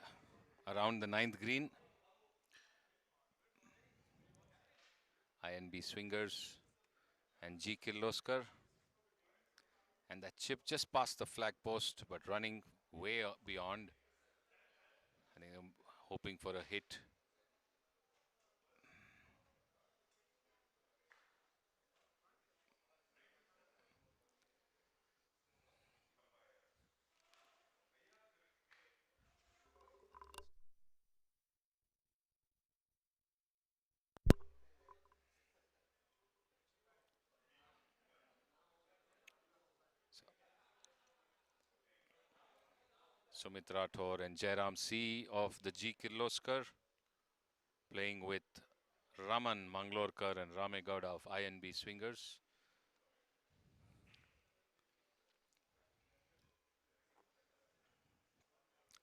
[SPEAKER 15] around the 9th green. INB Swingers and G. Kirloskar. And that chip just past the flag post, but running way beyond. I think I'm hoping for a hit. Sumit Rathore and Jairam C of the G. Kirloskar playing with Raman Manglorkar and Ramegowda of INB Swingers.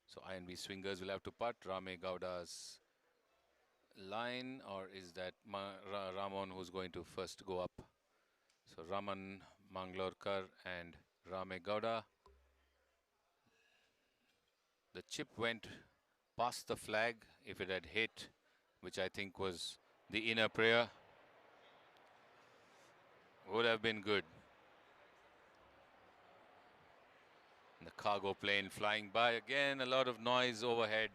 [SPEAKER 15] So INB Swingers will have to putt. Ramegowda's line, or is that Ramon who's going to first go up? So Raman Manglorkar and Ramegowda. The chip went past the flag. If it had hit, which I think was the inner prayer, would have been good. The cargo plane flying by again, a lot of noise overhead.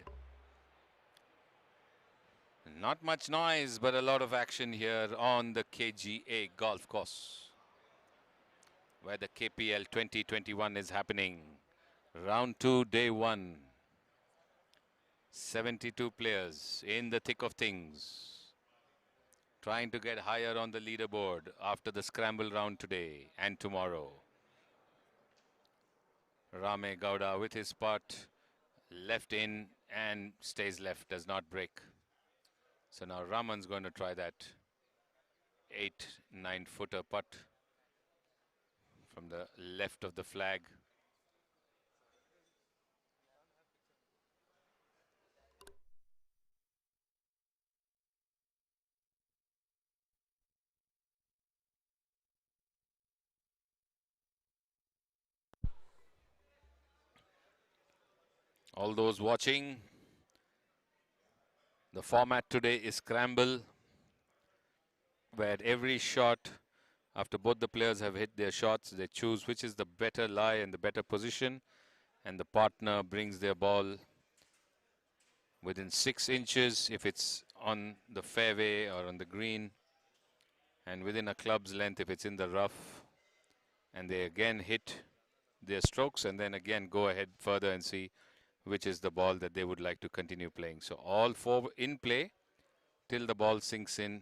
[SPEAKER 15] Not much noise, but a lot of action here on the KGA golf course, where the KPL 2021 is happening. Round 2, day 1. 72 players in the thick of things, trying to get higher on the leaderboard after the scramble round today and tomorrow. Ramegowda with his putt, left in and stays left, does not break. So now Raman's going to try that 8-9 footer putt from the left of the flag. All those watching, the format today is scramble, where at every shot, after both the players have hit their shots, they choose which is the better lie and the better position, and the partner brings their ball within 6 inches if it's on the fairway or on the green, and within a club's length if it's in the rough, and they again hit their strokes and then again go ahead further and see which is the ball that they would like to continue playing. So all 4 in play till the ball sinks in,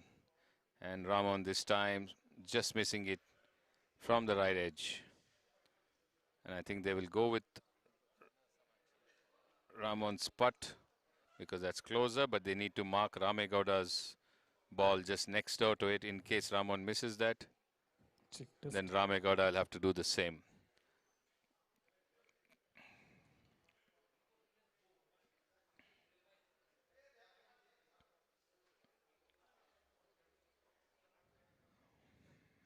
[SPEAKER 15] and Ramon this time just missing it from the right edge. And I think they will go with Ramon's putt because that's closer, but they need to mark Ramegowda's ball just next door to it in case Ramon misses that. Then Ramegowda will have to do the same.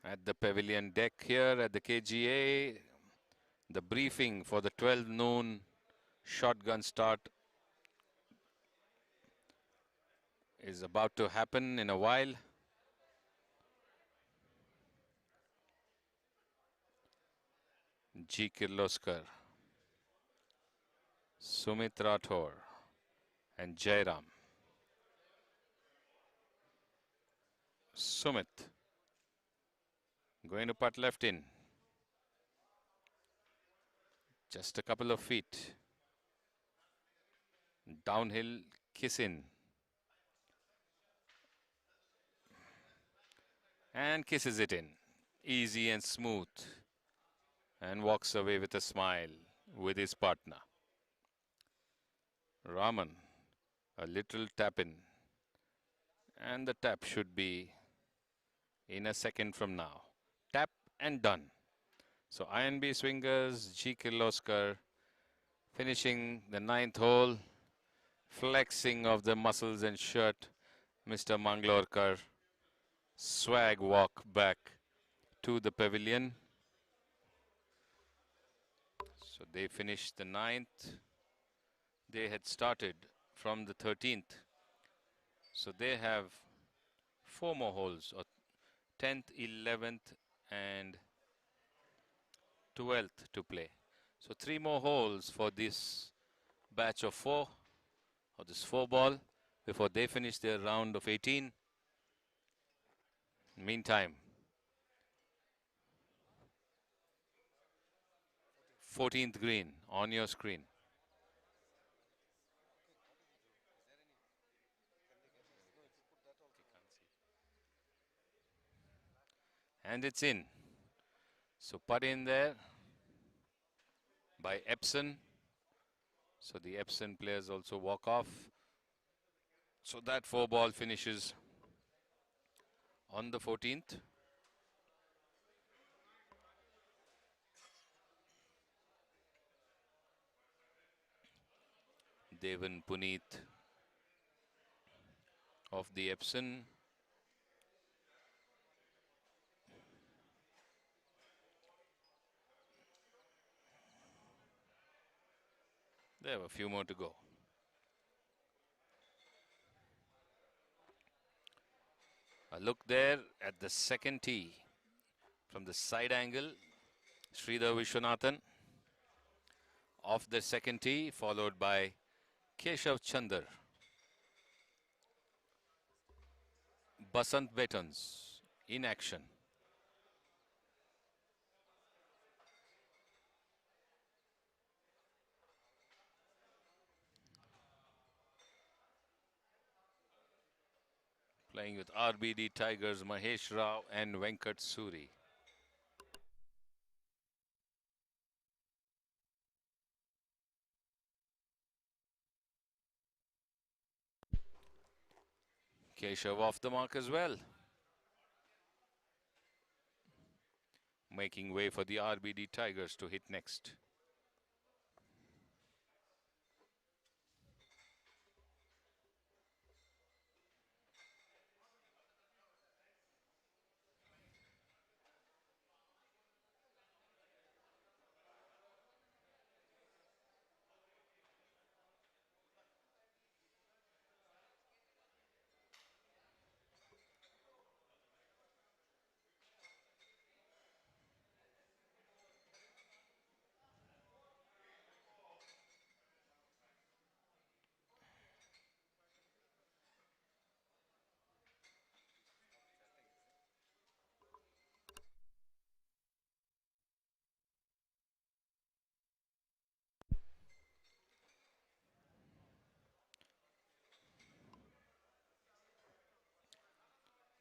[SPEAKER 15] At the pavilion deck here at the KGA, the briefing for the 12 noon shotgun start is about to happen in a while. G. Kirloskar, Sumit Rathore and Jairam. Sumit going to putt left in. Just a couple of feet. Downhill kiss in. And kisses it in. Easy and smooth. And walks away with a smile with his partner. Raman, a little tap in. And the tap should be in a second from now. Tap and done. So INB Swingers, G. Kirloskar finishing the 9th hole. Flexing of the muscles and shirt. Mr. Manglorkar, swag walk back to the pavilion. So they finished the 9th. they had started from the 13th. So they have 4 more holes, or 10th, 11th and 12th to play. So 3 more holes for this batch of 4, or this 4 ball, before they finish their round of 18. Meantime, 14th green on your screen. And it's in. So putt in there by Epson. So the Epson players also walk off. So that 4 ball finishes on the 14th. Devan Puneet of the Epson. There have a few more to go. A look there at the second tee from the side angle. Sridhar Vishwanathan off the second tee, followed by Keshav Chandar. Basant Betons in action. Playing with RBD Tigers, Mahesh Rao and Venkat Suri. Keshav off the mark as well. Making way for the RBD Tigers to hit next.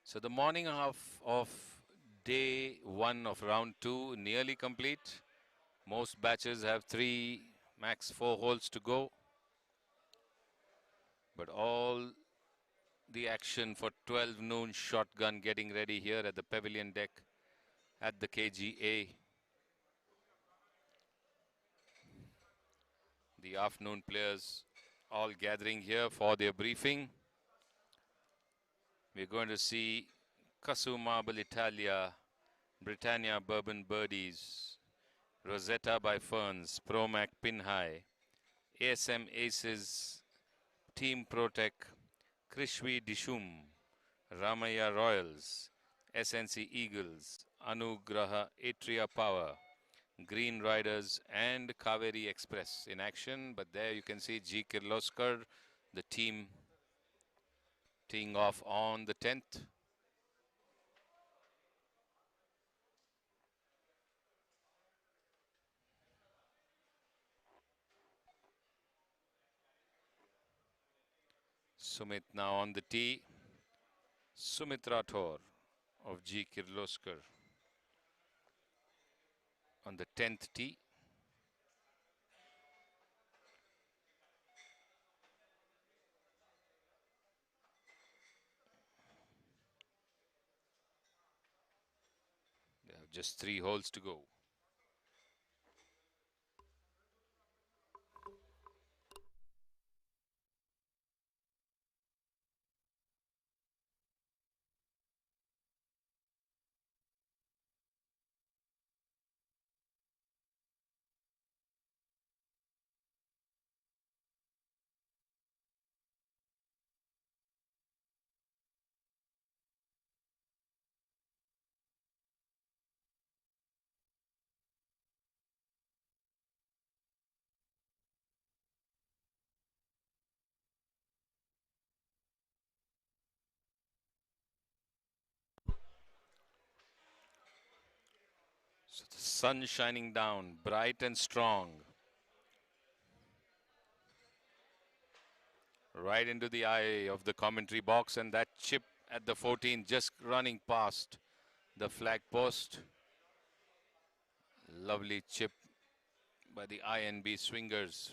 [SPEAKER 15] So the morning half of day 1 of round 2 nearly complete. Most batches have 3, max 4 holes to go. But all the action for 12 noon shotgun getting ready here at the pavilion deck at the KGA. The afternoon players all gathering here for their briefing. We're going to see Casu Marble Italia, Britannia Bourbon Birdies, Rosetta by Ferns, Promac Pin High, ASM Aces, Team Protec, Krishvi Dishum, Ramaya Royals, SNC Eagles, Anugraha Atria Power, Green Riders and Kaveri Express in action. But there you can see G. Kirloskar, the team teeing off on the 10th. Sumit now on the tee. Sumit Rathore of G. Kirloskar on the 10th tee. They have just 3 holes to go. The sun shining down, bright and strong. Right into the eye of the commentary box, and that chip at the 14 just running past the flag post. Lovely chip by the INB swingers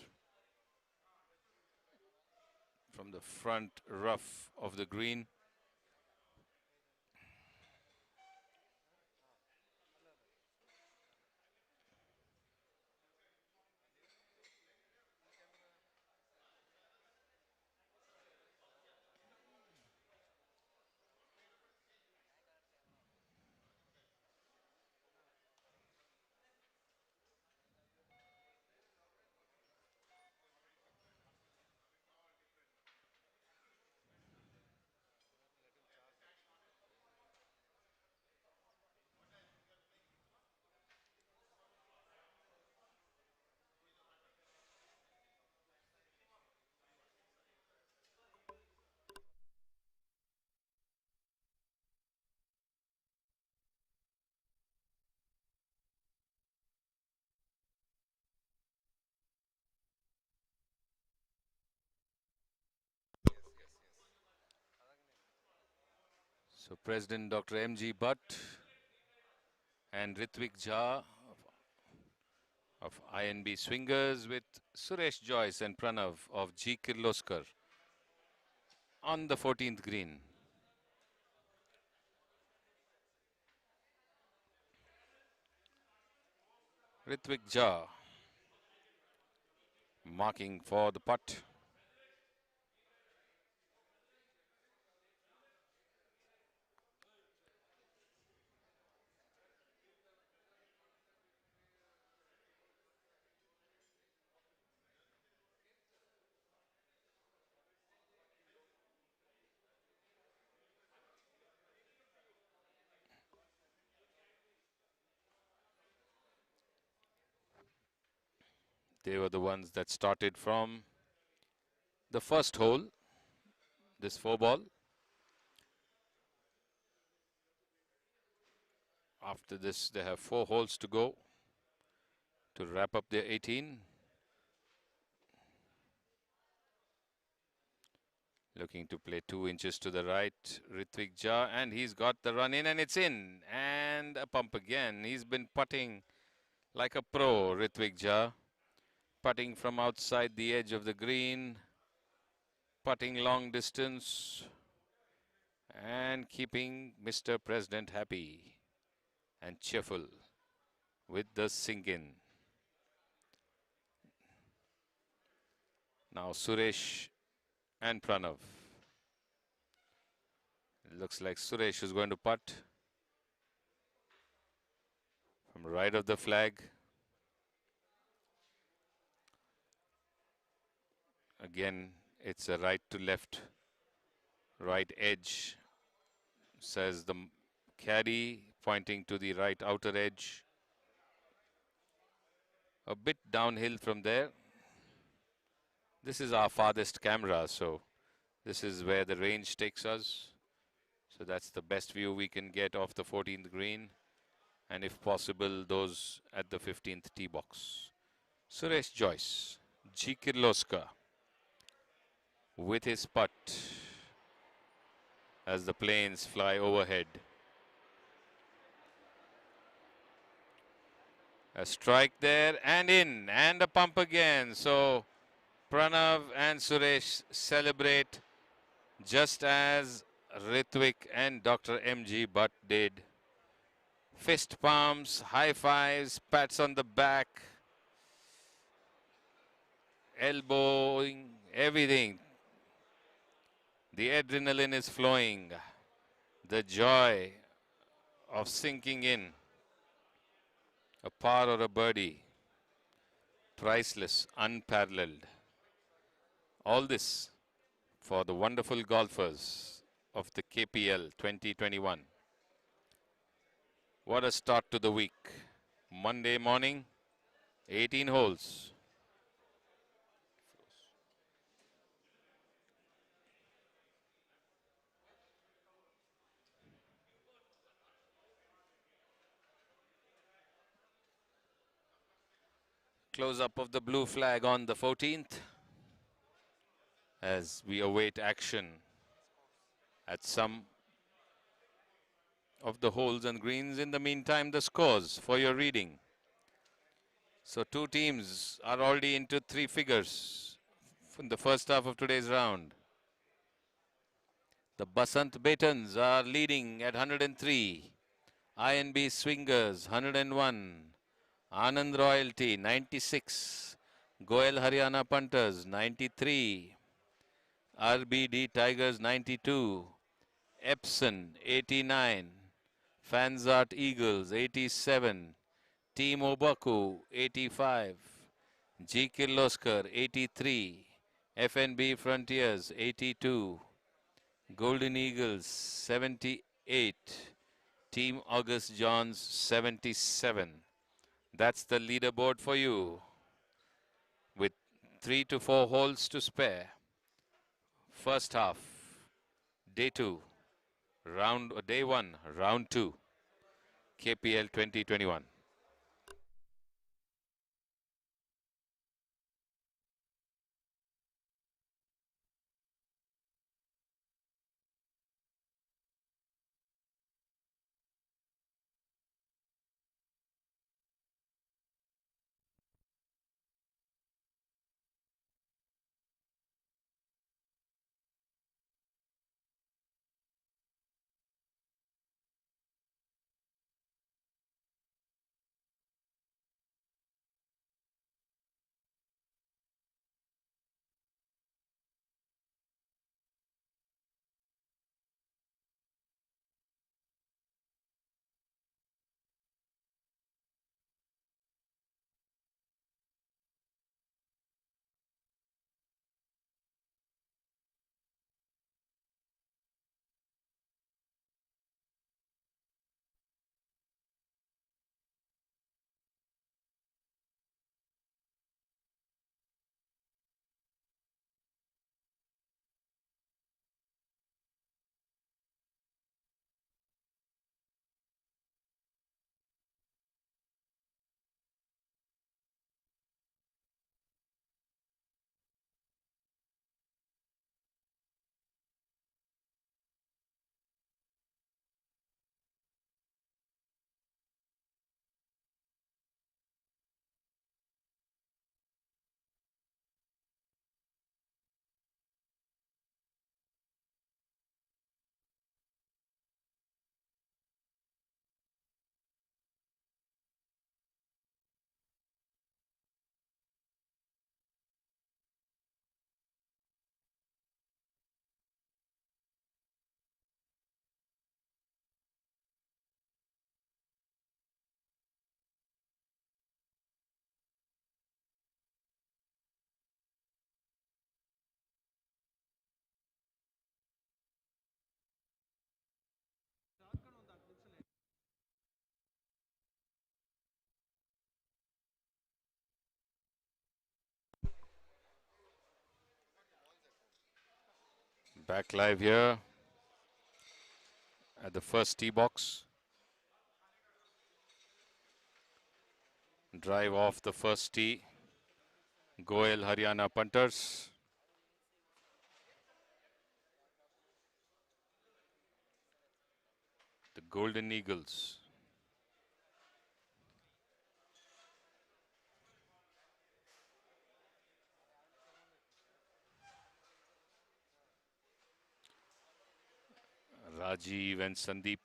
[SPEAKER 15] from the front rough of the green. So President Dr. M.G. Butt and Ritvik Jha of INB Swingers with Suresh Joyce and Pranav of G. Kirloskar on the 14th green. Ritvik Jha marking for the putt. They were the ones that started from the first hole, this 4-ball. After this, they have 4 holes to go to wrap up their 18. Looking to play 2 inches to the right, Ritvik Jha, and he's got the run in, and it's in. And a pump again. He's been putting like a pro, Ritvik Jha. Putting from outside the edge of the green, putting long distance, and keeping Mr. President happy and cheerful with the sink-in. Now Suresh and Pranav. It looks like Suresh is going to putt from right of the flag. Again, it's a right to left, right edge, says the caddy, pointing to the right outer edge. A bit downhill from there. This is our farthest camera, so this is where the range takes us. So that's the best view we can get off the 14th green. And if possible, those at the 15th tee box. Suresh Joyce, G. Kirloskar, with his putt as the planes fly overhead. A strike there and in, and a pump again. So Pranav and Suresh celebrate just as Ritvik and Dr. M.G. Butt did. Fist palms, high fives, pats on the back, elbowing, everything. The adrenaline is flowing. The joy of sinking in. A par or a birdie. Priceless, unparalleled. All this for the wonderful golfers of the KPL 2021. What a start to the week. Monday morning, 18 holes. Close-up of the blue flag on the 14th as we await action at some of the holes and greens. In the meantime, the scores for your reading. So two teams are already into three figures from the first half of today's round. The Basant Betons are leading at 103. INB Swingers 101. Anand Royalty 96. Goel Haryana Punters 93. RBD Tigers 92. Epson 89. Fanzart Eagles 87. Team Obaku 85. G. Kirloskar 83. FNB Frontiers 82. Golden Eagles 78. Team August Johns 77. That's the leaderboard for you, with 3 to 4 holes to spare. First half, day 2, day 1, round 2, KPL 2021. Back live here at the first tee box. Drive off the first tee. Goel Haryana Punters. The Golden Eagles. Rajiv and Sandeep.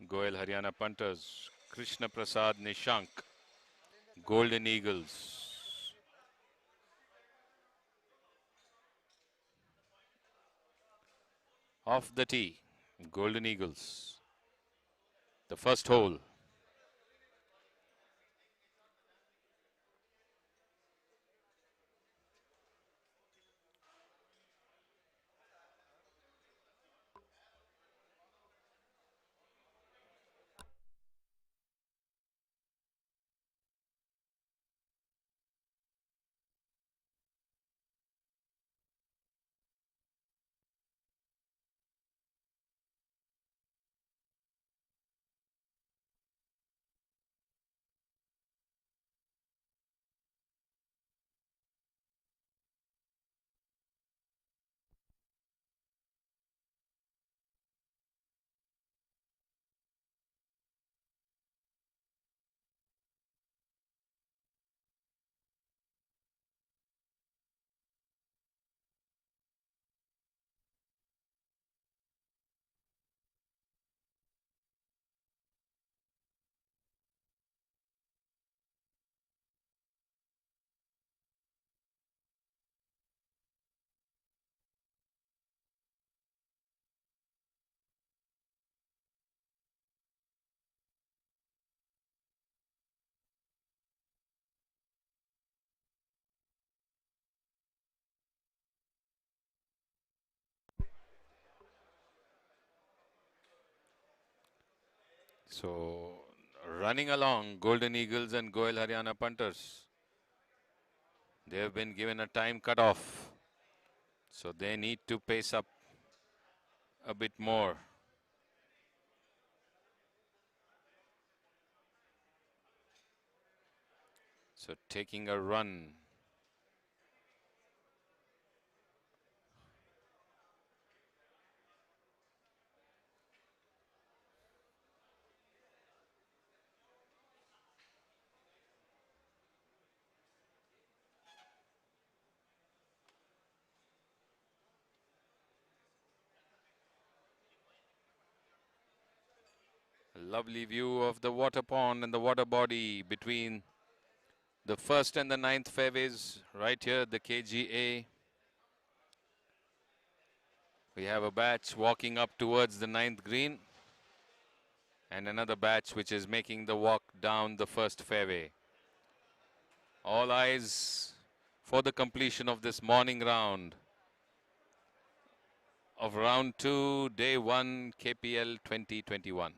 [SPEAKER 15] Goel Haryana Punters. Krishna Prasad Nishank. Golden Eagles. Off the tee. Golden Eagles. The first hole. So running along, Golden Eagles and Goel Haryana punters. They have been given a time cutoff. So they need to pace up a bit more. So taking a run. A lovely view of the water pond and the water body between the first and the ninth fairways right here at the KGA. We have a batch walking up towards the ninth green and another batch which is making the walk down the first fairway. All eyes for the completion of this morning round of round 2, day 1, KPL 2021.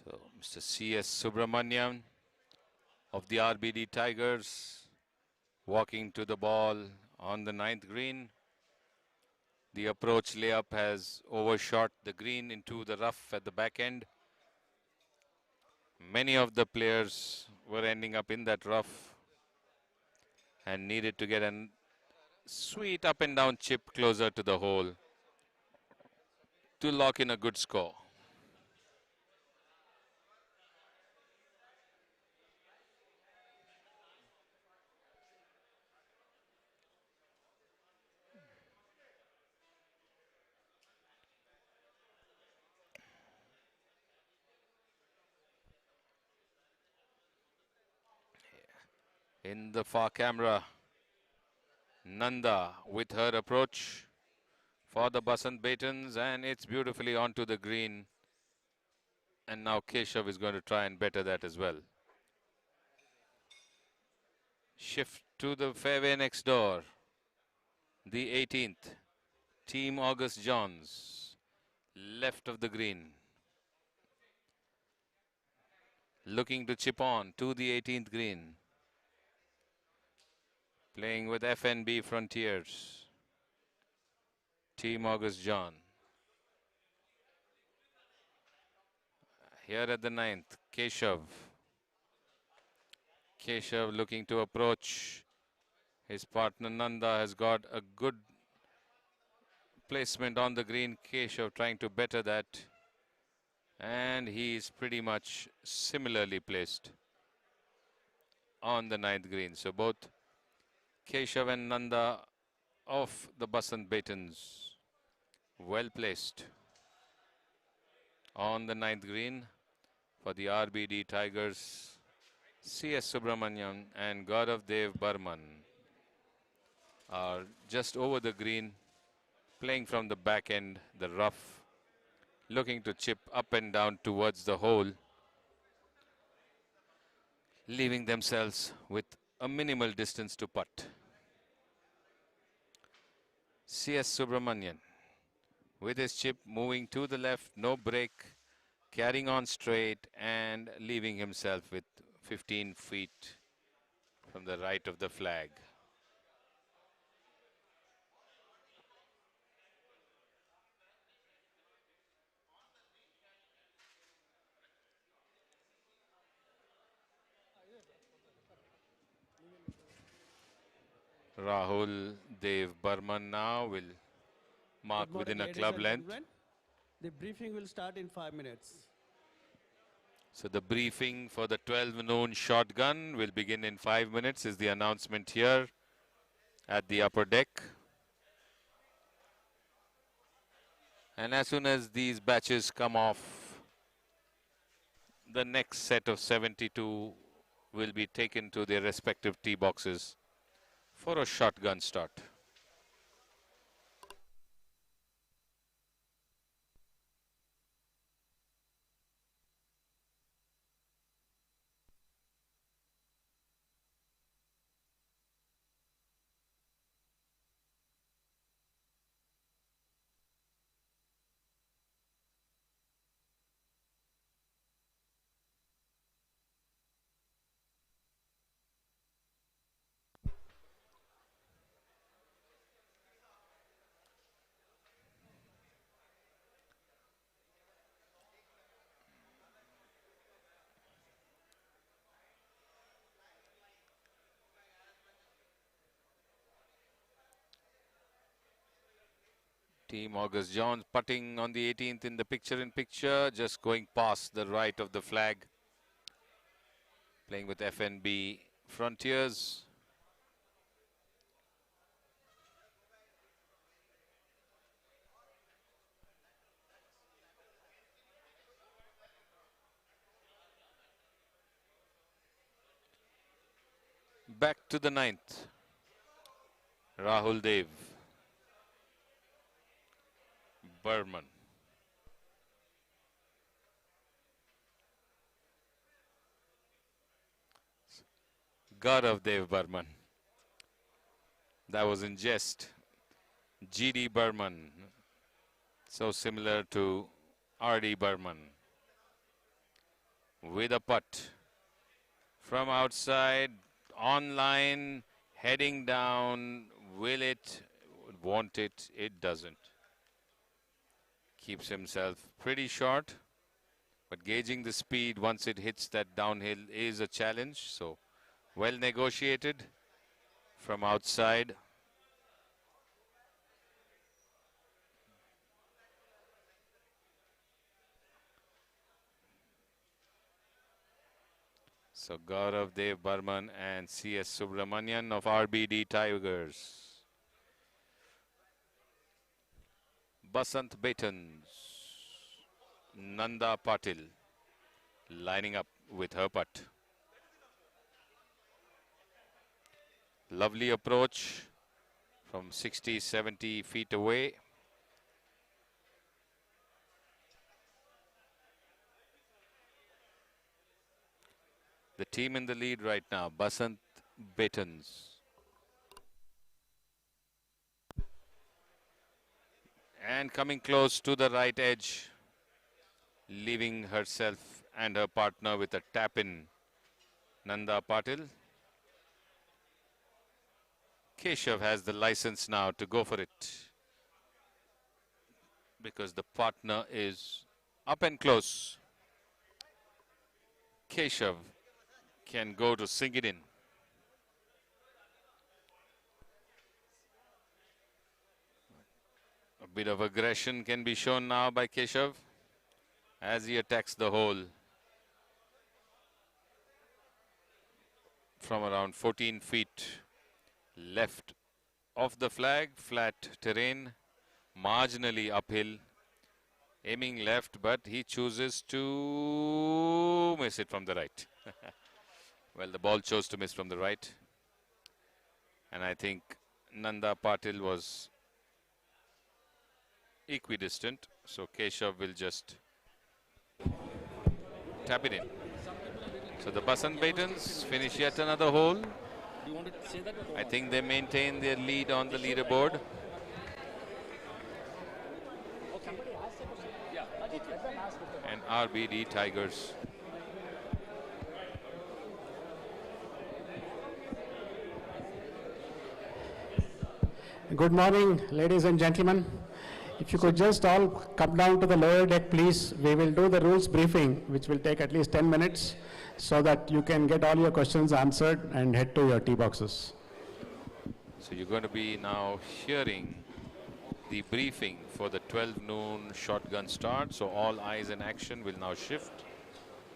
[SPEAKER 15] So Mr. C.S. Subramanian of the RBD Tigers walking to the ball on the ninth green. The approach layup has overshot the green into the rough at the back end. Many of the players were ending up in that rough and needed to get a sweet up and down chip closer to the hole to lock in a good score. In the far camera, Nanda with her approach for the Basant Batons, and it's beautifully onto the green. And now Keshav is going to try and better that as well. Shift to the fairway next door. The 18th, Team August Johns, left of the green. Looking to chip on to the 18th green. Playing with FNB Frontiers. Team August John. Here at the 9th, Keshav. Keshav looking to approach. His partner Nanda has got a good placement on the green. Keshav trying to better that. And he is pretty much similarly placed on the ninth green. So both Keshav and Nanda of the Basant Batons well placed on the ninth green for the RBD Tigers. C.S. Subramanian and Gaurav Dev Burman are just over the green, playing from the back end, the rough, looking to chip up and down towards the hole, leaving themselves with a minimal distance to putt. C.S. Subramanian with his chip moving to the left, no break, carrying on straight and leaving himself with 15 feet from the right of the flag. Rahul Dev Burman now will mark within a club length.
[SPEAKER 17] The briefing will start in 5 minutes.
[SPEAKER 15] So the briefing for the 12 noon shotgun will begin in 5 minutes is the announcement here at the upper deck. And as soon as these batches come off, the next set of 72 will be taken to their respective tee boxes for a shotgun start. Team August Johns putting on the 18th in the picture-in-picture, just going past the right of the flag. Playing with FNB Frontiers. Back to the 9th. Rahul Dev. Burman. Gaurav Dev Burman. That was in jest. GD Burman. So similar to RD Burman. With a putt. From outside, online, heading down. Will it? Want it? It doesn't. Keeps himself pretty short, but gauging the speed once it hits that downhill is a challenge. So well negotiated from outside. So Gaurav Dev Burman and CS Subramanian of RBD Tigers. Basant Batons, Nanda Patil lining up with her putt. Lovely approach from 60-70 feet away. The team in the lead right now, Basant Batons. And coming close to the right edge, leaving herself and her partner with a tap-in, Nanda Patil. Keshav has the license now to go for it, because the partner is up and close. Keshav can go to sing it in. A bit of aggression can be shown now by Keshav as he attacks the hole from around 14 feet left of the flag. Flat terrain, marginally uphill, aiming left, but he chooses to miss it from the right. Well, the ball chose to miss from the right, and I think Nanda Patil was equidistant, so Keshav will just tap it in. So the Basant Batons finish yet another hole. I think they maintain their lead on the leaderboard. And RBD Tigers.
[SPEAKER 5] Good morning, ladies and gentlemen. If you could just all come down to the lower deck, please. We will do the rules briefing, which will take at least 10 minutes, so that you can get all your questions answered and head to your tee boxes.
[SPEAKER 15] So you're going to be now hearing the briefing for the 12 noon shotgun start. So all eyes and action will now shift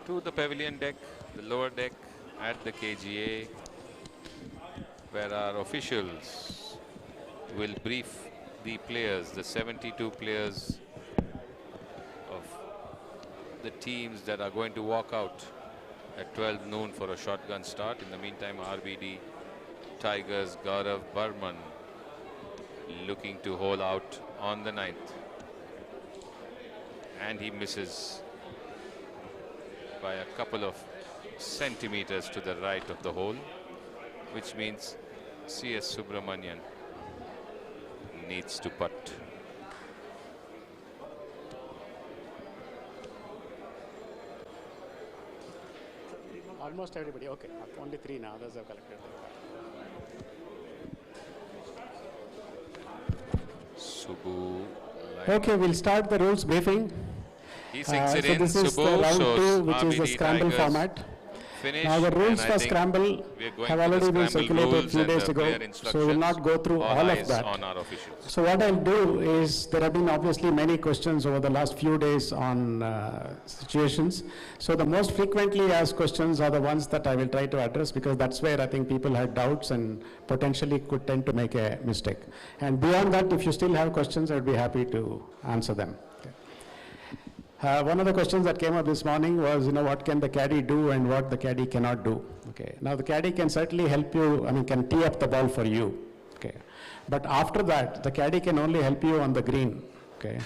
[SPEAKER 15] to the pavilion deck, the lower deck at the KGA, where our officials will brief the players, the 72 players of the teams that are going to walk out at 12 noon for a shotgun start. In the meantime, RBD Tigers Gaurav Burman looking to hole out on the 9th. And he misses by a couple of centimeters to the right of the hole, which means CS Subramanian needs to putt.
[SPEAKER 5] Almost everybody, okay. Only 3 now, others have collected.
[SPEAKER 15] Subu.
[SPEAKER 5] Okay, we'll start the rules briefing.
[SPEAKER 15] He sinks it in.
[SPEAKER 5] This is
[SPEAKER 15] Subu
[SPEAKER 5] the round
[SPEAKER 15] shows
[SPEAKER 5] 2, which is the
[SPEAKER 15] RBD
[SPEAKER 5] scramble
[SPEAKER 15] Tigers
[SPEAKER 5] format.
[SPEAKER 15] finish.
[SPEAKER 5] Now the rules
[SPEAKER 15] and
[SPEAKER 5] for
[SPEAKER 15] I think
[SPEAKER 5] scramble
[SPEAKER 15] we are going
[SPEAKER 5] have
[SPEAKER 15] to the
[SPEAKER 5] already been
[SPEAKER 15] scramble
[SPEAKER 5] circulated a
[SPEAKER 15] rules
[SPEAKER 5] few
[SPEAKER 15] and
[SPEAKER 5] days
[SPEAKER 15] the
[SPEAKER 5] ago,
[SPEAKER 15] player
[SPEAKER 5] so we'll
[SPEAKER 15] instructions.
[SPEAKER 5] not go through all of
[SPEAKER 15] eyes
[SPEAKER 5] that.
[SPEAKER 15] on our officials.
[SPEAKER 5] So what I'll do is, there have been obviously many questions over the last few days on situations. So the most frequently asked questions are the ones that I will try to address, because that's where I think people had doubts and potentially could tend to make a mistake. And beyond that, if you still have questions, I'd be happy to answer them. One of the questions that came up this morning was, what can the caddy do and what the caddy cannot do? Okay. Now the caddy can certainly help you, can tee up the ball for you. Okay. But after that, the caddy can only help you on the green. Okay.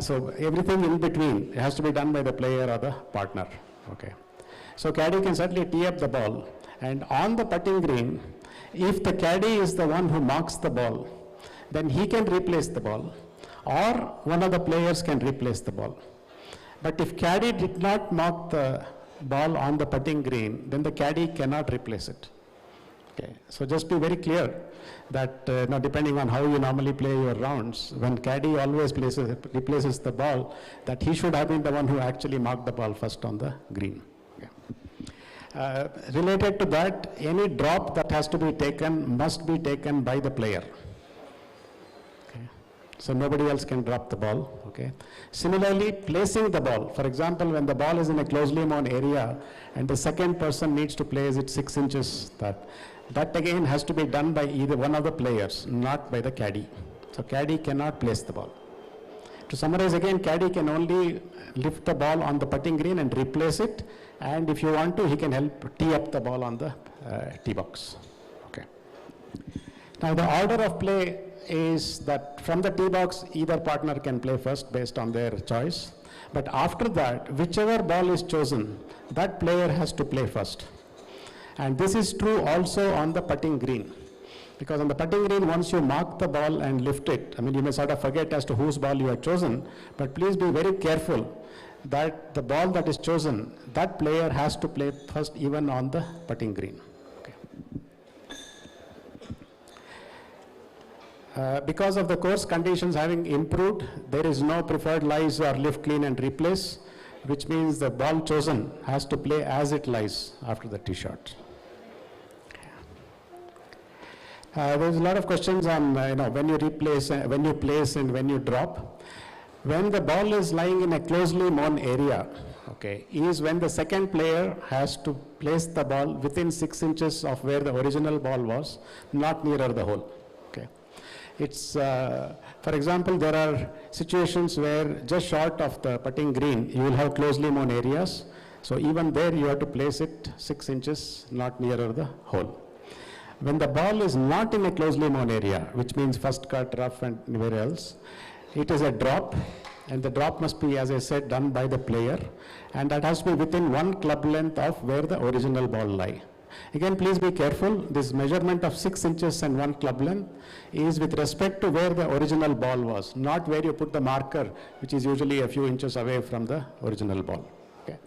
[SPEAKER 5] So everything in between has to be done by the player or the partner. Okay. So caddy can certainly tee up the ball, and on the putting green, if the caddy is the one who marks the ball, then he can replace the ball, or one of the players can replace the ball. But if caddy did not mark the ball on the putting green, then the caddy cannot replace it. Okay. So just be very clear that now depending on how you normally play your rounds, when caddy always replaces the ball, that he should have been the one who actually marked the ball first on the green. Okay. Related to that, any drop that has to be taken must be taken by the player. So nobody else can drop the ball. Okay. Similarly, placing the ball. For example, when the ball is in a closely mown area and the second person needs to place it 6 inches, that again has to be done by either one of the players, not by the caddy. So caddy cannot place the ball. To summarize again, caddy can only lift the ball on the putting green and replace it, and if you want to, he can help tee up the ball on the tee box. Okay. Now the order of play is that from the tee box, either partner can play first based on their choice. But after that, whichever ball is chosen, that player has to play first. And this is true also on the putting green. Because on the putting green, once you mark the ball and lift it, you may sort of forget as to whose ball you have chosen, but please be very careful that the ball that is chosen, that player has to play first even on the putting green. Because of the course conditions having improved, there is no preferred lies or lift, clean and replace, which means the ball chosen has to play as it lies after the tee shot. There's a lot of questions on when you replace, when you place and when you drop. When the ball is lying in a closely mown area, okay, is when the second player has to place the ball within 6 inches of where the original ball was, not nearer the hole. Okay. It's, for example, there are situations where just short of the putting green, you will have closely mown areas. So even there you have to place it 6 inches, not nearer the hole. When the ball is not in a closely mown area, which means first cut, rough and anywhere else, it is a drop, and the drop must be, as I said, done by the player, and that has to be within 1 club length of where the original ball lie. Again, please be careful. This measurement of 6 inches and 1 club length is with respect to where the original ball was, not where you put the marker, which is usually a few inches away from the original ball. Okay.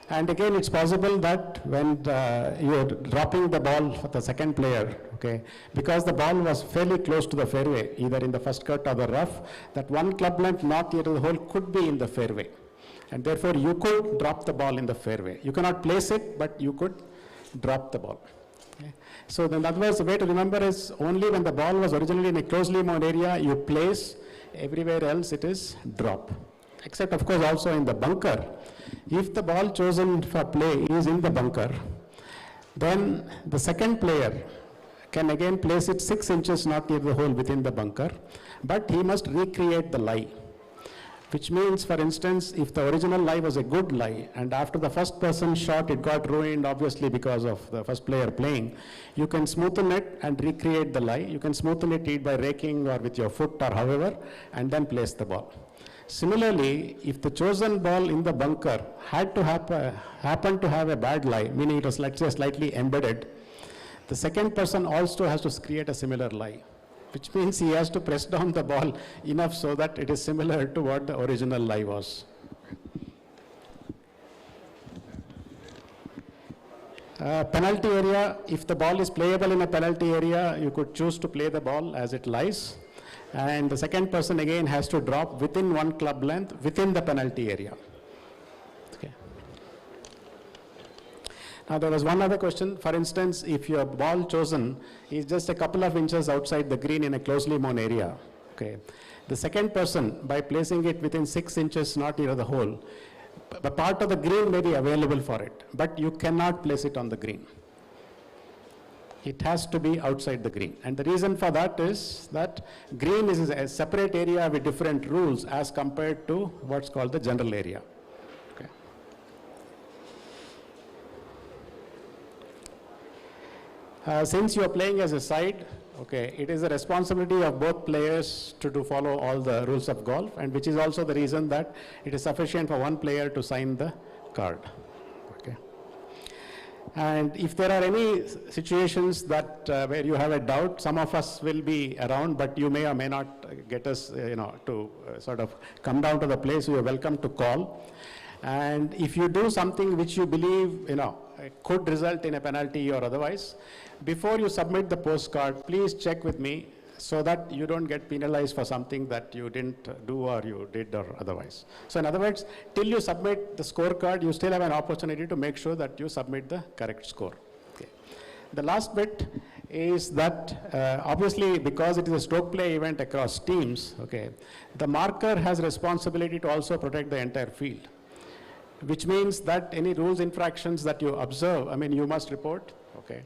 [SPEAKER 5] And again, it's possible that when you're dropping the ball for the second player, okay, because the ball was fairly close to the fairway, either in the first cut or the rough, that 1 club length not near the hole could be in the fairway. And therefore, you could drop the ball in the fairway. You cannot place it, but you could drop the ball. Okay. So in other words, the way to remember is only when the ball was originally in a closely mown area, you place, everywhere else it is drop. Except of course also in the bunker. If the ball chosen for play is in the bunker, then the second player can again place it 6 inches not near the hole within the bunker, but he must recreate the lie. Which means, for instance, if the original lie was a good lie, and after the first person shot, it got ruined, obviously, because of the first player playing, you can smoothen it and recreate the lie. You can smoothen it by raking or with your foot or however, and then place the ball. Similarly, if the chosen ball in the bunker had to happen to have a bad lie, meaning it was, let's say, slightly embedded, the second person also has to create a similar lie, which means he has to press down the ball enough so that it is similar to what the original lie was. Penalty area, if the ball is playable in a penalty area, you could choose to play the ball as it lies. And the second person again has to drop within 1 club length within the penalty area. Okay. Now there was one other question. For instance, if your ball chosen is just a couple of inches outside the green in a closely mown area, okay, the second person, by placing it within 6 inches not near the hole, a part of the green may be available for it, but you cannot place it on the green. It has to be outside the green. And the reason for that is that green is a separate area with different rules as compared to what's called the general area. Since you are playing as a side, okay, it is the responsibility of both players to follow all the rules of golf, and which is also the reason that it is sufficient for one player to sign the card. Okay. And if there are any situations that where you have a doubt, some of us will be around, but you may or may not get us, to sort of come down to the place. You are welcome to call. And if you do something which you believe, could result in a penalty or otherwise, before you submit the postcard, please check with me so that you don't get penalized for something that you didn't do or you did or otherwise. So in other words, till you submit the scorecard, you still have an opportunity to make sure that you submit the correct score. Okay. The last bit is that obviously because it is a stroke play event across teams, okay, the marker has responsibility to also protect the entire field, which means that any rules infractions that you observe, you must report, okay?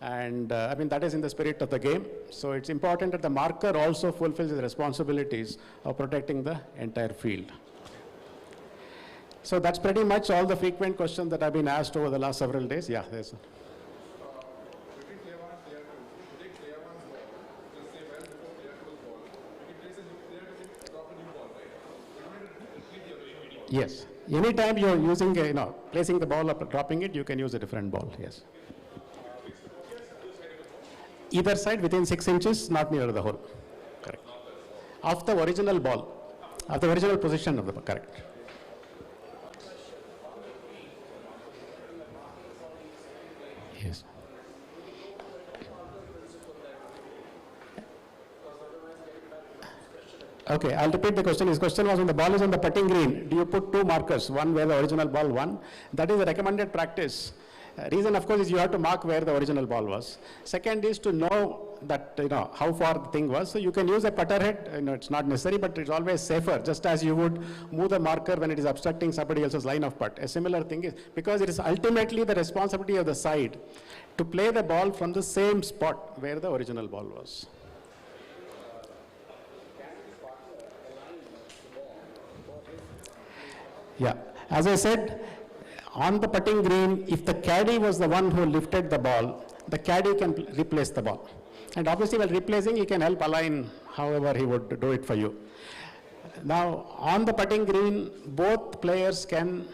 [SPEAKER 5] And that is in the spirit of the game. So it's important that the marker also fulfills the responsibilities of protecting the entire field. So that's pretty much all the frequent questions that have been asked over the last several days. Yeah, there's one. Yes. Anytime you're using, placing the ball or dropping it, you can use a different ball, yes. Either side within 6 inches, not near the hole. Correct. Of the original ball, of the original position of the ball, correct. Yes. Okay, I'll repeat the question. His question was, when the ball is on the putting green, do you put 2 markers, one where the original ball one? That is a recommended practice. Reason, of course, is you have to mark where the original ball was. Second is to know that, how far the thing was. So you can use a putter head, it's not necessary, but it's always safer, just as you would move the marker when it is obstructing somebody else's line of putt. A similar thing is, because it is ultimately the responsibility of the side to play the ball from the same spot where the original ball was. Yeah, as I said, on the putting green, if the caddy was the one who lifted the ball, the caddy can replace the ball. And obviously while replacing, he can help align however he would do it for you. Now, on the putting green, both players can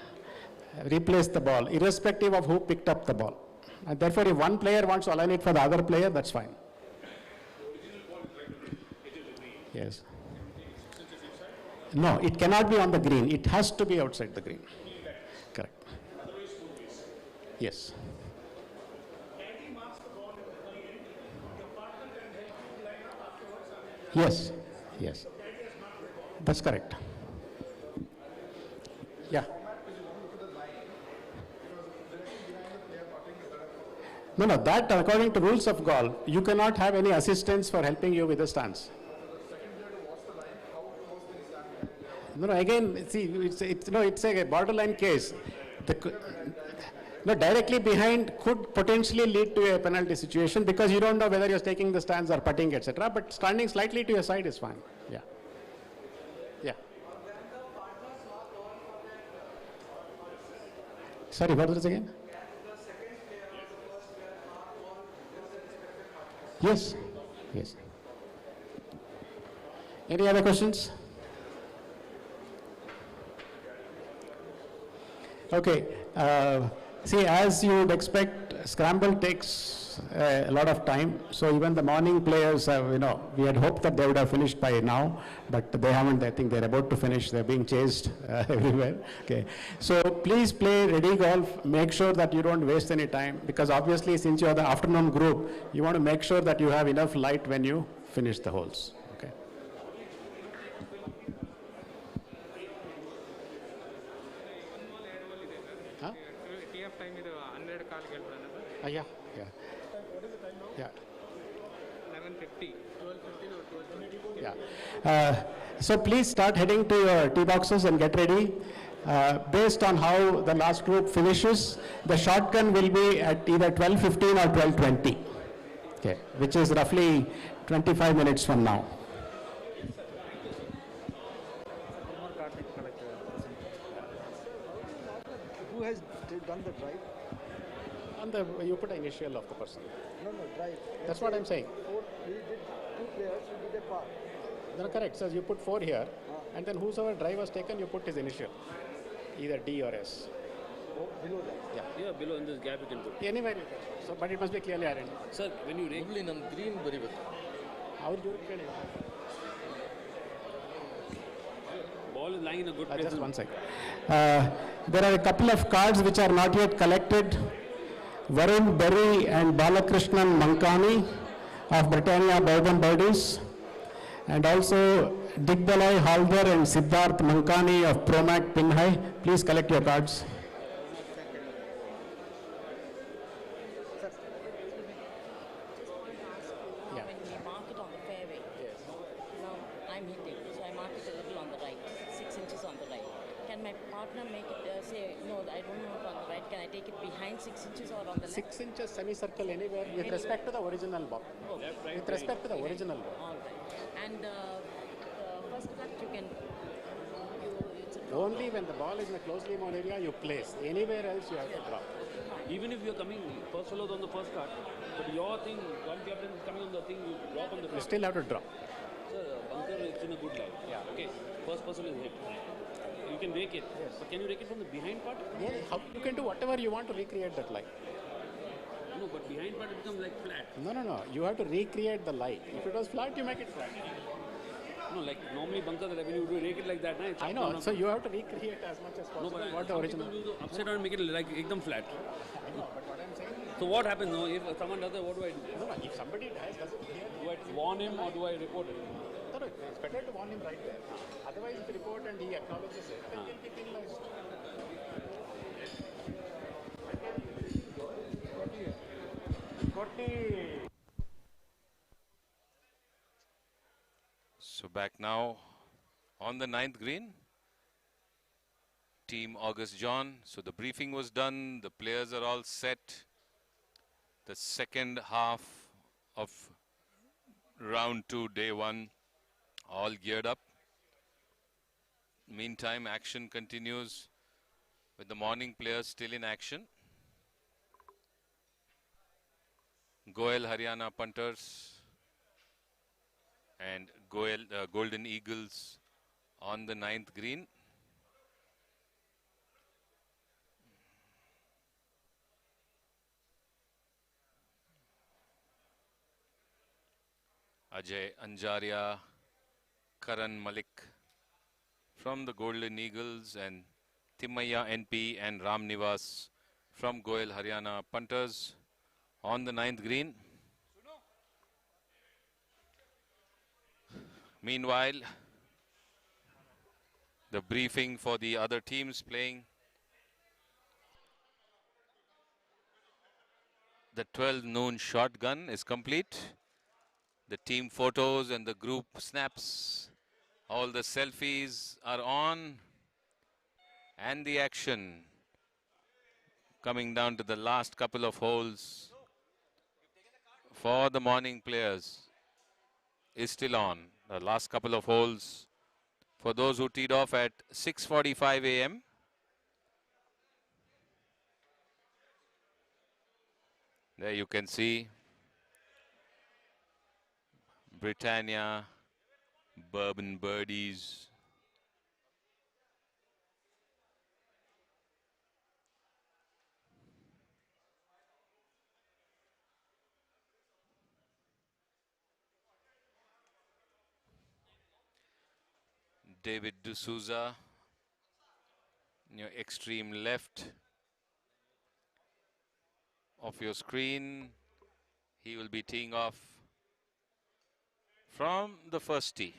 [SPEAKER 5] replace the ball, irrespective of who picked up the ball. And therefore, if one player wants to align it for the other player, that's fine. Yes. No, it cannot be on the green. It has to be outside the green. Correct. Yes. Yes. Yes. That's correct. Yeah. No, no, that according to rules of golf, you cannot have any assistance for helping you with the stance. No, no, again, see, it's a borderline case. No, directly behind could potentially lead to a penalty situation because you don't know whether you're taking the stance or putting, etc. But standing slightly to your side is fine. Yeah. Yeah. Sorry, what was it again? Yes. Yes. Any other questions? Okay. See, as you would expect, scramble takes a lot of time. So even the morning players have, we had hoped that they would have finished by now, but they haven't. I think they're about to finish. They're being chased everywhere. Okay. So please play ready golf. Make sure that you don't waste any time because obviously since you're the afternoon group, you want to make sure that you have enough light when you finish the holes. Okay. Huh? Yeah, yeah.
[SPEAKER 8] What is the time now?
[SPEAKER 5] Yeah.
[SPEAKER 8] 11:50. 12:15 or 12:20?
[SPEAKER 5] Yeah. So please start heading to your tee boxes and get ready. Based on how the last group finishes, the shotgun will be at either 12:15 or 12:20. Okay, which is roughly 25 minutes from now.
[SPEAKER 6] Who has done the drive?
[SPEAKER 5] You put an initial of the person.
[SPEAKER 6] No, drive.
[SPEAKER 5] That's what I'm saying.
[SPEAKER 6] He did 2 players who did a par.
[SPEAKER 5] No, correct. So you put 4 here, and then whosoever drive was taken, you put his initial, either D or S.
[SPEAKER 6] Oh, below that?
[SPEAKER 18] Yeah, below in this gap you can put.
[SPEAKER 5] Anywhere you can. So, but it must be clearly identified.
[SPEAKER 18] Sir, when you rake.
[SPEAKER 9] Only on green very well.
[SPEAKER 5] How do you get it?
[SPEAKER 18] Ball is lying in a good place.
[SPEAKER 5] Just one second. There are a couple of cards which are not yet collected. Varun Berry and Balakrishnan Mankani of Britannia Bourbon Birdies. And also Digbalai Halder and Siddharth Mankani of Promac Pinhai. Please collect your cards.
[SPEAKER 10] When we mark it on the fairway, now I'm hitting, so I mark it a little on the right, 6 inches on the right. Can my partner make it, say, no, I don't want it on the right, can I take it behind 6 inches or on the left?
[SPEAKER 5] 6 inches semicircle anywhere with respect to the original ball. With respect to the original ball.
[SPEAKER 10] All right. And the first cut you can,
[SPEAKER 5] Only when the ball is in a closely mown area you place. Anywhere else you have to drop.
[SPEAKER 18] Even if you're coming first follow on the first cut, but your thing, one captain is coming on the thing, you drop on the
[SPEAKER 5] You still have to drop.
[SPEAKER 18] Sir, bunker is in a good line. Yeah. Okay. First person is hit. You can rake it. Yes. But can you rake it from the behind part?
[SPEAKER 5] Yeah, you can do whatever you want to recreate that line.
[SPEAKER 18] No, but behind part it becomes like flat.
[SPEAKER 5] No. You have to recreate the line. If it was flat, you make it flat.
[SPEAKER 18] No, like normally bunker, when you do rake it like that,
[SPEAKER 5] I know. So you have to recreate as much as possible.
[SPEAKER 18] No, but
[SPEAKER 5] what the original.
[SPEAKER 18] People do the upside down and make it like ekdam flat.
[SPEAKER 5] I know, but what I'm saying is.
[SPEAKER 18] So what happens now if someone does that? What do I do?
[SPEAKER 5] No, if somebody does it here.
[SPEAKER 18] Do I warn him or do I report it?
[SPEAKER 5] No, it's better to warn him right there. Otherwise, if you report and he acknowledges it, then he'll be penalized.
[SPEAKER 15] So back now on the 9th green. Team August John. So the briefing was done. The players are all set. The second half of round 2, day 1, all geared up. Meantime, action continues with the morning players still in action. Goel Haryana punters and Golden Eagles on the 9th green. Ajay Anjaria, Karan Malik from the Golden Eagles, and Timaya NP and Ram Nivas from Goel Haryana punters on the 9th green. Meanwhile, the briefing for the other teams playing. The 12 noon shotgun is complete. The team photos and the group snaps, all the selfies are on, and the action coming down to the last couple of holes for the morning players is still on. The last couple of holes for those who teed off at 6:45 a.m. There you can see Britannia, Bourbon Birdies. David D'Souza, your extreme left of your screen. He will be teeing off from the first tee.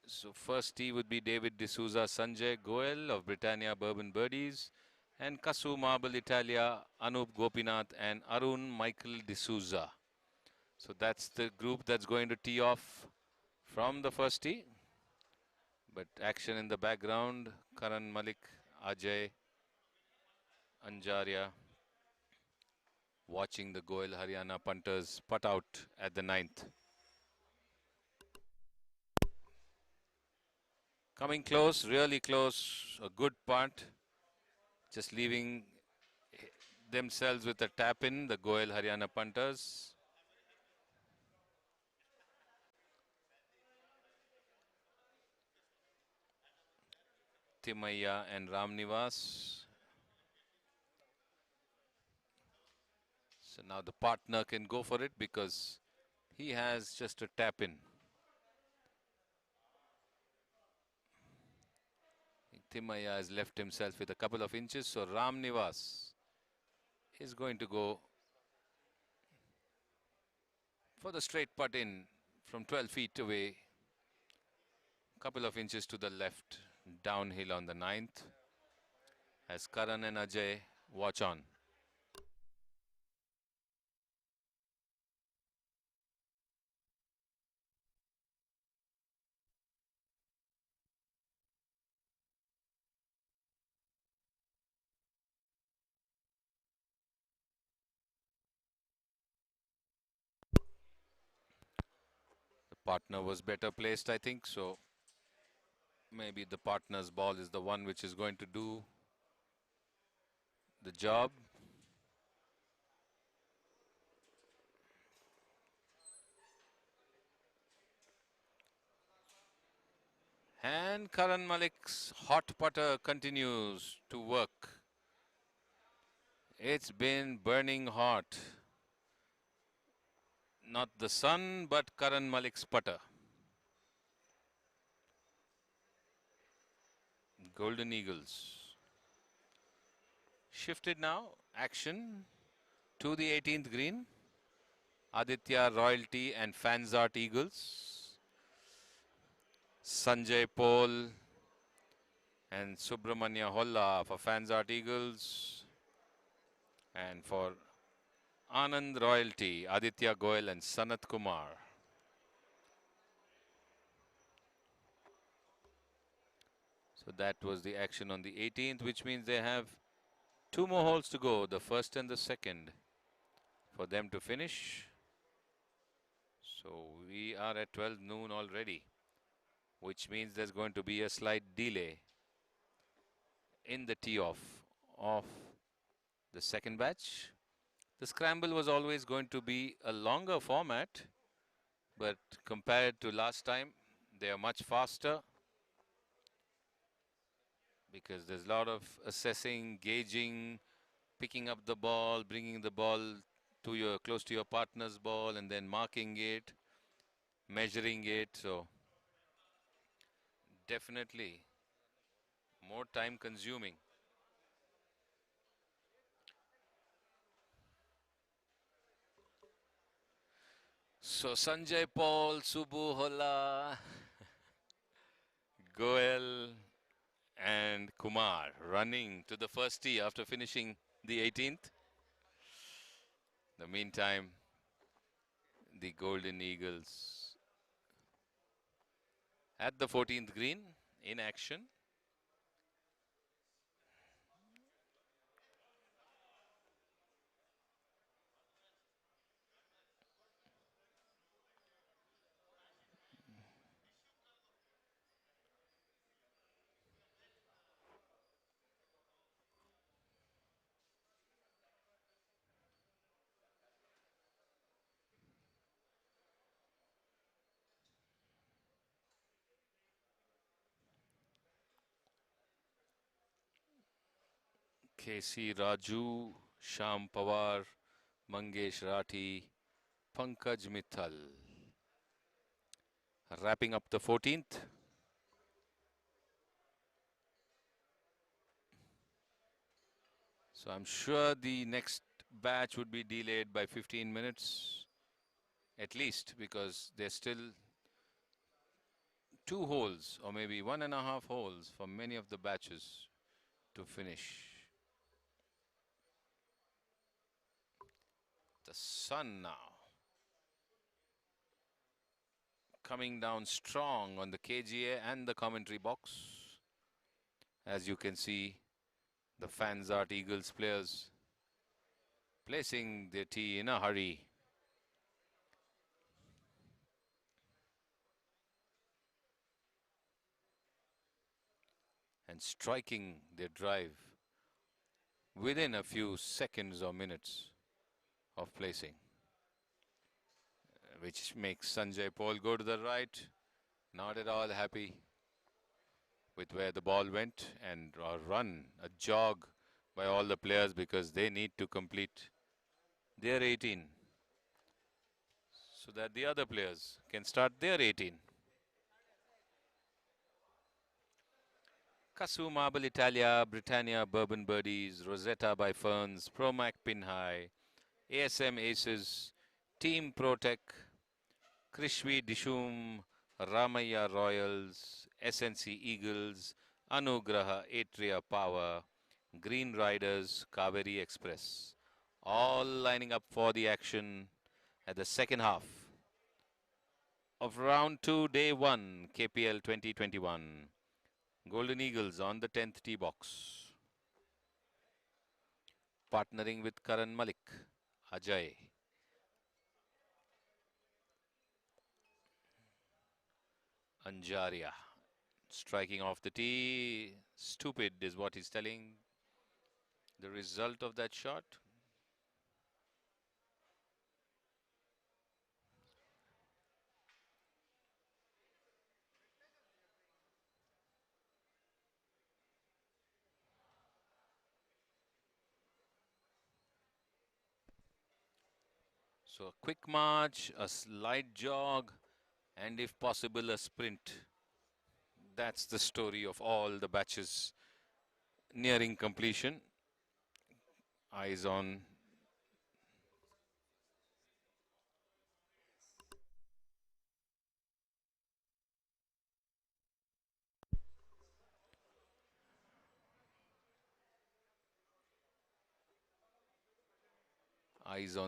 [SPEAKER 15] So first tee would be David D'Souza, Sanjay Goel of Britannia Bourbon Birdies, and Kasu Marble Italia, Anup Gopinath and Arun Michael D'Souza. So that's the group that's going to tee off from the first tee. But action in the background, Karan Malik, Ajay, Anjaria, watching the Goel Haryana punters putt out at the ninth. Coming close, really close, a good punt. Just leaving themselves with a tap in, the Goel Haryana punters. Timaya and Ramnivas. So now the partner can go for it because he has just a tap in. Timaya has left himself with a couple of inches, so Ramnivas is going to go for the straight putt in from 12 feet away. Couple of inches to the left, downhill on the ninth. As Karan and Ajay watch on. The partner was better placed, I think, so maybe the partner's ball is the one which is going to do the job. And Karan Malik's hot putter continues to work. It's been burning hot. Not the sun, but Karan Malik's putter. Golden Eagles. Shifted now, action to the 18th green. Aditya Royalty and Fansart Eagles. Sanjay Paul and Subramanya Holla for Fansart Eagles. And for Anand Royalty, Aditya Goel and Sanat Kumar. So that was the action on the 18th, which means they have two more holes to go, the first and the second, for them to finish. So we are at 12 noon already, which means there's going to be a slight delay in the tee-off of the second batch. The scramble was always going to be a longer format, but compared to last time, they are much faster because there's a lot of assessing, gauging, picking up the ball, bringing the ball to your close to your partner's ball, and then marking it, measuring it. So definitely more time consuming. So Sanjay Paul, Subbu Holla, Goel And Kumar running to the first tee after finishing the 18th. The meantime, the Golden Eagles at the 14th green in action. KC Raju, Sham Pawar, Mangesh Rathi, Pankaj Mithal. Wrapping up the 14th. So I'm sure the next batch would be delayed by 15 minutes at least, because there's still 2 holes or maybe 1.5 holes for many of the batches to finish. The sun now coming down strong on the KGA and the commentary box. As you can see, the Fansart Eagles players placing their tee in a hurry. And striking their drive within a few seconds or minutes of placing, which makes Sanjay Paul go to the right, not at all happy with where the ball went, and a run, a jog by all the players because they need to complete their 18 so that the other players can start their 18. Casu Marble Italia, Britannia Bourbon Birdies, Rosetta by Ferns, Promac Pinhai, ASM Aces, Team Protec, Krishvi Dishum, Ramaya Royals, SNC Eagles, Anugraha Atria Power, Green Riders, Kaveri Express. All lining up for the action at the second half of round 2, day 1, KPL 2021. Golden Eagles on the 10th tee box. Partnering with Karan Malik, Ajay. Anjaria striking off the tee. Stupid is what he's telling. The result of that shot. So a quick march, a slight jog, and if possible a sprint. That's the story of all the batches nearing completion. Eyes on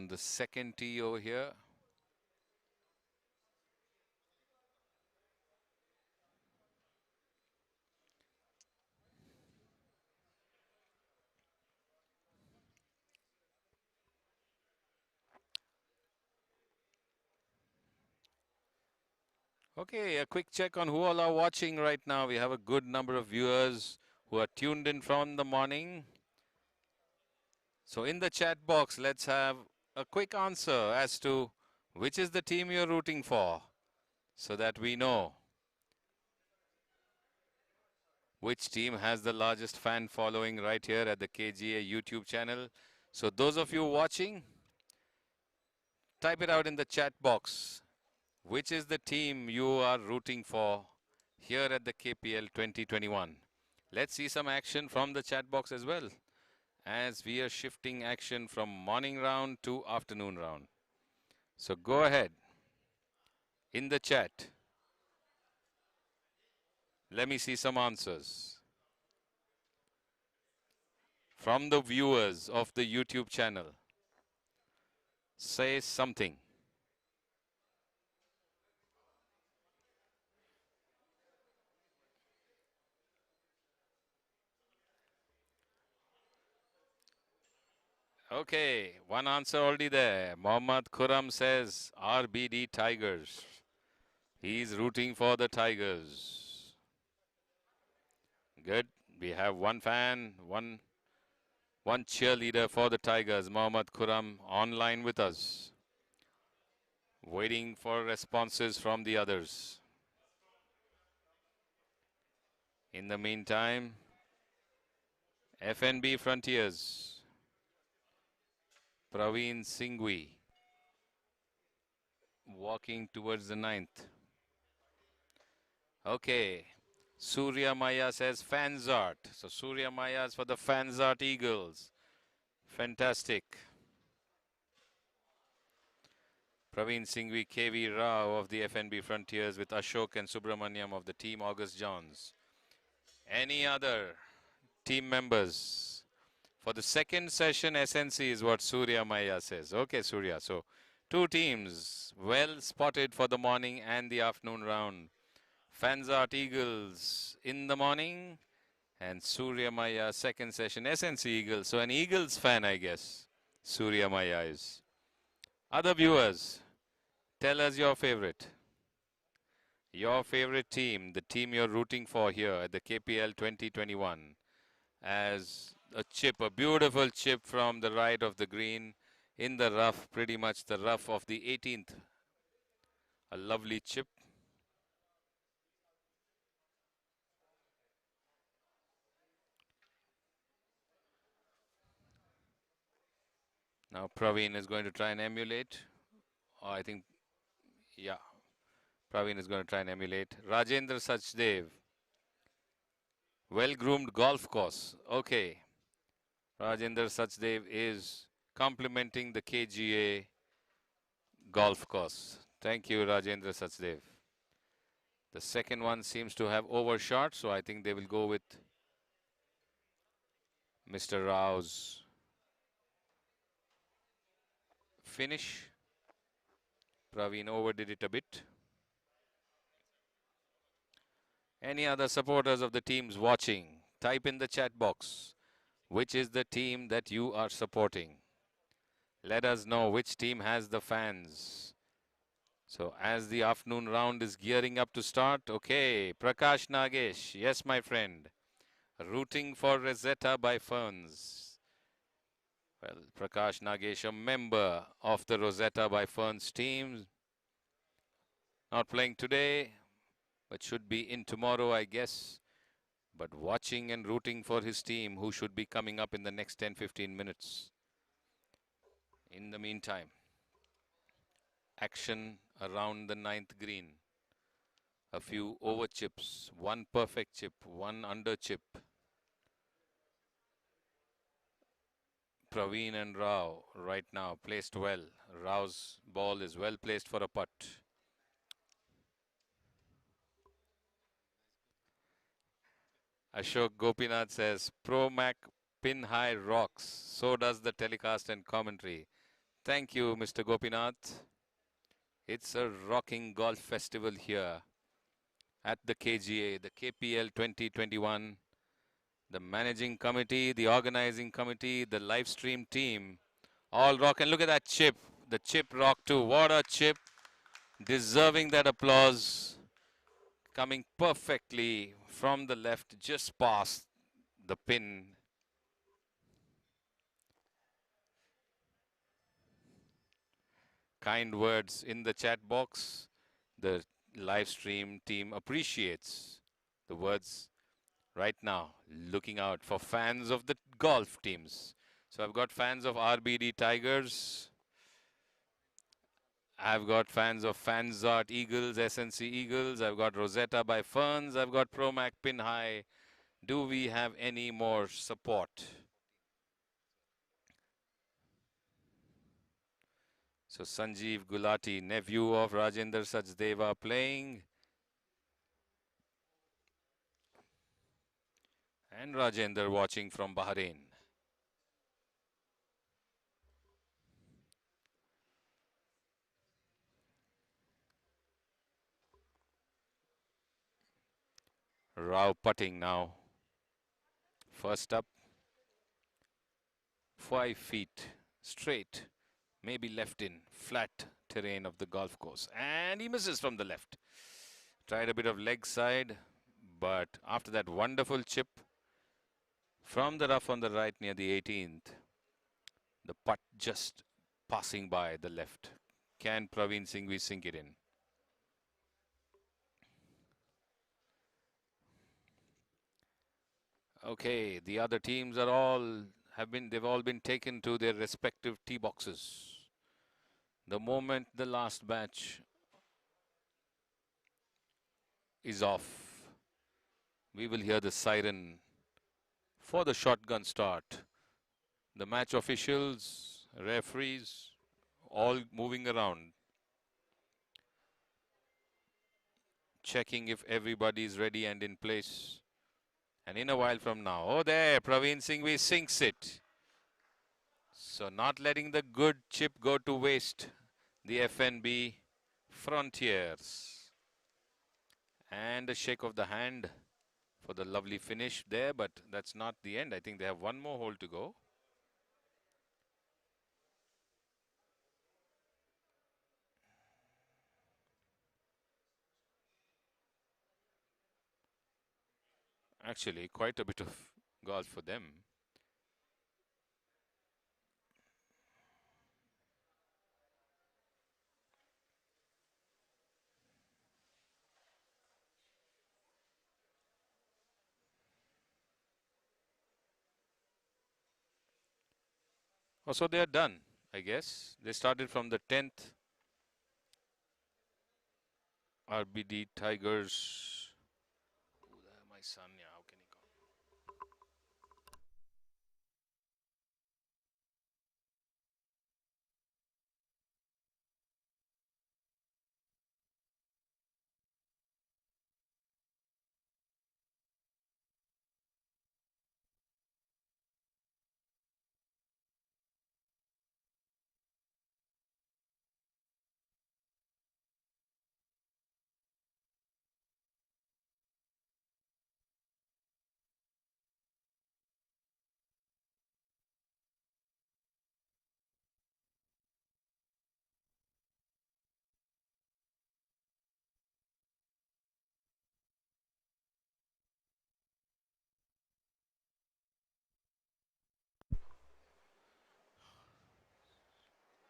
[SPEAKER 15] the second tee over here. Okay, a quick check on who all are watching right now. We have a good number of viewers who are tuned in from the morning. So in the chat box, let's have a quick answer as to which is the team you're rooting for, so that we know which team has the largest fan following right here at the KGA YouTube channel. So those of you watching, type it out in the chat box. Which is the team you are rooting for here at the KPL 2021? Let's see some action from the chat box as well, as we are shifting action from morning round to afternoon round. So go ahead in the chat. Let me see some answers. from the viewers of the YouTube channel. Say something. Okay, one answer already there. Mohammad Khurram says RBD Tigers. He's rooting for the Tigers. Good. We have one fan, one cheerleader for the Tigers. Mohammad Khurram online with us, waiting for responses from the others. In the meantime, FNB Frontiers, Praveen Singhvi walking towards the ninth. Okay, Surya Maya says Fanzart. So Surya Maya is for the Fanzart Eagles. Fantastic. Praveen Singhvi, KV Rao of the FNB Frontiers with Ashok and Subramaniam of the team August Johns. Any other team members? For the second session, SNC is what Surya Maya says. Okay, Surya. So, two teams well spotted for the morning and the afternoon round. Fanzart Eagles in the morning and Surya Maya second session, SNC Eagles. So, an Eagles fan, I guess, Surya Maya is. Other viewers, tell us your favorite. Your favorite team, the team you're rooting for here at the KPL 2021. As a chip, a beautiful chip from the right of the green in the rough, pretty much the rough of the 18th. A lovely chip. Now Praveen is going to try and emulate. Oh, I think, yeah, Praveen is going to try and emulate. Rajendra Sachdev. Well-groomed golf course. Okay. Rajendra Sachdev is complimenting the KGA golf course. Thank you, Rajendra Sachdev. The second one seems to have overshot, so I think they will go with Mr. Rao's finish. Praveen overdid it a bit. Any other supporters of the teams watching? Type in the chat box. Which is the team that you are supporting? Let us know which team has the fans. So as the afternoon round is gearing up to start, okay, Prakash Nagesh, yes my friend, rooting for Rosetta by Ferns. Well, Prakash Nagesh, a member of the Rosetta by Ferns team, not playing today, but should be in tomorrow, I guess. But watching and rooting for his team, who should be coming up in the next 10-15 minutes. In the meantime, action around the ninth green. A few over chips, one perfect chip, one under chip. Praveen and Rao right now placed well. Rao's ball is well placed for a putt. Ashok Gopinath says, Pro Mac pin high rocks. So does the telecast and commentary. Thank you, Mr. Gopinath. It's a rocking golf festival here at the KGA, the KPL 2021. The managing committee, the organizing committee, the live stream team, all rock. And look at that chip. The chip rock too. What a chip. Deserving that applause. Coming perfectly from the left, just past the pin. Kind words in the chat box. The live stream team appreciates the words right now, looking out for fans of the golf teams. So I've got fans of RBD Tigers. I've got fans of Fanzart Eagles, SNC Eagles. I've got Rosetta by Ferns. I've got Promac Pin High. Do we have any more support? So Sanjeev Gulati, nephew of Rajendra Sachdeva, playing. And Rajendra watching from Bahrain. Rao putting now. First up, 5 feet straight, maybe left in, flat terrain of the golf course. And he misses from the left. Tried a bit of leg side, but after that wonderful chip from the rough on the right near the 18th, the putt just passing by the left. Can Praveen Singhvi sink it in? Okay, the other teams are they've all been taken to their respective tee boxes. The moment the last batch is off, we will hear the siren for the shotgun start. The match officials, referees, all moving around, checking if everybody is ready and in place. And in a while from now, oh there, Praveen Singhvi sinks it. So not letting the good chip go to waste. The FNB Frontiers. And a shake of the hand for the lovely finish there, but that's not the end. I think they have one more hole to go. Actually, quite a bit of golf for them. Oh, so they are done, I guess. They started from the 10th. RBD Tigers. My son, yeah, how can he go?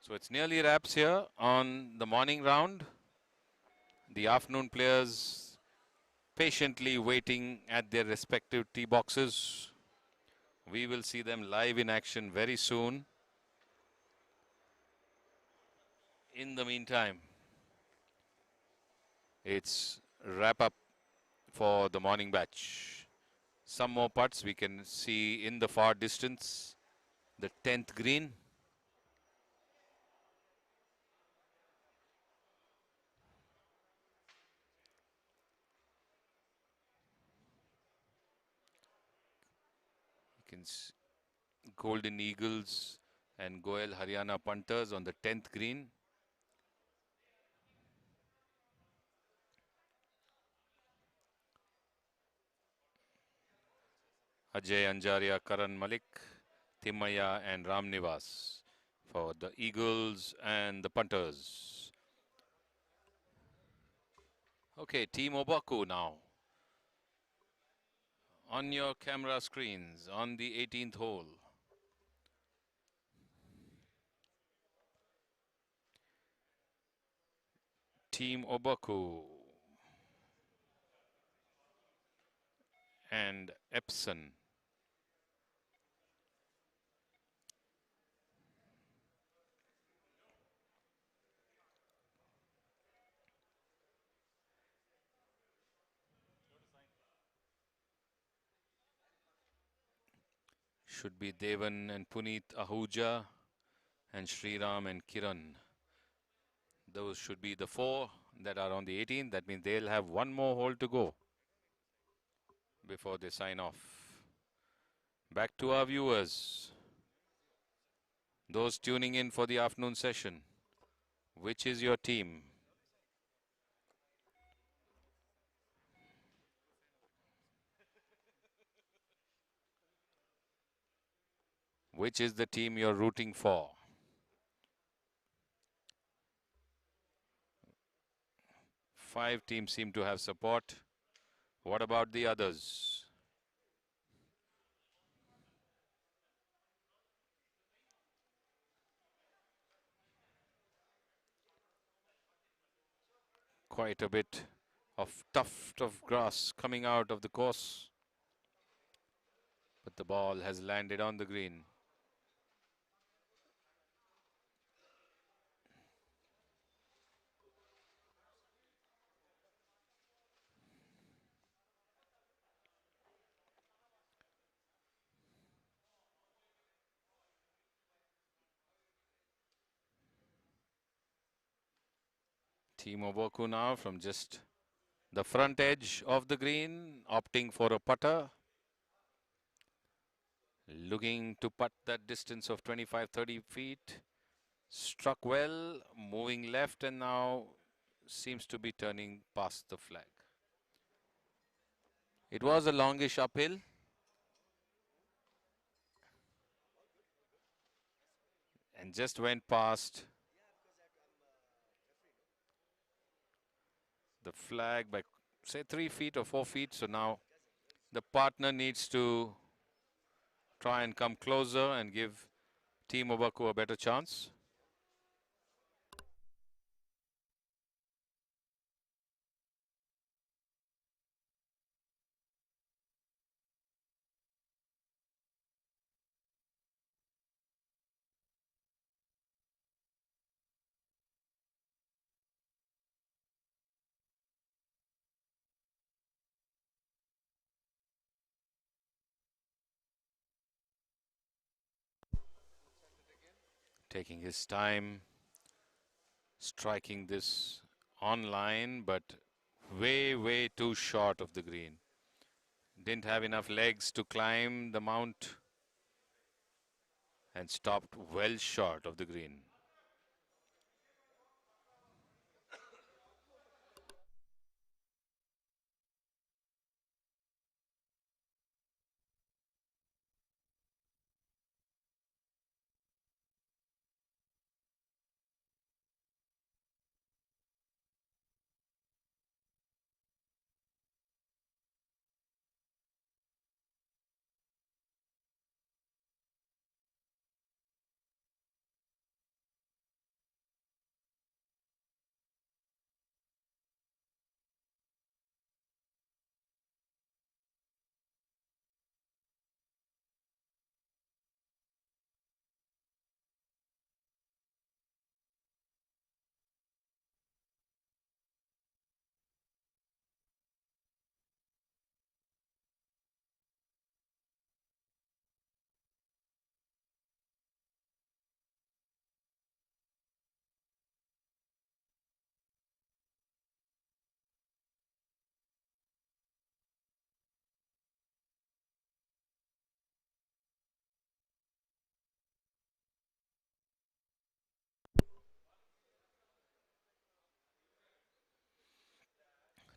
[SPEAKER 15] So it's nearly wraps here on the morning round. The afternoon players patiently waiting at their respective tee boxes. We will see them live in action very soon. In the meantime, it's wrap up for the morning batch. Some more putts we can see in the far distance. The 10th green. You can see Golden Eagles and Goel Haryana punters on the 10th green. Ajay Anjaria, Karan Malik, Timaya and Ram Nivas for the Eagles and the punters. Okay, Team Obaku now. On your camera screens on the 18th hole. Team Obaku and Epson. Should be Devan and Puneet Ahuja and Sriram and Kiran. Those should be the 4 that are on the 18th. That means they'll have one more hole to go before they sign off. Back to our viewers. Those tuning in for the afternoon session. Which is your team? Which is the team you're rooting for? Five teams seem to have support. What about the others? Quite a bit of tuft of grass coming out of the course. But the ball has landed on the green. Team Oboku now from just the front edge of the green, opting for a putter. Looking to putt that distance of 25-30 feet. Struck well, moving left, and now seems to be turning past the flag. It was a longish uphill. And just went past the flag by, say, 3 feet or 4 feet. So now the partner needs to try and come closer and give Team Obaku a better chance. Taking his time, striking this online, but way too short of the green. Didn't have enough legs to climb the mount and stopped well short of the green.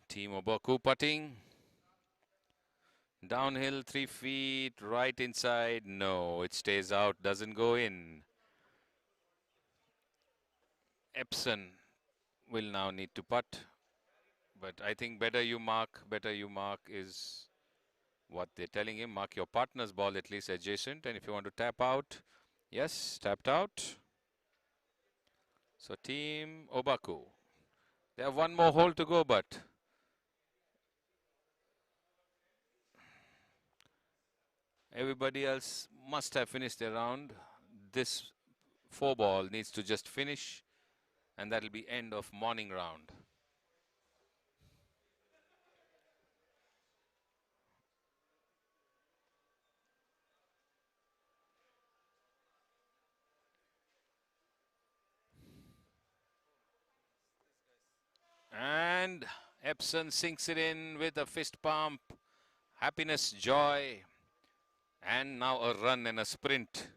[SPEAKER 15] Team Oboku putting. Downhill 3 feet, right inside. No, it stays out, doesn't go in. Epson will now need to putt. But I think better you mark is what they're telling him. Mark your partner's ball at least adjacent. And if you want to tap out, yes, tapped out. So Team Obaku. They have one more hole to go, but everybody else must have finished their round. This 4-ball needs to just finish, and that'll be end of morning round. And Epson sinks it in with a fist pump. Happiness, joy, and now a run and a sprint.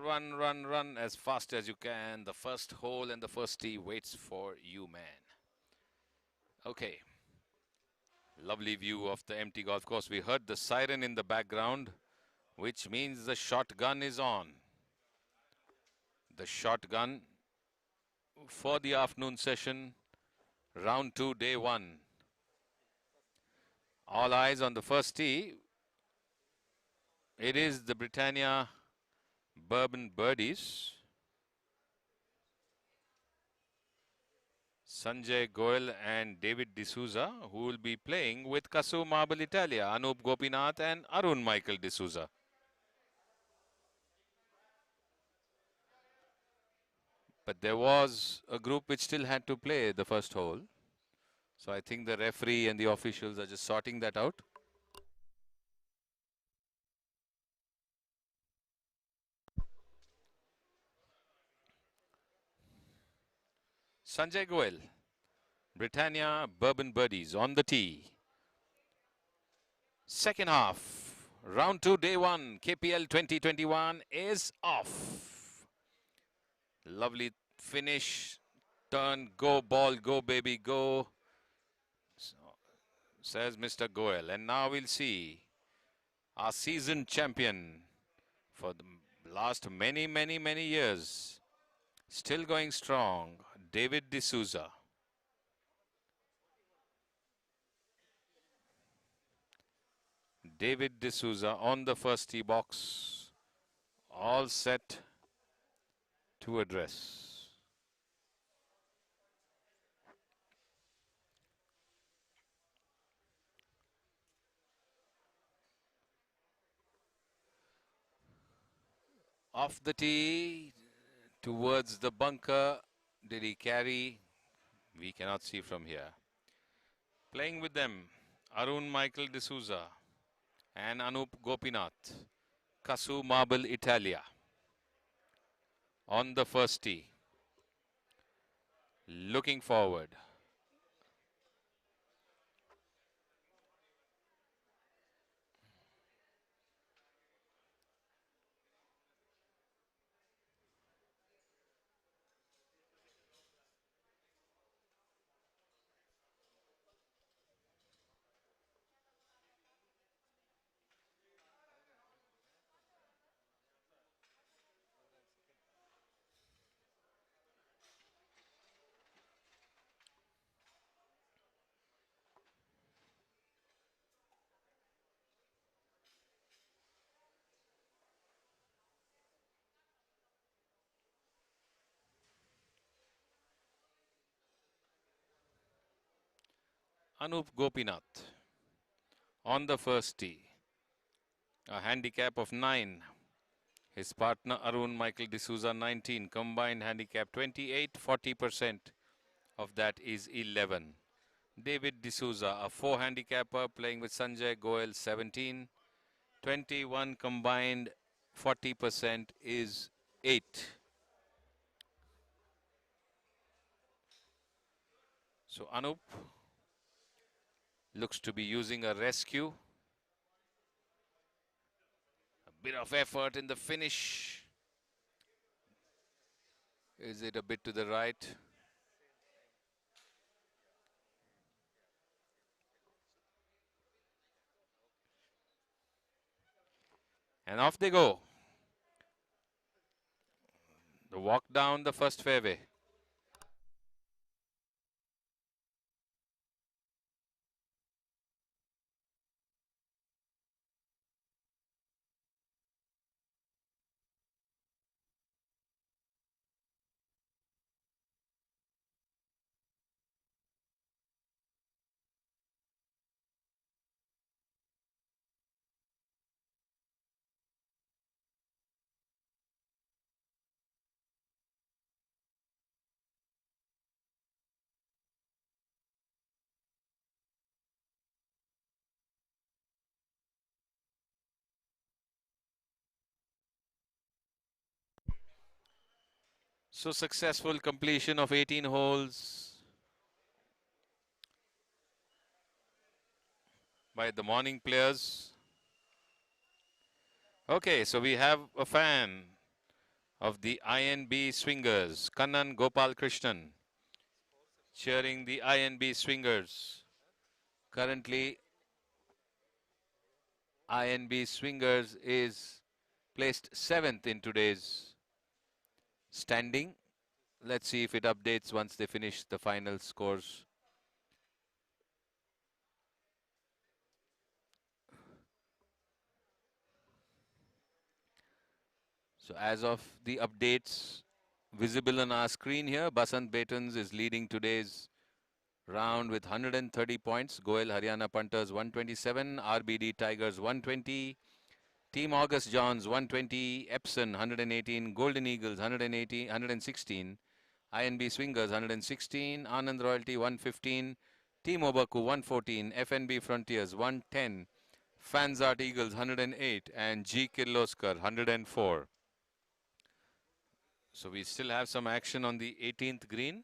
[SPEAKER 15] Run, run, run as fast as you can. The first hole and the first tee waits for you, man. Okay. Lovely view of the empty golf course. We heard the siren in the background. which means the shotgun is on. The shotgun for the afternoon session, round 2, day 1. All eyes on the first tee. It is the Britannia Bourbon Birdies. Sanjay Goel and David D'Souza, who will be playing with Kasu Marble Italia, Anup Gopinath and Arun Michael D'Souza. But there was a group which still had to play the first hole. So I think the referee and the officials are just sorting that out. Sanjay Goel, Britannia Bourbon Birdies on the tee. Second half, round 2, day 1, KPL 2021 is off. Lovely finish, turn, go ball, go baby, go, says Mr. Goel. And now we'll see our seasoned champion for the last many years, still going strong, David D'Souza. David D'Souza on the first tee box, all set to address. Off the tee, towards the bunker. Did he carry? We cannot see from here. Playing with them, Arun Michael D'Souza and Anup Gopinath. Kasu Marble Italia on the first tee. Looking forward. Anup Gopinath on the first tee. A handicap of 9. His partner Arun Michael D'Souza 19. Combined handicap 28. 40% of that is 11. David D'Souza, a 4 handicapper, playing with Sanjay Goel 17. 21 combined, 40% is 8. So Anup looks to be using a rescue. A bit of effort in the finish. Is it a bit to the right? And off they go. The walk down the first fairway. So successful completion of 18 holes by the morning players. Okay, so we have a fan of the INB Swingers, Kannan Gopal Krishnan, cheering the INB Swingers. Currently INB Swingers is placed 7th in today's standing. Let's see if it updates once they finish the final scores. So as of the updates visible on our screen here, Basant Betons is leading today's round with 130 points. Goel Haryana Punters 127, RBD Tigers 120, Team August Johns 120, Epson 118, Golden Eagles 180, 116, INB Swingers 116, Anand Royalty 115, Team Obaku 114, FNB Frontiers 110, Fanzart Eagles 108, and G Kirloskar 104. So we still have some action on the 18th green,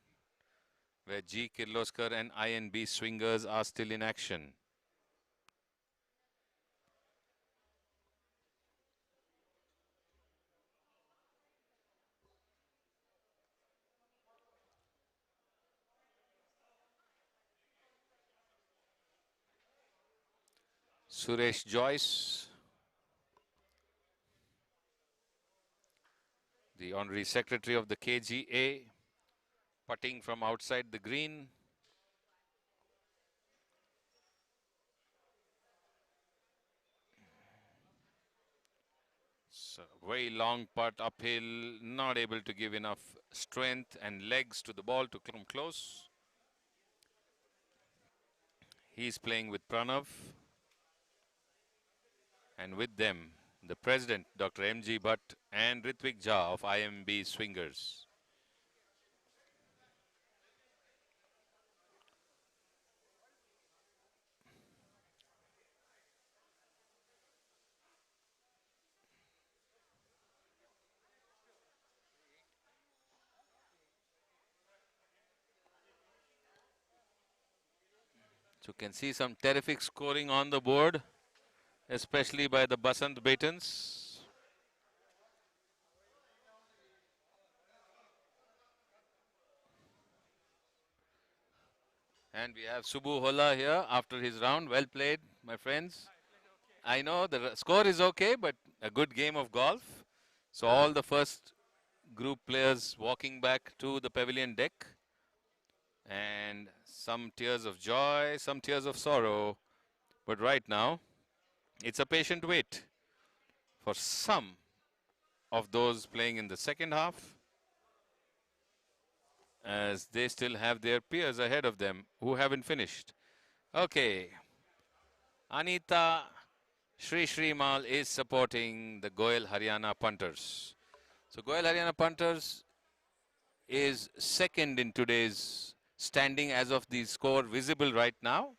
[SPEAKER 15] where G Kirloskar and INB Swingers are still in action. Suresh Joyce, the Honorary Secretary of the KGA, putting from outside the green. So very long putt uphill, not able to give enough strength and legs to the ball to come close. He's playing with Pranav, and with them, the President, Dr. M.G. Bhatt, and Ritvik Jha of IMB Swingers. So you can see some terrific scoring on the board, especially by the Basant Betons. And we have Subbu Hola here after his round. Well played, my friends. I know the score is okay, but a good game of golf. So all the first group players walking back to the pavilion deck. And some tears of joy, some tears of sorrow. But right now, it's a patient wait for some of those playing in the second half, as they still have their peers ahead of them who haven't finished. Okay. Anita Shri Mal is supporting the Goel Haryana Punters. So Goel Haryana Punters is second in today's standing as of the score visible right now.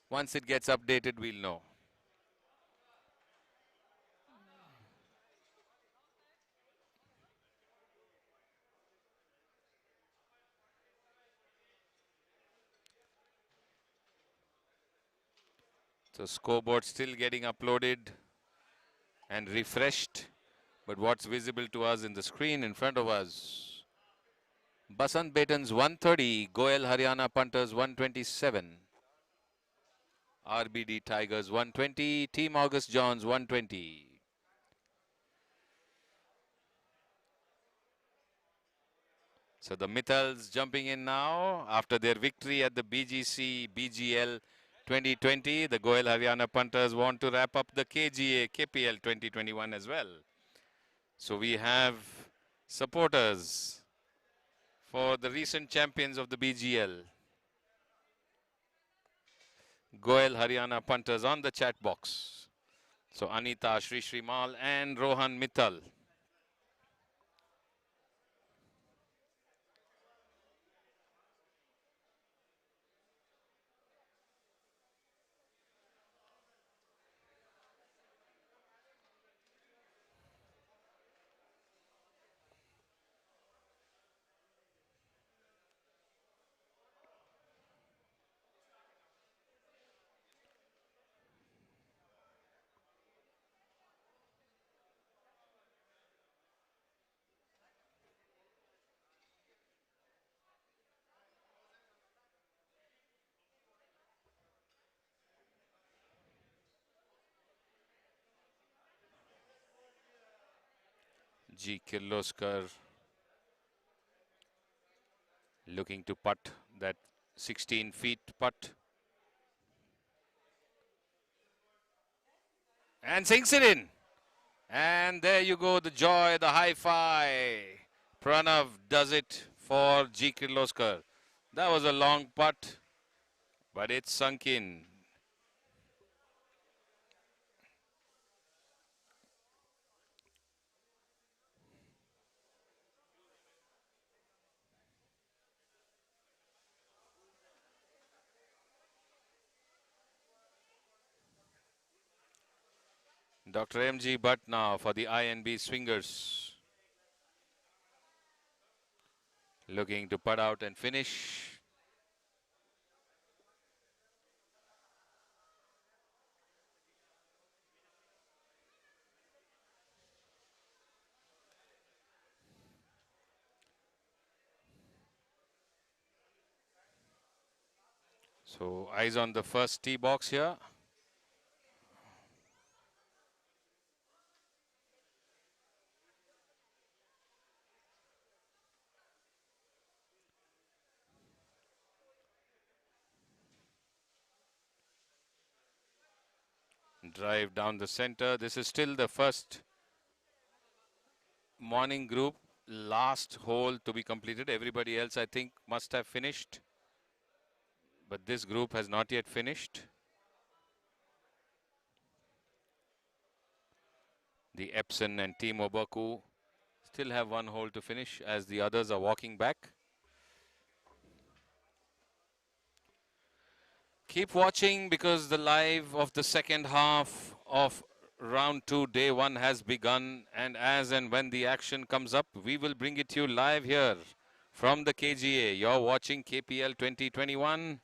[SPEAKER 15] Once it gets updated, we'll know. So scoreboard still getting uploaded and refreshed. But what's visible to us in the screen in front of us? Basant Betons 130, Goel Haryana Punters 127. RBD Tigers 120, Team August Johns 120. So the Mithals jumping in now after their victory at the BGC BGL 2020. The Goel Haryana Punters want to wrap up the KGA KPL 2021 as well. So we have supporters for the recent champions of the BGL. Goel Haryana Punters on the chat box. So Anita Shri Mal and Rohan Mithal. G. Kirloskar looking to putt that 16 feet putt. And sinks it in. And there you go, the joy, the high-fi. Pranav does it for G. Kirloskar. That was a long putt, but it sunk in. Dr. M.G. Bhatt now for the INB Swingers. Looking to putt out and finish. So eyes on the first tee box here. Drive down the center. This is still the first morning group. Last hole to be completed. Everybody else, I think, must have finished. But this group has not yet finished. The Epson and Team Obaku still have one hole to finish as the others are walking back. Keep watching because the live of the second half of round 2, day 1 has begun, and as and when the action comes up, we will bring it to you live here from the KGA. You're watching KPL 2021.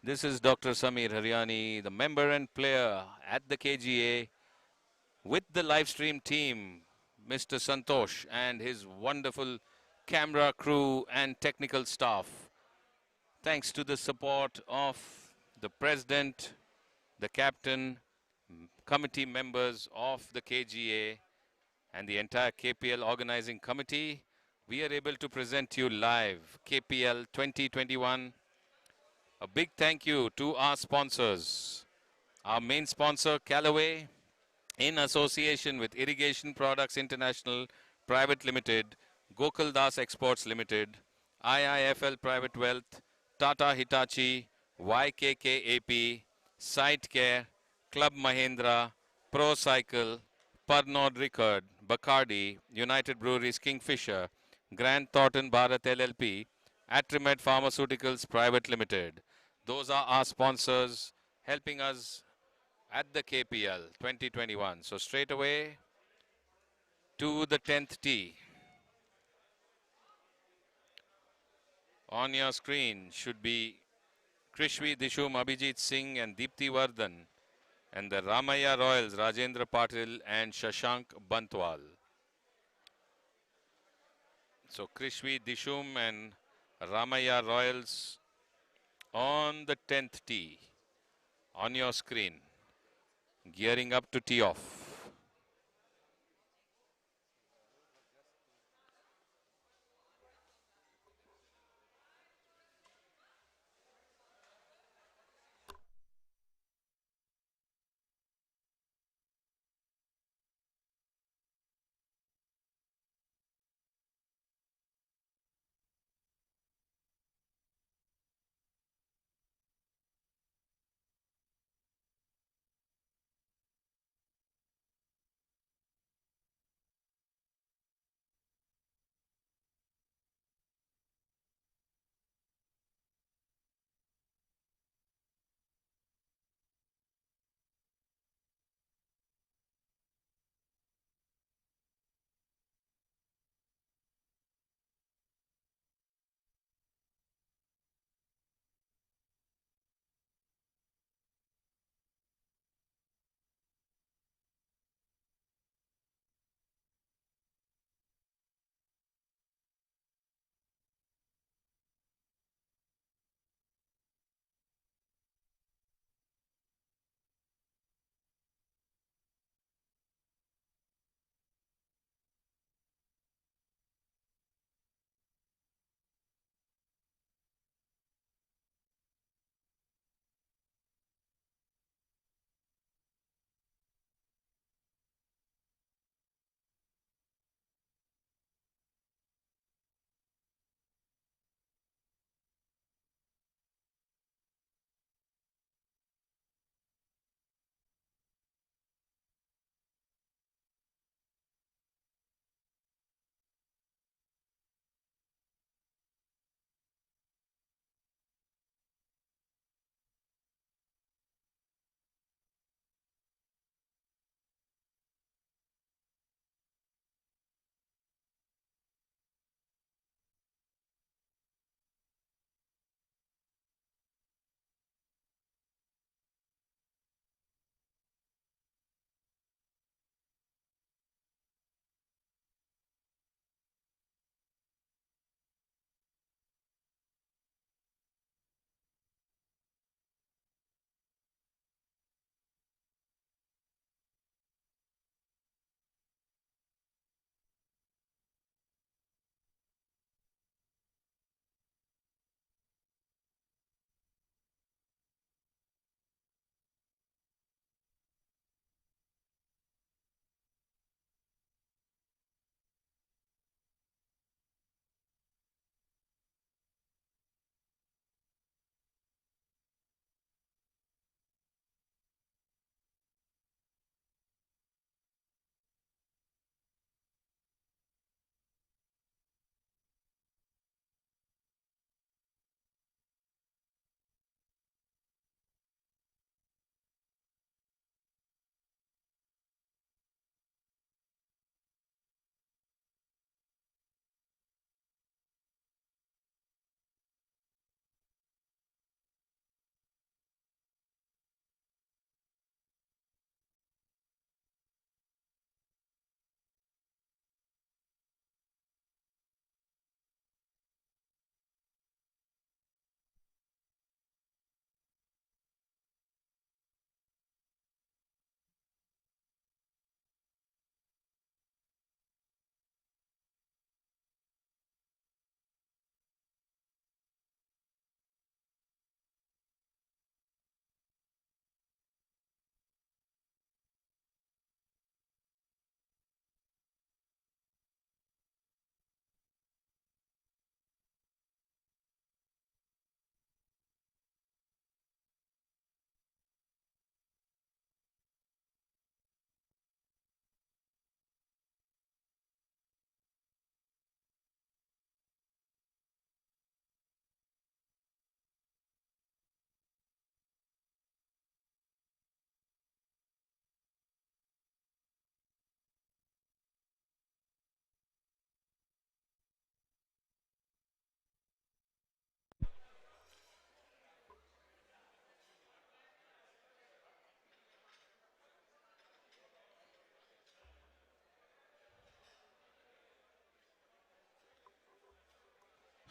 [SPEAKER 15] This is Dr. Samir Haryani, the member and player at the KGA, with the live stream team, Mr. Santosh and his wonderful camera crew and technical staff. Thanks to the support of the president, the captain, committee members of the KGA, and the entire KPL organizing committee, we are able to present to you live KPL 2021. A big thank you to our sponsors. Our main sponsor, Callaway, in association with Irrigation Products International Private Limited, Gokul Das Exports Limited, IIFL Private Wealth, Tata Hitachi, YKKAP, SiteCare, Club Mahindra, Pro Cycle, Pernod Ricard, Bacardi, United Breweries Kingfisher, Grant Thornton Bharat LLP, Atrimed Pharmaceuticals Private Limited. Those are our sponsors helping us at the KPL 2021. So straight away to the 10th tee. On your screen should be Krishvi Dishum, Abhijit Singh and Deepthi Vardhan, and the Ramaya Royals, Rajendra Patil and Shashank Bantwal. So Krishvi Dishum and Ramaya Royals on the 10th tee. On your screen, gearing up to tee off.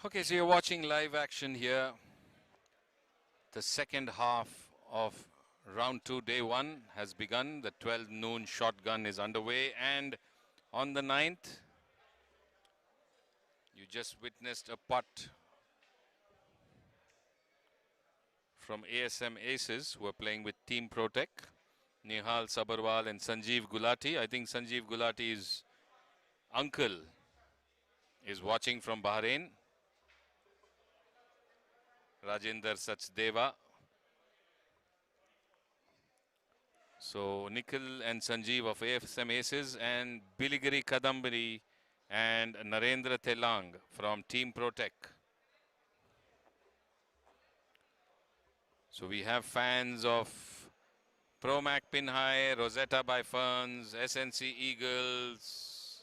[SPEAKER 15] Okay, so you're watching live action here. The second half of round 2, day 1 has begun. The 12 noon shotgun is underway, and on the 9th, you just witnessed a putt from ASM Aces, who are playing with Team Protec. Nihal Sabarwal and Sanjeev Gulati. I think Sanjeev Gulati's uncle is watching from Bahrain. Rajendra Sachdeva. So Nikhil and Sanjeev of ASM Aces, and Biligiri Kadambari and Narendra Telang from Team Protec. So we have fans of Promac Pinhai, Rosetta by Ferns, SNC Eagles,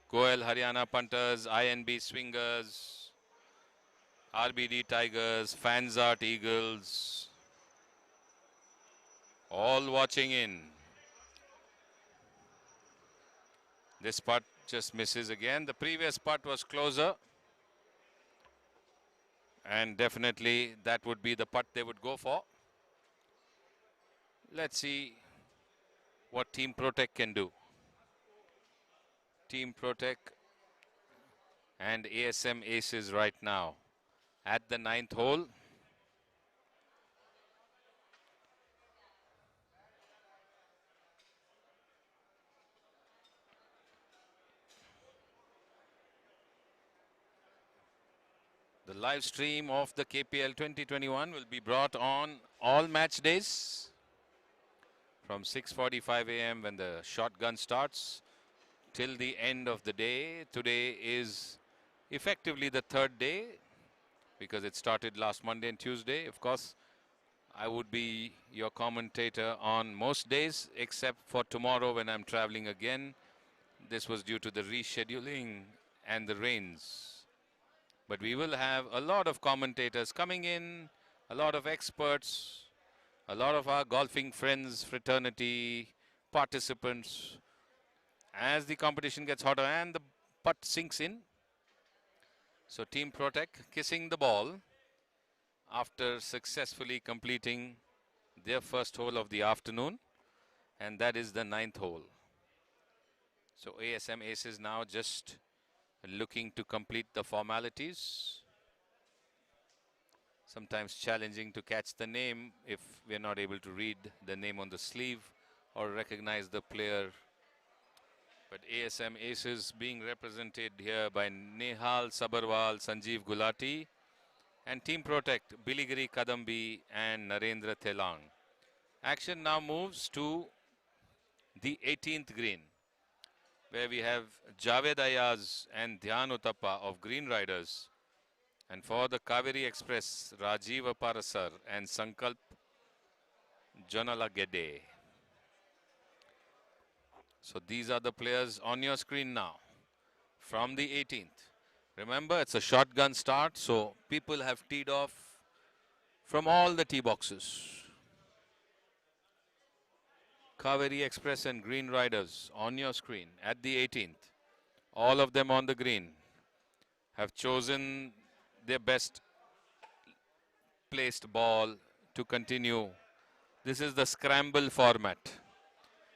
[SPEAKER 15] Goel Haryana Punters, INB Swingers, RBD Tigers, Fansart Eagles, all watching in. This putt just misses again. The previous putt was closer, and definitely that would be the putt they would go for. Let's see what Team Protec can do. Team Protec and ASM Aces right now at the 9th hole. The live stream of the KPL 2021 will be brought on all match days from 6:45 a.m. when the shotgun starts till the end of the day. Today is effectively the 3rd day because it started last Monday and Tuesday. Of course, I would be your commentator on most days except for tomorrow when I'm traveling again. This was due to the rescheduling and the rains. But we will have a lot of commentators coming in, a lot of experts, a lot of our golfing friends, fraternity, participants. As the competition gets hotter and the putt sinks in. So Team Protec kissing the ball after successfully completing their first hole of the afternoon. And that is the 9th hole. So ASM Aces now just looking to complete the formalities. Sometimes challenging to catch the name if we're not able to read the name on the sleeve or recognize the player. But ASM Aces being represented here by Nehal Sabarwal, Sanjeev Gulati, and Team Protec, Biligiri Kadambi and Narendra Telang. Action now moves to the 18th green, where we have Javed Ayaz and Dhyan Uttappa of Green Riders. And for the Kaveri Express, Rajiv Aparasar and Sankalp Jonalagede. So these are the players on your screen now from the 18th. Remember, it's a shotgun start, so people have teed off from all the tee boxes. Kaveri Express and Green Riders on your screen at the 18th. All of them on the green have chosen their best placed ball to continue. This is the scramble format.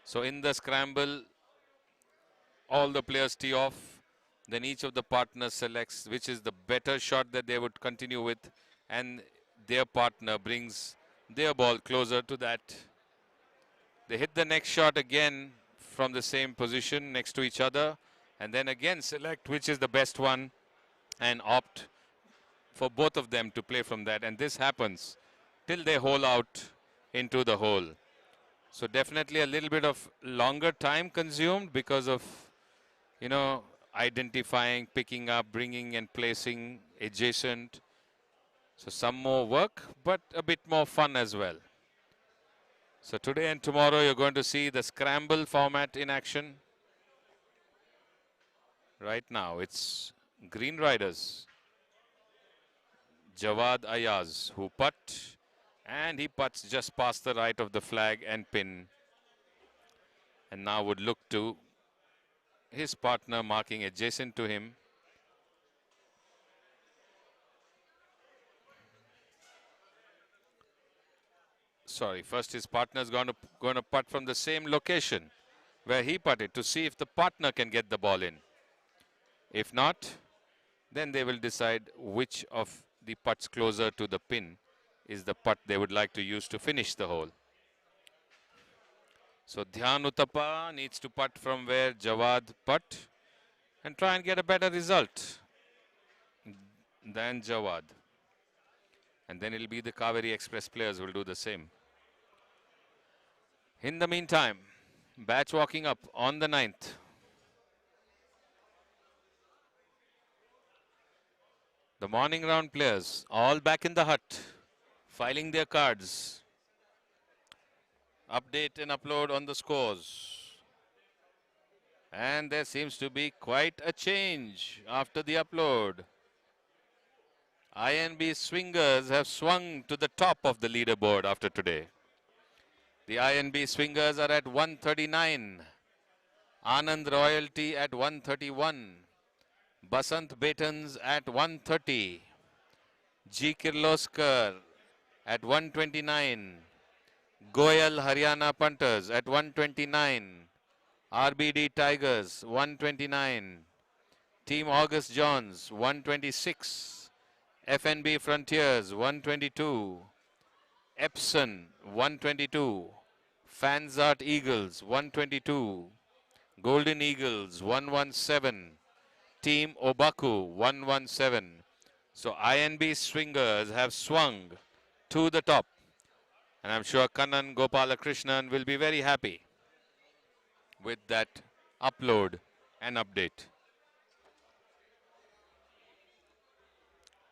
[SPEAKER 15] So in the scramble, all the players tee off. Then each of the partners selects which is the better shot that they would continue with, and their partner brings their ball closer to that. They hit the next shot again from the same position next to each other, and then again select which is the best one and opt for both of them to play from that. And this happens till they hole out into the hole. So definitely a little bit of longer time consumed because of, identifying, picking up, bringing and placing adjacent. So some more work, but a bit more fun as well. So today and tomorrow you're going to see the scramble format in action. Right now it's Green Riders. Jawad Ayaz who putt, and he putts just past the right of the flag and pin. And now would look to his partner marking adjacent to him. Sorry, first his partner's going to putt from the same location where he putted to see if the partner can get the ball in. If not, then they will decide which of the putts closer to the pin is the putt they would like to use to finish the hole. So Dhyan Uttapa needs to putt from where Jawad putt and try and get a better result than Jawad. And then it'll be the Kaveri Express players who will do the same. In the meantime, Batch walking up on the 9th. The morning round players all back in the hut, filing their cards. Update and upload on the scores. And there seems to be quite a change after the upload. INB Swingers have swung to the top of the leaderboard after today. The INB Swingers are at 139. Anand Royalty at 131. Basant Betans at 130. G. Kirloskar at 129. Goyal Haryana Punters at 129. RBD Tigers 129. Team August Johns 126. FNB Frontiers 122. Epson 122. Fanzart Eagles 122. Golden Eagles 117. Team Obaku 117. So INB Swingers have swung to the top. And I'm sure Kannan Gopalakrishnan will be very happy with that upload and update.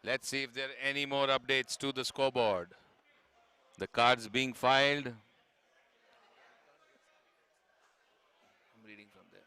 [SPEAKER 15] Let's see if there are any more updates to the scoreboard. The cards being filed. I'm reading from there.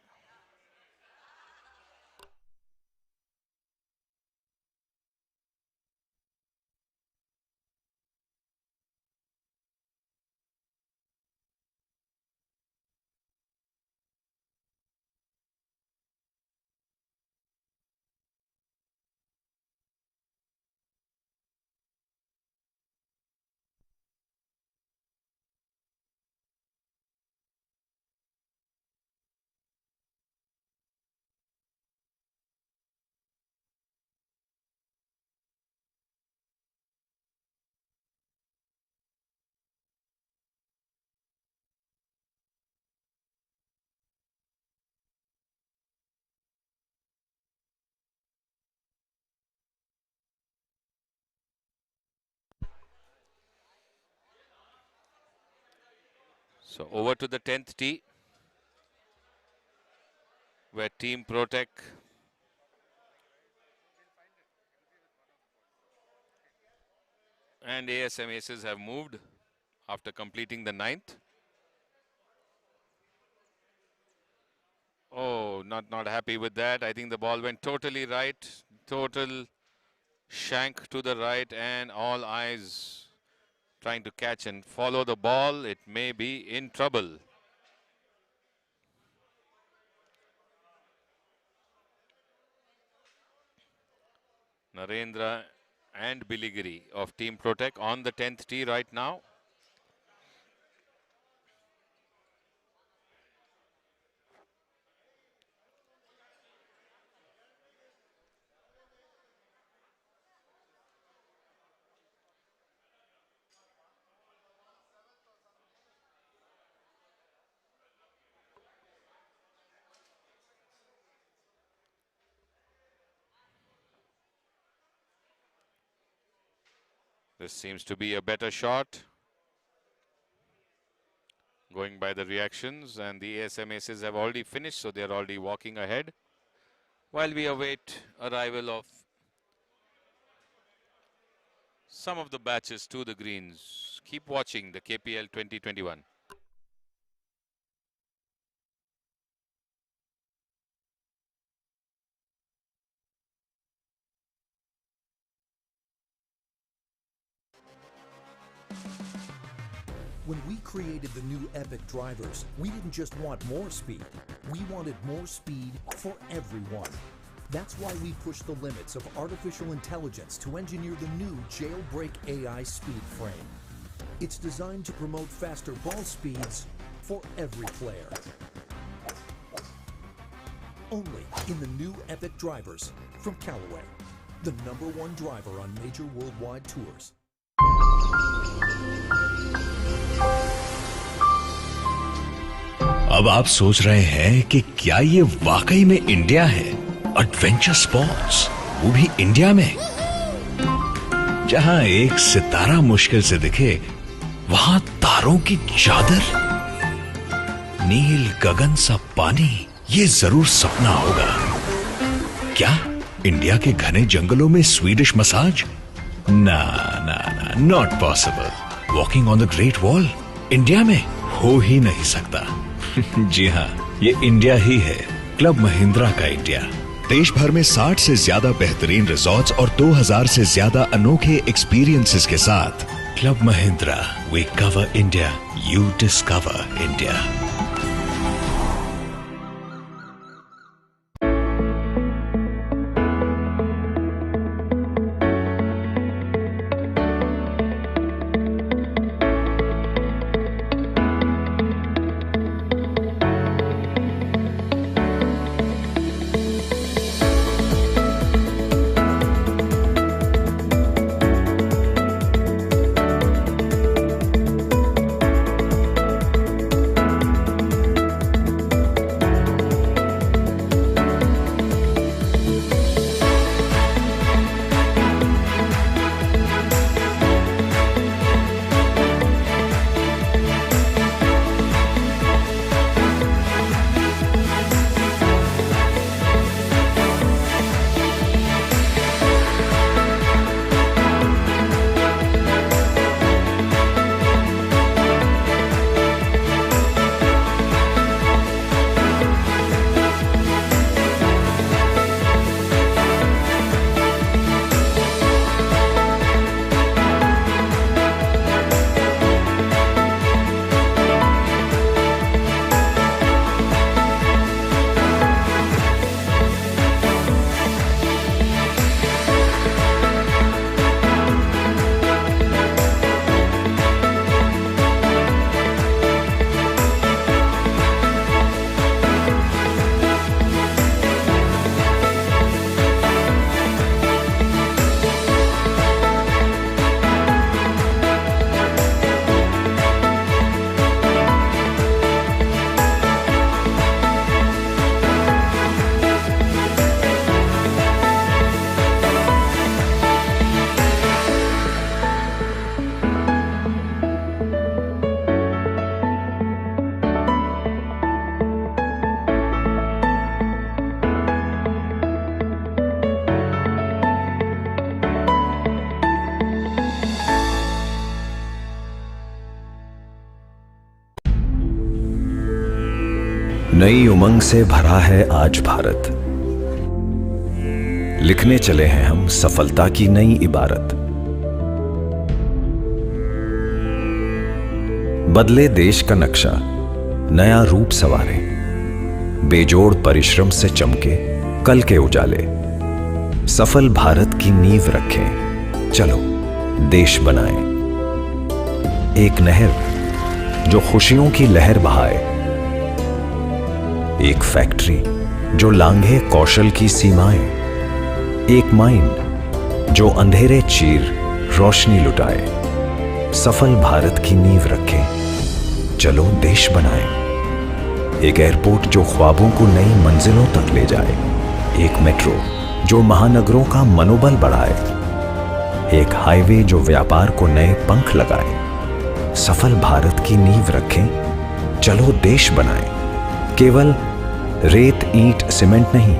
[SPEAKER 15] So over to the 10th tee, where Team Protec and ASM Aces have moved after completing the 9th. Oh, not happy with that. I think the ball went totally right. Total shank to the right, and all eyes trying to catch and follow the ball. It may be in trouble. Narendra and Biligiri of Team Protec on the 10th tee right now. This seems to be a better shot. Going by the reactions, and the ASM Aces have already finished, so they're already walking ahead. While we await arrival of some of the batches to the greens. Keep watching the KPL 2021.
[SPEAKER 1] When we created the new Epic drivers, we didn't just want more speed. We wanted more speed for everyone. That's why we pushed the limits of artificial intelligence to engineer the new Jailbreak AI speed frame. It's designed to promote faster ball speeds for every player. Only in the new Epic drivers from Callaway, the #1 driver on major worldwide tours.
[SPEAKER 11] अब आप सोच रहे हैं कि क्या ये वाकई में इंडिया है? एडवेंचर स्पोर्ट्स, वो भी इंडिया में, जहां एक सितारा मुश्किल से दिखे, वहां तारों की चादर, नील गगन सा पानी, ये जरूर सपना होगा। क्या इंडिया के घने जंगलों में स्वीडिश मसाज? ना ना ना, not possible. Walking on the great wall India में हो ही नहीं सकता। जी हाँ, ये इंडिया ही है, क्लब महिंद्रा का इंडिया। देश भर में 60 से ज्यादा बेहतरीन रिजॉर्ट्स और 2000 से ज्यादा अनोखे एक्सपीरियंसेस के साथ club Mahindra, we cover India, you discover India.
[SPEAKER 19] नई उमंग से भरा है आज भारत। लिखने चले हैं हम सफलता की नई इबारत। बदले देश का नक्शा, नया रूप सवारे, बेजोड़ परिश्रम से चमके कल के उजाले। सफल भारत की नींव रखें, चलो देश बनाएं। एक नहर जो खुशियों की लहर बहाए, एक फैक्ट्री जो लांघे कौशल की सीमाएं, एक माइंड जो अंधेरे चीर रोशनी लुटाए। सफल भारत की नींव रखें, चलो देश बनाएं। एक एयरपोर्ट जो ख्वाबों को नई मंजिलों तक ले जाए, एक मेट्रो जो महानगरों का मनोबल बढ़ाए, एक हाईवे जो व्यापार को नए पंख लगाए। सफल भारत की नींव रखें, चलो देश बनाएं। केवल रेत ईंट सीमेंट नहीं,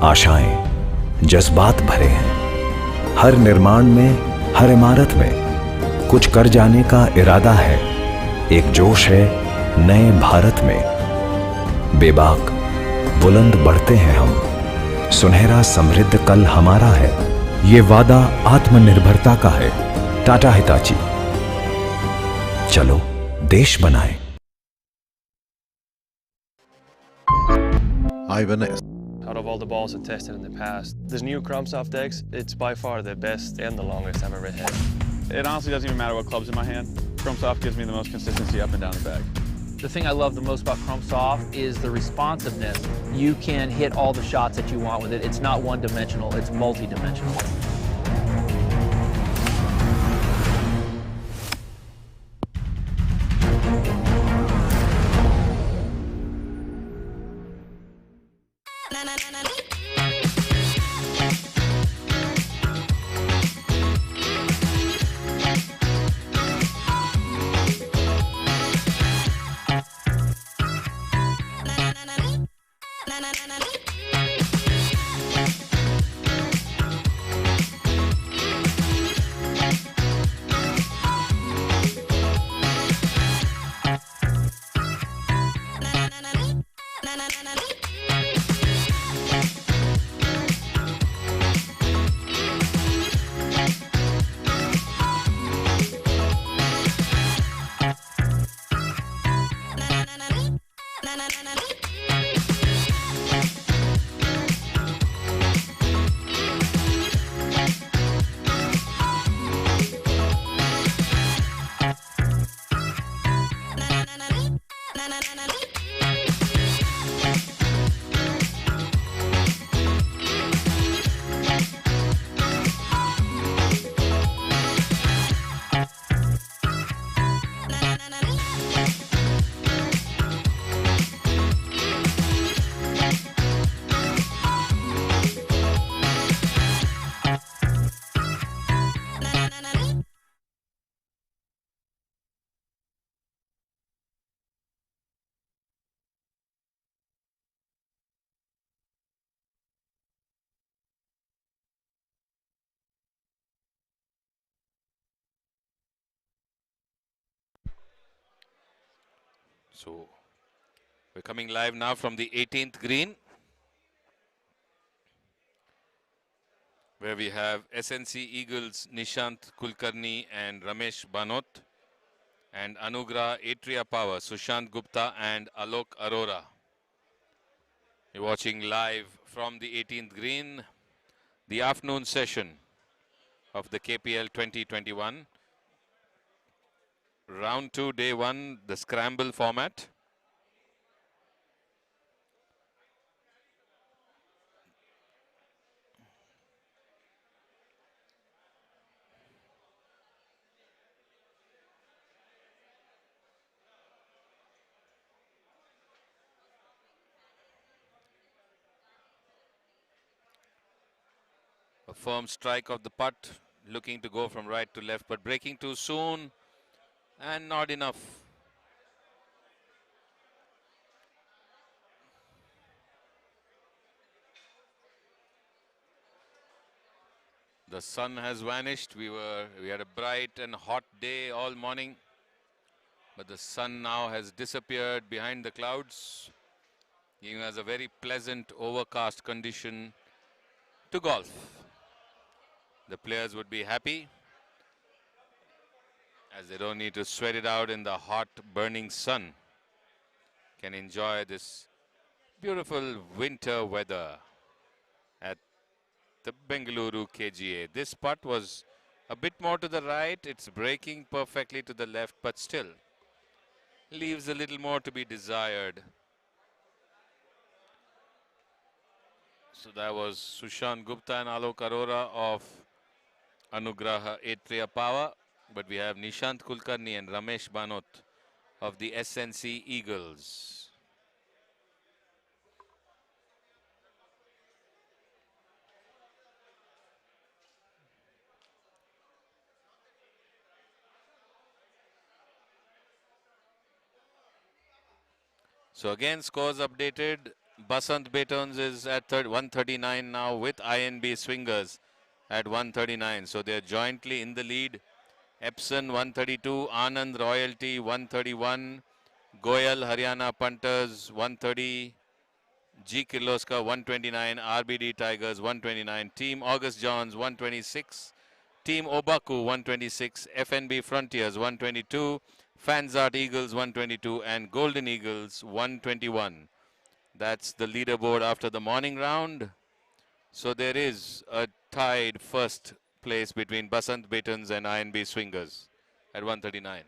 [SPEAKER 19] आशाएं जज्बात भरे हैं। हर निर्माण में, हर इमारत में कुछ कर जाने का इरादा है। एक जोश है नए भारत में। बेबाक बुलंद बढ़ते हैं हम, सुनहरा समृद्ध कल हमारा है। ये वादा आत्मनिर्भरता का है। टाटा हिताची, चलो देश बनाएं।
[SPEAKER 2] Out of all the balls I've tested in the past, this new Chrome Soft X, it's by far the best and the longest I've ever hit.
[SPEAKER 3] It honestly doesn't even matter what club's in my hand. Chrome Soft gives me the most consistency up and down the bag.
[SPEAKER 16] The thing I love the most about Chrome Soft is the responsiveness. You can hit all the shots that you want with it. It's not one-dimensional, it's multi-dimensional.
[SPEAKER 15] So we're coming live now from the 18th green, where we have SNC Eagles Nishant Kulkarni and Ramesh Banot, and Anugrah Atria Power, Sushant Gupta and Alok Arora. You're watching live from the 18th green, the afternoon session of the KPL 2021. Round 2, day 1, the scramble format. A firm strike of the putt, looking to go from right to left, but breaking too soon and not enough. The sun has vanished. We had a bright and hot day all morning, but the sun now has disappeared behind the clouds, giving us a very pleasant overcast condition to golf. The players would be happy, as they don't need to sweat it out in the hot burning sun. Can enjoy this beautiful winter weather at the Bengaluru KGA. This putt was a bit more to the right. It's breaking perfectly to the left, but still leaves a little more to be desired. So that was Sushant Gupta and Alok Arora of Anugraha Atria Power. But we have Nishant Kulkarni and Ramesh Banot of the SNC Eagles. So again, scores updated. Basant Betons is at 139 now with INB Swingers at 139. So they're jointly in the lead. Epson 132, Anand Royalty 131, Goyal Haryana Punters 130, G Kirloskar 129, RBD Tigers 129, Team August Johns 126, Team Obaku 126, FNB Frontiers 122, Fanzart Eagles 122 and Golden Eagles 121. That's the leaderboard after the morning round. So there is a tied first place between Basant Batons and INB Swingers at 139.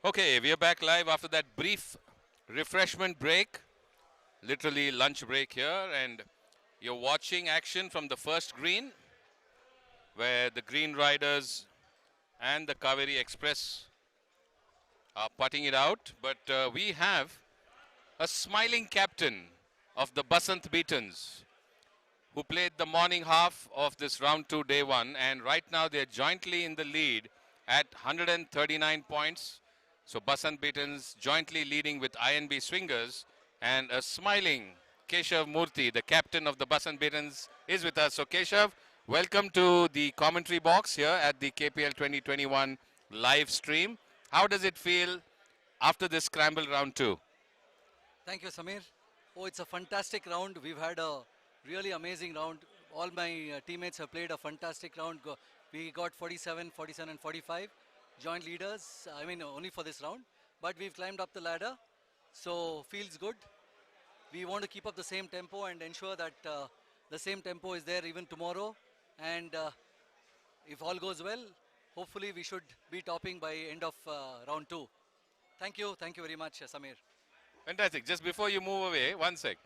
[SPEAKER 15] Okay, we are back live after that brief refreshment break, literally lunch break here, and you're watching action from the first green, where the Green Riders and the Kaveri Express are putting it out. But we have a smiling captain of the Basant Beatons, who played the morning half of this round 2 day 1, and right now they're jointly in the lead at 139 points. So Basant Beatons jointly leading with INB Swingers, and a smiling Keshav Murthy, the captain of the Basant Beatons, is with us. So Keshav, welcome to the commentary box here at the KPL 2021 live stream. How does it feel after this scramble round 2?
[SPEAKER 20] Thank you, Samir. Oh, it's a fantastic round. We've had a really amazing round. All my teammates have played a fantastic round. We got 47, 47 and 45 joint leaders, I mean only for this round. But we've climbed up the ladder, so feels good. We want to keep up the same tempo and ensure that the same tempo is there even tomorrow. And if all goes well, hopefully we should be topping by end of round 2. Thank you very much, Samir.
[SPEAKER 15] Fantastic. Just before you move away, one sec.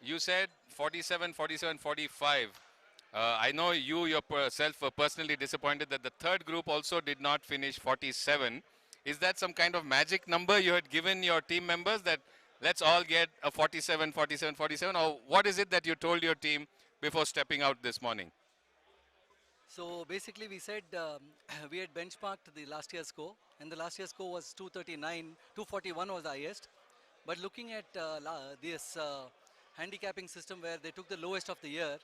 [SPEAKER 15] You said 47, 47, 45. I know you yourself were personally disappointed that the third group also did not finish 47. Is that some kind of magic number you had given your team members, that let's all get a 47, 47, 47? Or what is it that you told your team before stepping out this morning?
[SPEAKER 20] So basically we said we had benchmarked the last year's score, and the last year's score was 239, 241 was the highest. But looking at this handicapping system where they took the lowest of the year,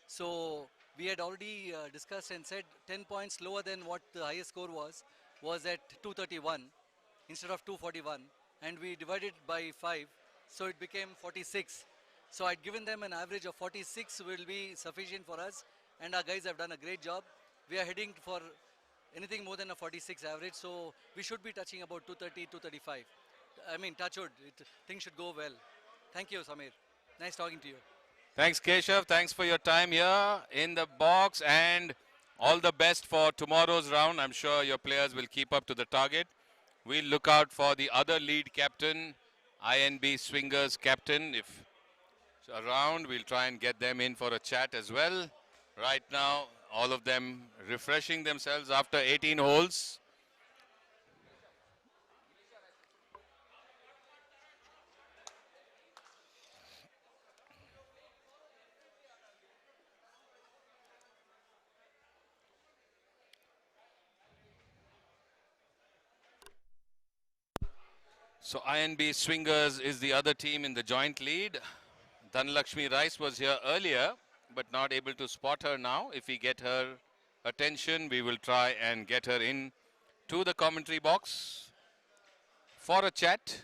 [SPEAKER 20] so we had already discussed and said 10 points lower than what the highest score was at 231 instead of 241, and we divided by 5, so it became 46. So I'd given them an average of 46 will be sufficient for us, and our guys have done a great job. We are heading for anything more than a 46 average, so we should be touching about 230, 235. I mean, touch wood, things should go well. Thank you, Samir. Nice talking to you.
[SPEAKER 15] Thanks, Keshav. Thanks for your time here in the box, and all the best for tomorrow's round. I'm sure your players will keep up to the target. We'll look out for the other lead captain, INB Swingers captain. If around, we'll try and get them in for a chat as well. Right now, all of them refreshing themselves after 18 holes. So INB Swingers is the other team in the joint lead. Dhanlakshmi Rice was here earlier, but not able to spot her now. If we get her attention, we will try and get her in to the commentary box for a chat.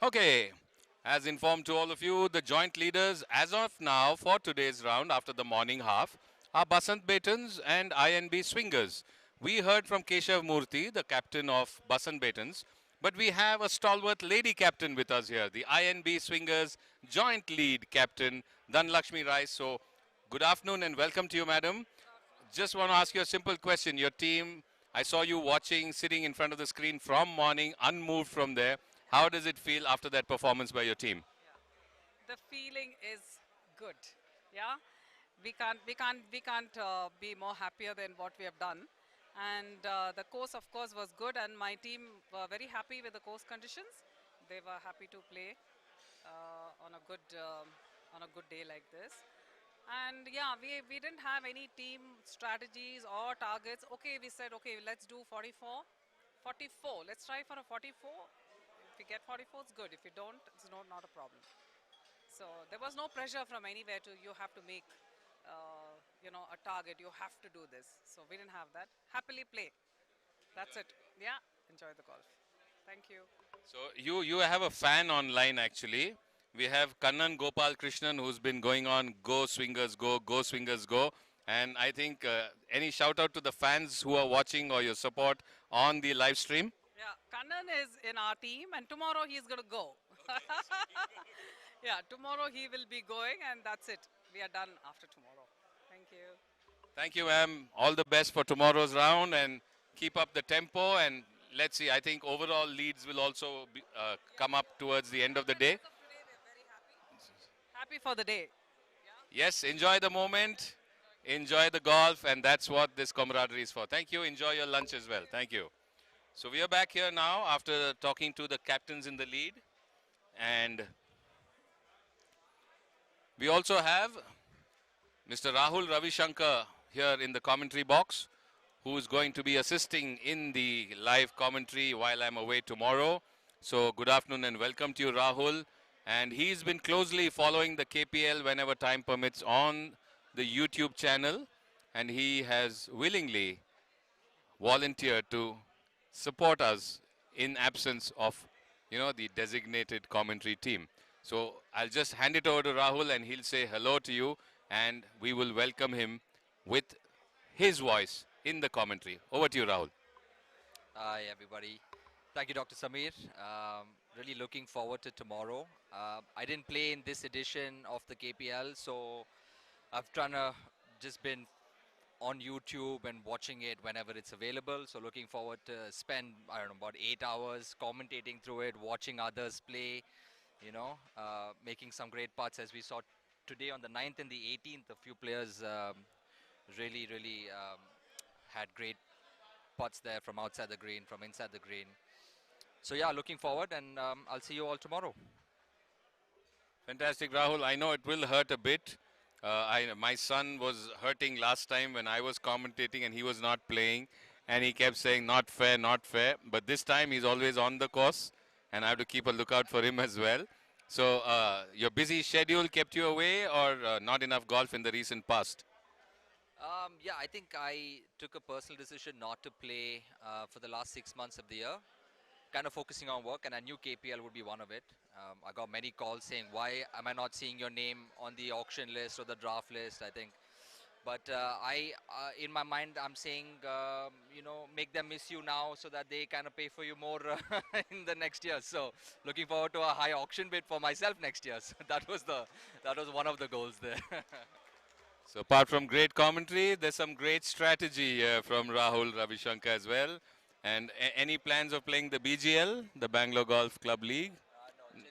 [SPEAKER 15] Okay, as informed to all of you, the joint leaders as of now for today's round after the morning half are Basant Beatons and INB Swingers. We heard from Keshav Murthy, the captain of Basant Beatons, but we have a stalwart lady captain with us here, the INB Swingers joint lead captain, Dhanlakshmi Rice. So, good afternoon and welcome to you, madam. Just want to ask you a simple question. Your team, I saw you watching, sitting in front of the screen from morning, unmoved from there. How does it feel after that performance by your team?
[SPEAKER 21] The feeling is good. Yeah, we can't be more happier than what we have done. And the course, of course, was good, and my team were very happy with the course conditions. They were happy to play on a good day like this. And yeah, we didn't have any team strategies or targets. Okay, we said, okay, let's do 44. 44, let's try for a 44. If we get 44, it's good. If we don't, it's not a problem. So there was no pressure from anywhere to you have to make, a target. You have to do this. So we didn't have that. Happily play. That's it. Yeah, enjoy the golf. Thank you.
[SPEAKER 15] So you have a fan online actually. We have Kannan Gopal Krishnan who's been going on Go Swingers Go, Go Swingers Go. And I think any shout out to the fans who are watching or your support on the live stream?
[SPEAKER 21] Yeah, Kannan is in our team and tomorrow he's going to go. Yeah, tomorrow he will be going and that's it. We are done after tomorrow. Thank you.
[SPEAKER 15] Thank you, ma'am. All the best for tomorrow's round and keep up the tempo. And let's see, I think overall leads will also be, come up towards the end of the day.
[SPEAKER 21] Happy for the day.
[SPEAKER 15] Yes, enjoy the moment, enjoy the golf, and that's what this camaraderie is for. Thank you. Enjoy your lunch as well. Thank you. So we are back here now after talking to the captains in the lead. And we also have Mr. Rahul Ravishankar here in the commentary box, who is going to be assisting in the live commentary while I'm away tomorrow. So good afternoon and welcome to you, Rahul. And he's been closely following the KPL whenever time permits on the YouTube channel. And he has willingly volunteered to support us in absence of, the designated commentary team. So I'll just hand it over to Rahul and he'll say hello to you and we will welcome him with his voice in the commentary. Over to you, Rahul.
[SPEAKER 22] Hi, everybody. Thank you, Dr. Samir. Really looking forward to tomorrow. I didn't play in this edition of the KPL, so I've just been on YouTube and watching it whenever it's available. So looking forward to spend, I don't know, about 8 hours commentating through it, watching others play, making some great putts as we saw today on the 9th and the 18th. A few players really had great putts there from outside the green, from inside the green. So yeah, looking forward, and I'll see you all tomorrow.
[SPEAKER 15] Fantastic, Rahul. I know it will hurt a bit. My son was hurting last time when I was commentating and he was not playing. And he kept saying, not fair, not fair. But this time he's always on the course. And I have to keep a lookout for him as well. So your busy schedule kept you away or not enough golf in the recent past?
[SPEAKER 22] Yeah, I think I took a personal decision not to play for the last 6 months of the year. Kind of focusing on work, and I knew KPL would be one of it. I got many calls saying, why am I not seeing your name on the auction list or the draft list, I think. But in my mind, I'm saying, make them miss you now so that they kind of pay for you more in the next year. So looking forward to a high auction bid for myself next year. So that was one of the goals there.
[SPEAKER 15] So apart from great commentary, there's some great strategy from Rahul Ravishankar as well. And any plans of playing the BGL, the Bangalore Golf Club League?
[SPEAKER 22] No,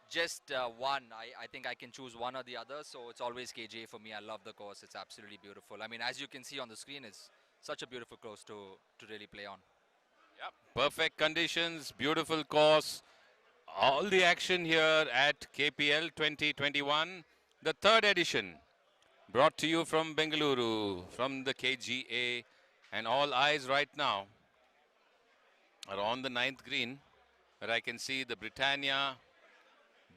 [SPEAKER 22] just one. I think I can choose one or the other. So it's always KGA for me. I love the course. It's absolutely beautiful. I mean, as you can see on the screen, it's such a beautiful course to really play on.
[SPEAKER 15] Yep. Perfect conditions, beautiful course. All the action here at KPL 2021, the third edition. Brought to you from Bengaluru, from the KGA. And all eyes right now are on the 9th green, where I can see the Britannia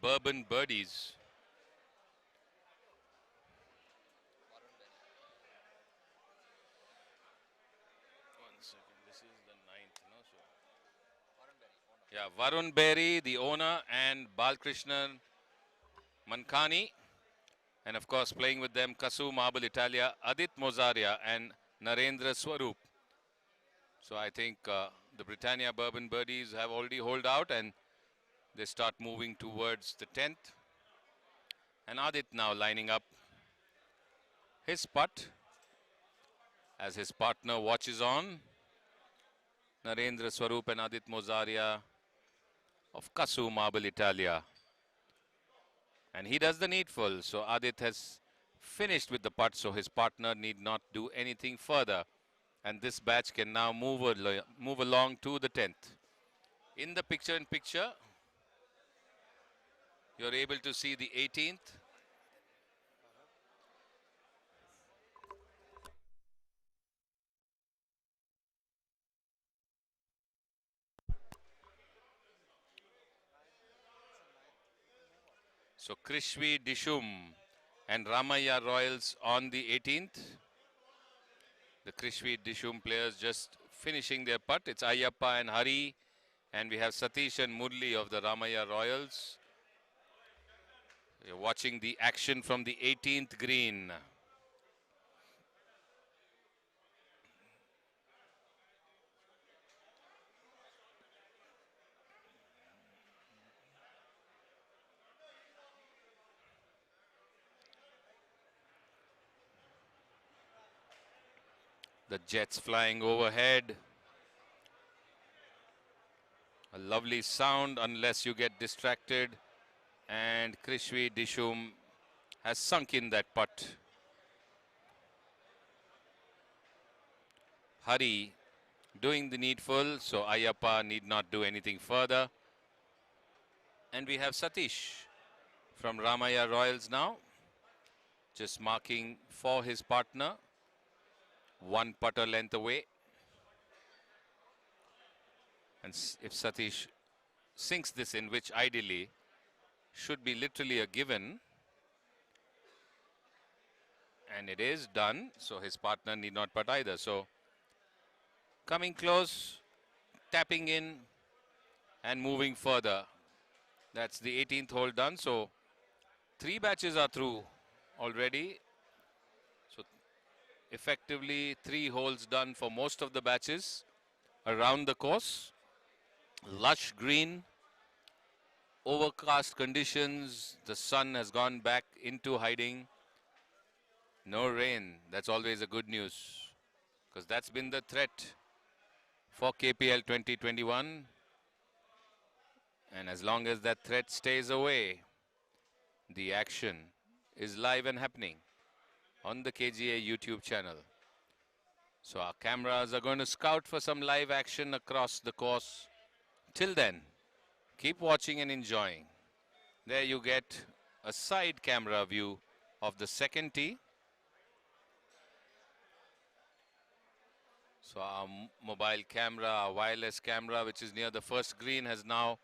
[SPEAKER 15] Bourbon Birdies. One second, this is the 9th, no? So yeah, Varun Berry, the owner, and Balkrishnan Mankani. And of course, playing with them, Kasu Marble Italia, Adit Mozaria, and Narendra Swaroop. So I think the Britannia Bourbon Birdies have already holed out and they start moving towards the 10th. And Adit now lining up his putt as his partner watches on. Narendra Swaroop and Adit Mozaria of Kasu Marble Italia. And he does the needful. So Adit has finished with the putt, so his partner need not do anything further. And this batch can now move along to the 10th. In the picture-in-picture, you're able to see the 18th. So Krishvi Dishum and Ramaya Royals on the 18th. The Krishvi Dishum players just finishing their putt. It's Ayyappa and Hari. And we have Satish and Murli of the Ramaya Royals. You're watching the action from the 18th green. The jets flying overhead. A lovely sound unless you get distracted. And Krishvi Dishum has sunk in that putt. Hari doing the needful, so Ayyappa need not do anything further. And we have Satish from Ramaya Royals now, just marking for his partner, one putter length away. And if Satish sinks this in, which ideally should be literally a given, and it is done, so his partner need not putt either. So coming close, tapping in and moving further. That's the 18th hole done. So 3 batches are through already. So effectively 3 holes done for most of the batches around the course. Lush green, overcast conditions. The sun has gone back into hiding. No rain. That's always a good news, because that's been the threat for KPL 2021. And as long as that threat stays away, the action is live and happening on the KGA YouTube channel. So our cameras are going to scout for some live action across the course. Till then, keep watching and enjoying. There you get a side camera view of the second tee. So our mobile camera, our wireless camera, which is near the first green, has now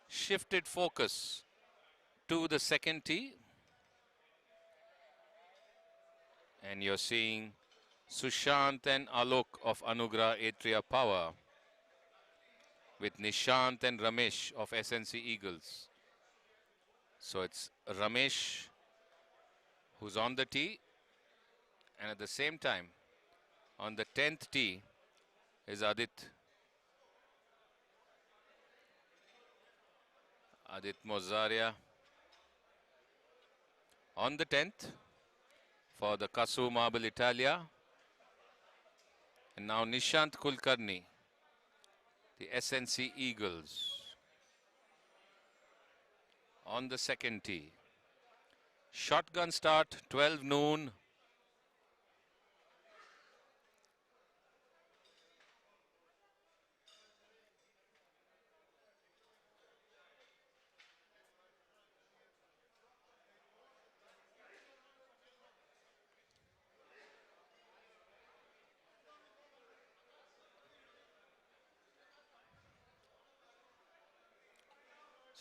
[SPEAKER 15] shifted focus to the second tee. And you're seeing Sushant and Alok of Anugrah Atria Power with Nishant and Ramesh of SNC Eagles. So it's Ramesh who's on the tee, and at the same time on the 10th tee is Adit Mozaria on the 10th for the Kasu Marble Italia. And now Nishant Kulkarni, the SNC Eagles, on the second tee. Shotgun start, 12 noon.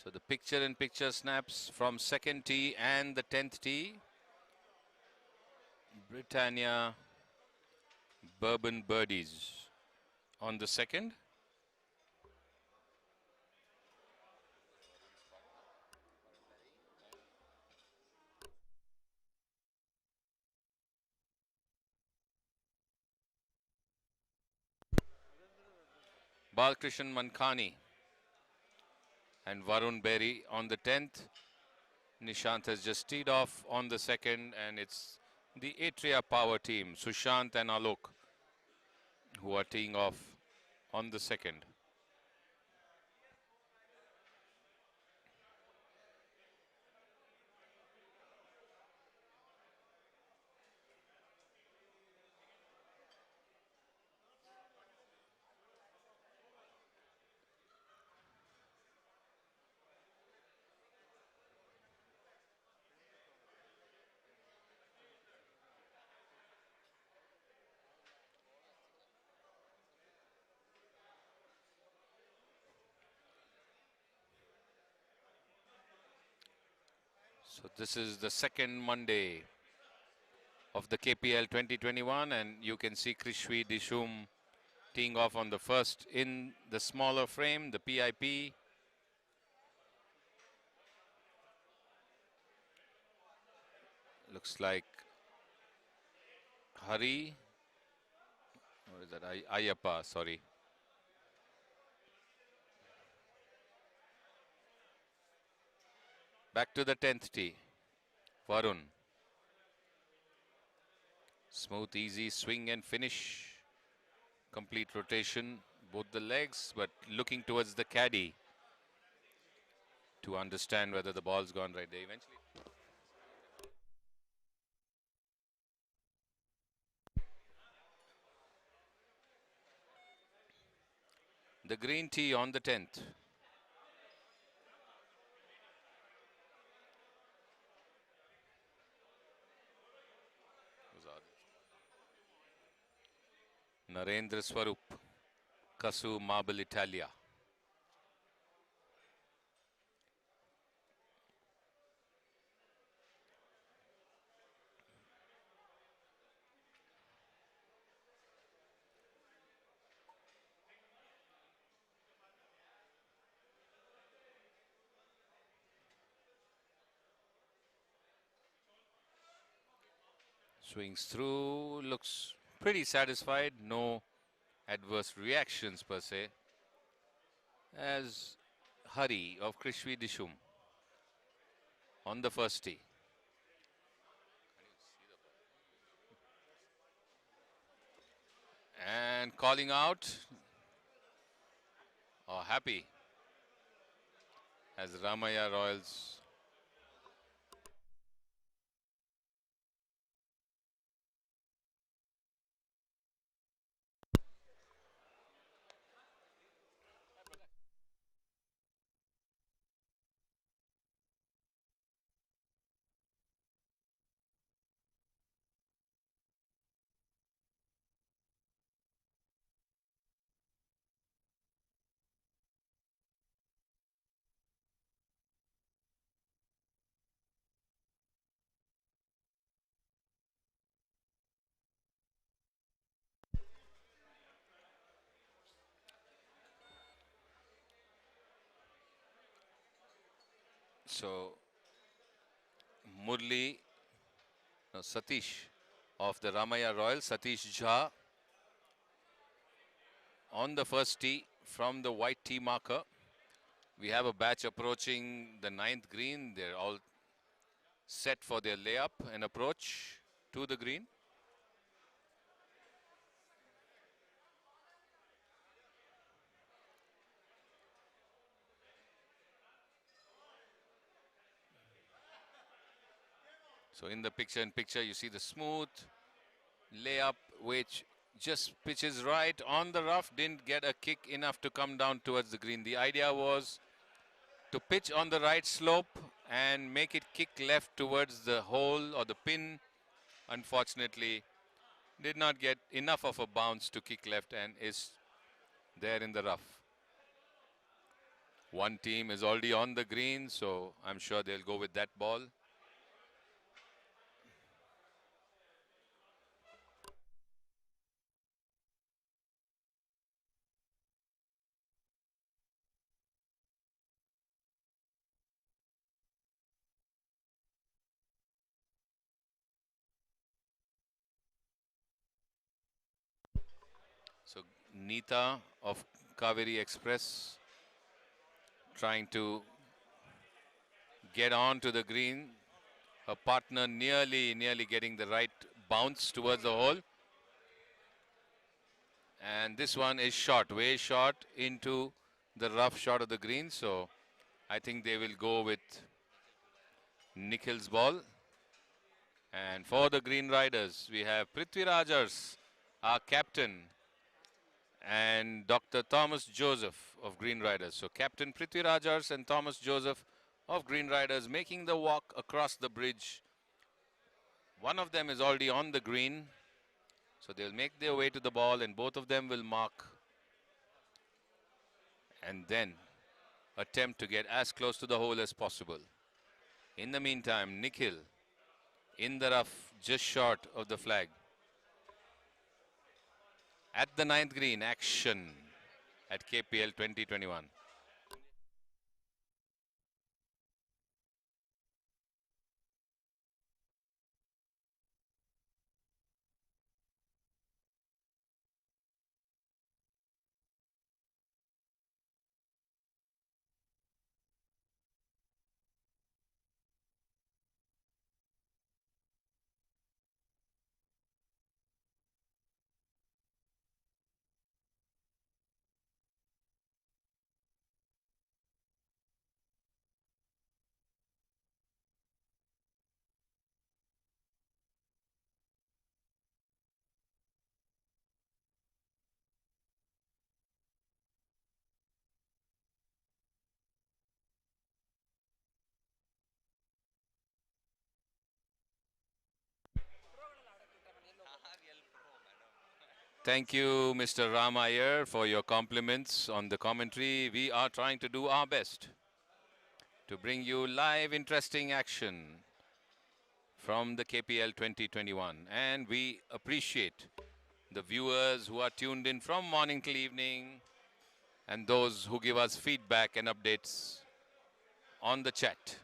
[SPEAKER 15] So the picture-in-picture snaps from second tee and the 10th tee. Britannia Bourbon Birdies on the second. Balkrishan Mankani and Varun Berry on the 10th. Nishant has just teed off on the second, and it's the Atria Power team, Sushant and Alok, who are teeing off on the second. So this is the second Monday of the KPL 2021, and you can see Krishvi Dishum teeing off on the first in the smaller frame, the PIP. Looks like Hari, or is that Ayappa, sorry. Back to the 10th tee, Varun. Smooth, easy swing and finish. Complete rotation, both the legs, but looking towards the caddy to understand whether the ball's gone right there eventually. The green tee on the 10th. Narendra Swarup, Kasu Marble Italia. Swings through, looks pretty satisfied, no adverse reactions per se, as Hari of Krishvi Dishum on the first tee. And calling out, or happy, as Ramaya Royals So, Murli, no, Satish of the Ramaya Royal, Satish Jha on the first tee from the white tee marker. We have a batch approaching the 9th green. They're all set for their layup and approach to the green. So in the picture, you see the smooth layup, which just pitches right on the rough, didn't get a kick enough to come down towards the green. The idea was to pitch on the right slope and make it kick left towards the hole or the pin. Unfortunately, did not get enough of a bounce to kick left and is there in the rough. One team is already on the green, so I'm sure they'll go with that ball. So Neeta of Kaveri Express trying to get on to the green. Her partner nearly getting the right bounce towards the hole. And this one is short, way short into the rough shot of the green. So I think they will go with Nikhil's ball. And for the Green Riders, we have Prithvi Rajars, our captain, and Dr. Thomas Joseph of Green Riders. So Captain Prithvi Rajars and Thomas Joseph of Green Riders making the walk across the bridge. One of them is already on the green. So they'll make their way to the ball and both of them will mark. And then attempt to get as close to the hole as possible. In the meantime, Nikhil in the rough, just short of the flag. At the ninth green, action at KPL 2021. Thank you, Mr. Ram Iyer, for your compliments on the commentary. We are trying to do our best to bring you live, interesting action from the KPL 2021. And we appreciate the viewers who are tuned in from morning till evening and those who give us feedback and updates on the chat.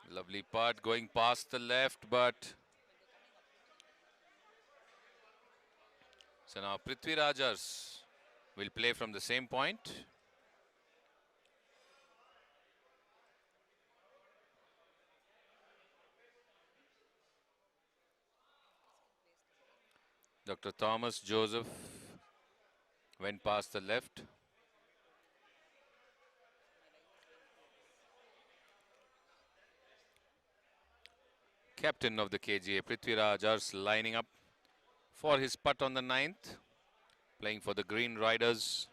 [SPEAKER 15] Lovely putt going past the left, but so now Prithvi Rajars will play from the same point. Dr. Thomas Joseph went past the left. Captain of the KGA, Prithvi Rajars, lining up for his putt on the ninth, playing for the Green Riders.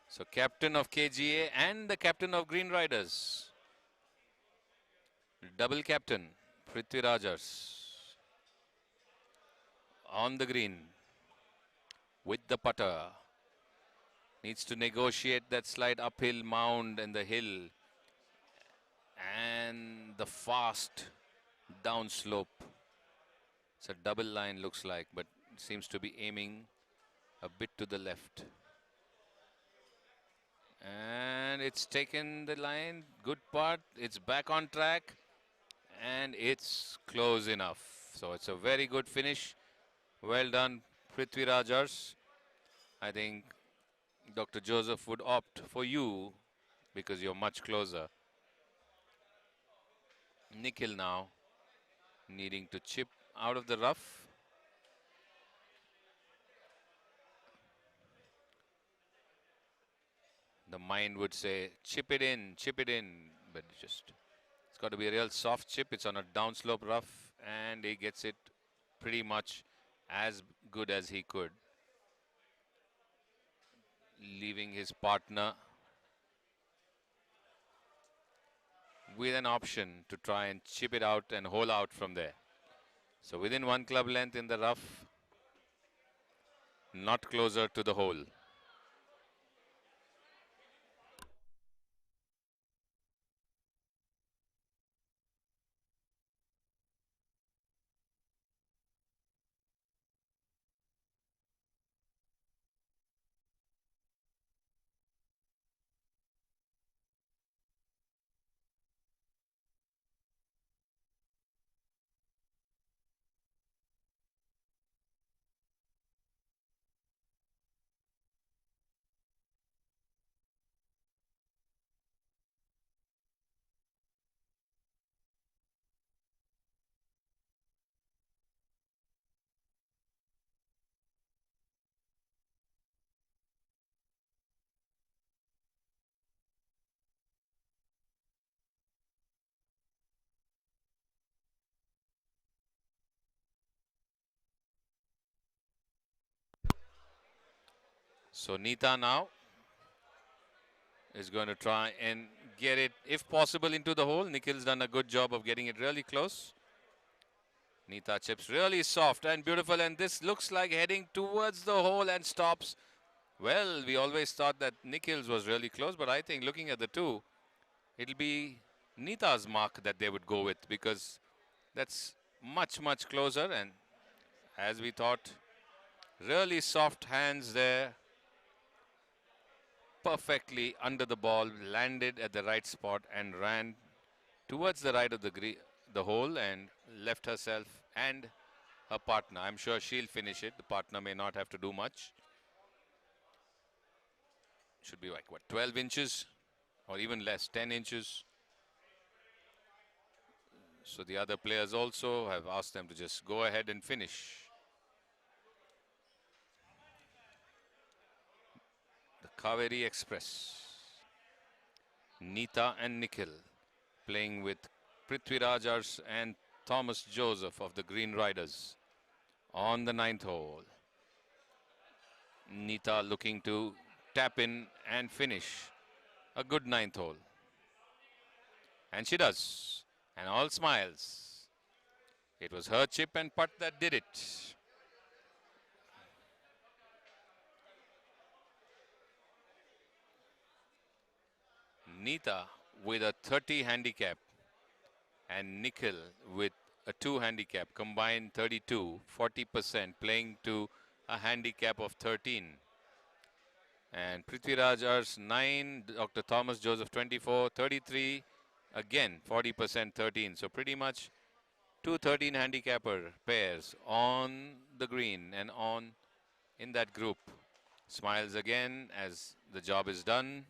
[SPEAKER 15] So captain of KGA and the captain of Green Riders. Double captain, Prithvi Rajars. On the green with the putter. Needs to negotiate that slight uphill mound and the hill. And the fast downslope. It's a double line looks like, but it seems to be aiming a bit to the left. And it's taken the line, good putt, it's back on track, and it's close enough. So it's a very good finish. Well done, Prithvi Rajars. I think Dr. Joseph would opt for you because you're much closer. Nikhil now needing to chip out of the rough. The mind would say, chip it in, but it's got to be a real soft chip. It's on a downslope rough, and he gets it pretty much as good as he could, leaving his partner with an option to try and chip it out and hole out from there. So within one club length in the rough, not closer to the hole. So Neeta now is going to try and get it, if possible, into the hole. Nikhil's done a good job of getting it really close. Neeta chips really soft and beautiful, and this looks like heading towards the hole and stops. Well, we always thought that Nikhil's was really close, but I think looking at the two, it'll be Neeta's mark that they would go with, because that's much, much closer. And as we thought, really soft hands there. Perfectly under the ball, landed at the right spot and ran towards the right of the hole and left herself and her partner. I'm sure she'll finish it. The partner may not have to do much. Should be like, what, 12 inches or even less, 10 inches. So the other players also have asked them to just go ahead and finish. The Kaveri Express. Neeta and Nikhil playing with Prithviraj and Thomas Joseph of the Green Riders on the 9th hole. Neeta looking to tap in and finish a good 9th hole. And she does. And all smiles. It was her chip and putt that did it. Neeta with a 30 handicap and Nikhil with a 2 handicap, combined 32, 40%, playing to a handicap of 13. And Prithviraj 9, Dr. Thomas Joseph 24, 33, again 40%, 13. So pretty much 2 13 handicapper pairs on the green and on in that group. Smiles again as the job is done.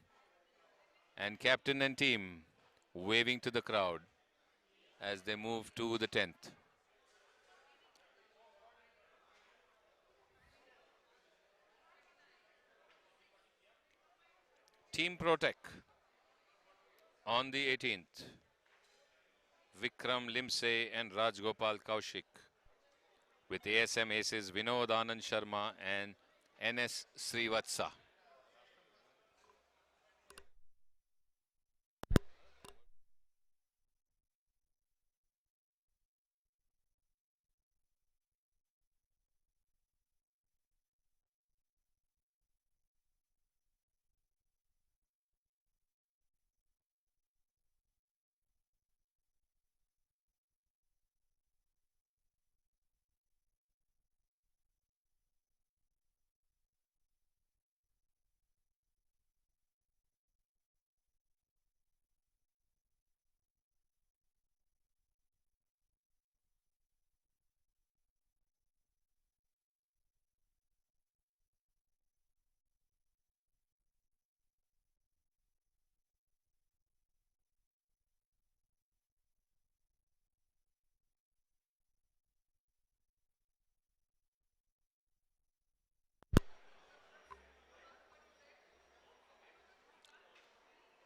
[SPEAKER 15] And captain and team waving to the crowd as they move to the 10th. Team Protec on the 18th. Vikram Limse and Rajgopal Kaushik, with ASM aces Vinod Anand Sharma and NS Srivatsa.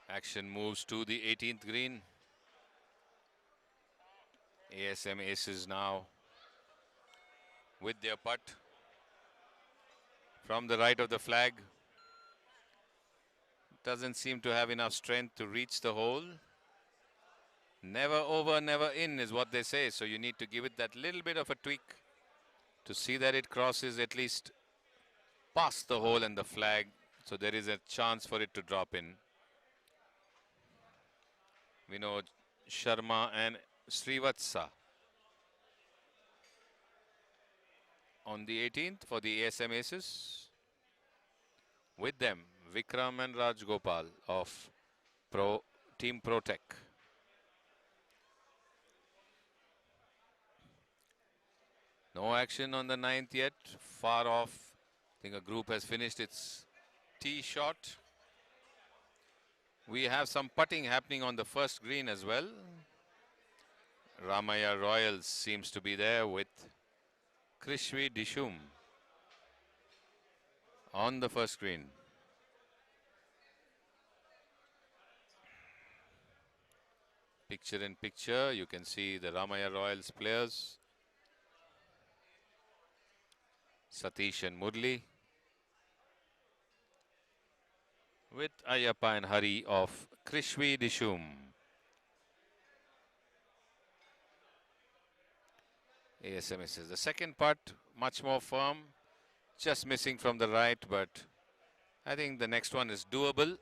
[SPEAKER 15] Action moves to the 18th green. ASM aces now with their putt from the right of the flag. Doesn't seem to have enough strength to reach the hole. Never over, never in is what they say. So you need to give it that little bit of a tweak to see that it crosses at least past the hole and the flag. So there is a chance for it to drop in. Vinod Sharma and Srivatsa on the 18th for the ASM aces. With them, Vikram and Rajgopal of Team Protec. No action on the 9th yet. Far off. I think a group has finished its tee shot. We have some putting happening on the first green as well. Ramaya Royals seems to be there with Krishvi Dishum on the first green. Picture in picture, you can see the Ramaya Royals players. Satish and Murli. with Ayappa and Hari of Krishvi Dishum. ASM misses. The second putt, much more firm, just missing from the right, but I think the next one is doable.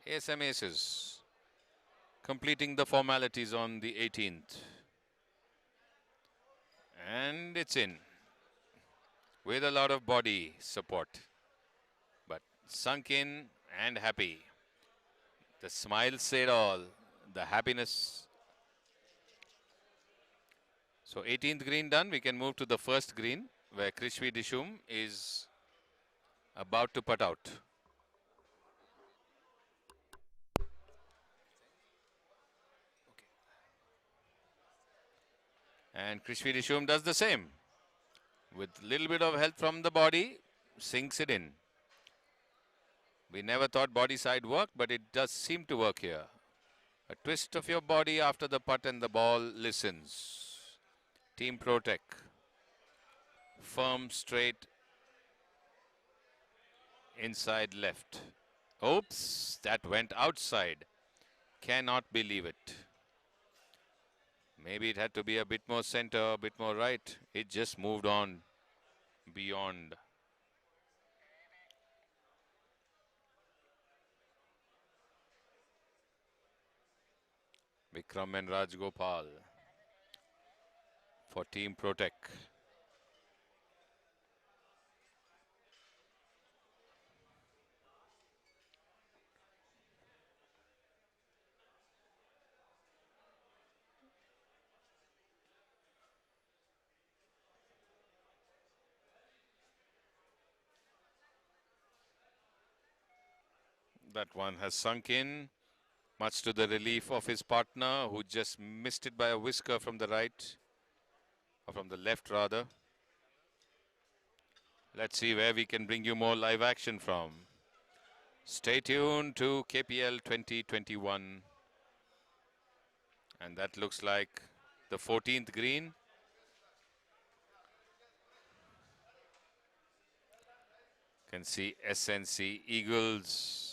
[SPEAKER 15] ASM aces, completing the formalities on the 18th. And it's in, with a lot of body support, but sunk in and happy. The smile said all, the happiness. So 18th green done, we can move to the first green, where Krishvi Dishum is about to putt out. And Krishvi Dishum does the same. With little bit of help from the body, sinks it in. We never thought body side worked, but it does seem to work here. A twist of your body after the putt and the ball listens. Team Protec. Firm, straight, inside left. Oops, that went outside. Cannot believe it. Maybe it had to be a bit more center, a bit more right. It just moved on beyond. Vikram and Rajgopal for Team Protec. That one has sunk in, much to the relief of his partner, who just missed it by a whisker from the right, or from the left rather. Let's see where we can bring you more live action from. Stay tuned to KPL 2021. And that looks like the 14th green. Can see SNC Eagles,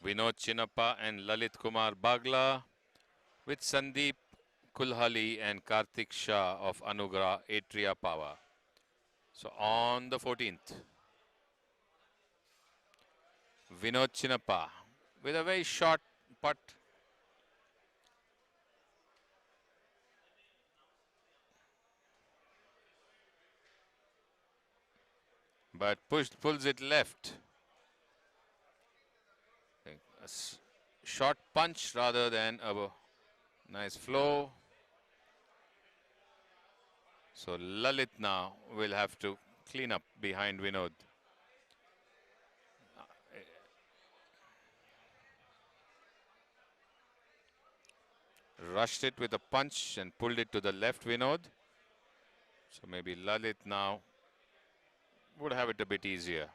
[SPEAKER 15] Vinod Chinnappa and Lalit Kumar Bagla, with Sandeep Kulhali and Karthik Shah of Anugrah Atria Power. So on the 14th, Vinod Chinnappa with a very short putt. But pulls it left. A short punch rather than a nice flow. So Lalit now will have to clean up behind Vinod. Rushed it with a punch and pulled it to the left, Vinod. So maybe Lalit now would have it a bit easier.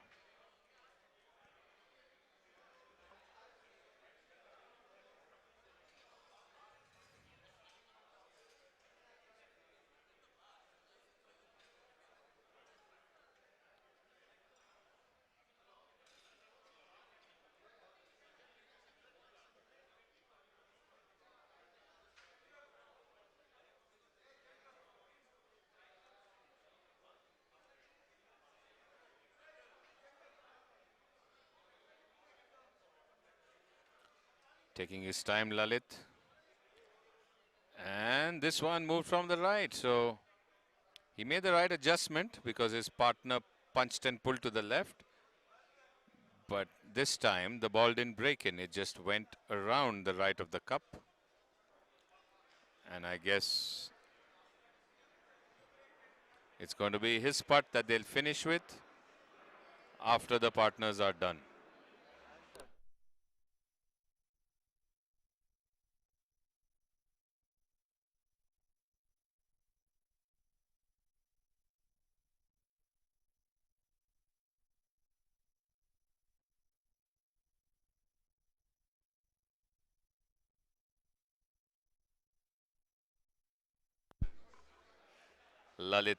[SPEAKER 15] Taking his time, Lalit. And this one moved from the right. So he made the right adjustment because his partner punched and pulled to the left. but this time the ball didn't break in. It just went around the right of the cup. And I guess it's going to be his putt that they'll finish with after the partners are done. Lalit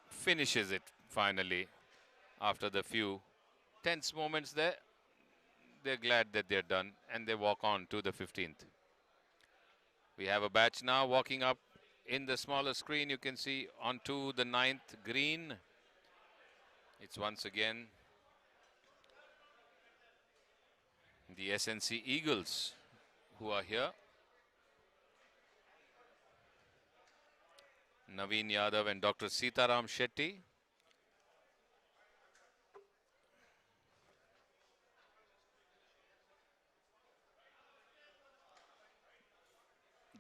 [SPEAKER 15] finishes it finally after the few tense moments there. They're glad that they're done and they walk on to the 15th. We have a batch now walking up in the smaller screen. You can see onto the 9th green. It's once again the SNC Eagles who are here. Naveen Yadav and Dr. Sitaram Shetty.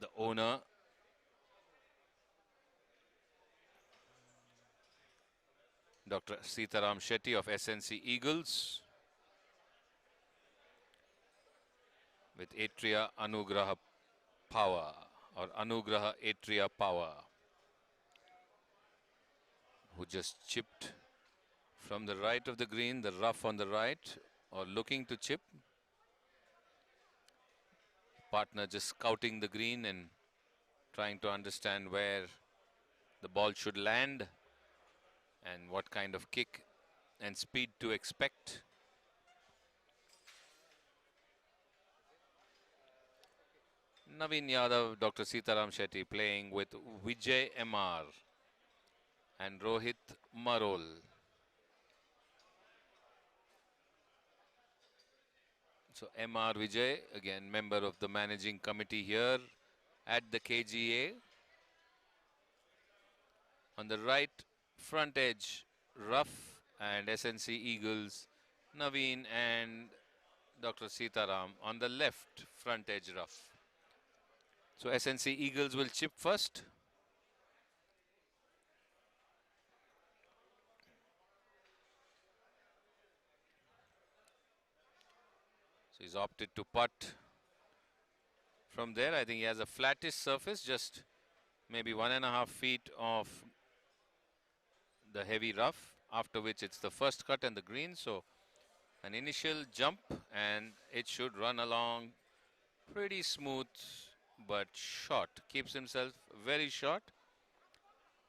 [SPEAKER 15] The owner, Dr. Sitaram Shetty of SNC Eagles, with Atria Anugraha Power or Anugraha Atria Power, who just chipped from the right of the green, the rough on the right, or looking to chip. Partner just scouting the green and trying to understand where the ball should land and what kind of kick and speed to expect. Naveen Yadav, Dr. Sitaram Shetty playing with Vijay MR and Rohit Marol. So MR Vijay, again member of the managing committee here at the KGA. On the right front edge, rough, and SNC Eagles, Naveen and Dr. Sitaram on the left front edge rough. So SNC Eagles will chip first. So he's opted to putt from there. I think he has a flattish surface, just maybe 1.5 feet of the heavy rough, after which it's the first cut and the green. So an initial jump and it should run along pretty smooth but short. Keeps himself very short,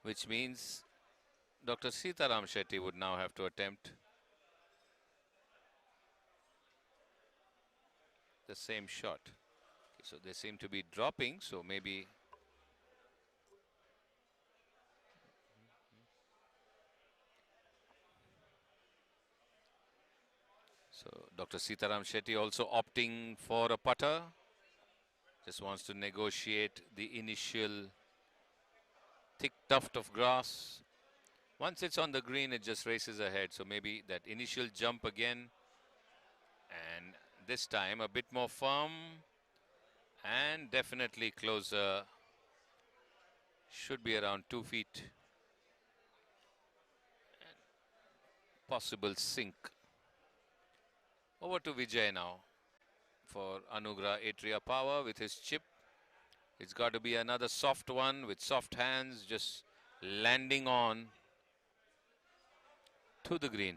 [SPEAKER 15] which means Dr. Sitaram Shetty would now have to attempt the same shot. Okay, so they seem to be dropping, so maybe so Dr. Sitaram Shetty also opting for a putter. Just wants to negotiate the initial thick tuft of grass. Once it's on the green, it just races ahead. So maybe that initial jump again, and this time a bit more firm and definitely closer. Should be around 2 feet. And possible sink. Over to Vijay now for Anugraha Atria Power with his chip. It's got to be another soft one with soft hands, just landing on to the green.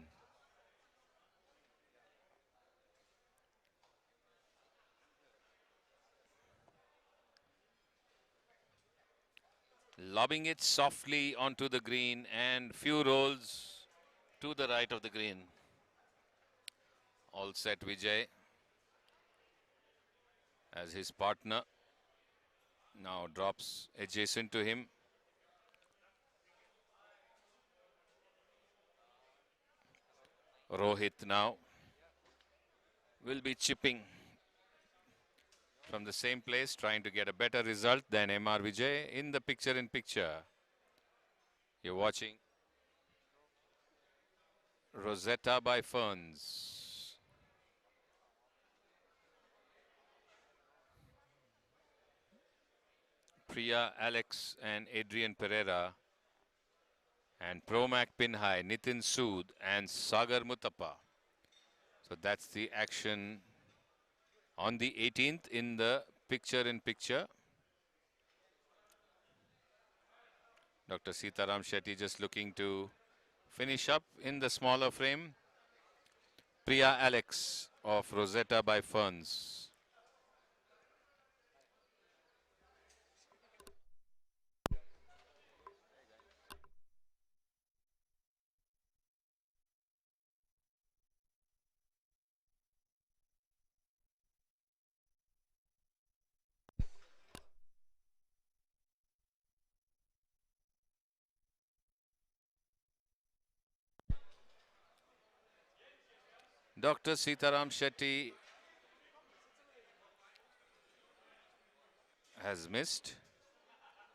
[SPEAKER 15] Lobbing it softly onto the green and few rolls to the right of the green. All set Vijay as his partner now drops adjacent to him. Rohit now will be chipping from the same place, trying to get a better result than MR Vijay in the picture-in-picture. You're watching Rosetta by Ferns. Priya, Alex and Adrian Pereira. And Promac Pinhai, Nitin Sood and Sagar Muthappa. So that's the action on the 18th in the picture-in-picture. Dr. Sitaram Shetty just looking to finish up in the smaller frame. Priya Alex of Rosetta by Ferns. Dr. Sitaram Shetty has missed,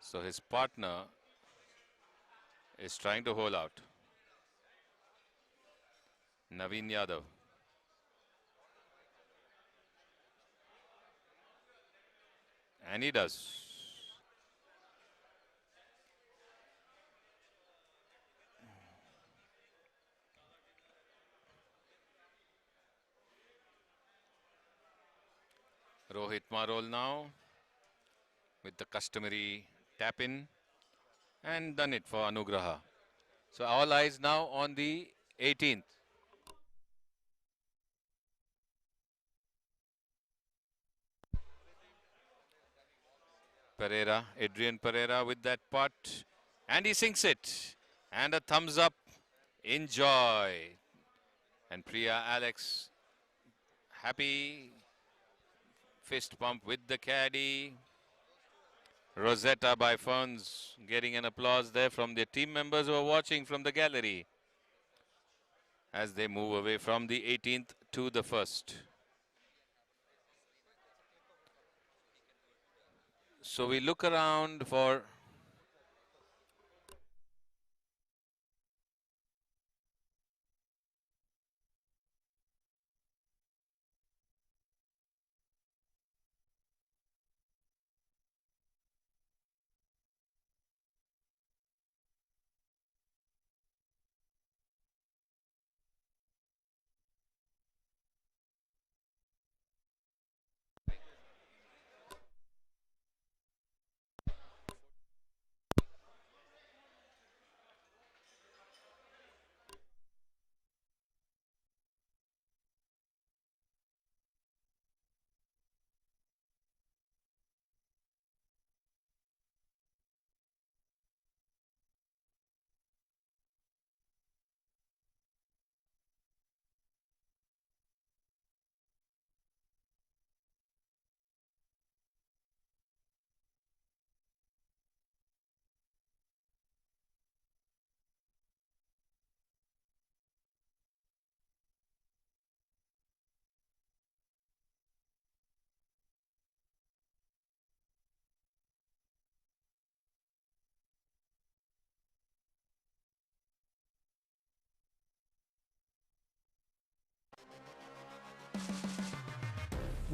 [SPEAKER 15] so his partner is trying to hold out. Naveen Yadav. And he does. Rohit Marol now with the customary tap in and done it for Anugraha. So all eyes now on the 18th. Pereira, Adrian Pereira with that putt and he sinks it. And a thumbs up, enjoy. And Priya Alex happy, fist pump with the caddy. Rosetta by Ferns getting an applause there from their team members who are watching from the gallery as they move away from the 18th to the 1st. So we look around for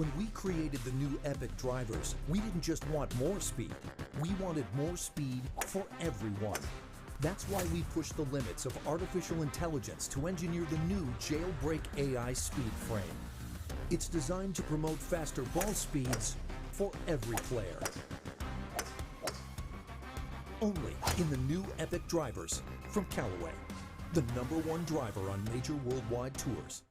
[SPEAKER 1] When we created the new Epic drivers, we didn't just want more speed. We wanted more speed for everyone. That's why we pushed the limits of artificial intelligence to engineer the new Jailbreak AI speed frame. It's designed to promote faster ball speeds for every player. Only in the new Epic drivers from Callaway, the #1 driver on major worldwide tours.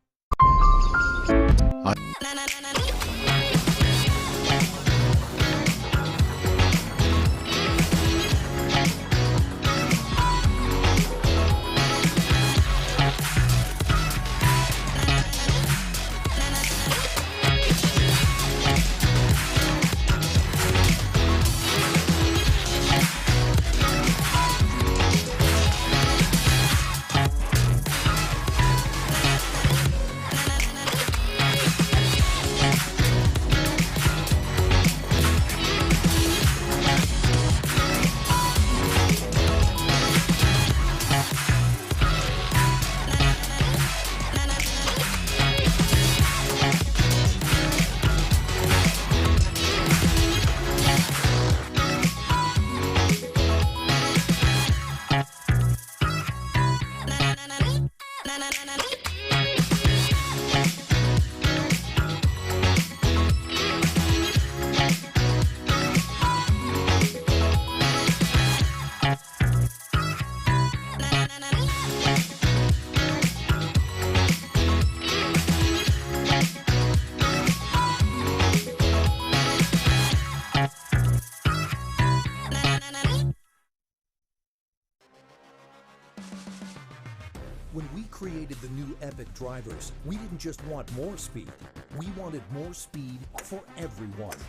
[SPEAKER 1] created the new Epic drivers, we didn't just want more speed. We wanted more speed for everyone.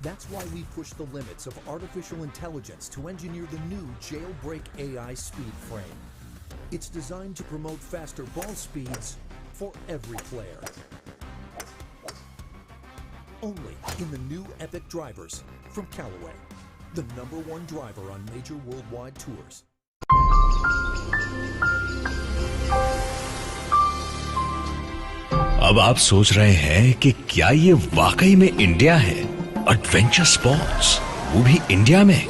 [SPEAKER 1] That's why we pushed the limits of artificial intelligence to engineer the new Jailbreak AI speed frame. It's designed to promote faster ball speeds for every player. Only in the new Epic drivers from Callaway, the #1 driver on major worldwide tours.
[SPEAKER 11] अब आप सोच रहे हैं कि क्या ये वाकई में इंडिया है? एडवेंचर स्पोर्ट्स, वो भी इंडिया में,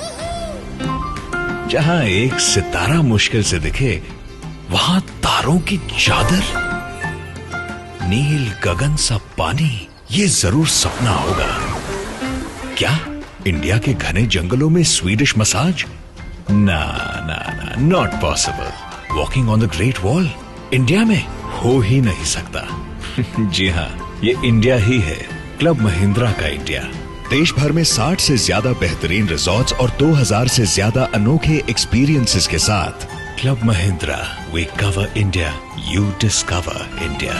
[SPEAKER 11] जहां एक सितारा मुश्किल से दिखे, वहां तारों की चादर, नील गगन सा पानी, ये जरूर सपना होगा। क्या इंडिया के घने जंगलों में स्वीडिश मसाज? ना ना ना, not possible. Walking on the great wall India में हो ही नहीं सकता। जी हाँ, ये इंडिया ही है, क्लब महिंद्रा का इंडिया। देश भर में 60 से ज्यादा बेहतरीन रिजॉर्ट्स और 2000 से ज्यादा अनोखे एक्सपीरियंसेस के साथ club Mahindra, we cover India, you discover India.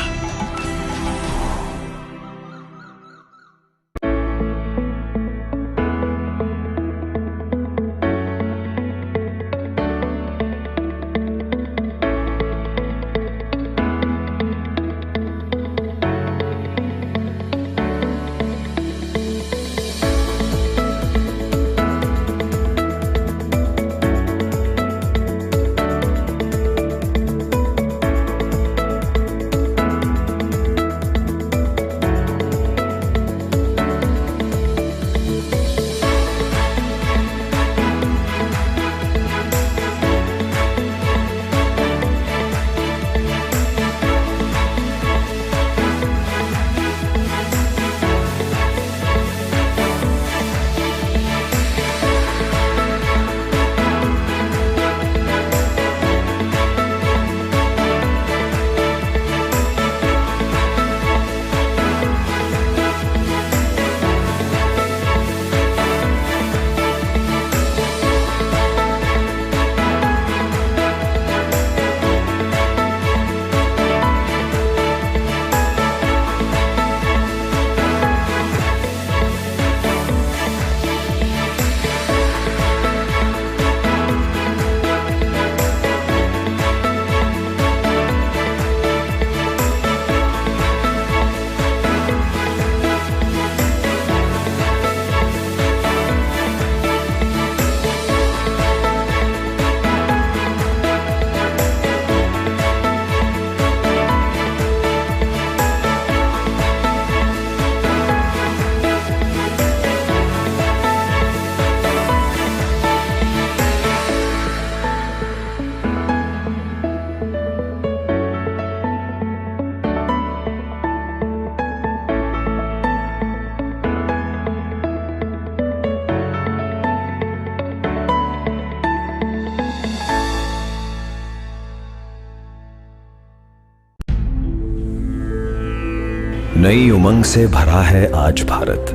[SPEAKER 11] नई उमंग से भरा है आज भारत।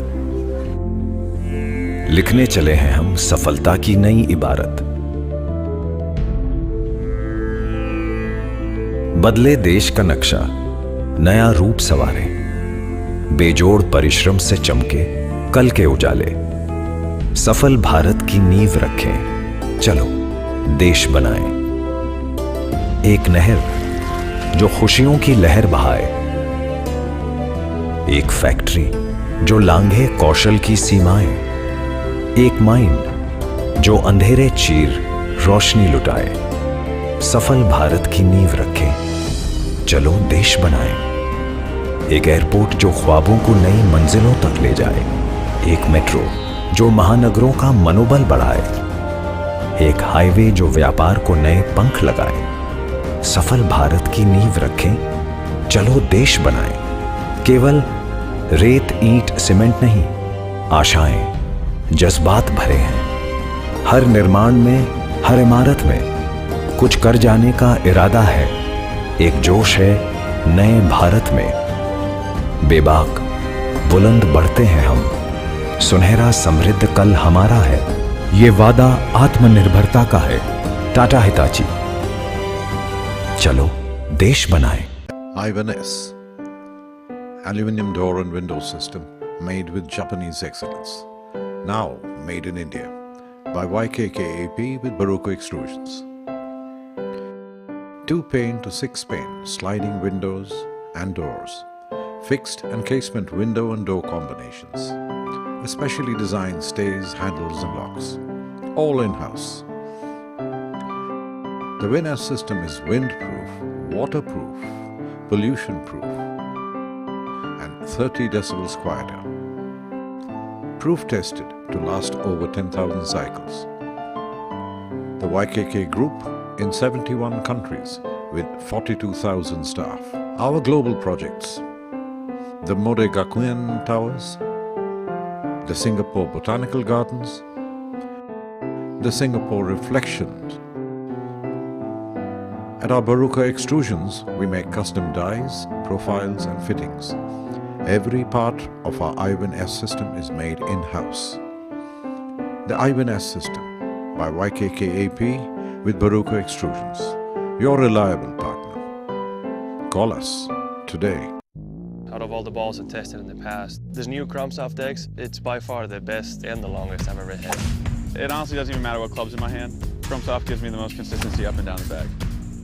[SPEAKER 11] लिखने चले हैं हम सफलता की नई इबारत। बदले देश का नक्शा, नया रूप संवारे, बेजोड़ परिश्रम से चमके कल के उजाले। सफल भारत की नींव रखें, चलो देश बनाएं। एक नहर जो खुशियों की लहर बहाए, एक फैक्ट्री जो लांघे कौशल की सीमाएं, एक माइंड जो अंधेरे चीर रोशनी लुटाए। सफल भारत की नींव रखें, चलो देश बनाएं। एक एयरपोर्ट जो ख्वाबों को नई मंजिलों तक ले जाए, एक मेट्रो जो महानगरों का मनोबल बढ़ाए, एक हाईवे जो व्यापार को नए पंख लगाए। सफल भारत की नींव रखें, चलो देश बनाएं। केवल रेत ईंट सीमेंट नहीं, आशाएं जज्बात भरे हैं। हर निर्माण में, हर इमारत में कुछ कर जाने का इरादा है। एक जोश है नए भारत में। बेबाक बुलंद बढ़ते हैं हम, सुनहरा समृद्ध कल हमारा है। ये वादा आत्मनिर्भरता का है। टाटा हिताची, चलो
[SPEAKER 19] देश बनाए।
[SPEAKER 7] Ivan-S, aluminum door and window system made with Japanese excellence. Now made in India by YKKAP with Baruco extrusions. 2-pane to 6-pane sliding windows and doors, fixed and casement window and door combinations, a specially designed stays, handles and locks, all in-house. The Win-S system is windproof, waterproof, pollution-proof and 30 decibels quieter. Proof tested to last over 10,000 cycles. The YKK Group in 71 countries with 42,000 staff. Our global projects: the Mode Gakuen Towers, the Singapore Botanical Gardens, the Singapore Reflections. At our Baruca extrusions, we make custom dies, profiles and fittings. Every part of our Ivan-S system is made in-house. The Ivan-S system by YKKAP with Baruca extrusions. Your reliable partner. Call us today.
[SPEAKER 2] Out of all the balls I've tested in the past, this new Chromsoft X, it's by far the best and the longest I've ever hit.
[SPEAKER 3] It honestly doesn't even matter what club's in my hand. Chromsoft gives me the most consistency up and down the bag.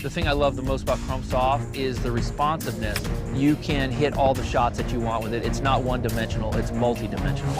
[SPEAKER 16] The thing I love the most about Chromsoft is the responsiveness. You can hit all the shots that you want with it. It's not one-dimensional, it's multi-dimensional.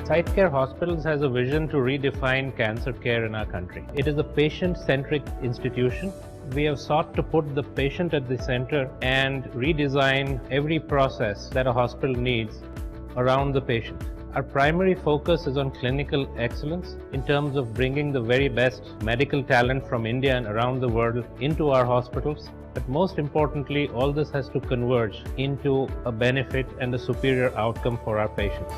[SPEAKER 4] SiteCare Hospitals has a vision to redefine cancer care in our country. It is a patient-centric institution. We have sought to put the patient at the center and redesign every process that a hospital needs around the patient. Our primary focus is on clinical excellence in terms of bringing the very best medical talent from India and around the world into our hospitals. But most importantly, all this has to converge into a benefit and a superior outcome for our patients.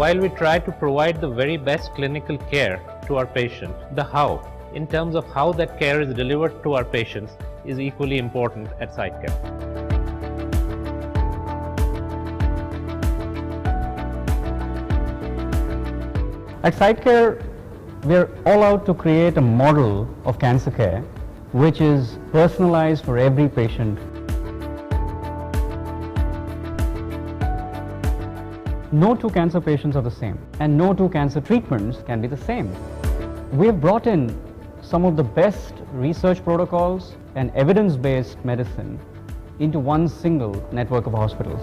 [SPEAKER 4] While we try to provide the very best clinical care to our patient, the how, in terms of how that care is delivered to our patients, is equally important at SiteCare.
[SPEAKER 12] At SiteCare, we are all out to create a model of cancer care which is personalized for every patient. No two cancer patients are the same, and no two cancer treatments can be the same. We have brought in some of the best research protocols and evidence-based medicine into one single network of hospitals.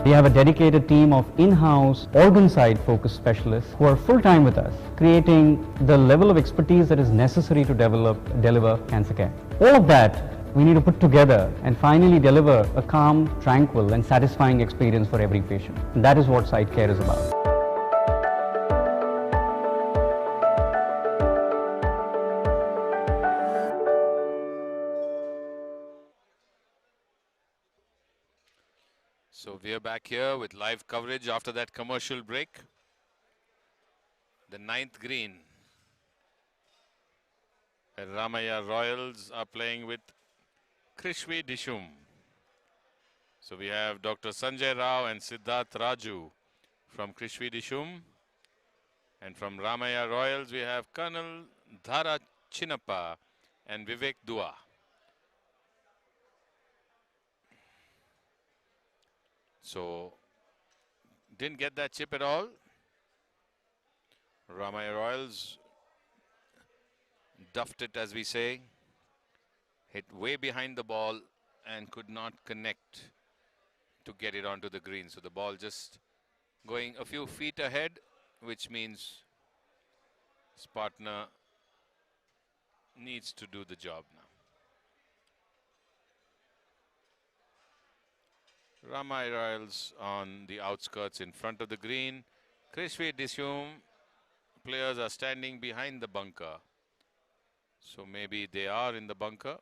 [SPEAKER 12] We have a dedicated team of in-house organ side focused specialists who are full-time with us, creating the level of expertise that is necessary to deliver cancer care. All of that we need to put together and finally deliver a calm, tranquil and satisfying experience for every patient. And that is what site care is about.
[SPEAKER 15] So we are back here with live coverage after that commercial break. The 9th green. Ramaya Royals are playing with Krishvi Dishum. So we have Dr. Sanjay Rao and Siddharth Raju from Krishvi Dishum. And from Ramaya Royals we have Colonel Dhara Chinappa and Vivek Dua. So didn't get that chip at all. Ramaya Royals duffed it, as we say, hit way behind the ball and could not connect to get it onto the green. So the ball just going a few feet ahead, which means his partner needs to do the job now. Ramai Royals on the outskirts in front of the green. Krishvi Dishum players are standing behind the bunker. So maybe they are in the bunker.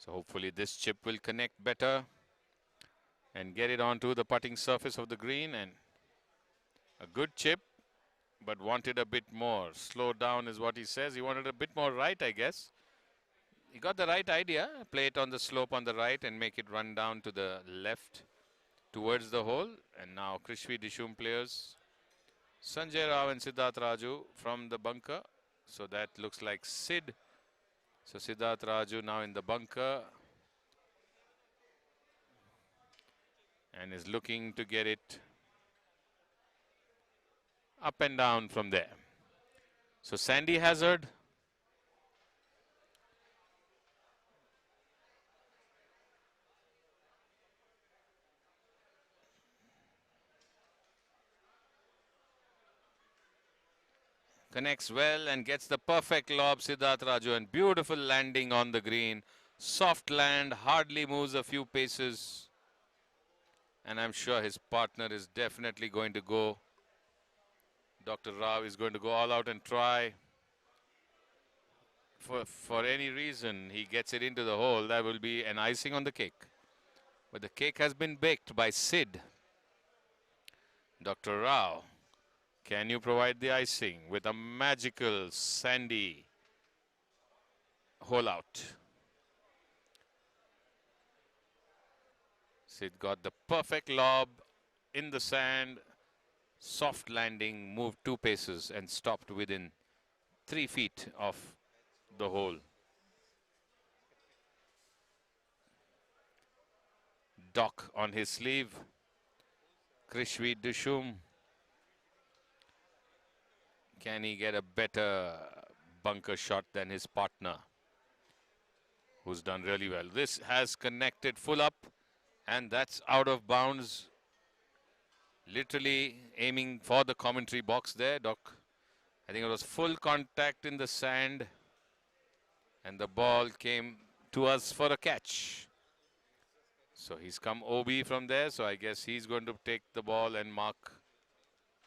[SPEAKER 15] So hopefully this chip will connect better and get it onto the putting surface of the green. And a good chip, but wanted a bit more. Slow down is what he says. He wanted a bit more right, I guess. He got the right idea. Play it on the slope on the right and make it run down to the left towards the hole. And now Krishvi Dishum players, Sanjay Rao and Siddharth Raju from the bunker. So that looks like Sid. So Siddharth Raju now in the bunker and is looking to get it up and down from there. So Sandy Hazard. Connects well and gets the perfect lob, Siddharth Raju, and beautiful landing on the green. Soft land, hardly moves a few paces. And I'm sure his partner is definitely going to go. Dr. Rao is going to go all out and try. For any reason, he gets it into the hole. That will be an icing on the cake. But the cake has been baked by Sid. Dr. Rao, can you provide the icing with a magical sandy hole out? Sid got the perfect lob in the sand. Soft landing, moved 2 paces and stopped within 3 feet of the hole. Dock on his sleeve. Krishvi Dishum. Can he get a better bunker shot than his partner, who's done really well? This has connected full up, and that's out of bounds. Literally aiming for the commentary box there, Doc. I think it was full contact in the sand, and the ball came to us for a catch. So he's come OB from there, so I guess he's going to take the ball and mark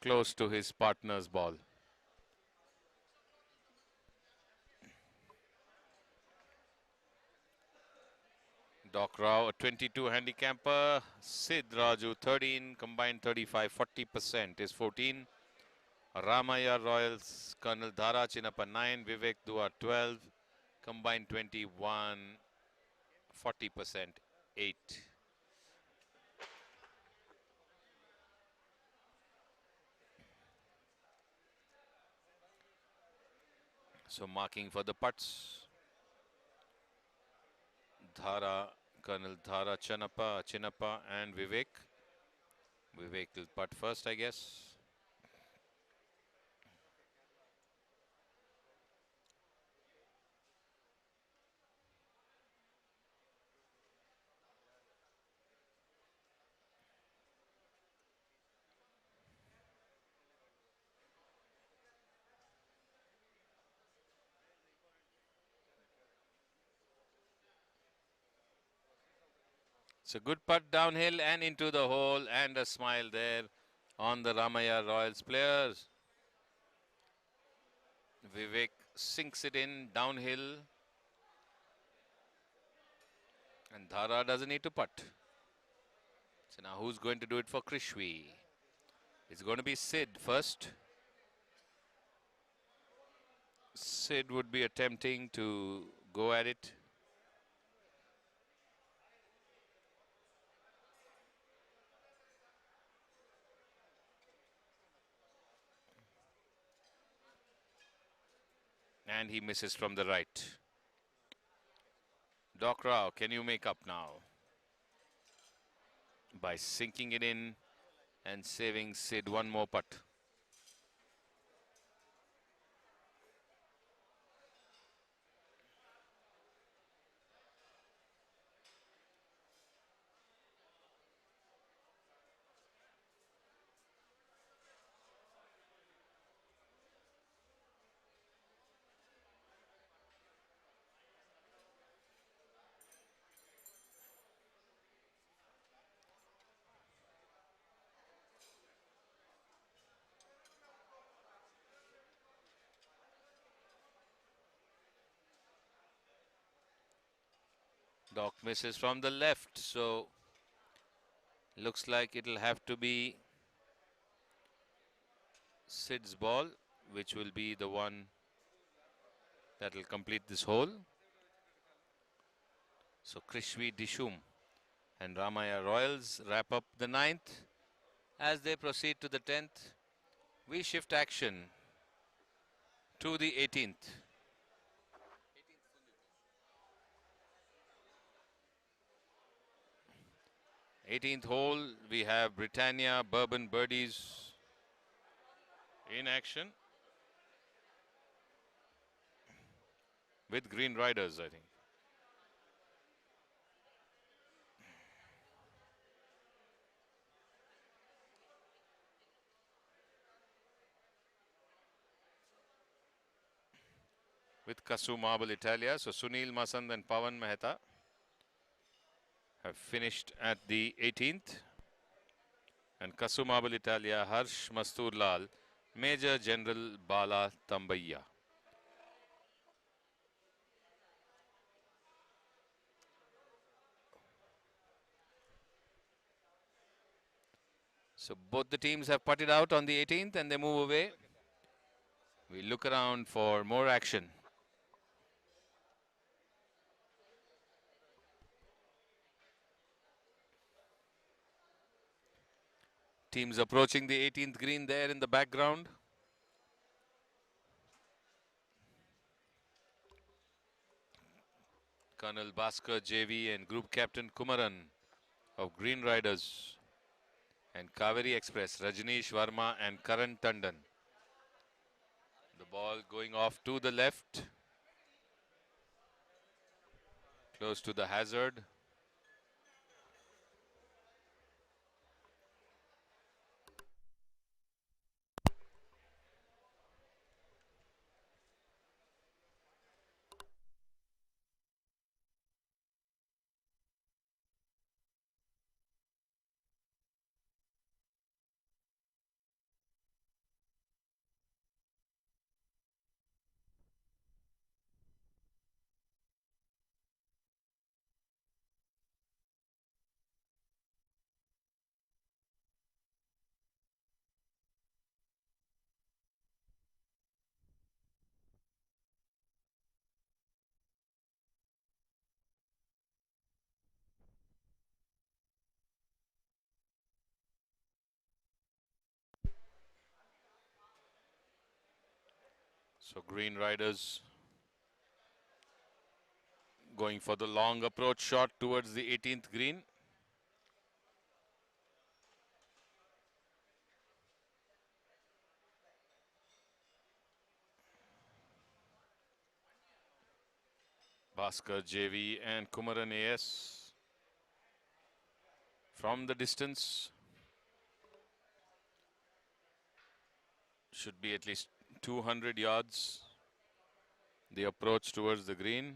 [SPEAKER 15] close to his partner's ball. Doc Rao, a 22 handicapper. Sid Raju, 13, combined 35, 40% is 14. Ramaya Royals, Colonel Dhara Chinappa, 9, Vivek Dua, 12, combined 21, 40%, 8. So marking for the putts. Dhara, Colonel Dhara Chinappa and Vivek. Vivek will putt first, I guess. It's a good putt downhill and into the hole, and a smile there on the Ramaya Royals players. Vivek sinks it in downhill, and Dhara doesn't need to putt. So now who's going to do it for Krishwi? It's going to be Sid first. Sid would be attempting to go at it. And he misses from the right. Doc Rao, can you make up now? By sinking it in and saving Sid one more putt. Doc misses from the left, so looks like it'll have to be Sid's ball, which will be the one that will complete this hole. So Krishvi Dishum and Ramaya Royals wrap up the 9th. As they proceed to the 10th, we shift action to the 18th. 18th hole, we have Britannia Bourbon Birdies in action with Green Riders, I think. With Kasu Marble Italia, so Sunil Masand and Pawan Mehta have finished at the 18th. And Kasu Marble Italia, Harsh Mastoor Lal, Major General Bala Tambaiya. So both the teams have putted out on the 18th and they move away. We look around for more action. Teams approaching the 18th green there in the background. Colonel Bhaskar JV and Group Captain Kumaran of Green Riders, and Kaveri Express, Rajneesh Verma and Karan Tandon. The ball going off to the left, close to the hazard. So Green Riders going for the long approach shot towards the 18th green. Bhaskar JV and Kumaran AS from the distance. Should be at least 200 yards. The approach towards the green.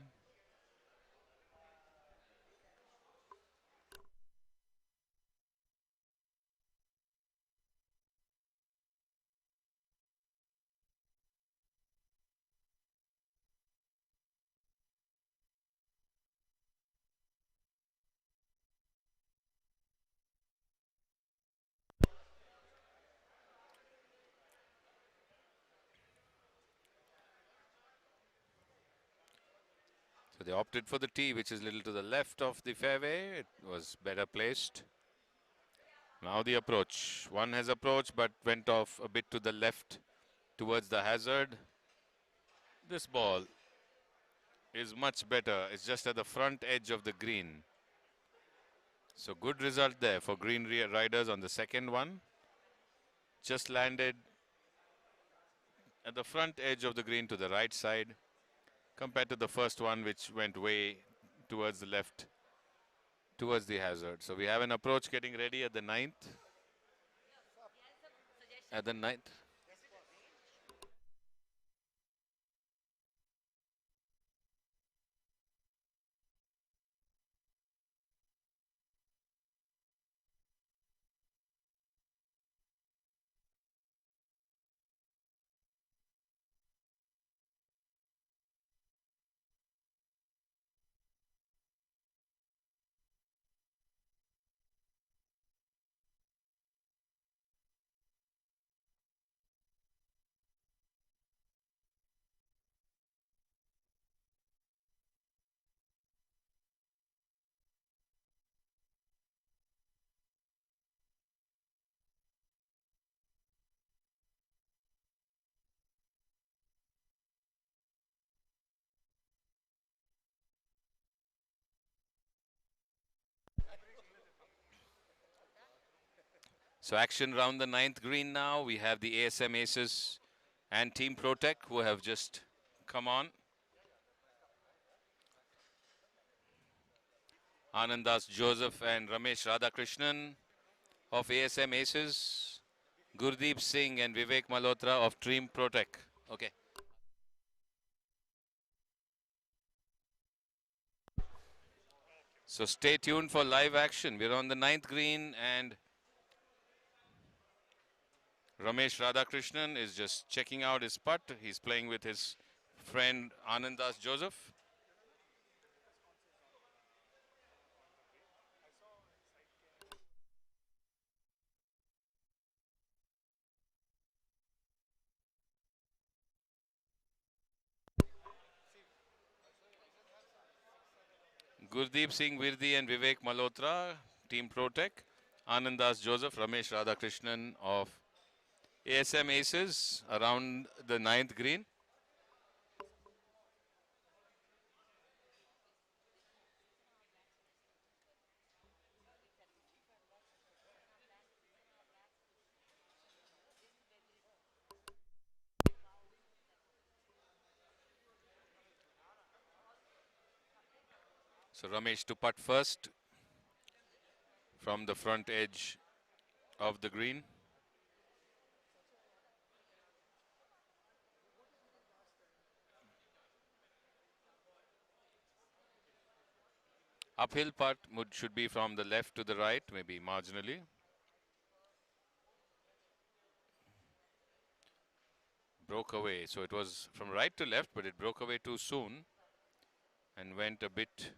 [SPEAKER 15] So they opted for the tee, which is a little to the left of the fairway. It was better placed. Now the approach. One has approached but went off a bit to the left towards the hazard. This ball is much better. It's just at the front edge of the green. So good result there for green riders on the second one. Just landed at the front edge of the green to the right side compared to the first one, which went way towards the left, towards the hazard. So we have an approach getting ready at the ninth. At the ninth. So action round the ninth green now. We have the ASM Aces and Team Protec who have just come on. Anandas Joseph and Ramesh Radhakrishnan of ASM Aces. Gurdeep Singh and Vivek Malhotra of Team Protec. Okay. So stay tuned for live action. We're on the ninth green and Ramesh Radhakrishnan is just checking out his putt. He's playing with his friend Anandas Joseph. Gurdeep Singh Virdi and Vivek Malhotra, Team Protec. Anandas Joseph, Ramesh Radhakrishnan of ASM Aces around the ninth green. So Ramesh to putt first from the front edge of the green. Uphill putt should be from the left to the right, maybe marginally. Broke away. So it was from right to left, but it broke away too soon and went a bit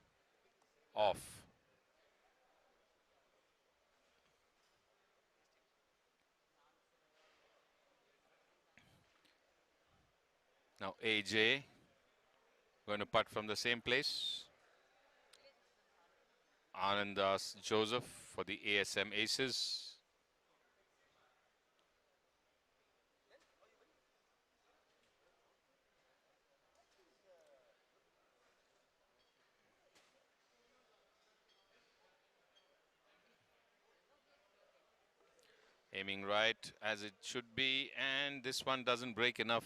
[SPEAKER 15] off. Now AJ going to putt from the same place. Anandas Joseph for the ASM Aces. Aiming right as it should be, and this one doesn't break enough.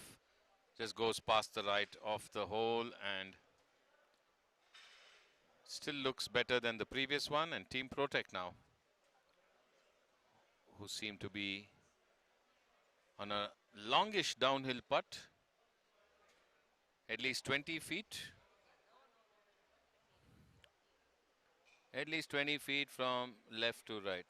[SPEAKER 15] Just goes past the right of the hole and still looks better than the previous one. And Team Protect now, who seem to be on a longish downhill putt, at least 20 feet. At least 20 feet from left to right.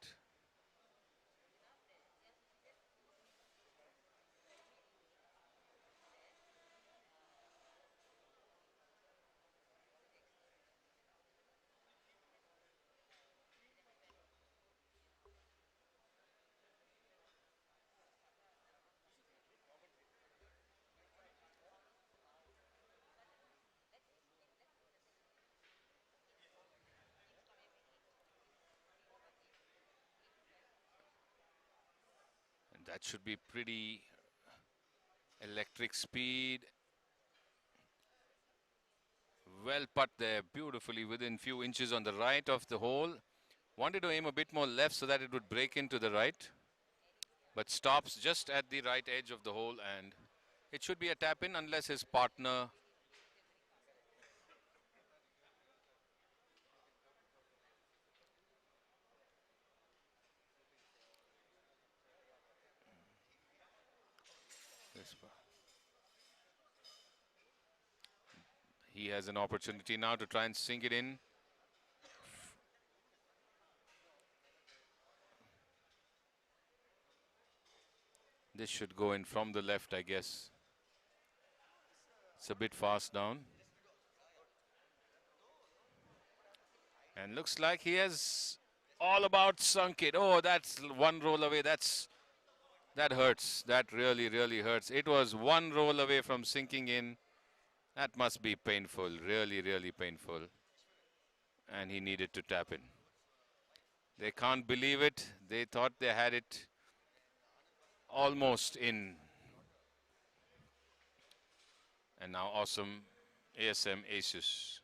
[SPEAKER 15] And that should be pretty electric speed. Well putt there, beautifully within few inches on the right of the hole. Wanted to aim a bit more left so that it would break into the right, but stops just at the right edge of the hole, and it should be a tap in unless his partner he has an opportunity now to try and sink it in. This should go in from the left, I guess. It's a bit fast down. And looks like he has all about sunk it. Oh, that's one roll away. That hurts. That really, really hurts. It was one roll away from sinking in. That must be painful. Really, really painful. And he needed to tap in. They can't believe it. They thought they had it almost in. And now awesome ASM Asus.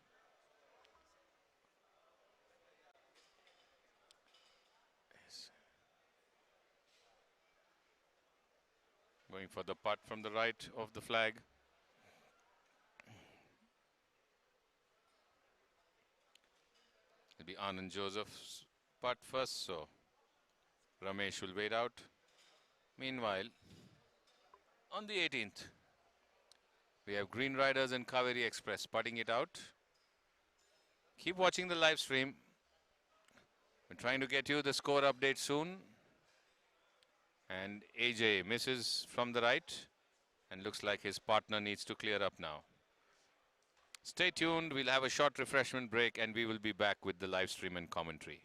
[SPEAKER 15] Going for the putt from the right of the flag. It'll be Anand Joseph's putt first, so Ramesh will wait out. Meanwhile, on the 18th, we have Green Riders and Kaveri Express putting it out. Keep watching the live stream. We're trying to get you the score update soon. And AJ misses from the right and looks like his partner needs to clear up now. Stay tuned. We'll have a short refreshment break and we will be back with the live stream and commentary.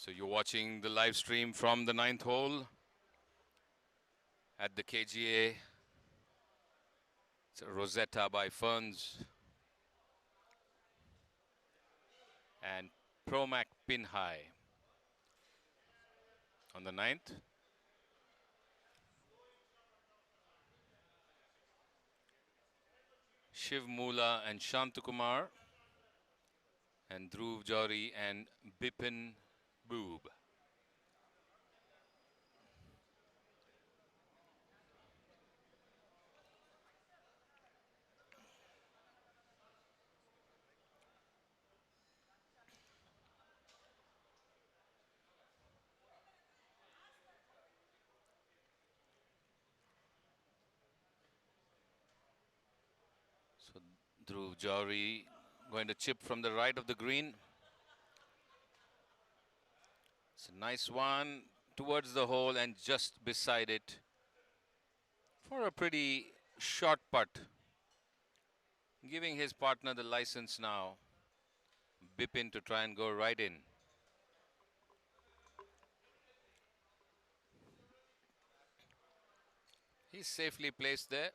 [SPEAKER 15] So you're watching the live stream from the 9th hole at the KGA. It's a Rosetta by Ferns and Promac pin high on the 9th. Shiv Moola and Shantakumar and Dhruv Jari and Bipin Boob. So Dhruv Jari going to chip from the right of the green. It's a nice one towards the hole and just beside it for a pretty short putt, giving his partner the license now, Bipin, to try and go right in. He's safely placed there.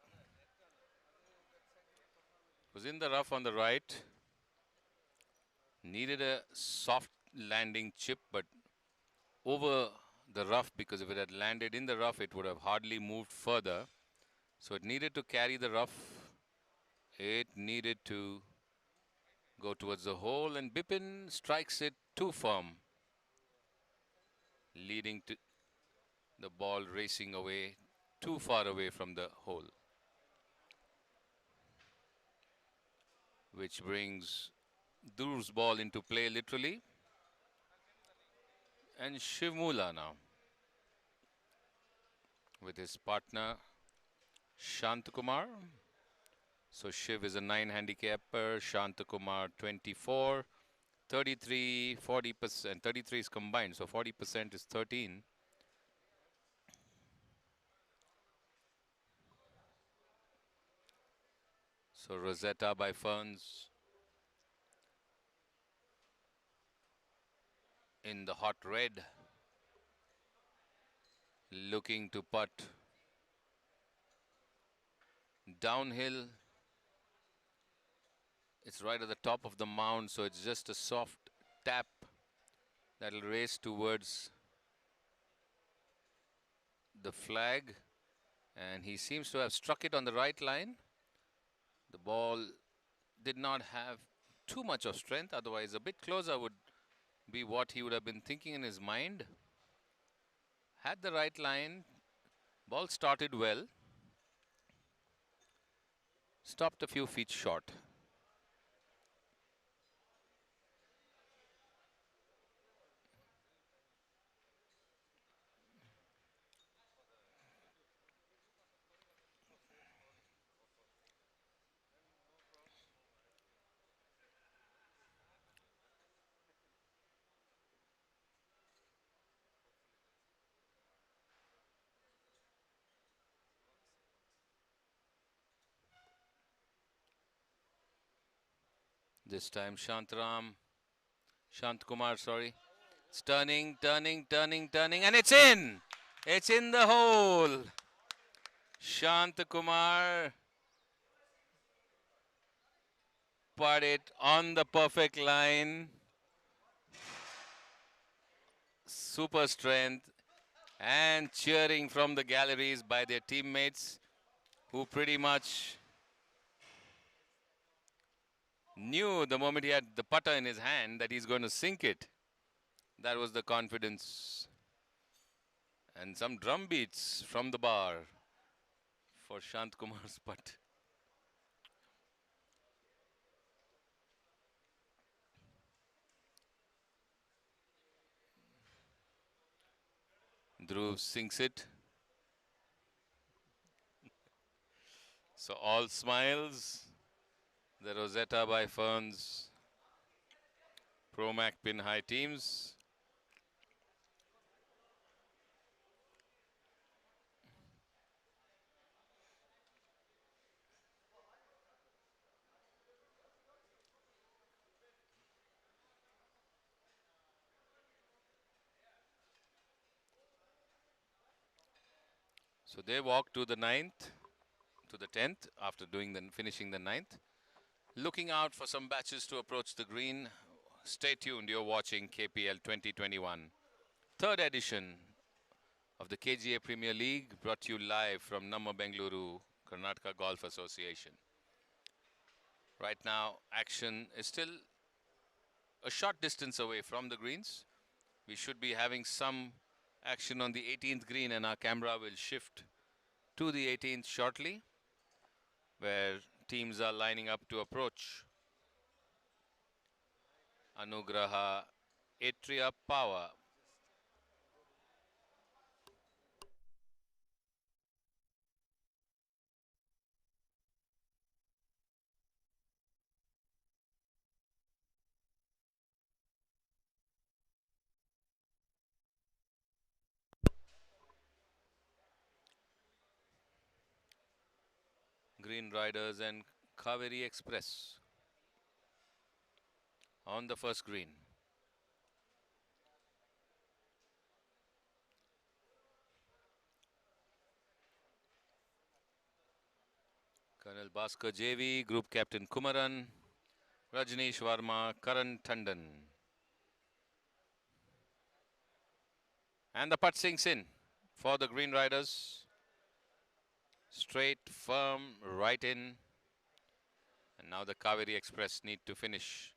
[SPEAKER 15] Was in the rough on the right. Needed a soft landing chip, but over the rough, because if it had landed in the rough, it would have hardly moved further. So it needed to carry the rough. It needed to go towards the hole, and Bipin strikes it too firm, leading to the ball racing away, too far away from the hole. Which brings Dhur's ball into play literally. And Shivmula now with his partner Shantakumar. So Shiv is a 9 handicapper, Shantakumar 24, 33, 40%. 33 is combined, so 40% is 13. So Rosetta by Ferns in the hot red, looking to putt downhill. It's right at the top of the mound, so it's just a soft tap that'll race towards the flag, and he seems to have struck it on the right line. The ball did not have too much of strength, otherwise a bit closer would be what he would have been thinking in his mind. Had the right line, ball started well, stopped a few feet short. This time Shantkumar, sorry. It's turning, and it's in! It's in the hole! Shantkumar put it on the perfect line. Super strength and cheering from the galleries by their teammates, who pretty much knew the moment he had the putter in his hand that he's going to sink it. That was the confidence. And some drum beats from the bar for Shantkumar's putt. Dhruv sinks it. So all smiles. The Rosetta by Ferns Promac pin high teams. So they walk to the 9th, to the 10th after finishing the 9th. Looking out for some batches to approach the green. Stay tuned, you're watching KPL 2021. Third edition of the KGA Premier League, brought to you live from Namma Bengaluru, Karnataka Golf Association. Right now, action is still a short distance away from the greens. We should be having some action on the 18th green, and our camera will shift to the 18th shortly, where teams are lining up to approach. Anugraha Atria Power. Green Riders and Kaveri Express on the first green. Colonel Bhaskar JV, Group Captain Kumaran, Rajneesh Varma, Karan Tandon. And the putt sinks in for the Green Riders. Straight, firm, right in. And now the Kaveri Express need to finish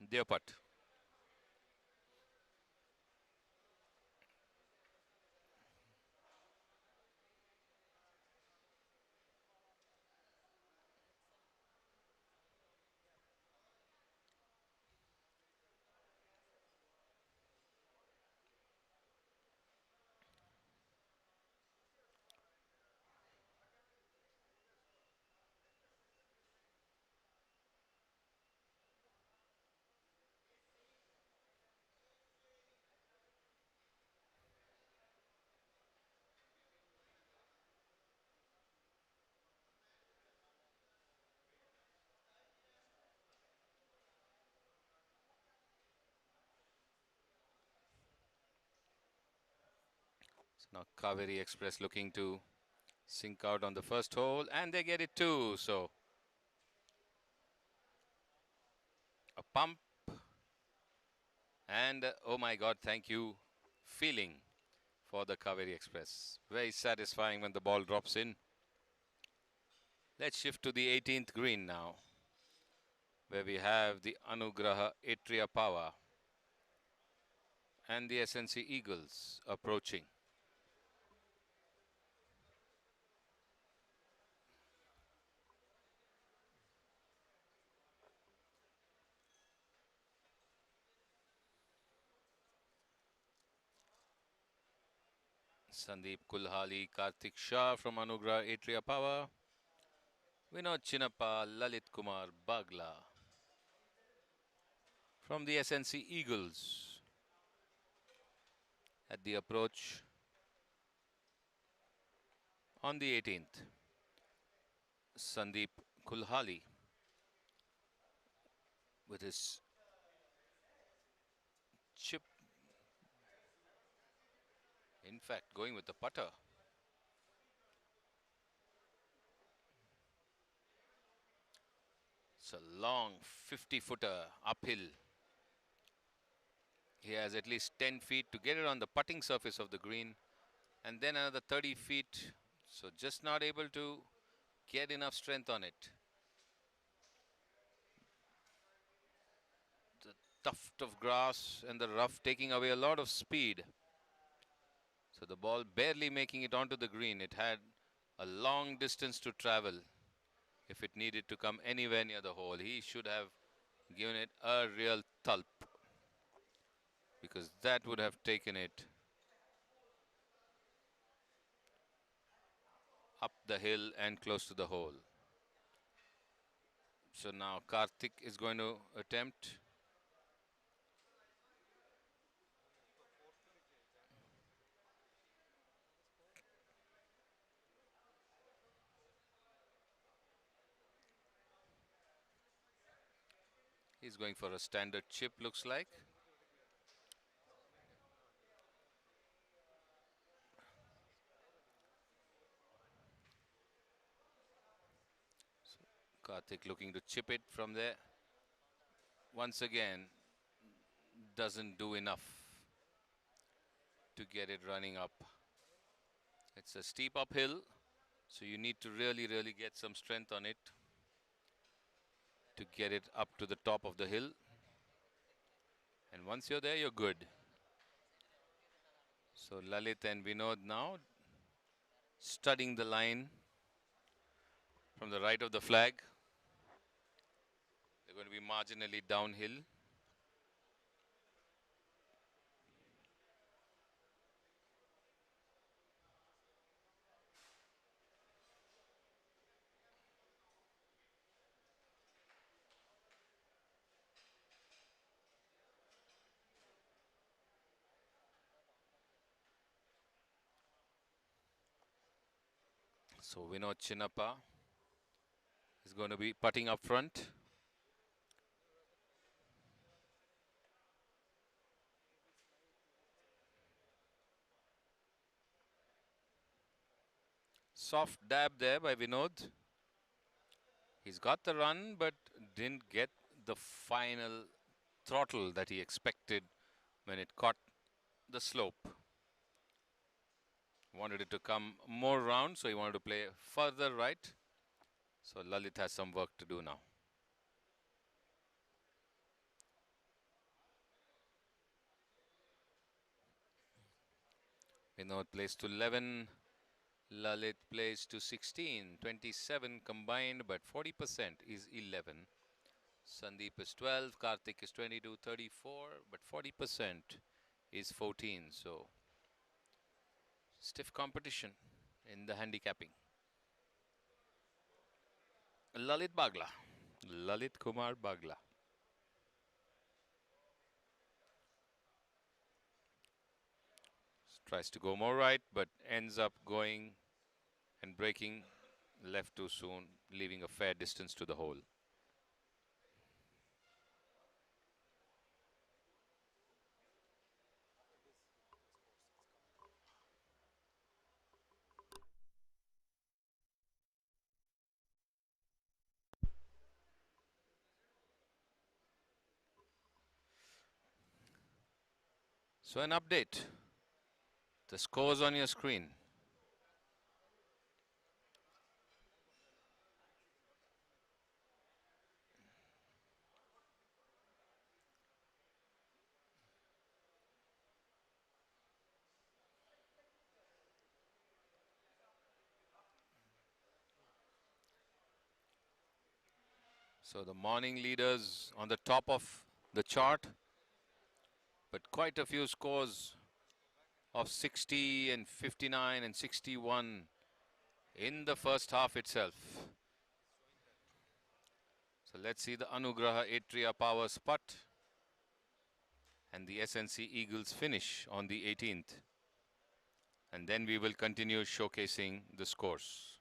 [SPEAKER 15] their putt. So now Kaveri Express looking to sink out on the first hole, and they get it too. So a pump, and oh my God, thank you, feeling for the Kaveri Express. Very satisfying when the ball drops in. Let's shift to the 18th green now, where we have the Anugraha Atria Power and the SNC Eagles approaching. Sandeep Kulhali, Karthik Shah from Anugraha Atria Power, Vinod Chinnappa, Lalit Kumar Bagla from the SNC Eagles at the approach on the 18th. Sandeep Kulhali with his chip, in fact going with the putter. It's a long 50-footer uphill. He has at least 10 feet to get it on the putting surface of the green, and then another 30 feet. So just not able to get enough strength on it. The tuft of grass and the rough taking away a lot of speed. So the ball barely making it onto the green. It had a long distance to travel if it needed to come anywhere near the hole. He should have given it a real thulp, because that would have taken it up the hill and close to the hole. So now Karthik is going to attempt. He's going for a standard chip, looks like. Karthik looking to chip it from there. Once again, doesn't do enough to get it running up. It's a steep uphill, so you need to really get some strength on it to get it up to the top of the hill. And once you're there, you're good. So Lalit and Vinod now studying the line from the right of the flag. They're going to be marginally downhill. So Vinod Chinnappa is going to be putting up front. Soft dab there by Vinod. He's got the run, but didn't get the final throttle that he expected when it caught the slope. Wanted it to come more round, so he wanted to play further right. So Lalit has some work to do now. Vinod plays to 11. Lalit plays to 16. 27 combined, but 40% is 11. Sandeep is 12. Karthik is 22, 34, but 40% is 14. So stiff competition in the handicapping. Lalit Bagla. Lalit Kumar Bagla. Tries to go more right, but ends up going and breaking left too soon, leaving a fair distance to the hole. So an update. The scores on your screen. So the morning leaders on the top of the chart, but quite a few scores of 60 and 59 and 61 in the first half itself. So let's see the Anugraha Atria Power Putt and the SNC Eagles finish on the 18th. And then we will continue showcasing the scores.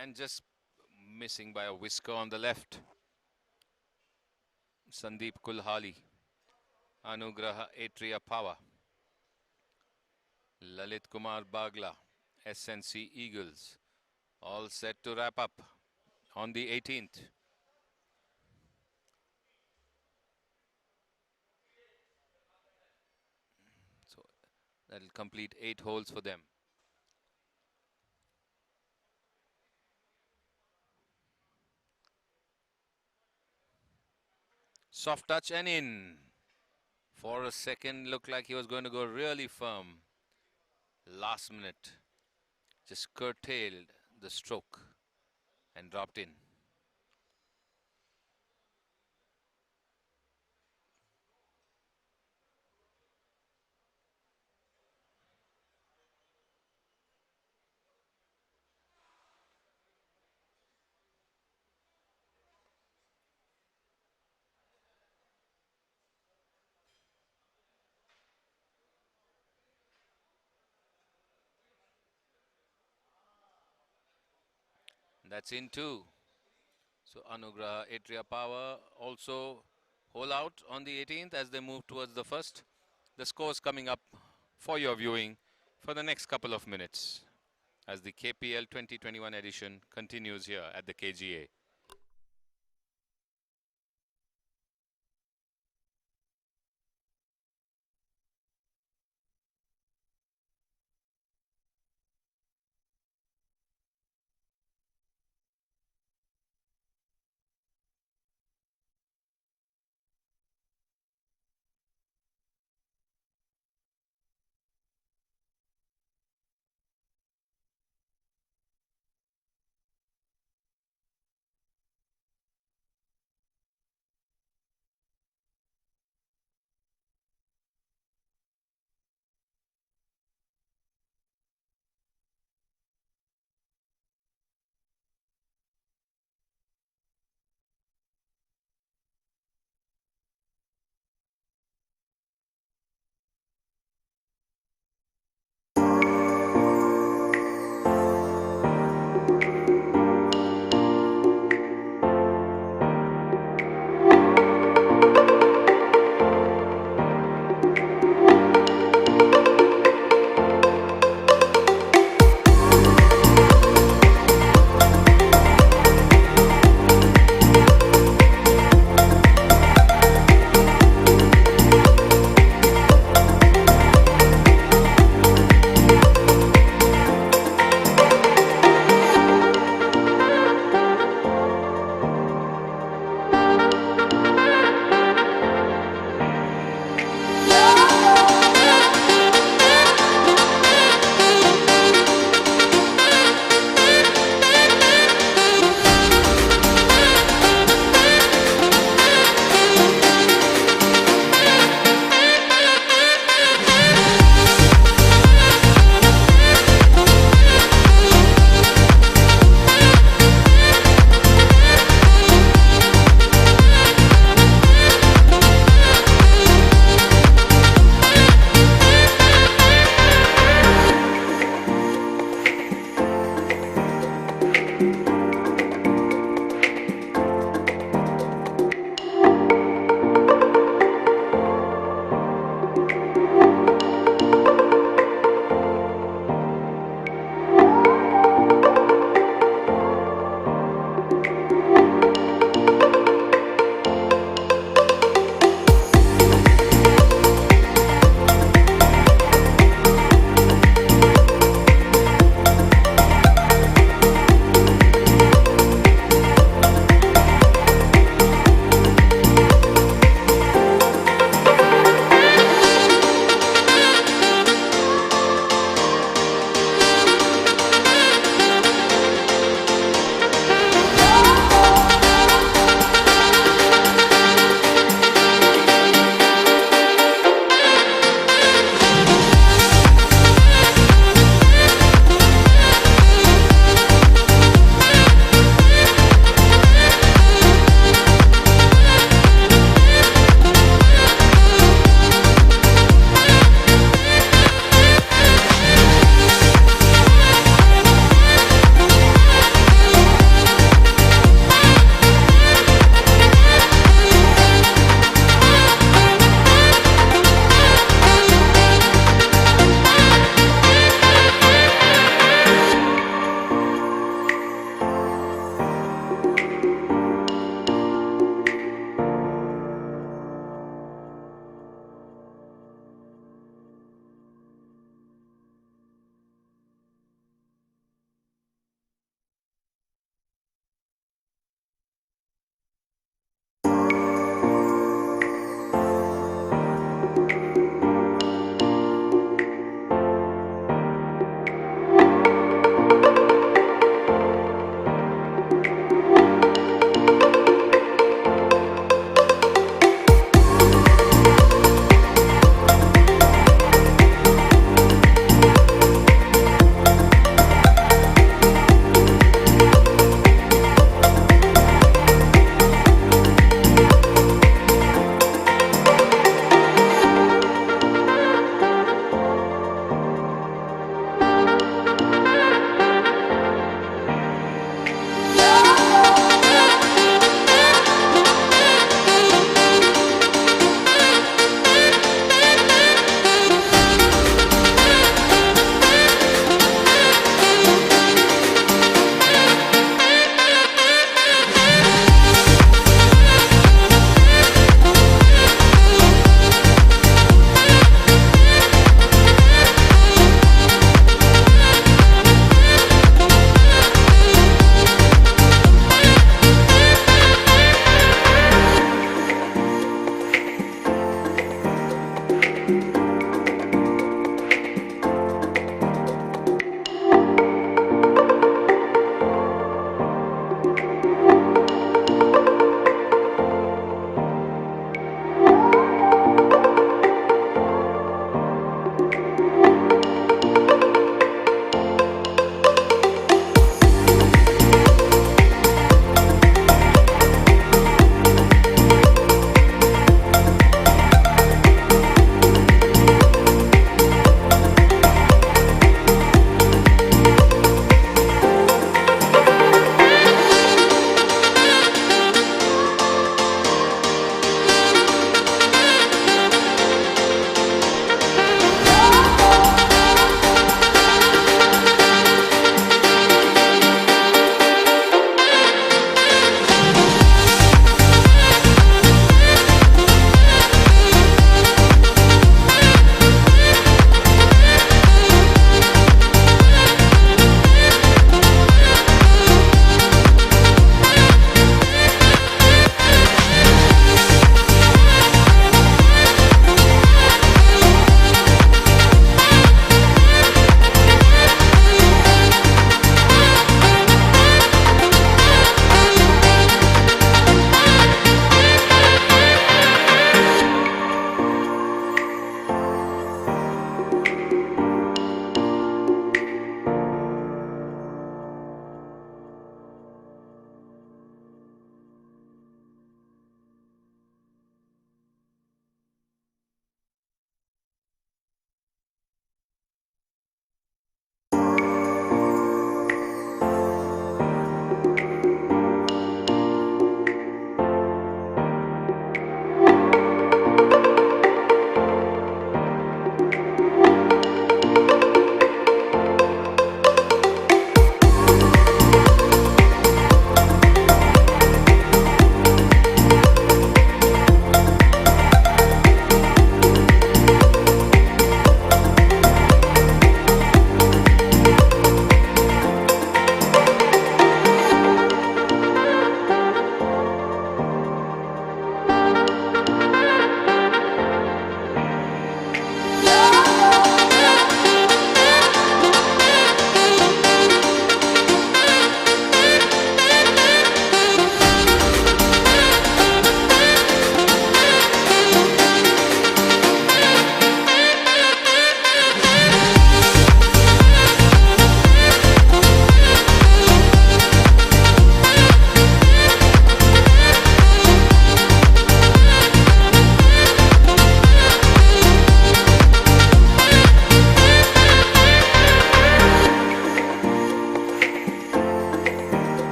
[SPEAKER 15] And just missing by a whisker on the left. Sandeep Kulhali, Anugraha Atria Power, Lalit Kumar Bagla, SNC Eagles, all set to wrap up on the 18th. So that'll complete 8 holes for them. Soft touch and in. For a second, looked like he was going to go really firm. Last minute, just curtailed the stroke and dropped in. That's in two. So Anugrah Atria Power also hole out on the 18th as they move towards the first. The scores coming up for your viewing for the next couple of minutes as the KPL 2021 edition continues here at the KGA.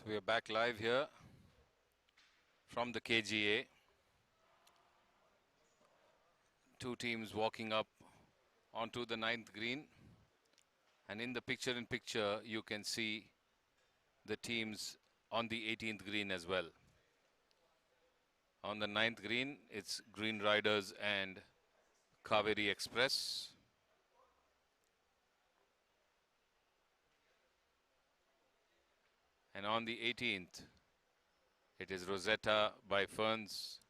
[SPEAKER 15] So we are back live here from the KGA. Two teams walking up onto the 9th green. And in the picture-in-picture, you can see the teams on the 18th green as well. On the 9th green, it's Green Riders and Kaveri Express. And on the 18th, it is Rosetta by Ferns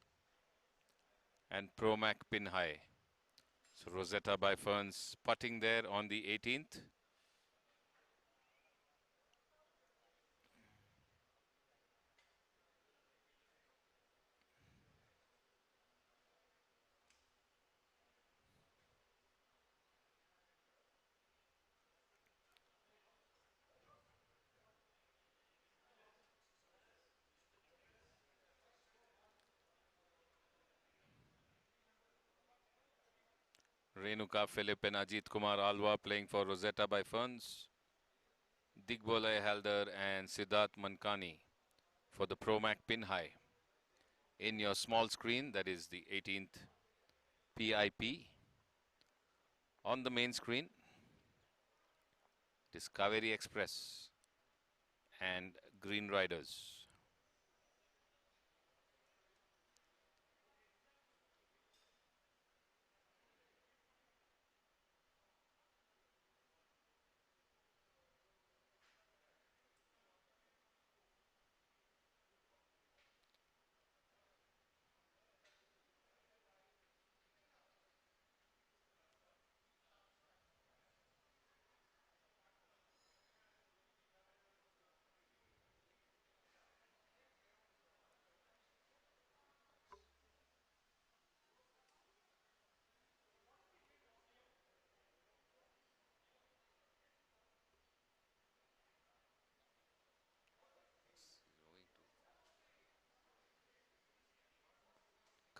[SPEAKER 15] and Promac Pin High. So Rosetta by Ferns putting there on the 18th. Renuka Philip and Ajit Kumar Alwa playing for Rosetta by Ferns. Digbolay Halder and Siddharth Mankani for the Promac Pin High. In your small screen, that is the 18th PIP. On the main screen, it is Kaveri Express and Green Riders.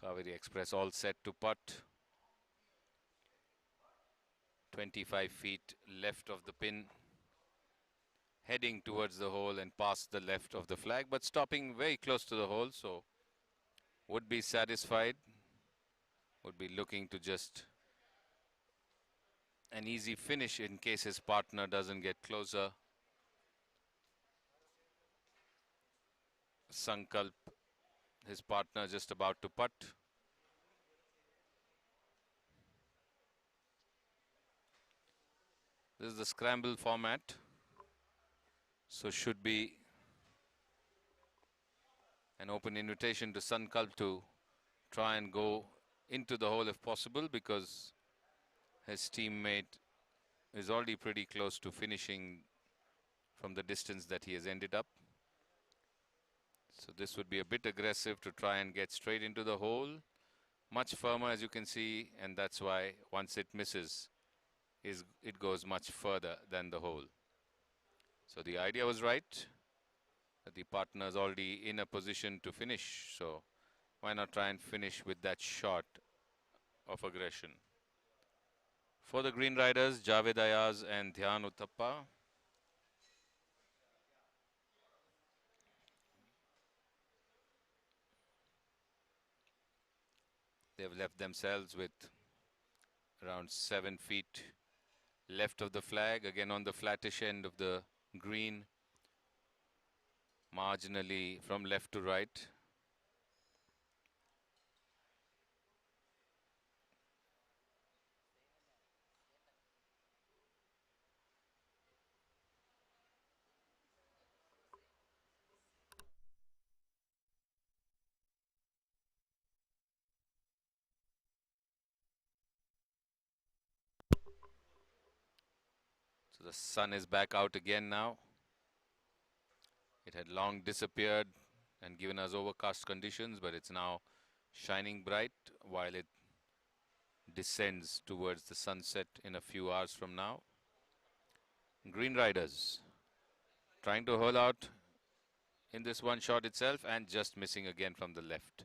[SPEAKER 15] Kaveri Express all set to putt. 25 feet left of the pin. Heading towards the hole and past the left of the flag, but stopping very close to the hole, so would be satisfied. Would be looking to just an easy finish in case his partner doesn't get closer. Sankalp, his partner, just about to putt. This is the scramble format, so should be an open invitation to Sankalp to try and go into the hole if possible, because his teammate is already pretty close to finishing from the distance that he has ended up. So this would be a bit aggressive to try and get straight into the hole. Much firmer, as you can see, and that's why once it misses, it goes much further than the hole. So the idea was right, that the partner is already in a position to finish, so why not try and finish with that shot of aggression. For the Green Riders, Javed Ayaz and Dhyan Uthappa. They've left themselves with around 7 feet left of the flag, again on the flattish end of the green, marginally from left to right. So the sun is back out again now. It had long disappeared and given us overcast conditions, but it's now shining bright while it descends towards the sunset in a few hours from now. Green Riders trying to hole out in this one shot itself and just missing again from the left.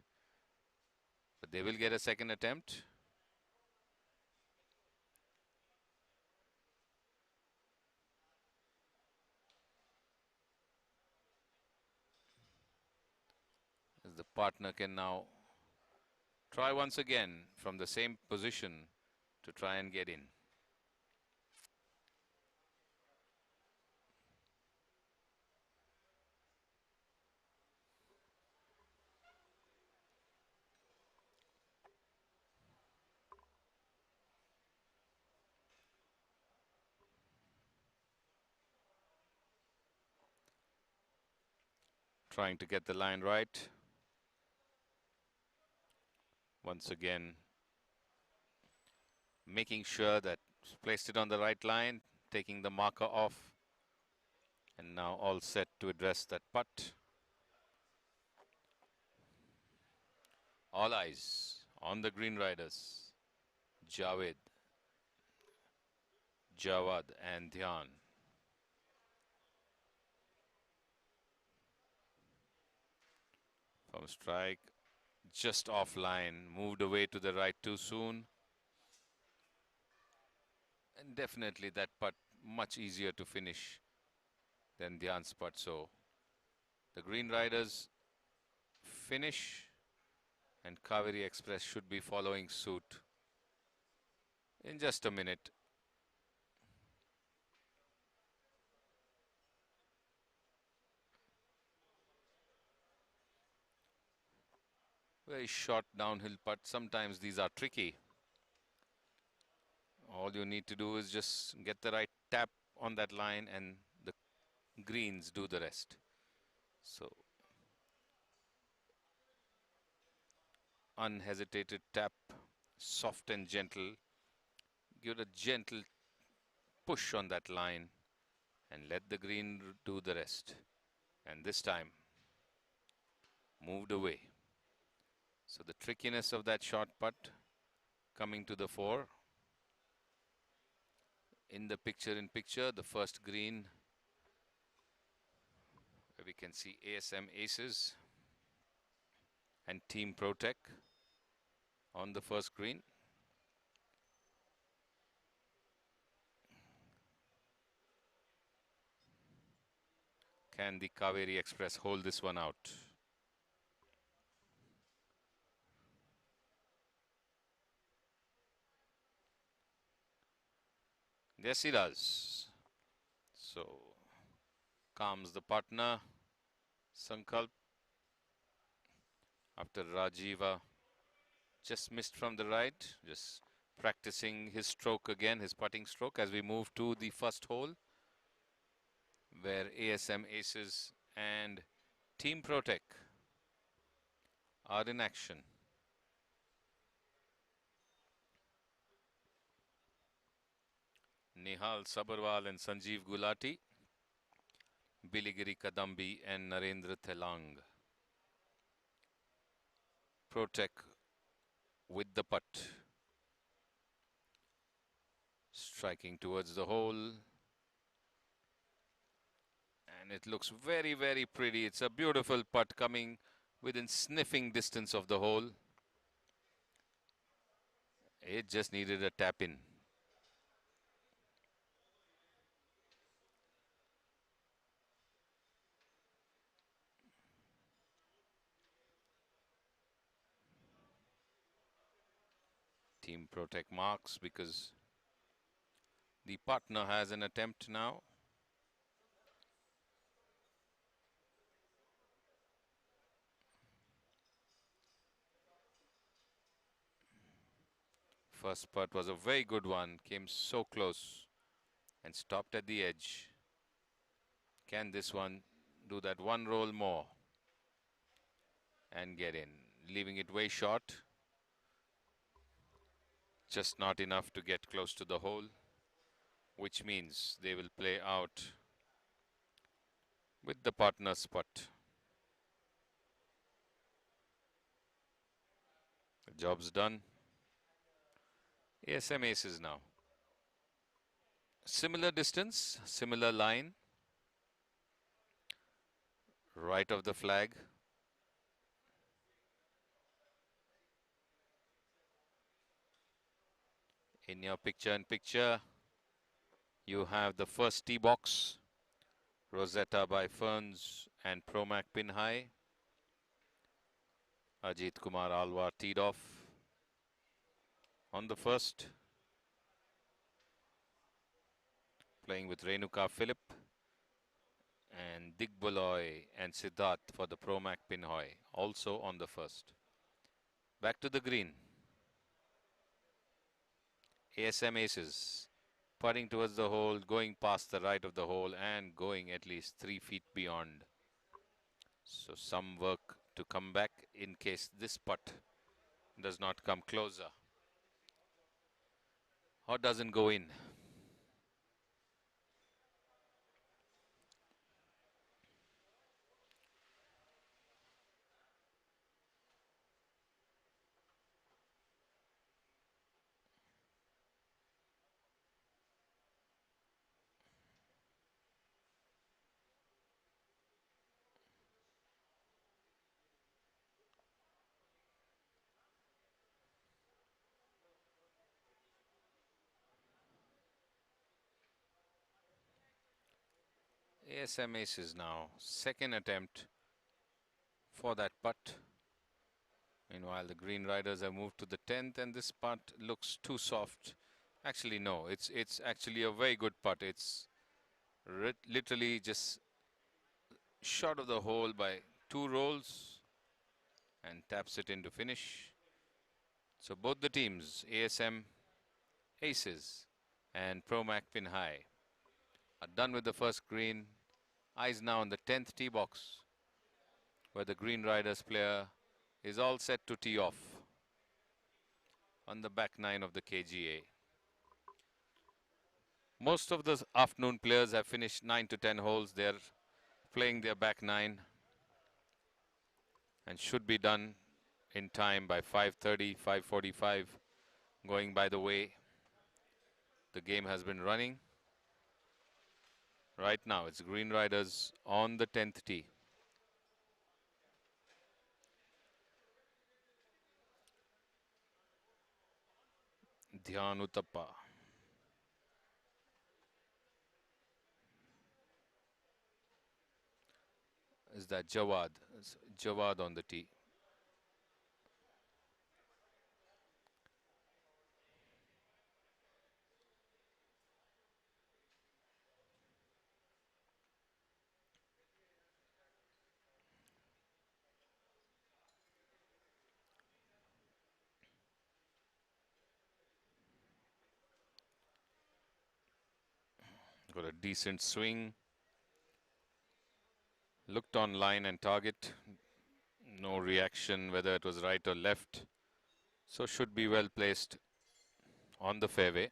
[SPEAKER 15] But they will get a second attempt. The partner can now try once again from the same position to try and get in. Trying to get the line right. Once again, making sure that placed it on the right line, taking the marker off, and now all set to address that putt. All eyes on the green riders, Javed, Jawad and Dhyan. From strike, just offline, moved away to the right too soon. And definitely that putt much easier to finish than Dhyan's putt. So the green riders finish and Kaveri Express should be following suit in just a minute. Very short downhill putt. Sometimes these are tricky. All you need to do is just get the right tap on that line and the greens do the rest. So unhesitated tap, soft and gentle. Give a gentle push on that line and let the green do the rest. And this time, moved away. So the trickiness of that short putt coming to the fore. In the picture, the first green, where we can see ASM Aces and Team Protec on the first green. Can the Kaveri Express hold this one out? Yes, he does. So, calms the partner, Sankalp, after Rajiva just missed from the right, just practicing his stroke again, his putting stroke, as we move to the first hole, where ASM Aces and Team Protec are in action. Nihal Sabarwal and Sanjeev Gulati, Biligiri Kadambi and Narendra Thelang. Protec with the putt. Striking towards the hole. And it looks very, very pretty. It's a beautiful putt coming within sniffing distance of the hole. It just needed a tap in. Team Protec marks because the partner has an attempt now. First putt was a very good one, came so close and stopped at the edge. Can this one do that one roll more and get in? Leaving it way short. Just not enough to get close to the hole, which means they will play out with the partner's putt. The job's done. ASM Aces now. Similar distance, similar line. Right of the flag. In your picture-in-picture, you have the first tee box, Rosetta by Ferns and Promac pin high. Ajit Kumar Alwar teed off on the first, playing with Renuka Philip and Digboloy and Siddharth for the Promac Pinhoy, also on the first. Back to the green. ASM Aces putting towards the hole, going past the right of the hole and going at least 3 feet beyond. So some work to come back in case this putt does not come closer or doesn't go in. ASM Aces now, second attempt for that putt. Meanwhile, the Green Riders have moved to the 10th, and this putt looks too soft. Actually, no, it's actually a very good putt. It's literally just short of the hole by 2 rolls and taps it into finish. So both the teams, ASM Aces and Promac Pinhai, are done with the first green. Eyes now on the 10th tee box, where the Green Riders player is all set to tee off on the back 9 of the KGA. Most of the afternoon players have finished 9 to 10 holes. They're playing their back 9 and should be done in time by 5:30, 5:45, going by the way the game has been running. Right now, it's Green Riders on the 10th tee. Dhyan Uttappa. Is that Jawad? It's Jawad on the tee. Got a decent swing. Looked on line and target. No reaction whether it was right or left. So should be well placed on the fairway.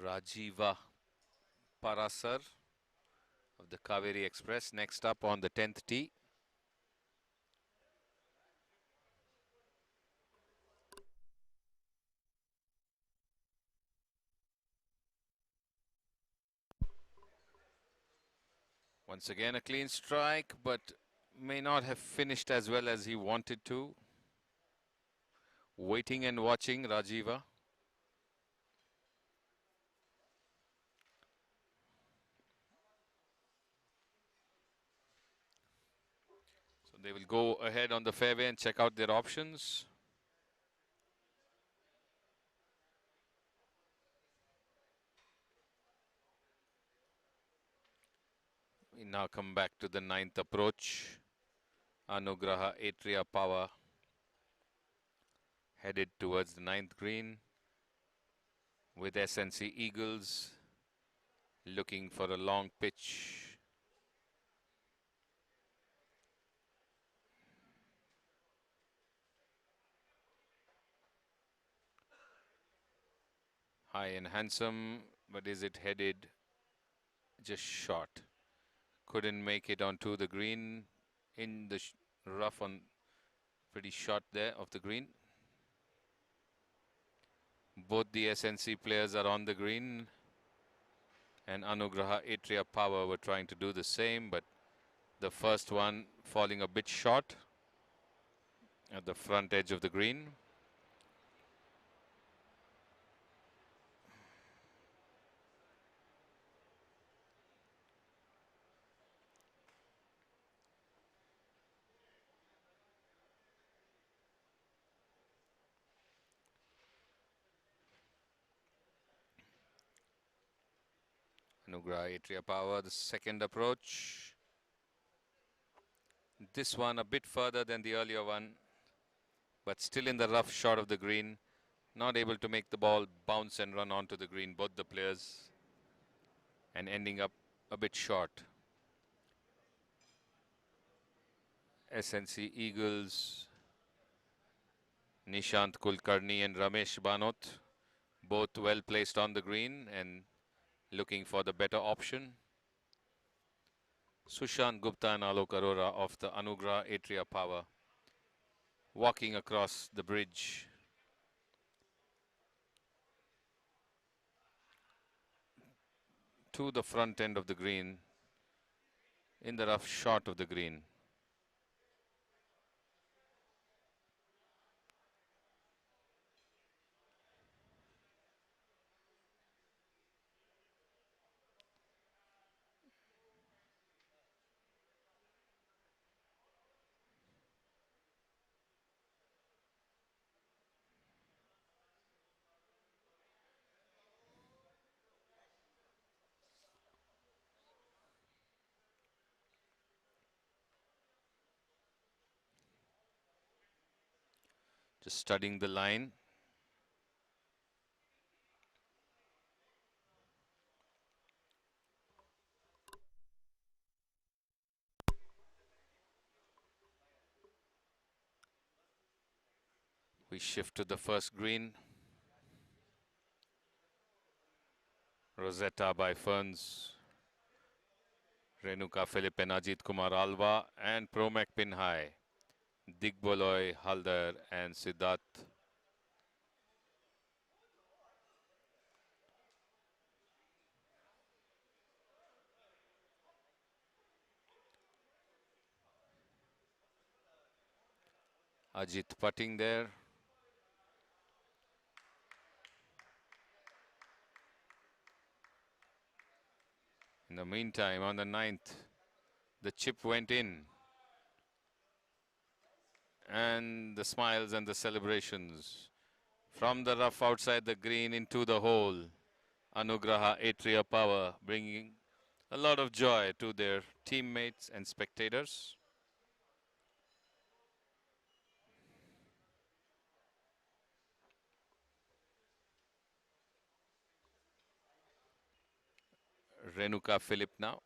[SPEAKER 15] Rajiva Parasar of the Kaveri Express next up on the 10th tee. Once again a clean strike, but may not have finished as well as he wanted to. Waiting and watching Rajiva. So they will go ahead on the fairway and check out their options. We now come back to the 9th approach. Anugraha Atria Power headed towards the 9th green with SNC Eagles looking for a long pitch. High and handsome, but is it headed just short? Couldn't make it onto the green, in the rough on pretty short there of the green. Both the SNC players are on the green and Anugraha Atria Power were trying to do the same, but the first one falling a bit short at the front edge of the green. Anugraha Atria Power, the second approach. This one a bit further than the earlier one, but still in the rough shot of the green. Not able to make the ball bounce and run onto the green, both the players, and ending up a bit short. SNC Eagles, Nishant Kulkarni and Ramesh Banot, both well placed on the green and looking for the better option. Sushant Gupta and Alok Arora of the Anugraha Atria Power walking across the bridge. To the front end of the green, in the rough shot of the green. Just studying the line. We shift to the first green. Rosetta by Ferns, Renuka Philip and Ajit Kumar Alva, and Promek Pinhai, Digboloy Haldar and Siddharth. Ajit putting there. In the meantime, on the 9th, the chip went in. And the smiles and the celebrations. From the rough outside the green into the hole. Anugraha Atria Power bringing a lot of joy to their teammates and spectators. Renuka Philip now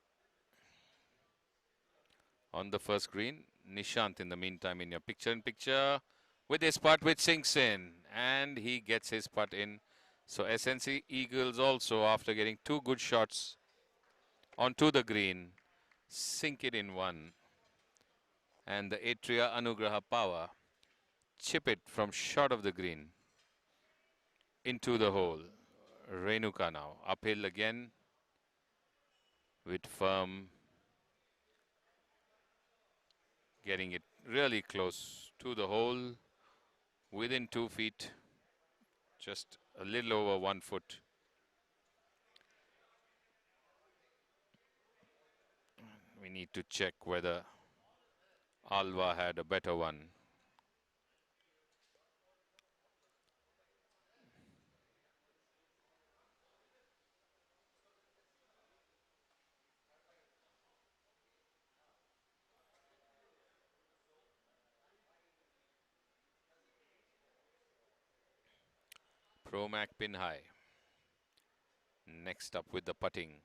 [SPEAKER 15] on the first green. Nishant in the meantime in your picture-in-picture with his putt, which sinks in, and he gets his putt in. So SNC Eagles also, after getting two good shots onto the green, sink it in one. And the Atria Anugraha Power chip it from short of the green into the hole. Renuka now uphill again with firm, getting it really close to the hole, within 2 feet, just a little over 1 foot. We need to check whether Alva had a better one. Promac Pinhai next up with the putting.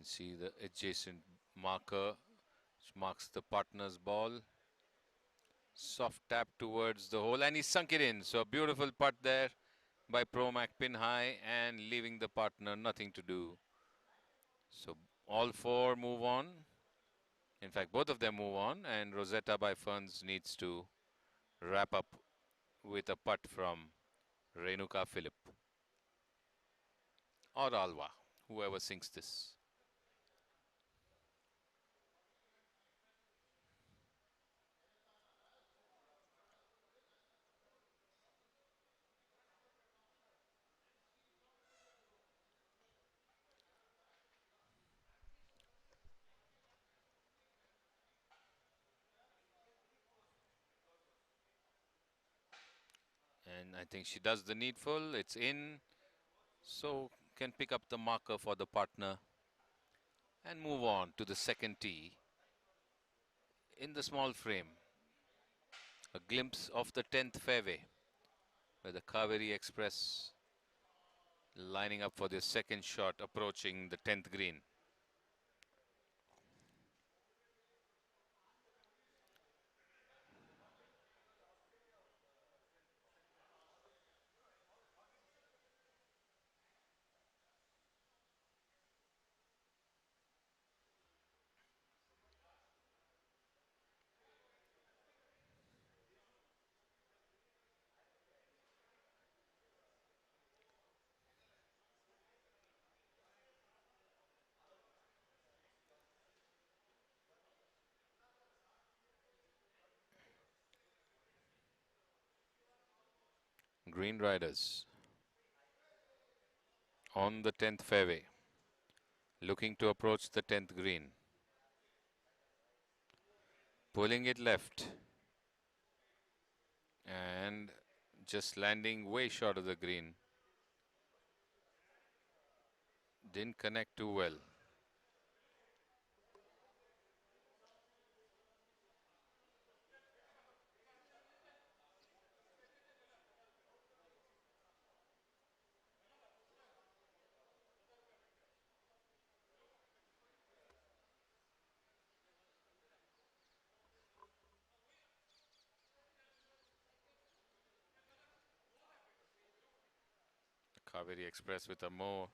[SPEAKER 15] can see the adjacent marker which marks the partner's ball. Soft tap towards the hole, and he sunk it in. So a beautiful putt there by Promac pin high, and leaving the partner nothing to do. So all four move on. In fact, both of them move on, and Rosetta by Ferns needs to wrap up with a putt from Renuka Philip or Alva, whoever sinks this. And I think she does the needful. It's in. So can pick up the marker for the partner and move on to the second tee in the small frame. A glimpse of the 10th fairway where the Kaveri Express lining up for their second shot approaching the 10th green. Green Riders on the 10th fairway, looking to approach the 10th green. Pulling it left and just landing way short of the green. Didn't connect too well. Kaveri Express with a more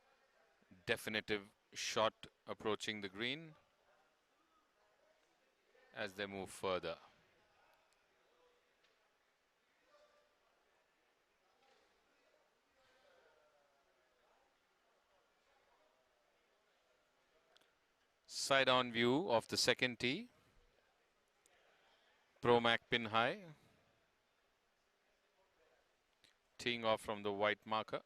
[SPEAKER 15] definitive shot approaching the green as they move further. Side-on view of the second tee. Promac pin high. Teeing off from the white marker.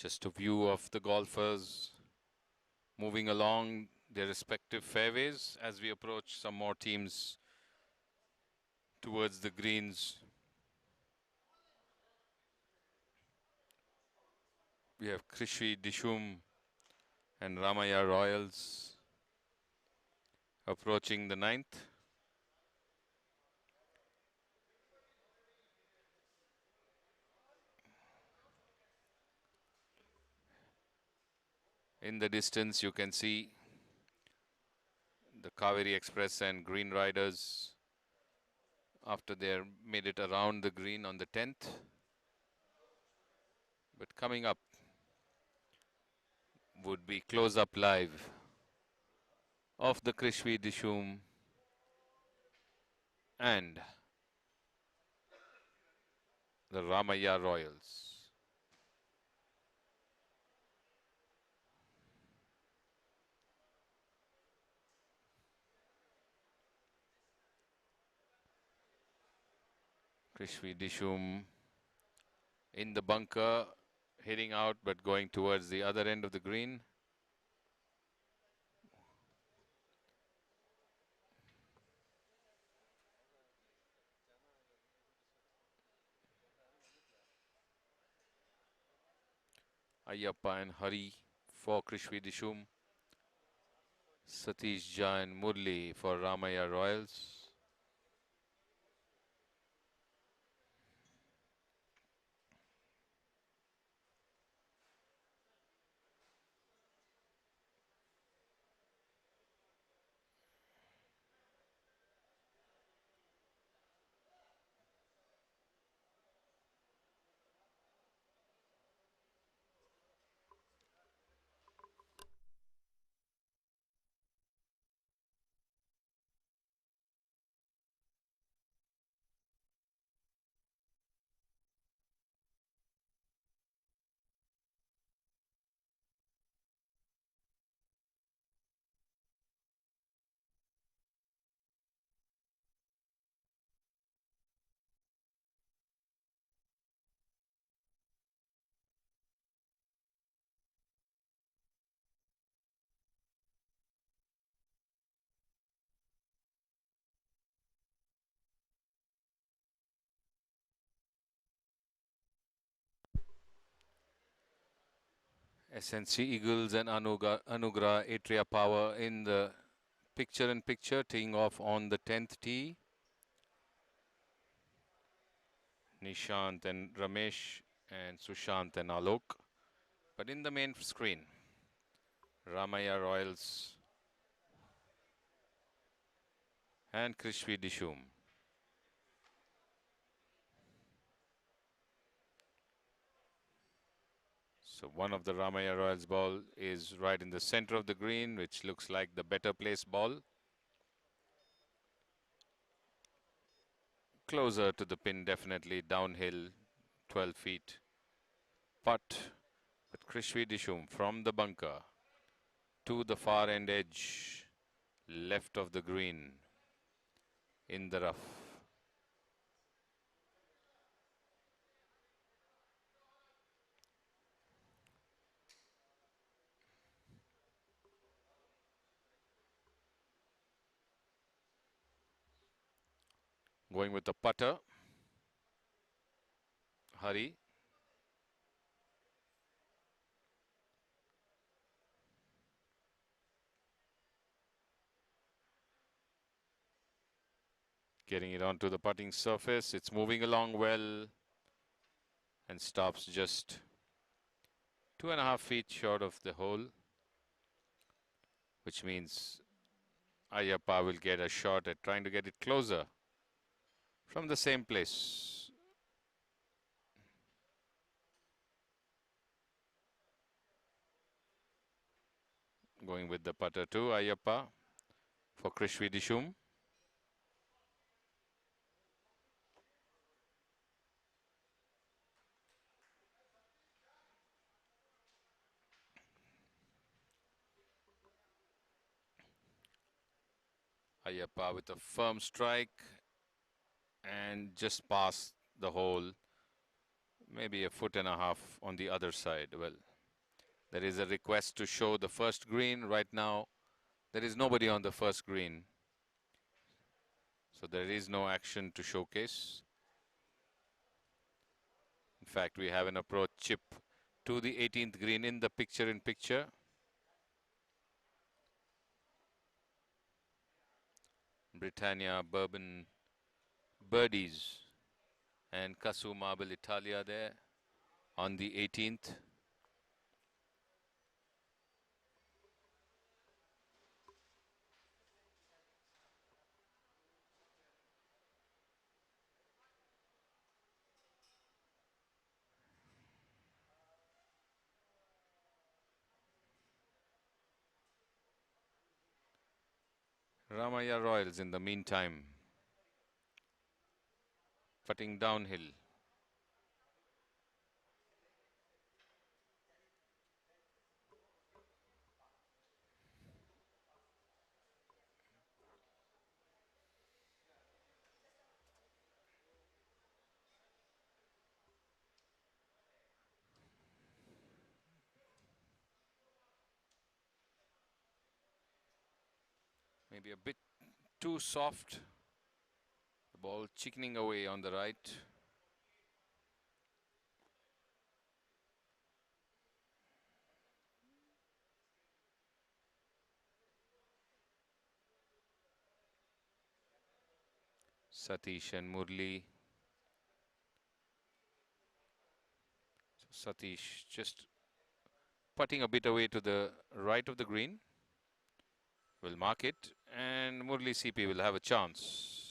[SPEAKER 15] Just a view of the golfers moving along their respective fairways as we approach some more teams towards the greens. We have Krishvi Dishum and Ramaya Royals approaching the 9th. In the distance, you can see the Kaveri Express and Green Riders after they made it around the green on the 10th. But coming up would be close-up live of the Krishvi Dishum and the Ramaya Royals. Krishvi Dishum in the bunker, hitting out but going towards the other end of the green. Ayyappa and Hari for Krishvi Dishum. Satish Jha and Murli for Ramaya Royals. SNC Eagles and Anugrah Atria Power in the picture-in-picture, teeing off on the 10th tee. Nishant and Ramesh and Sushant and Alok. But in the main screen, Ramaya Royals and Krishvi Dishum. So one of the Ramaya Royals ball is right in the center of the green, which looks like the better place ball. Closer to the pin, definitely downhill, 12 feet. But Krishvi Dishum from the bunker to the far end edge, left of the green, in the rough. Going with the putter, Hari. Getting it onto the putting surface. It's moving along well and stops just 2.5 feet short of the hole, which means Ayyappa will get a shot at trying to get it closer from the same place. Going with the putter too, Ayyappa for Krishvi Dishum. Ayyappa with a firm strike and just past the hole, maybe 1.5 feet on the other side. Well, There is a request to show the first green. Right now, there is nobody on the first green. So there is no action to showcase. In fact, we have an approach chip to the 18th green in the picture-in-picture. Britannia, Bourbon, Birdies and Casu Marble Italia there on the 18th. Ramaya Royals in the meantime, putting downhill. Maybe a bit too soft. The ball chickening away on the right. Satish and Murli. So Satish just putting a bit away to the right of the green. Will mark it, and Murli CP will have a chance.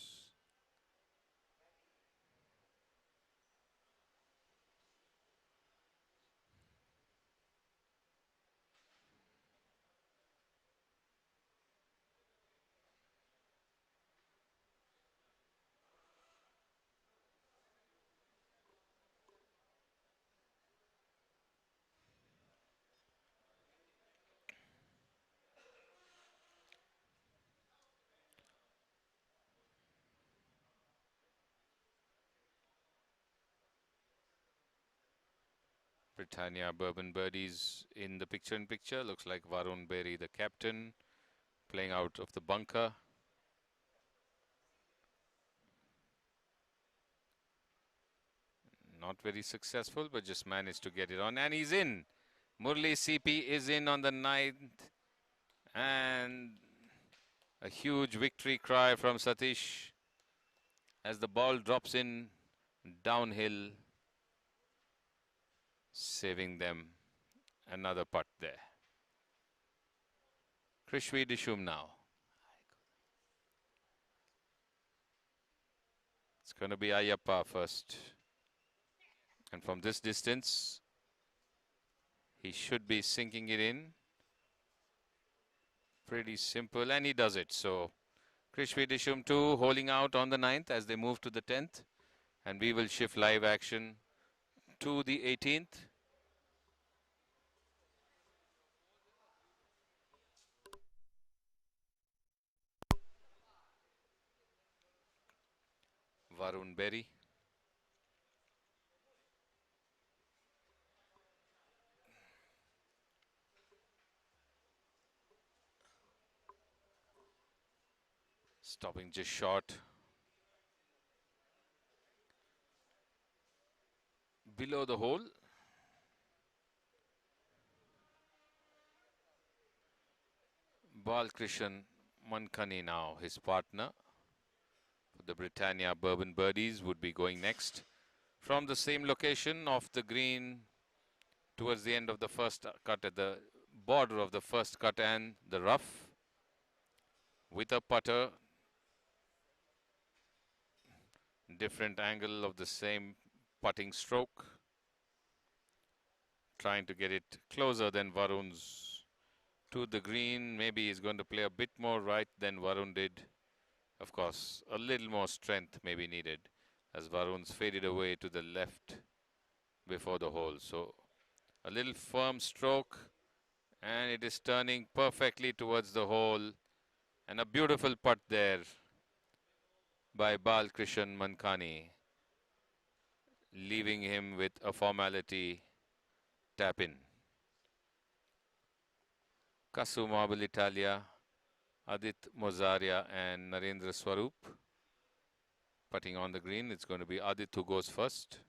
[SPEAKER 15] Britannia Bourbon Birdies in the picture-in-picture. Looks like Varun Berry, the captain, playing out of the bunker. Not very successful, but just managed to get it on. And he's in. Murli CP is in on the 9th. And a huge victory cry from Satish as the ball drops in downhill, saving them another putt there. Krishvi Dishum now. It's going to be Ayyappa first. And from this distance, he should be sinking it in. Pretty simple, and he does it. So Krishvi Dishum 2 holding out on the 9th as they move to the 10th. And we will shift live action to the 18th. Varun Berry. Stopping just short. Below the hole. Balkrishan Mankani now, his partner. The Britannia Bourbon Birdies would be going next. From the same location of the green towards the end of the first cut, at the border of the first cut and the rough. With a putter. Different angle of the same putting stroke. Trying to get it closer than Varun's to the green. Maybe he's going to play a bit more right than Varun did. Of course, a little more strength may be needed as Varun's faded away to the left before the hole. So a little firm stroke, and it is turning perfectly towards the hole. And a beautiful putt there by Balkrishan Mankani, leaving him with a formality tap in. Kasu Marble Italia, Adit Mozaria and Narendra Swarup. Putting on the green, it's going to be Adit who goes first.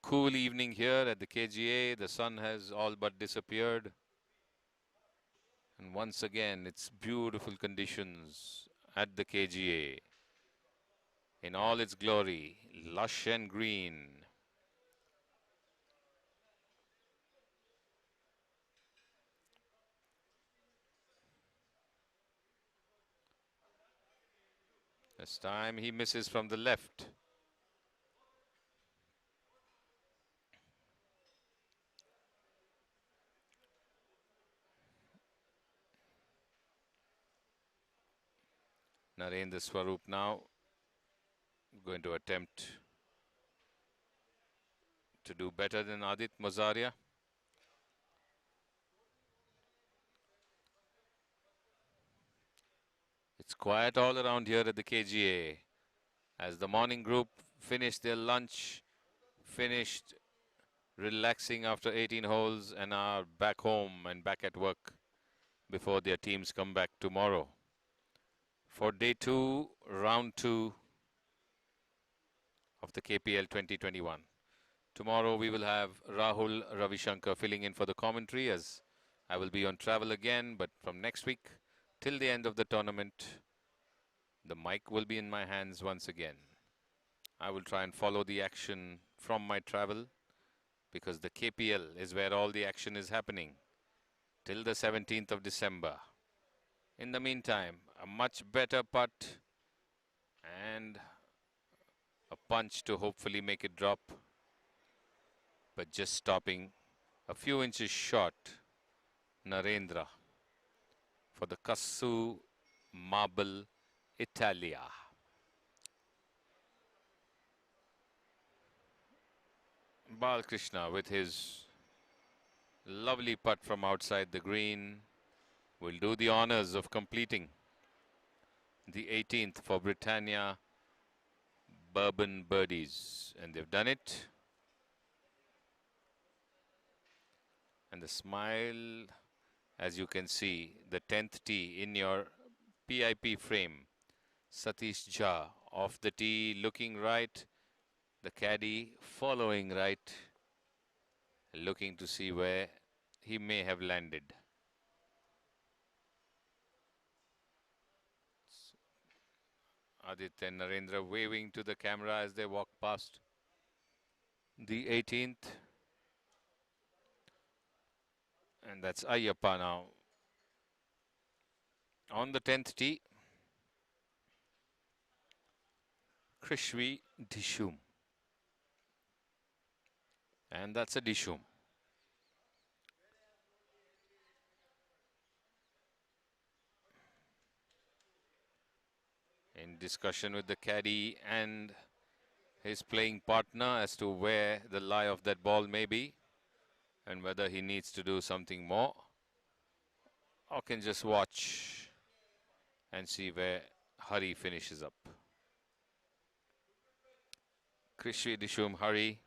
[SPEAKER 15] Cool evening here at the KGA. The sun has all but disappeared. And once again, it's beautiful conditions at the KGA. In all its glory, lush and green. This time he misses from the left. Narendra Swarup now going to attempt to do better than Adit Mozaria. It's quiet all around here at the KGA as the morning group finished their lunch, finished relaxing after 18 holes and are back home and back at work before their teams come back tomorrow. For day 2, round 2 of the KPL 2021. Tomorrow we will have Rahul Ravishankar filling in for the commentary as I will be on travel again, but from next week till the end of the tournament, the mic will be in my hands once again. I will try and follow the action from my travel because the KPL is where all the action is happening till the 17th of December. In the meantime, a much better putt and a punch to hopefully make it drop, but just stopping a few inches short. Narendra for the Kasu Marble Italia. Balkrishna with his lovely putt from outside the green will do the honors of completing the 18th for Britannia Bourbon Birdies, and they've done it. And the smile, as you can see, the 10th tee in your PIP frame. Satish Jha off the tee, looking right. The caddy following right, looking to see where he may have landed. Aditya and Narendra waving to the camera as they walk past the 18th. And that's Ayyappa now on the 10th tee. Krishvi Dishum. And that's a Dishum. In discussion with the caddy and his playing partner as to where the lie of that ball may be and whether he needs to do something more or can just watch and see where Hari finishes up. Krishvi Dishum Hari.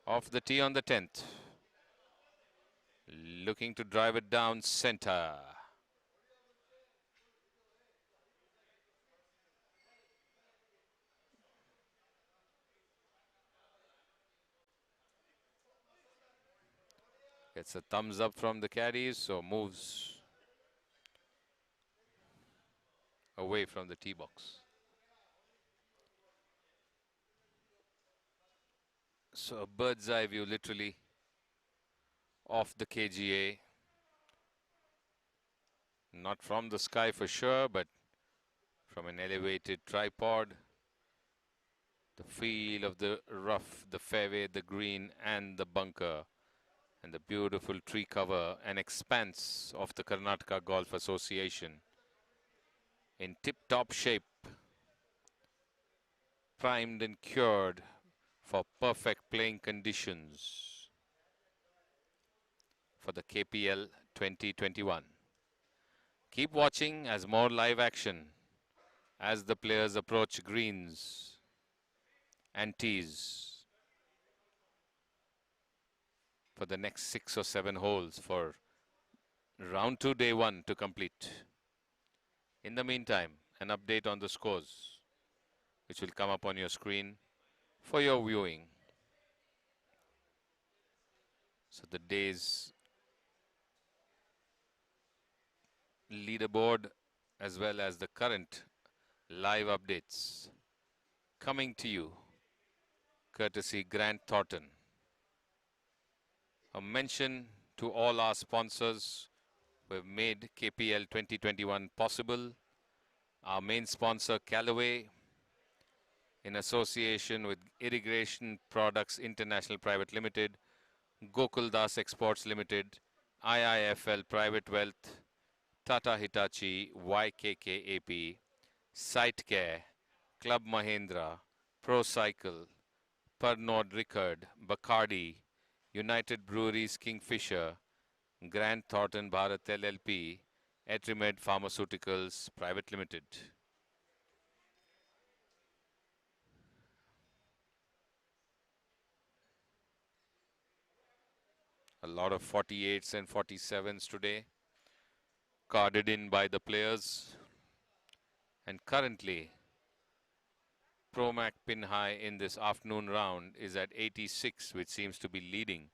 [SPEAKER 15] Off the tee on the 10th. Looking to drive it down center. Gets a thumbs up from the caddies, so moves away from the tee box. So a bird's eye view literally off the KGA. Not from the sky for sure, but from an elevated tripod. The feel of the rough, the fairway, the green and the bunker. And the beautiful tree cover and expanse of the Karnataka Golf Association in tip-top shape. primed and cured for perfect playing conditions for the KPL 2021. Keep watching as more live action as the players approach greens and tees for the next 6 or 7 holes for round 2 day 1 to complete. In the meantime, an update on the scores which will come up on your screen for your viewing. So the day's leaderboard as well as the current live updates coming to you courtesy Grant Thornton. A mention to all our sponsors who have made KPL 2021 possible. Our main sponsor Callaway in association with Irrigation Products International Private Limited, Gokuldas Exports Limited, IIFL Private Wealth, Tata Hitachi, YKKAP, SiteCare, Club Mahindra, ProCycle, Pernod Ricard, Bacardi, United Breweries Kingfisher, Grant Thornton Bharat LLP, Etrimed Pharmaceuticals Private Limited. A lot of 48s and 47s today, carded in by the players. And currently, Promac pin high in this afternoon round is at 86, which seems to be leading,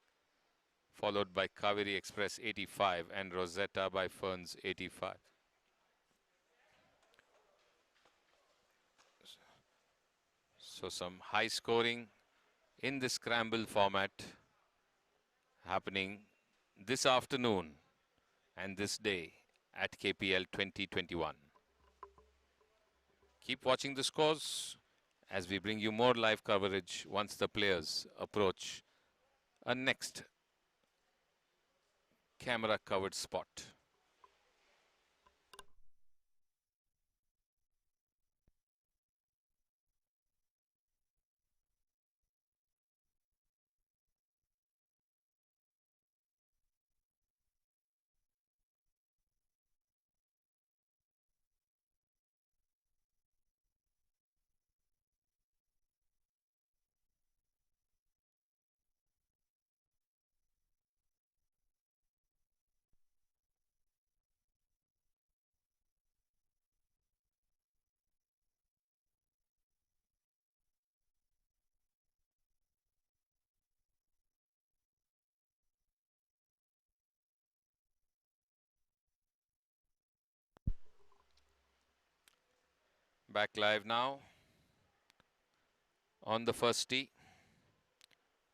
[SPEAKER 15] followed by Kaveri Express 85 and Rosetta by Ferns 85. So some high scoring in the scramble format happening this afternoon and this day at KPL 2021. Keep watching the scores as we bring you more live coverage once the players approach a next camera covered spot. Back live now on the first tee.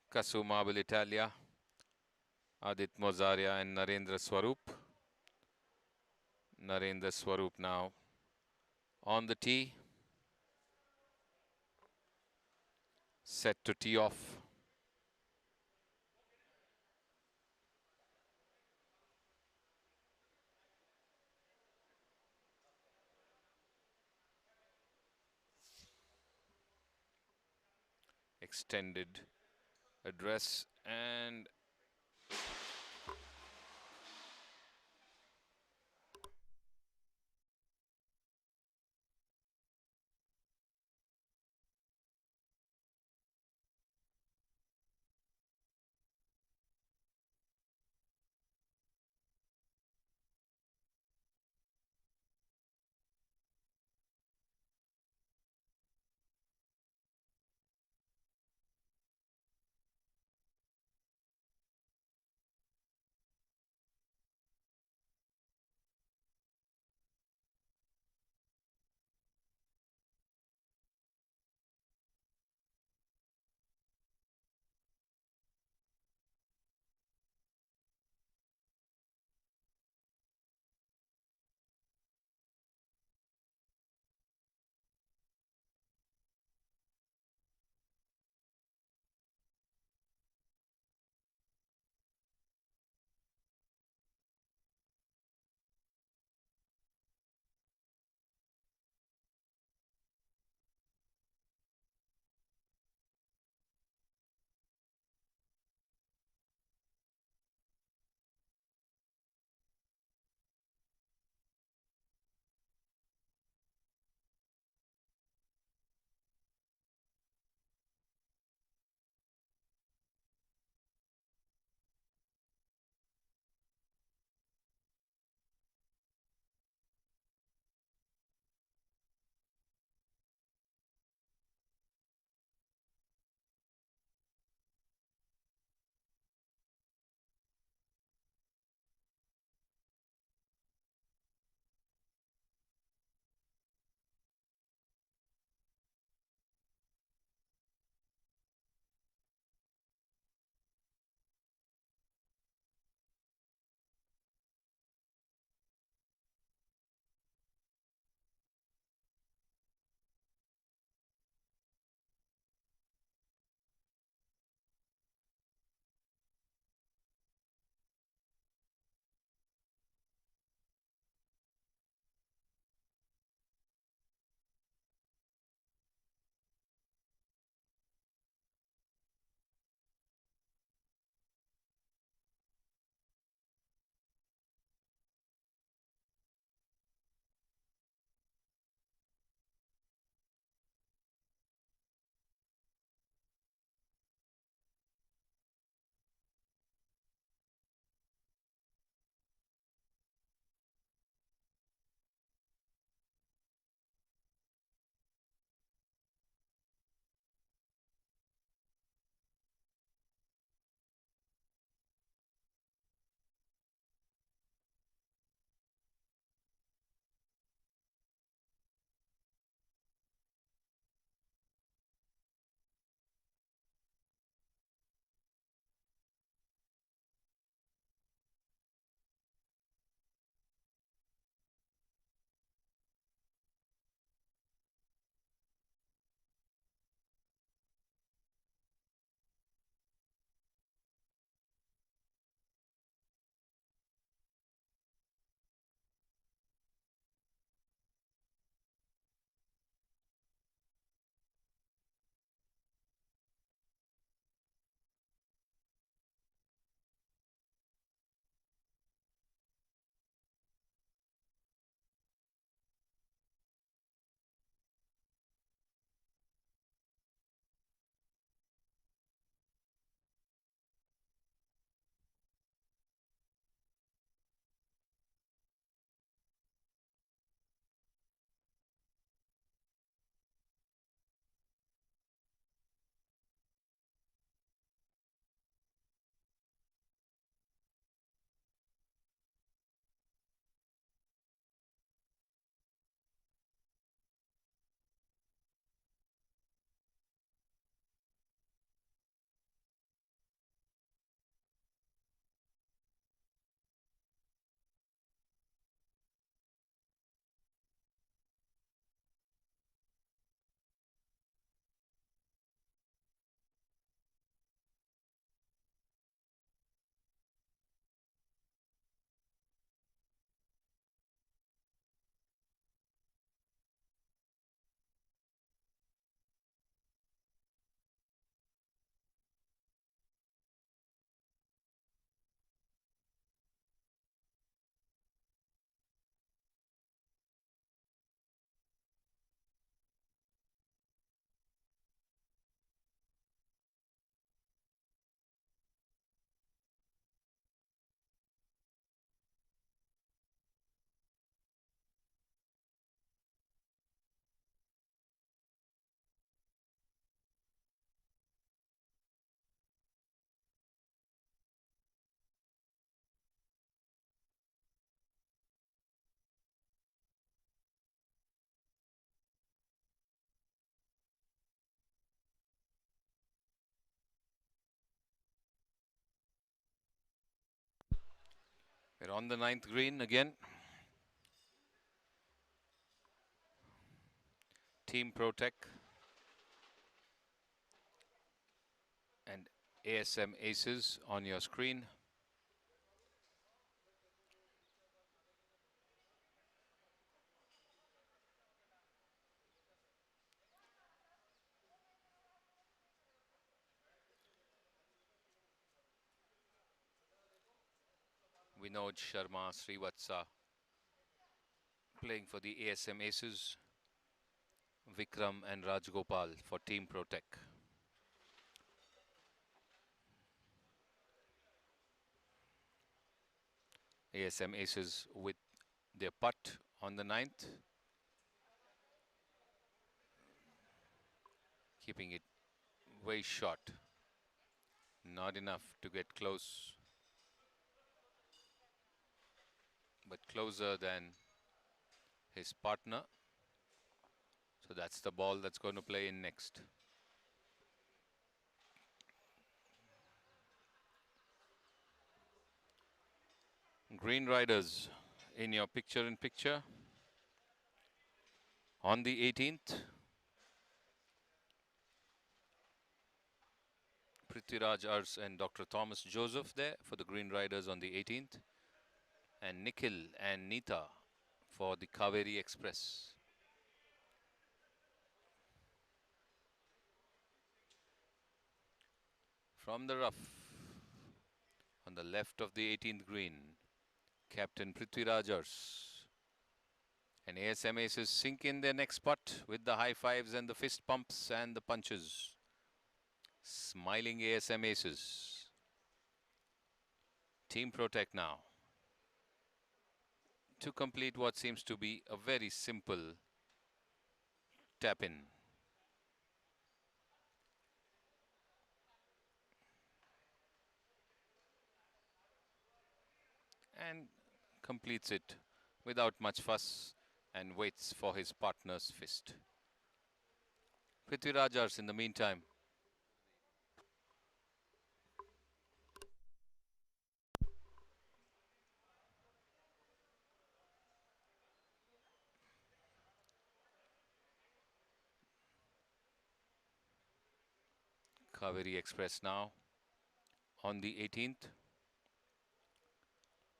[SPEAKER 15] Kasuma Italia, Adit Mozaria and Narendra Swarup. Narendra Swarup now on the tee, set to tee off. Extended address and We're on the 9th green again. Team Protec and ASM Aces on your screen. Vinod Sharma Srivatsa playing for the ASM Aces. Vikram and Rajgopal for Team Protec. ASM Aces with their putt on the 9th. Keeping it way short. Not enough to get close. But closer than his partner. So that's the ball that's going to play in next. Green Riders in your picture-in-picture. On the 18th, Prithviraj Ars and Dr. Thomas Joseph there for the Green Riders on the 18th. And Nikhil and Neeta for the Kaveri Express. From the rough, on the left of the 18th green, Captain Prithviraj Ars. And ASM Aces sink in their next putt with the high fives and the fist pumps and the punches. Smiling ASM Aces. Team Protec now. To complete what seems to be a very simple tap-in. And completes it without much fuss and waits for his partner's fist. Prithviraj Ars in the meantime. Kaveri Express now on the 18th.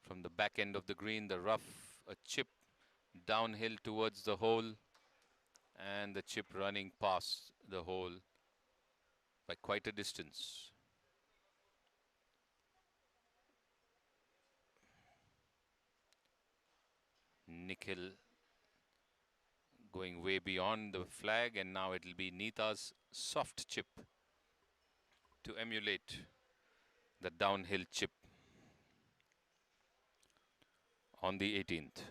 [SPEAKER 15] From the back end of the green, the rough, a chip downhill towards the hole, and the chip running past the hole by quite a distance. Nikhil going way beyond the flag, and now it will be Neeta's soft chip to emulate the downhill chip on the 18th.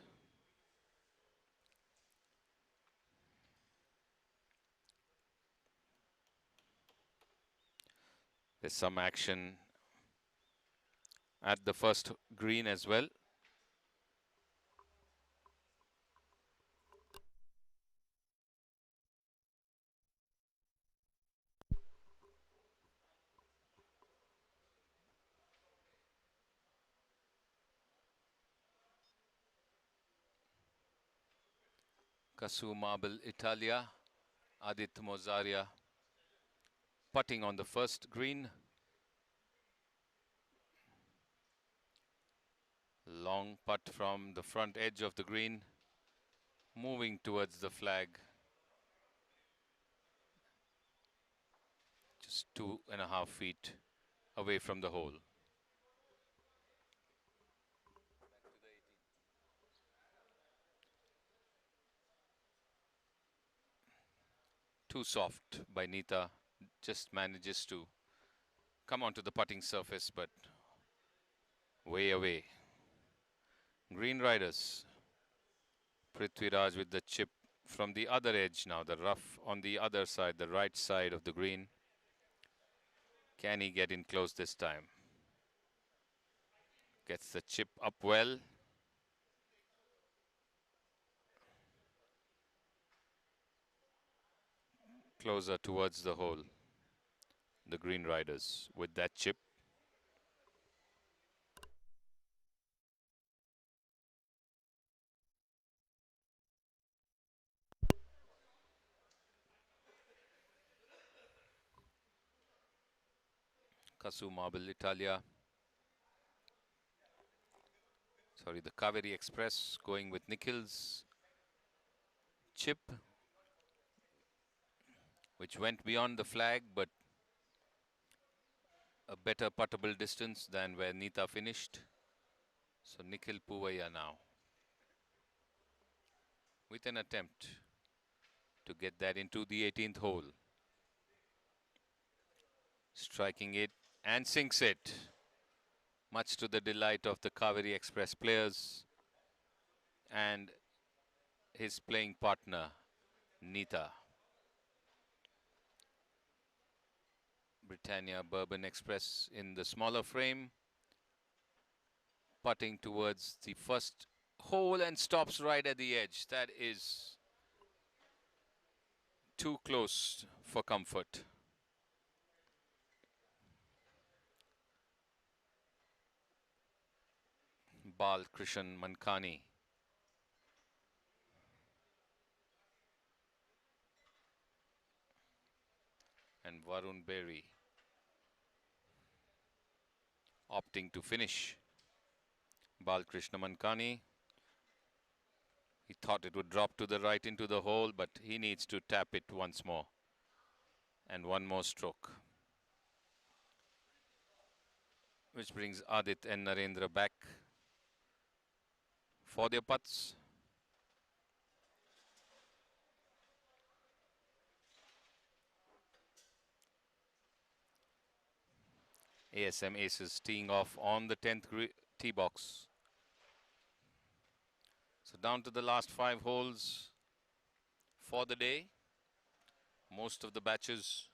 [SPEAKER 15] There's some action at the first green as well. Kasu Marble Italia, Adit Mozaria putting on the first green. Long putt from the front edge of the green, moving towards the flag. Just 2.5 feet away from the hole. Too soft by Neeta, just manages to come onto the putting surface, but way away. Green Riders, Prithviraj with the chip from the other edge now, the rough on the other side, the right side of the green. Can he get in close this time? Gets the chip up well. Closer towards the hole. The Green Riders with that chip. Kasu Marble Italia. Sorry, the Kaveri Express going with Nikhil's chip, which went beyond the flag, but a better puttable distance than where Neeta finished. So Nikhil Puvaya now with an attempt to get that into the 18th hole. Striking it and sinks it, much to the delight of the Kaveri Express players and his playing partner, Neeta. Britannia Bourbon Express in the smaller frame, putting towards the first hole and stops right at the edge. That is too close for comfort. Bal Krishan Mankani. And Varun Berry opting to finish. Balkrishna Mankani. He thought it would drop to the right into the hole, but he needs to tap it once more. And one more stroke. Which brings Adit and Narendra back for their putts. ASM Aces teeing off on the 10th tee box. So down to the last 5 holes for the day. Most of the batches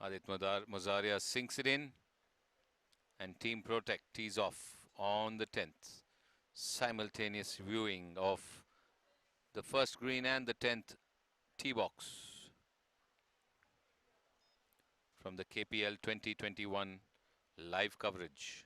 [SPEAKER 15] Adit Mozaria sinks it in, and Team Protect tees off on the 10th. Simultaneous viewing of the first green and the 10th tee box from the KPL 2021 live coverage.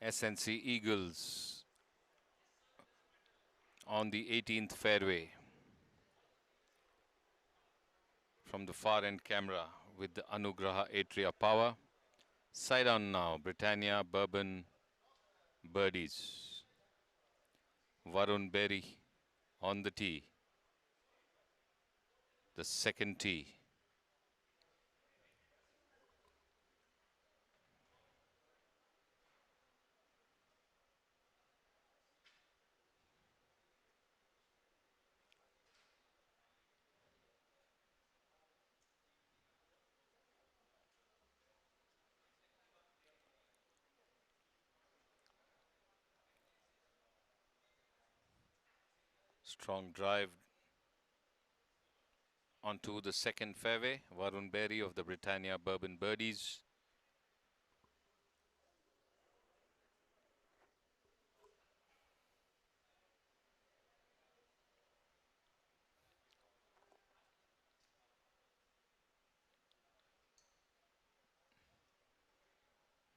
[SPEAKER 15] SNC Eagles on the 18th fairway from the far end camera with the Anugraha Atria power. Side on now, Britannia Bourbon Birdies. Varun Berry on the tee. The second tee. Strong drive onto the second fairway. Varun Berry of the Britannia Bourbon Birdies.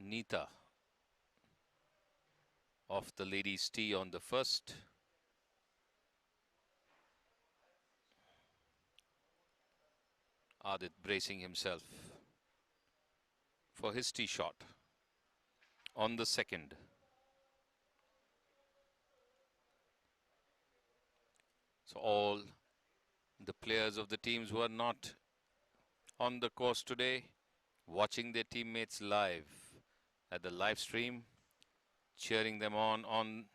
[SPEAKER 15] Neeta off the ladies' tee on the first. Adit bracing himself for his tee shot on the second. So all the players of the teams who are not on the course today, watching their teammates live at the live stream, cheering them on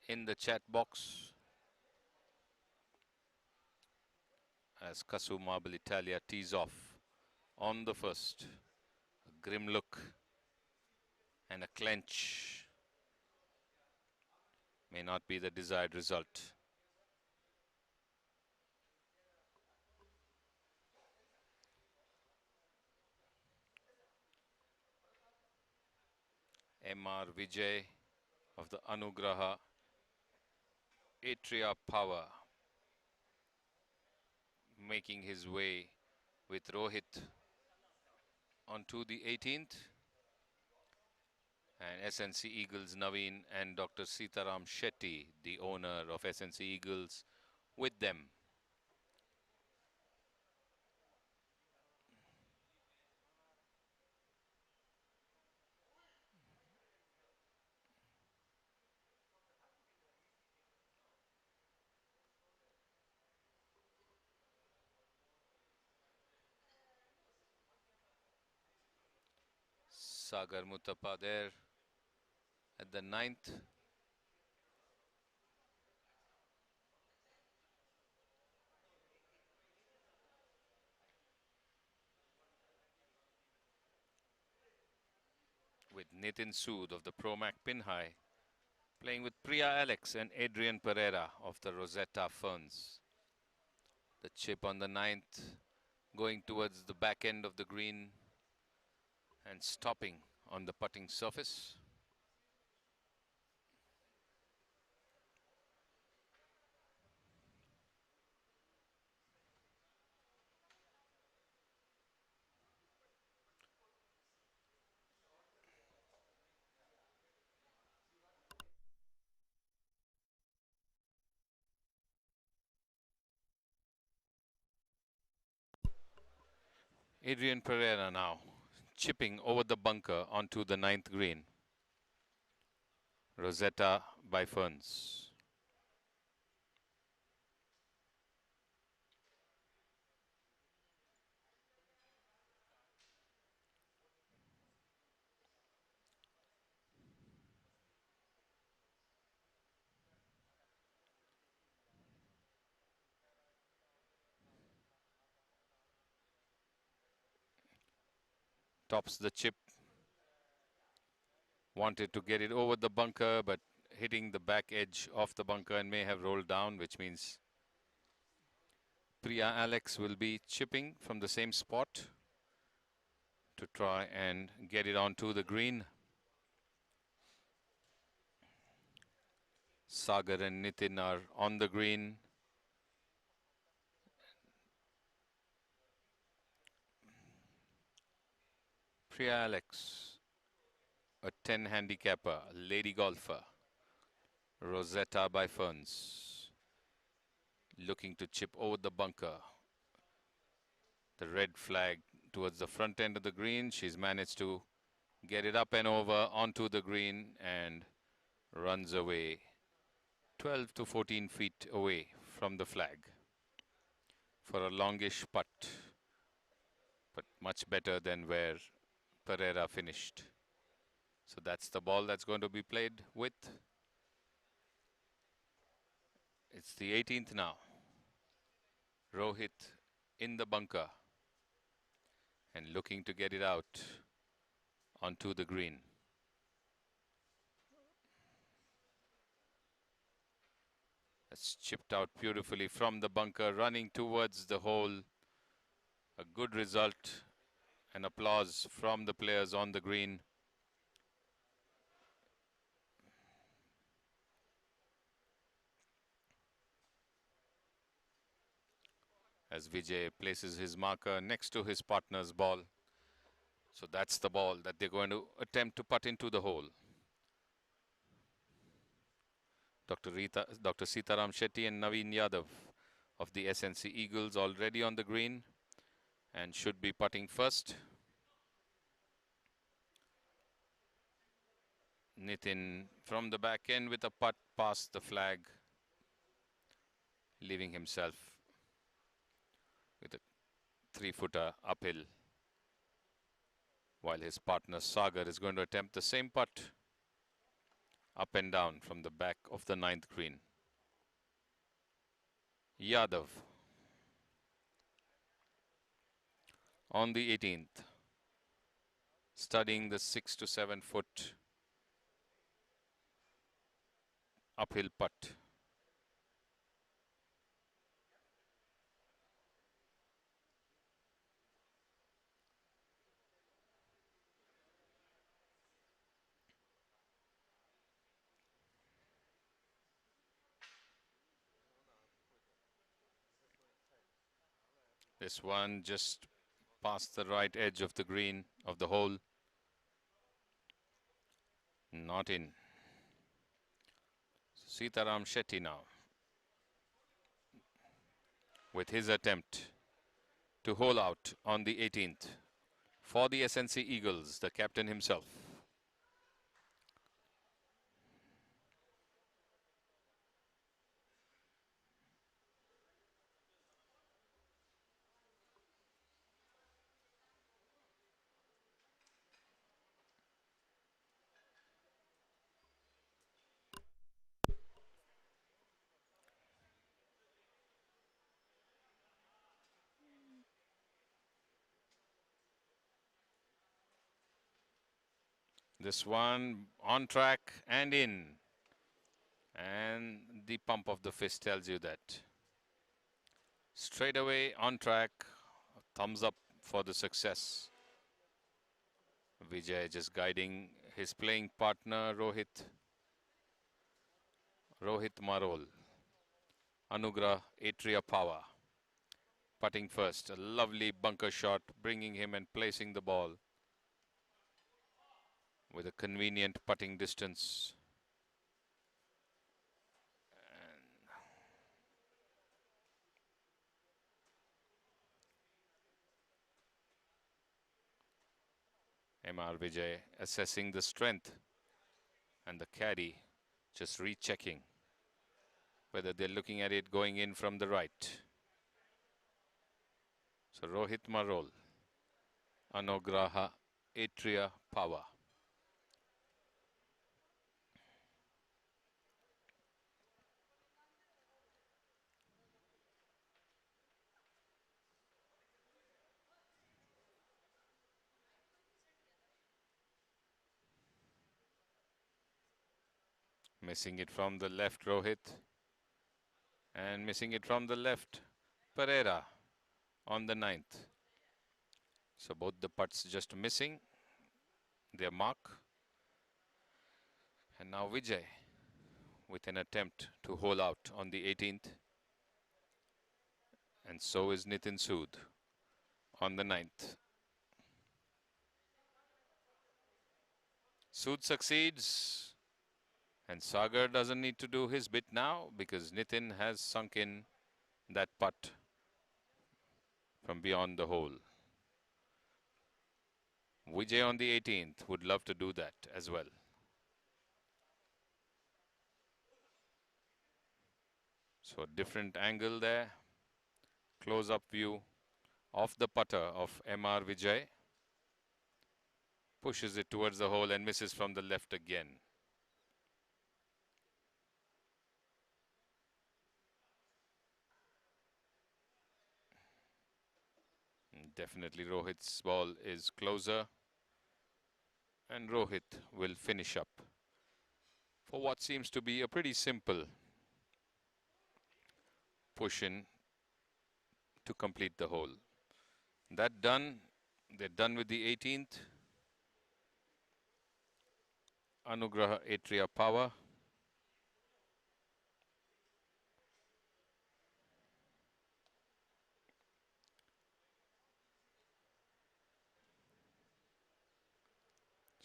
[SPEAKER 15] in the chat box as Kasu Marble Italia tees off on the first. A grim look and a clench may not be the desired result. M.R. Vijay of the Anugraha Atria Power making his way with Rohit onto the 18th, and SNC Eagles Naveen and Dr. Sitaram Shetty, the owner of SNC Eagles, with them. Sagar Muthappa there at the 9th. With Nitin Sood of the Promac Pinhai playing with Priya Alex and Adrian Pereira of the Rosetta Ferns. The chip on the 9th going towards the back end of the green and stopping on the putting surface. Adrian Pereira now chipping over the bunker onto the 9th green. Rosetta by Ferns. Tops the chip. Wanted to get it over the bunker, but hitting the back edge of the bunker and may have rolled down, which means Priya Alex will be chipping from the same spot to try and get it onto the green. Sagar and Nitin are on the green. Priya Alex, a 10 handicapper, lady golfer. Rosetta by Ferns, looking to chip over the bunker. The red flag towards the front end of the green. She's managed to get it up and over onto the green and runs away 12 to 14 feet away from the flag for a longish putt, but much better than where Pereira finished. So that's the ball that's going to be played with. It's the 18th now. Rohit in the bunker and looking to get it out onto the green. That's chipped out beautifully from the bunker, running towards the hole. A good result and applause from the players on the green. As Vijay places his marker next to his partner's ball. So that's the ball that they're going to attempt to putt into the hole. Dr. Sitaram Shetty and Naveen Yadav of the SNC Eagles already on the green and should be putting first. Nitin from the back end with a putt past the flag, leaving himself with a 3-footer uphill, while his partner Sagar is going to attempt the same putt up and down from the back of the 9th green. Yadav on the 18th, studying the 6 to 7 foot uphill putt. This one just past the right edge of the green of the hole. Not in. Sitaram Shetty now with his attempt to hole out on the 18th for the SNC Eagles, the captain himself. This one on track and in. And the pump of the fist tells you that. Straight away on track. Thumbs up for the success. Vijay just guiding his playing partner Rohit. Rohit Marol. Anugrah Atria Power. Putting first. A lovely bunker shot, bringing him and placing the ball with a convenient putting distance. MR Vijay assessing the strength, and the caddy just rechecking whether they're looking at it going in from the right. So Rohit Marol, Anugraha Atria Power. Missing it from the left, Rohit. And missing it from the left, Pereira on the 9th. So both the putts just missing their mark. And now Vijay with an attempt to hole out on the 18th. And so is Nitin Sood on the 9th. Sood succeeds. And Sagar doesn't need to do his bit now because Nitin has sunk in that putt from beyond the hole. Vijay on the 18th would love to do that as well. So different angle there. Close-up view of the putter of MR Vijay. Pushes it towards the hole and misses from the left again. Definitely Rohit's ball is closer. And Rohit will finish up for what seems to be a pretty simple push in to complete the hole. That done, they're done with the 18th. Anugraha Atria Power.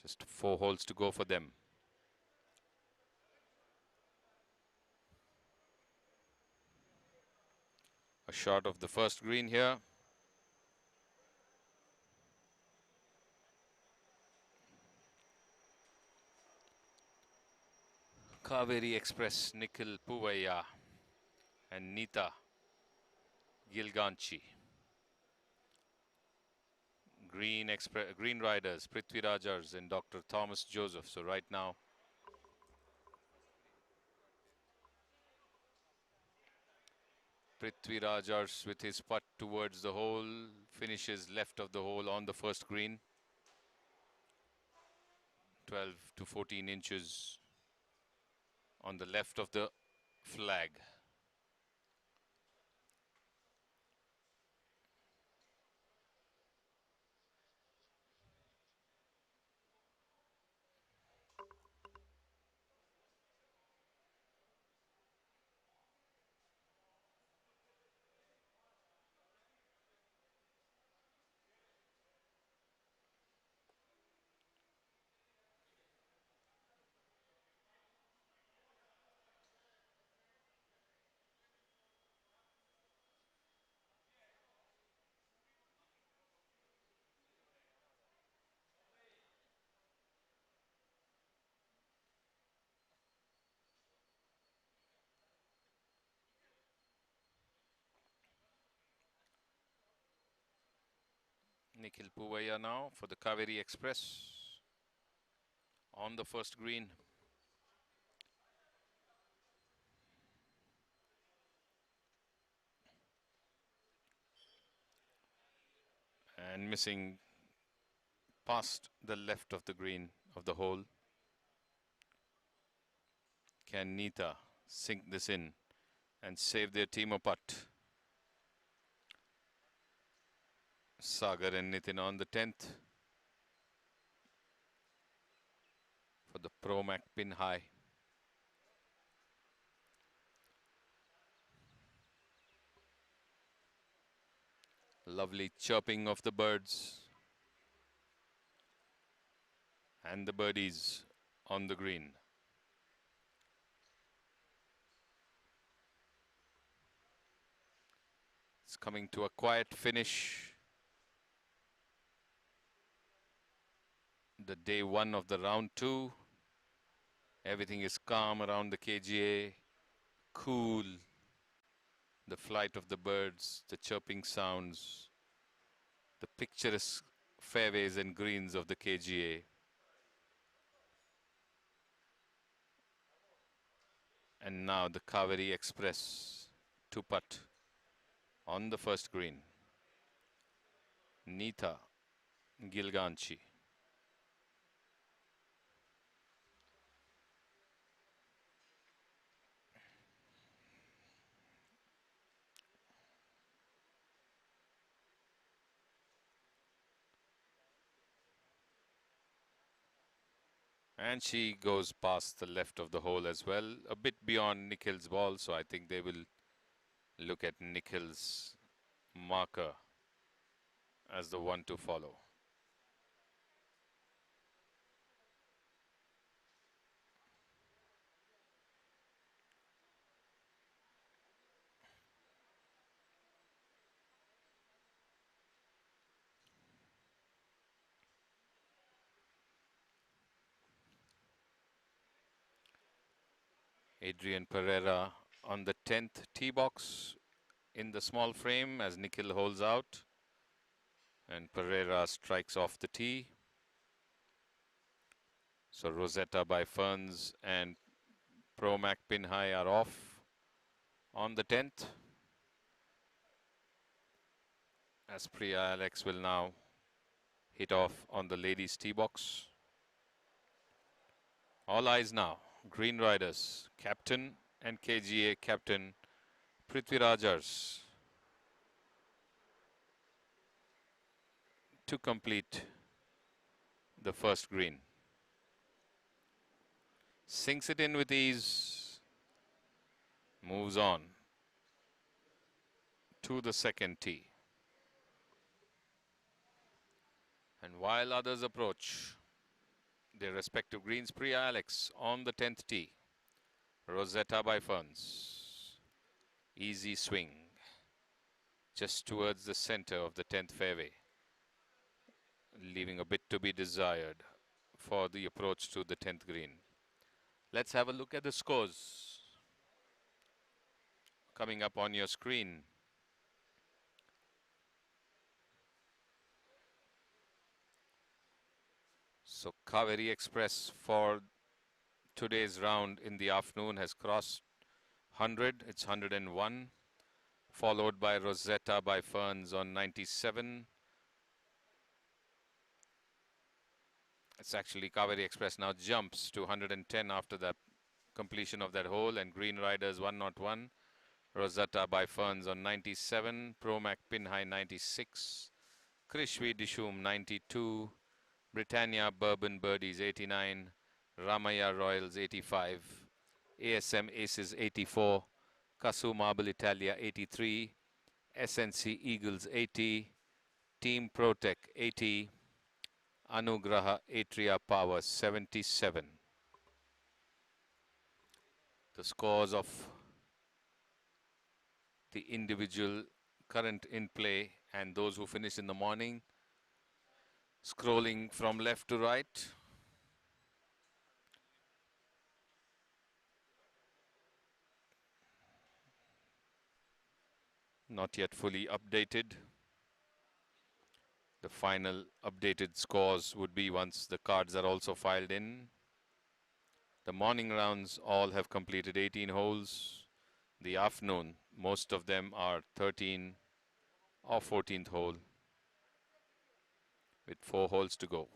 [SPEAKER 15] Just 4 holes to go for them. A shot of the first green here. Kaveri Express, Nikhil Puvaya and Neeta Gilganchi. Green Riders, Prithvi Rajars and Dr. Thomas Joseph. So right now, Prithvi Rajars with his putt towards the hole, finishes left of the hole on the first green. 12 to 14 inches on the left of the flag. Nikhil Puvaya now for the Kaveri Express on the first green. And missing past the left of the green of the hole. Can Neeta sink this in and save their team a putt? Sagar and Nitin on the 10th for the Pro Mac pin high. Lovely chirping of the birds and the birdies on the green. It's coming to a quiet finish. The day one of the round 2. Everything is calm around the KGA. Cool. The flight of the birds, the chirping sounds, the picturesque fairways and greens of the KGA. And now the Kaveri Express, 2-putt on the first green. Neeta Gilganchi. And she goes past the left of the hole as well, a bit beyond Nikhil's ball, so I think they will look at Nikhil's marker as the one to follow. Adrian Pereira on the 10th tee box in the small frame as Nikhil holds out. And Pereira strikes off the tee. So Rosetta by Ferns and Pro Mac pin high are off on the 10th. As Priya Alex will now hit off on the ladies tee box. All eyes now. Green Riders, captain and KGA captain Prithvi Rajars to complete the first green. Sinks it in with ease, moves on to the second tee. And while others approach their respective greens, Priya Alex on the 10th tee. Rosetta by Ferns. Easy swing. just towards the center of the 10th fairway, leaving a bit to be desired for the approach to the 10th green. Let's have a look at the scores coming up on your screen. So Kaveri Express for today's round in the afternoon has crossed 100. It's 101, followed by Rosetta by Ferns on 97. It's actually Kaveri Express now jumps to 110 after the completion of that hole, and Green Riders 101. Rosetta by Ferns on 97. Promac Pinhai 96. Krishvi Dishum 92. Britannia Bourbon Birdies 89. Ramaya Royals 85. ASM Aces 84. Casu Marble Italia 83. SNC Eagles 80. Team Protec 80. Anugraha Atria Power 77. The scores of the individual current in play and those who finish in the morning, scrolling from left to right. Not yet fully updated. The final updated scores would be once the cards are also filed in. The morning rounds all have completed 18 holes. The afternoon, most of them are 13 or 14th hole with 4 holes to go.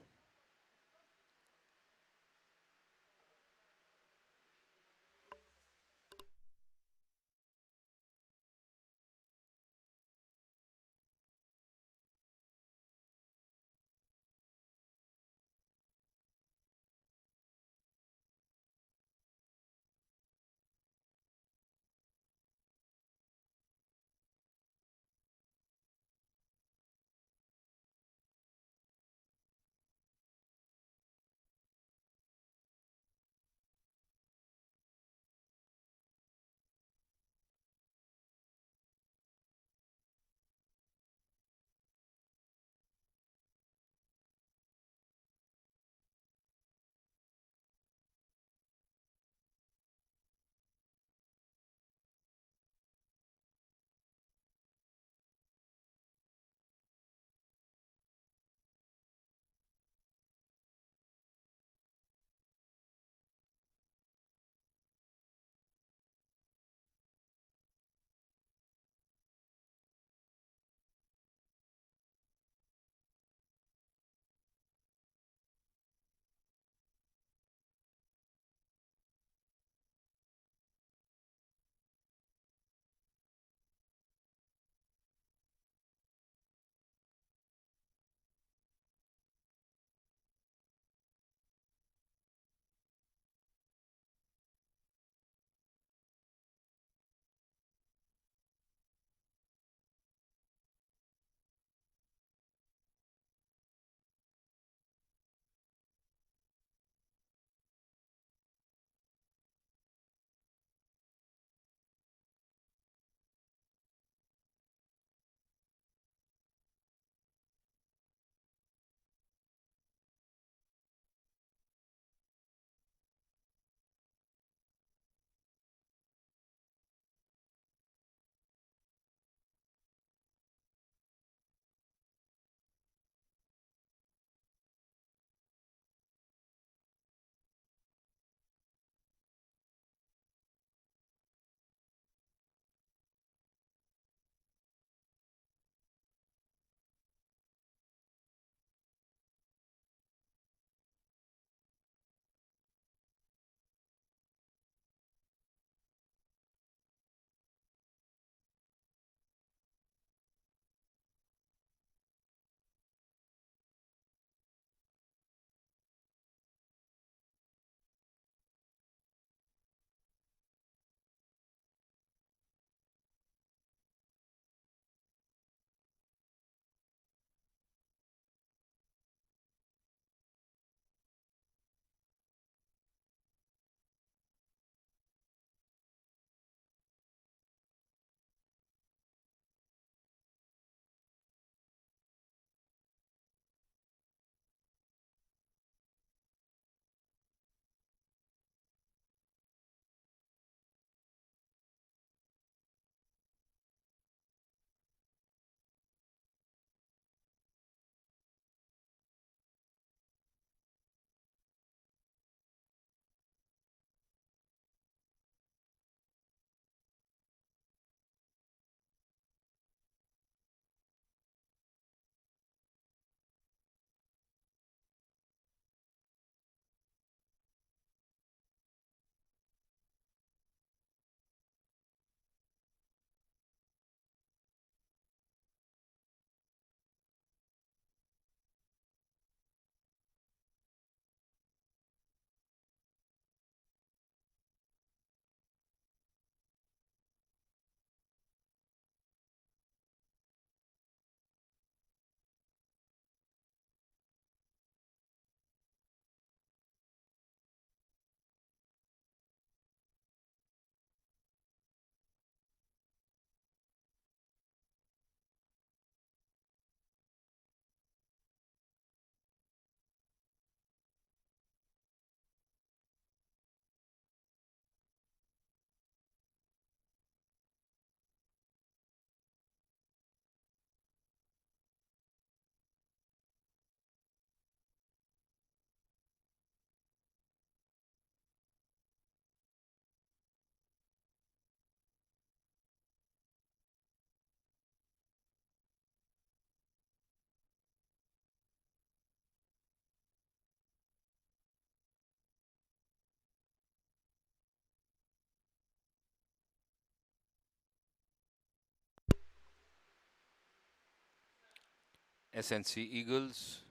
[SPEAKER 15] SNC Eagles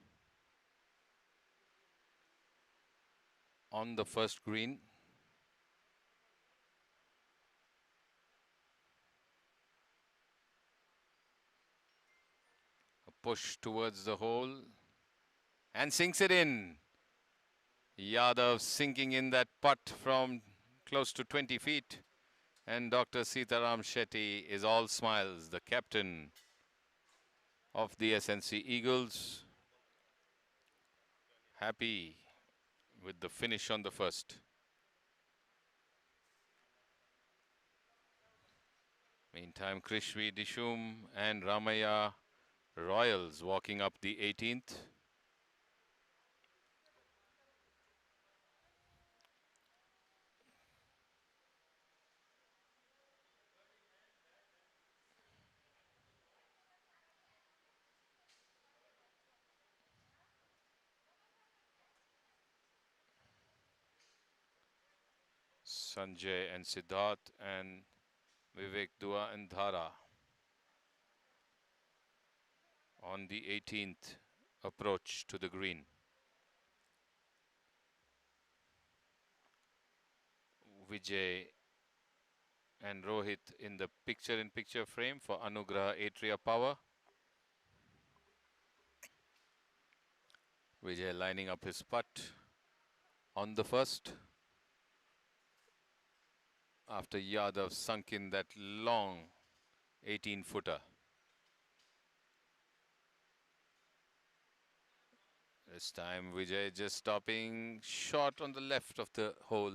[SPEAKER 15] on the first green. A push towards the hole and sinks it in. Yadav sinking in that putt from close to 20 feet. And Dr. Sitaram Shetty is all smiles, the captain of the SNC Eagles. Happy with the finish on the first. Meantime, Krishvi Dishum and Ramaya Royals walking up the 18th. Sanjay and Siddharth and Vivek Dua and Dhara on the 18th approach to the green. Vijay and Rohit in the picture-in-picture frame for Anugrah Atria Power. Vijay lining up his putt on the first. After Yadav sunk in that long 18-footer. This time Vijay just stopping short on the left of the hole.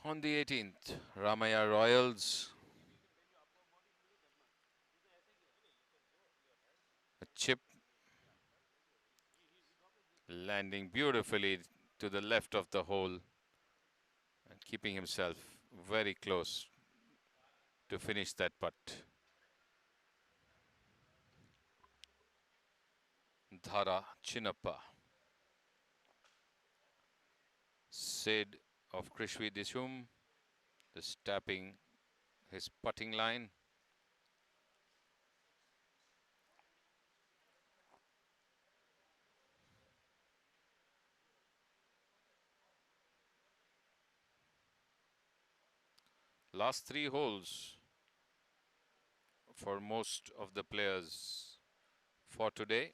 [SPEAKER 15] On the 18th, Ramaya Royals. A chip landing beautifully to the left of the hole and keeping himself very close to finish that putt. Dhara Chinnappa. Sid of Krishvi Dishum, just tapping his putting line. Last 3 holes for most of the players for today.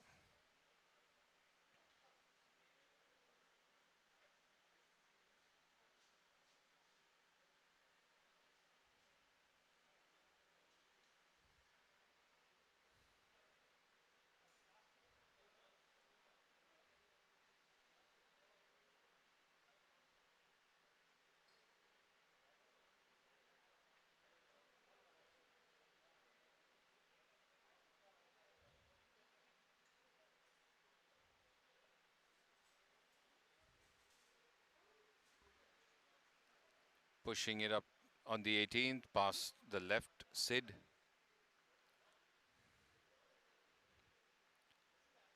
[SPEAKER 15] Pushing it up on the 18th, past the left, Sid.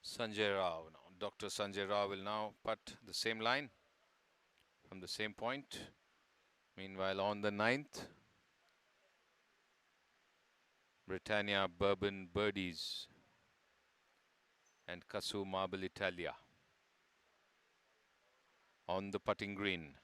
[SPEAKER 15] Sanjay Rao now. Dr. Sanjay Rao will now putt the same line from the same point. Meanwhile, on the 9th, Britannia Bourbon Birdies and Kasu Marble Italia on the putting green.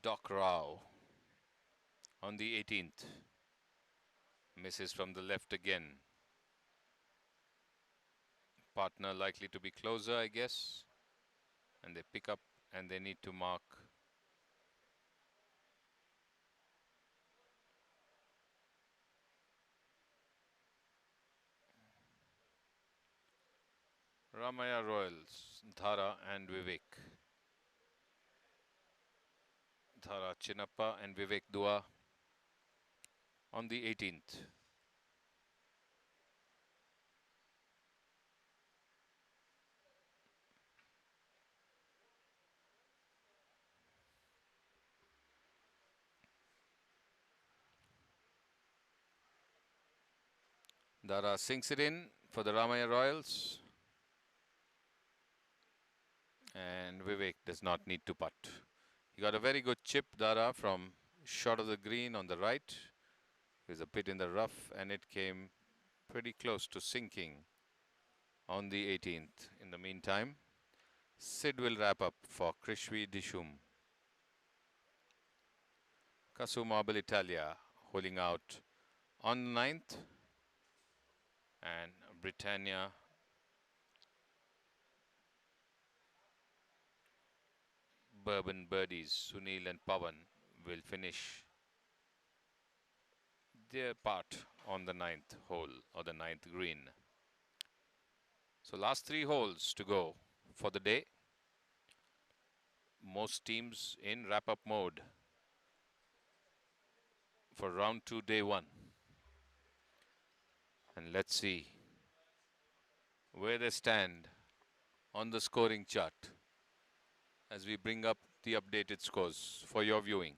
[SPEAKER 15] Doc Rao on the 18th. Misses from the left again. Partner likely to be closer, I guess. And they pick up and they need to mark. Ramaya Royals, Dhara and Vivek. Dhara Chinnappa and Vivek Dua on the 18th. Dara sinks it in for the Ramaya Royals. And Vivek does not need to putt. He got a very good chip, Dara, from short of the green on the right. There's a bit in the rough and it came pretty close to sinking on the 18th. In the meantime, Sid will wrap up for Krishvi Dishum. Casu Marble Italia holding out on the 9th. And Britannia Bourbon Birdies, Sunil and Pawan will finish their part on the 9th hole or the 9th green. So last 3 holes to go for the day. Most teams in wrap-up mode for round 2, day 1. And let's see where they stand on the scoring chart as we bring up the updated scores for your viewing.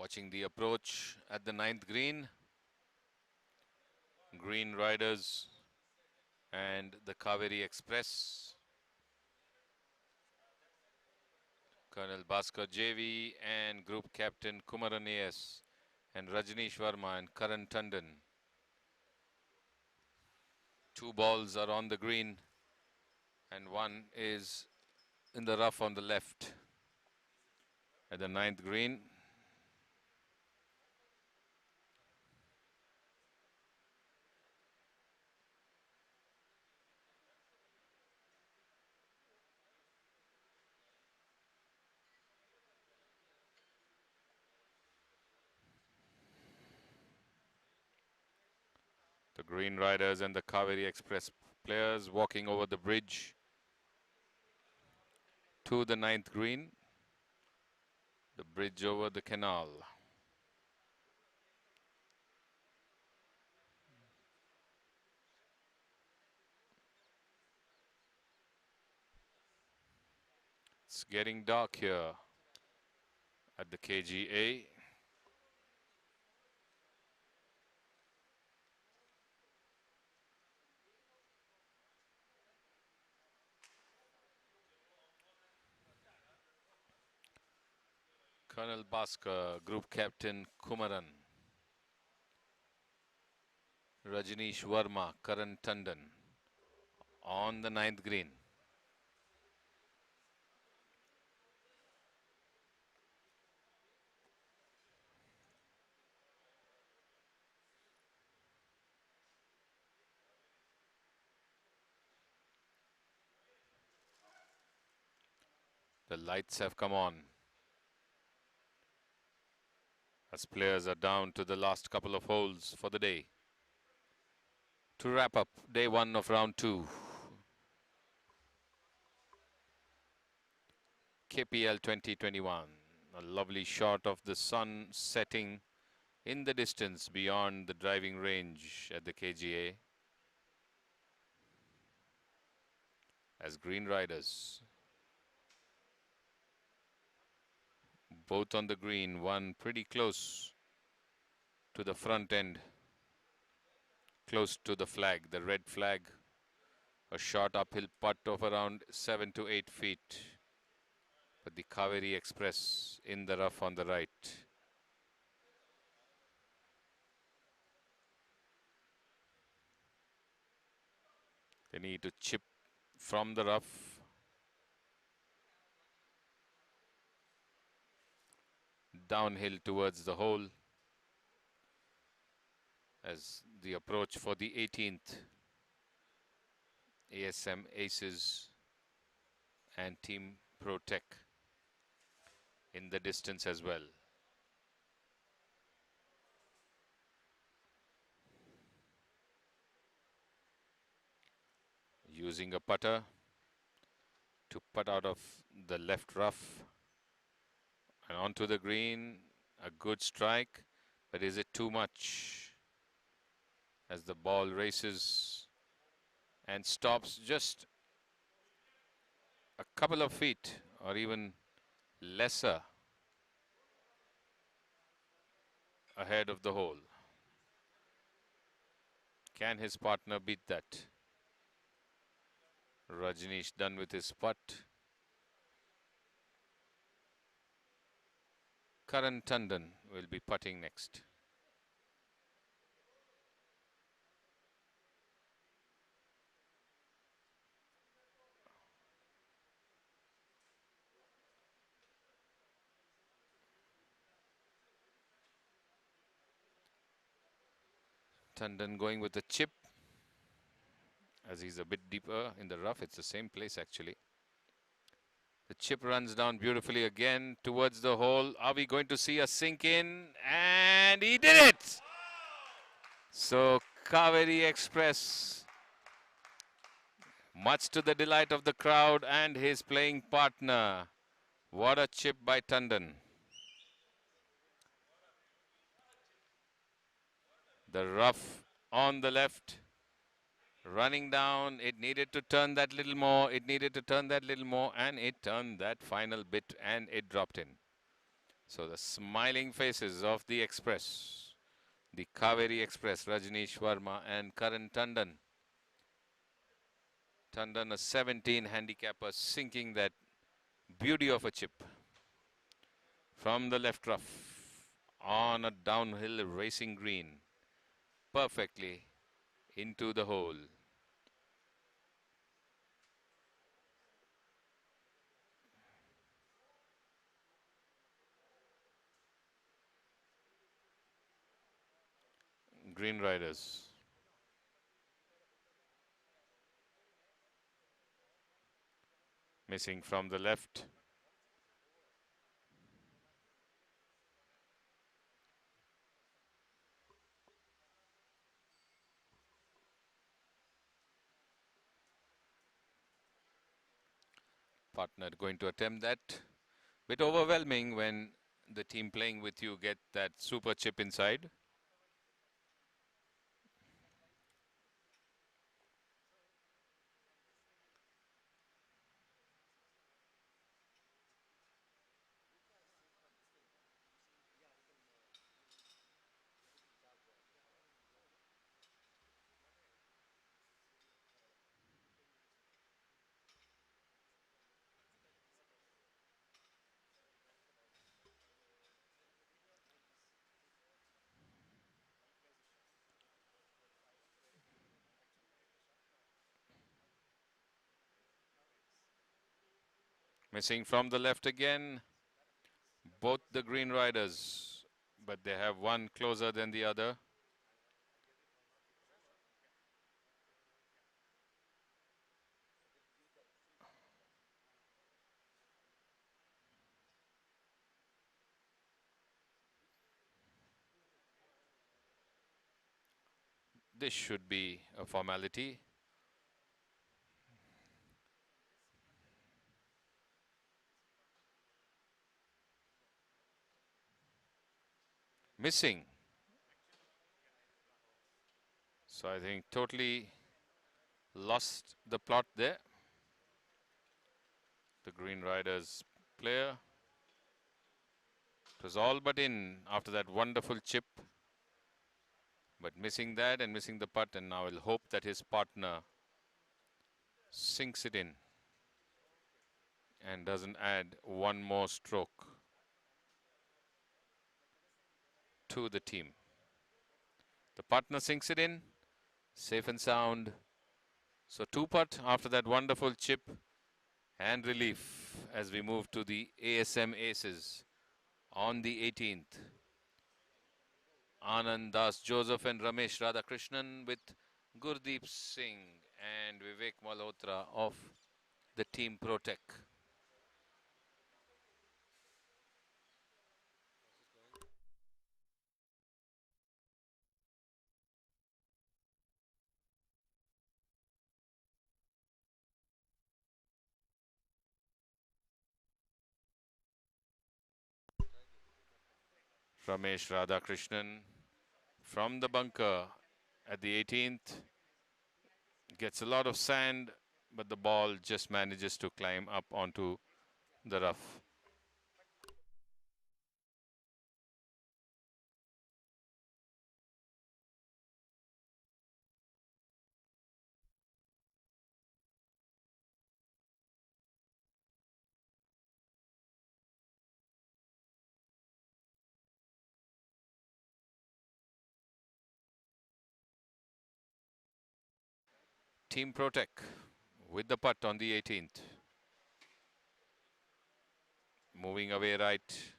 [SPEAKER 15] Watching the approach at the 9th green. Green Riders and the Kaveri Express. Colonel Bhaskar JV and Group Captain Kumaran AS and Rajneesh Verma and Karan Tandon. 2 balls are on the green and 1 is in the rough on the left at the 9th green. The Green Riders and the Kaveri Express players walking over the bridge to the 9th green, the bridge over the canal. It's getting dark here at the KGA. Colonel Bhaskar, Group Captain Kumaran, Rajneesh Verma, Karan Tandon on the 9th green. The lights have come on as players are down to the last couple of holes for the day to wrap up day 1 of round 2. KPL 2021. A lovely shot of the sun setting in the distance beyond the driving range at the KGA as Green Riders, both on the green, one pretty close to the front end, close to the flag, the red flag. A short uphill putt of around 7 to 8 feet. But the Kaveri Express in the rough on the right. They need to chip from the rough. Downhill towards the hole as the approach for the 18th ASM Aces and Team Pro Tech in the distance as well. Using a putter to putt out of the left rough and onto the green. A good strike, but is it too much as the ball races and stops just a couple of feet or even lesser ahead of the hole? Can his partner beat that? Rajneesh done with his putt. Karan Tandon will be putting next. Tandon going with the chip as he's a bit deeper in the rough. It's the same place actually. The chip runs down beautifully again towards the hole. Are we going to see a sink in? And he did it! So Kaveri Express, much to the delight of the crowd and his playing partner. What a chip by Tandon. The rough on the left. Running down, it needed to turn that little more, it needed to turn that little more, and it turned that final bit and it dropped in. So the smiling faces of the Express, the Kaveri Express, Rajneesh Verma and Karan Tandon. Tandon, a 17 handicapper, sinking that beauty of a chip from the left rough on a downhill racing green, perfectly into the hole. Green Riders. Missing from the left. Partner going to attempt that. Bit overwhelming when the team playing with you get that super chip inside. Missing from the left again. Both the Green Riders, but they have one closer than the other. This should be a formality. Missing. So I think totally lost the plot there. The Green Riders player. It was all but in after that wonderful chip. But missing that and missing the putt, and now he'll hope that his partner sinks it in and doesn't add one more stroke to the team. The partner sinks it in, safe and sound. So 2-putt after that wonderful chip and relief as we move to the ASM Aces on the 18th. Anand Das Joseph and Ramesh Radhakrishnan with Gurdeep Singh and Vivek Malhotra of the Team Protec. Ramesh Radhakrishnan from the bunker at the 18th gets a lot of sand, but the ball just manages to climb up onto the rough. Team Protec with the putt on the 18th. Moving away right.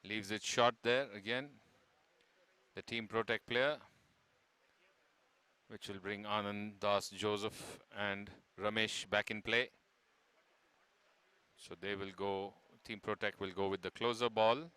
[SPEAKER 15] Leaves it short there again. The Team Protect player, which will bring Anand, Das, Joseph and Ramesh back in play. So they will go, Team Protect will go with the closer ball.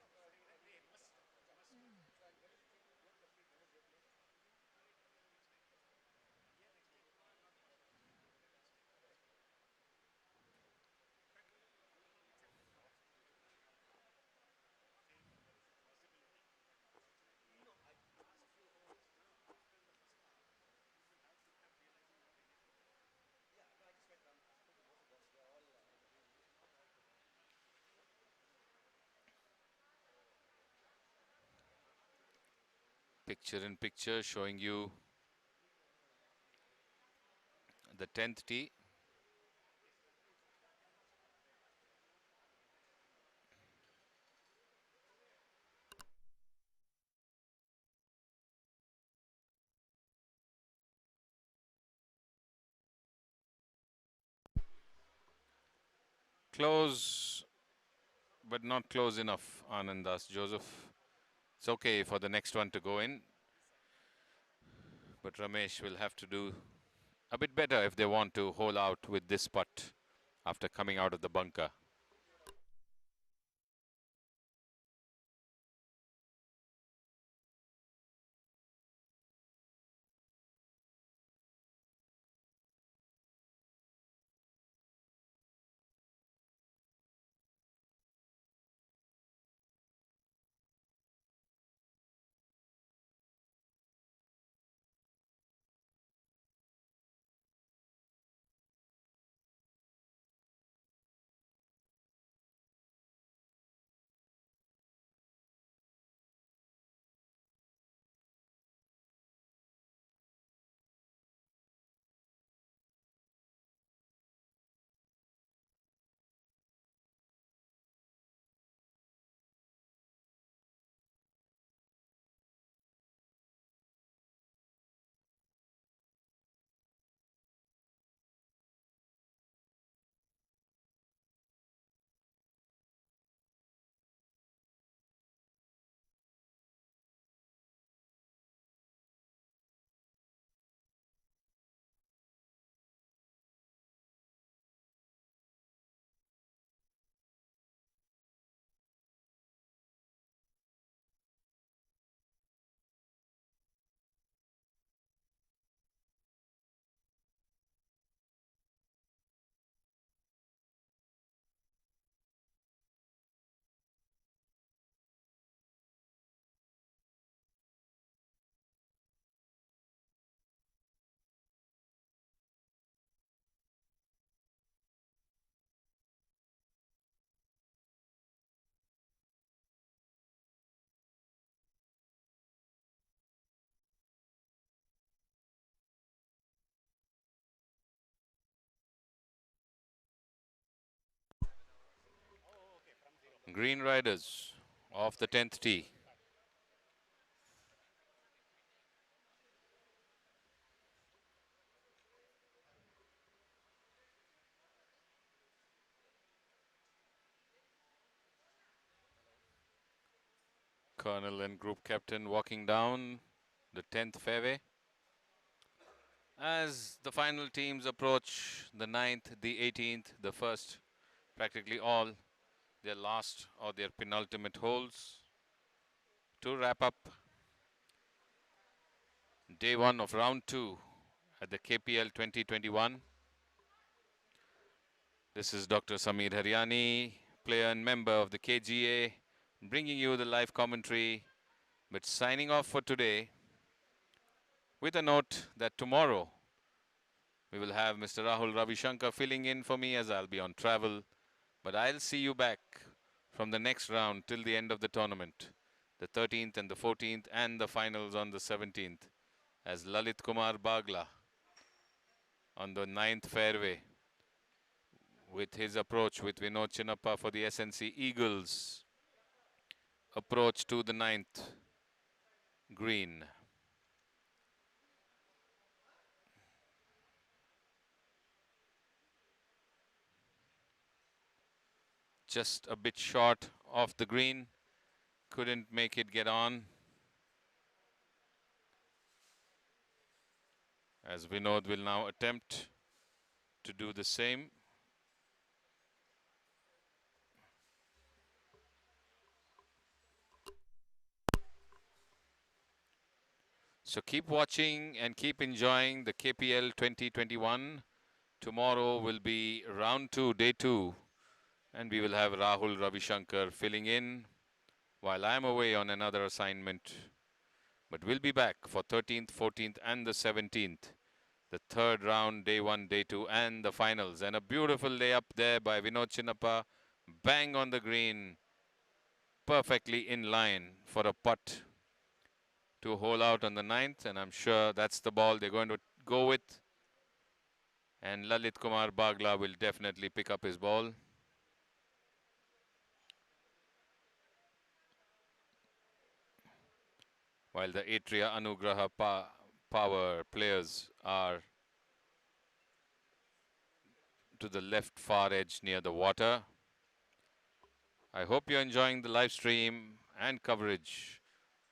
[SPEAKER 15] Picture in picture showing you the 10th tee. Close, but not close enough, Anand, Das, Joseph. It's okay for the next one to go in. But Ramesh will have to do a bit better if they want to hole out with this putt after coming out of the bunker. Green Riders off the 10th tee. Colonel and group captain walking down the 10th fairway. As the final teams approach the 9th, the 18th, the first, practically all their last or their penultimate holes to wrap up day one of round 2 at the KPL 2021. This is Dr. Sameer Haryani, player and member of the KGA, bringing you the live commentary, but signing off for today with a note that tomorrow we will have Mr. Rahul Ravishankar filling in for me as I'll be on travel. But I'll see you back from the next round till the end of the tournament, the 13th and the 14th and the finals on the 17th, as Lalit Kumar Bagla on the 9th fairway with his approach with Vinod Chinnappa for the SNC Eagles. Approach to the 9th green. Just a bit short of the green. couldn't make it get on. As Vinod will now attempt to do the same. So keep watching and keep enjoying the KPL 2021. Tomorrow will be round 2, day 2. And we will have Rahul Ravishankar filling in while I'm away on another assignment. But we'll be back for 13th, 14th and the 17th. The third round, day 1, day 2 and the finals. And a beautiful layup there by Vinod Chinnappa. Bang on the green. Perfectly in line for a putt to hole out on the 9th. And I'm sure that's the ball they're going to go with. And Lalit Kumar Bagla will definitely pick up his ball. While the Atria Anugraha Power players are to the left far edge near the water. I hope you're enjoying the live stream and coverage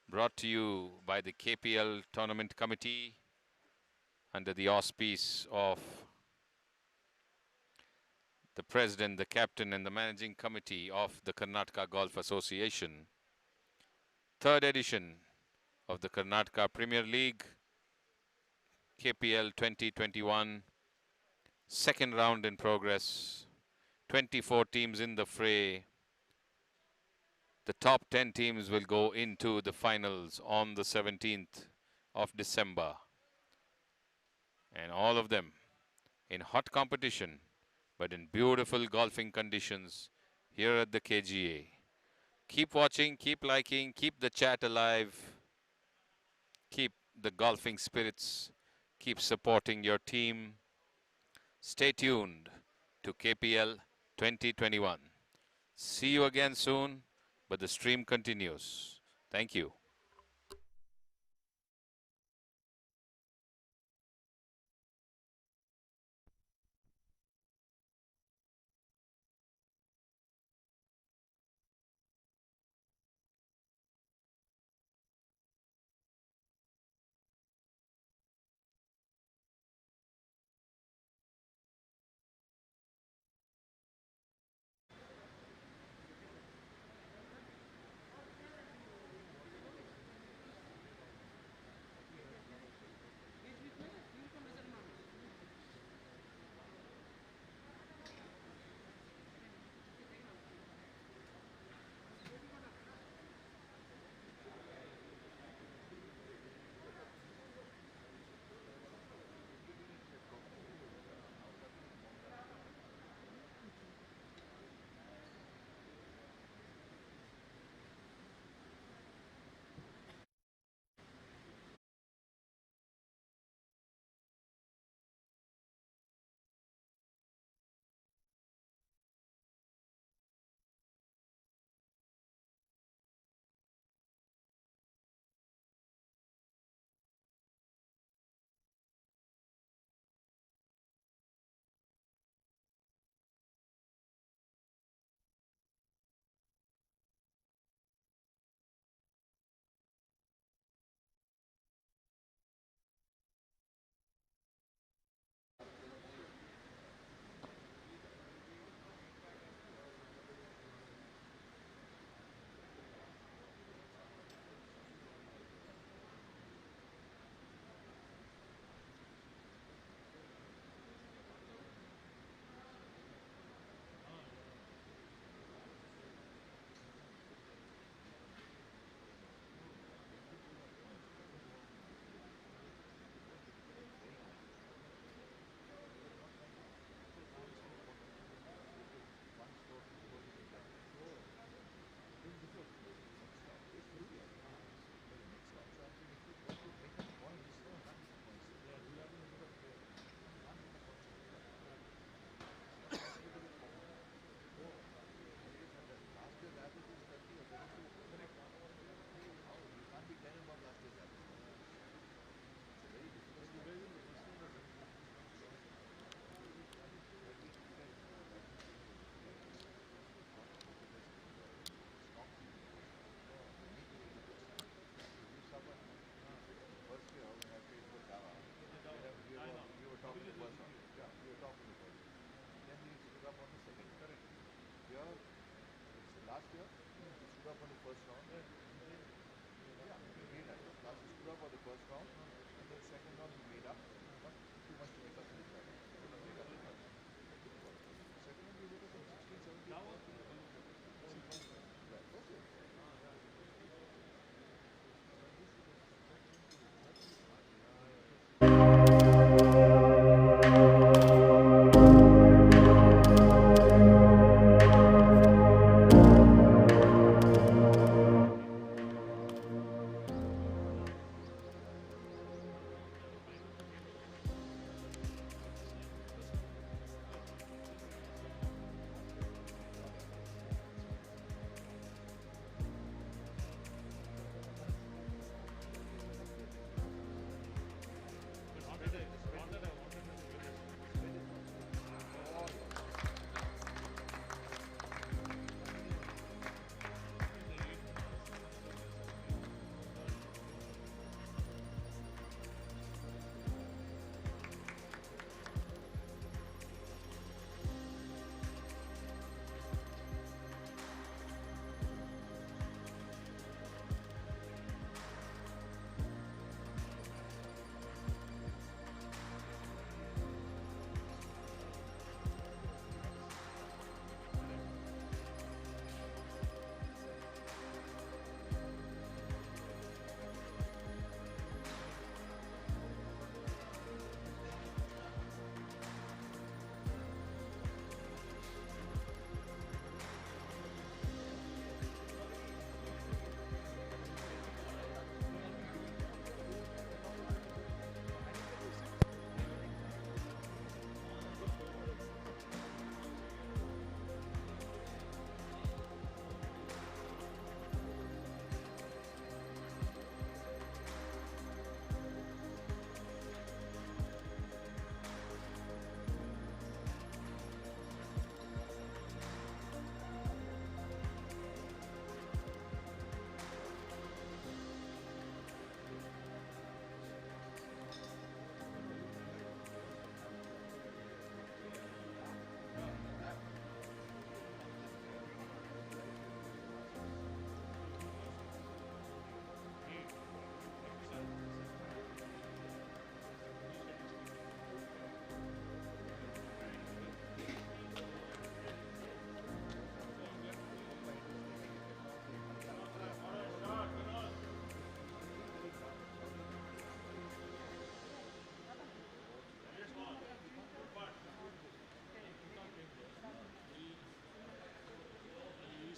[SPEAKER 15] brought to you by the KPL Tournament Committee under the auspice of the President, the Captain and the Managing Committee of the Karnataka Golf Association. Third edition of the Karnataka Premier League, KPL 2021. Second round in progress. 24 teams in the fray. The top 10 teams will go into the finals on the 17th of December. And all of them in hot competition, but in beautiful golfing conditions here at the KGA. Keep watching, keep liking, keep the chat alive. Keep the golfing spirits. Keep supporting your team. Stay tuned to KPL 2021. See you again soon, but the stream continues. Thank you.
[SPEAKER 13] year, last year, he stood up on the first round. Yeah, he made up. Last he stood up on the first round, and then second round he made up. Not too much to make up in the third round. But he made up the third round. Second round he made up in 16, 17 points. Right, okay.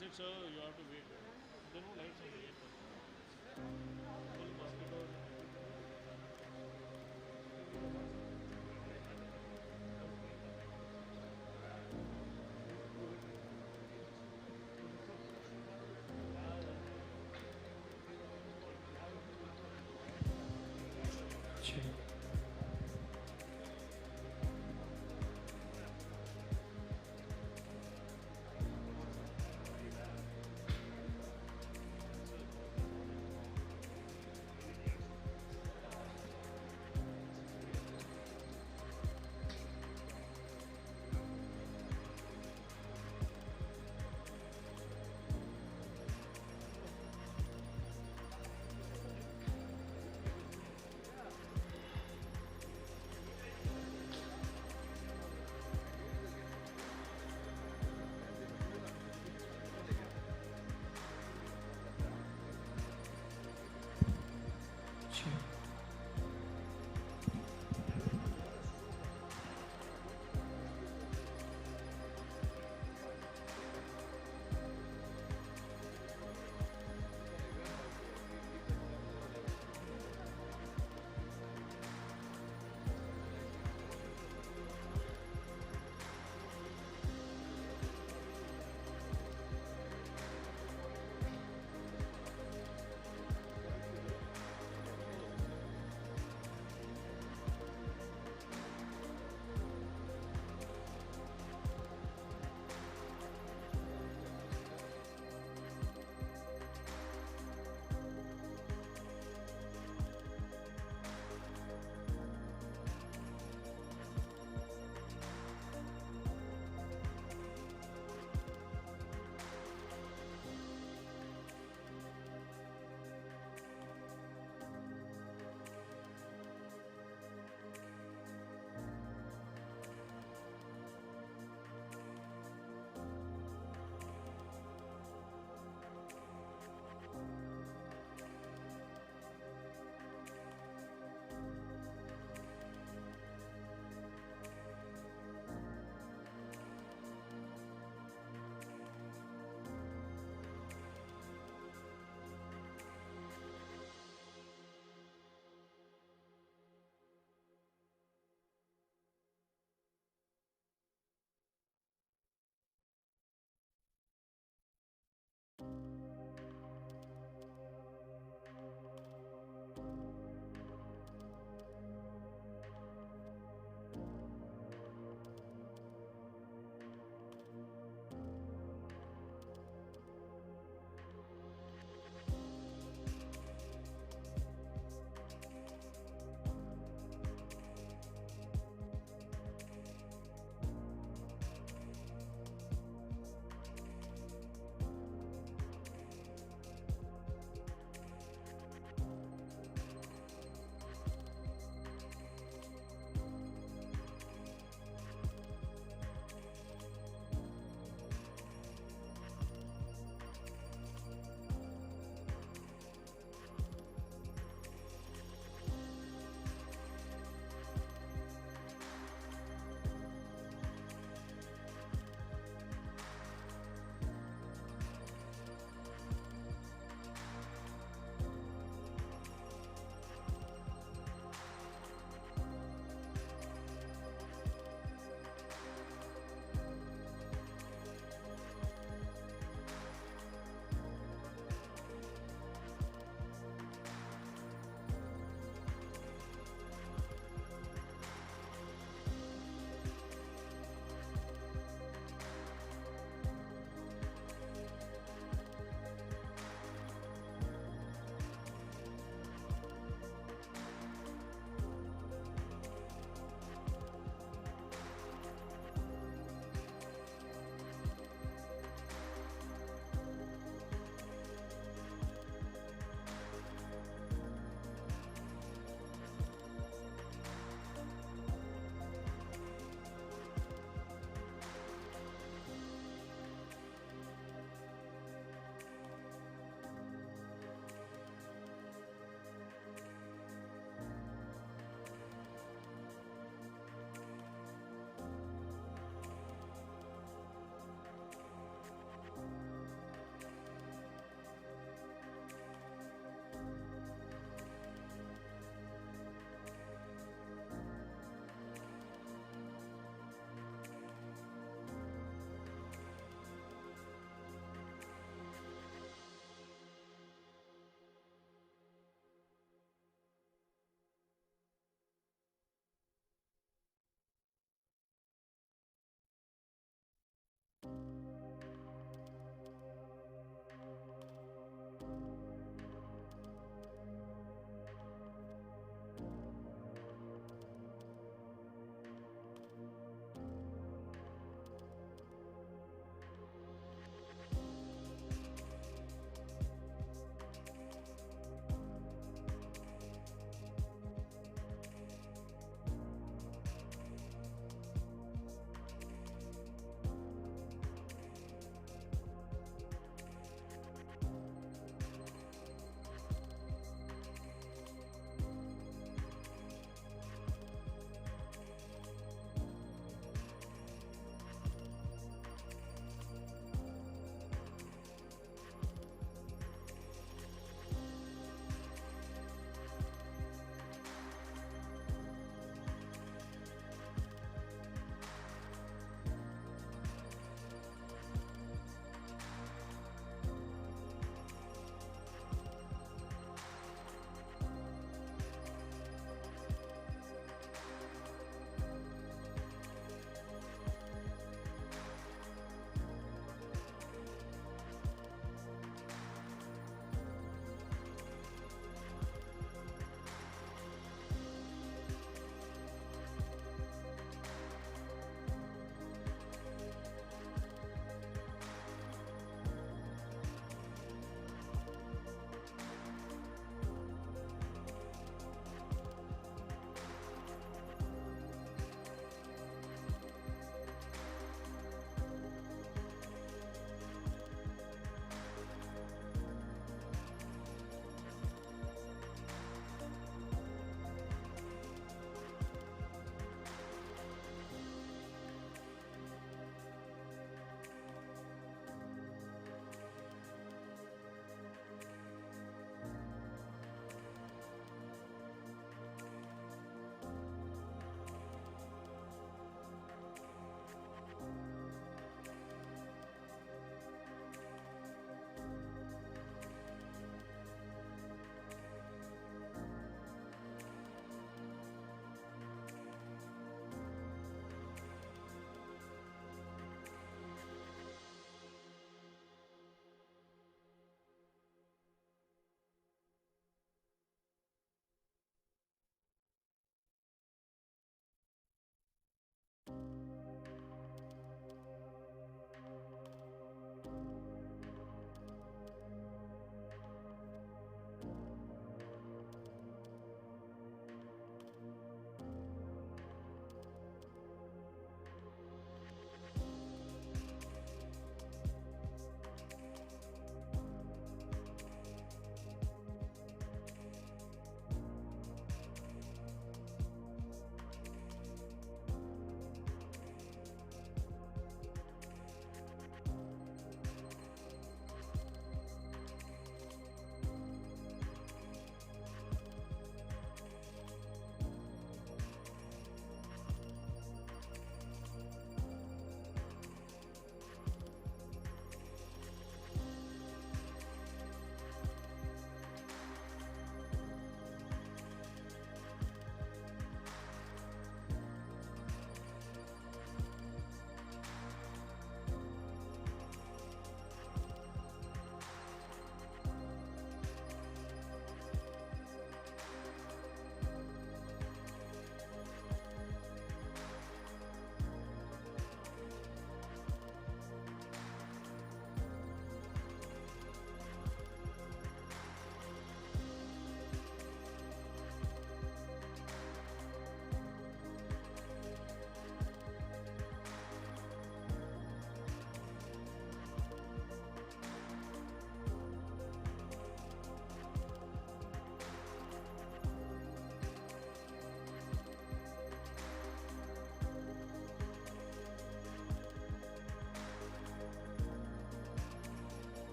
[SPEAKER 8] said, sir, you have to wait. There are no lights on the gate. Full mosquitoes.
[SPEAKER 14] Check.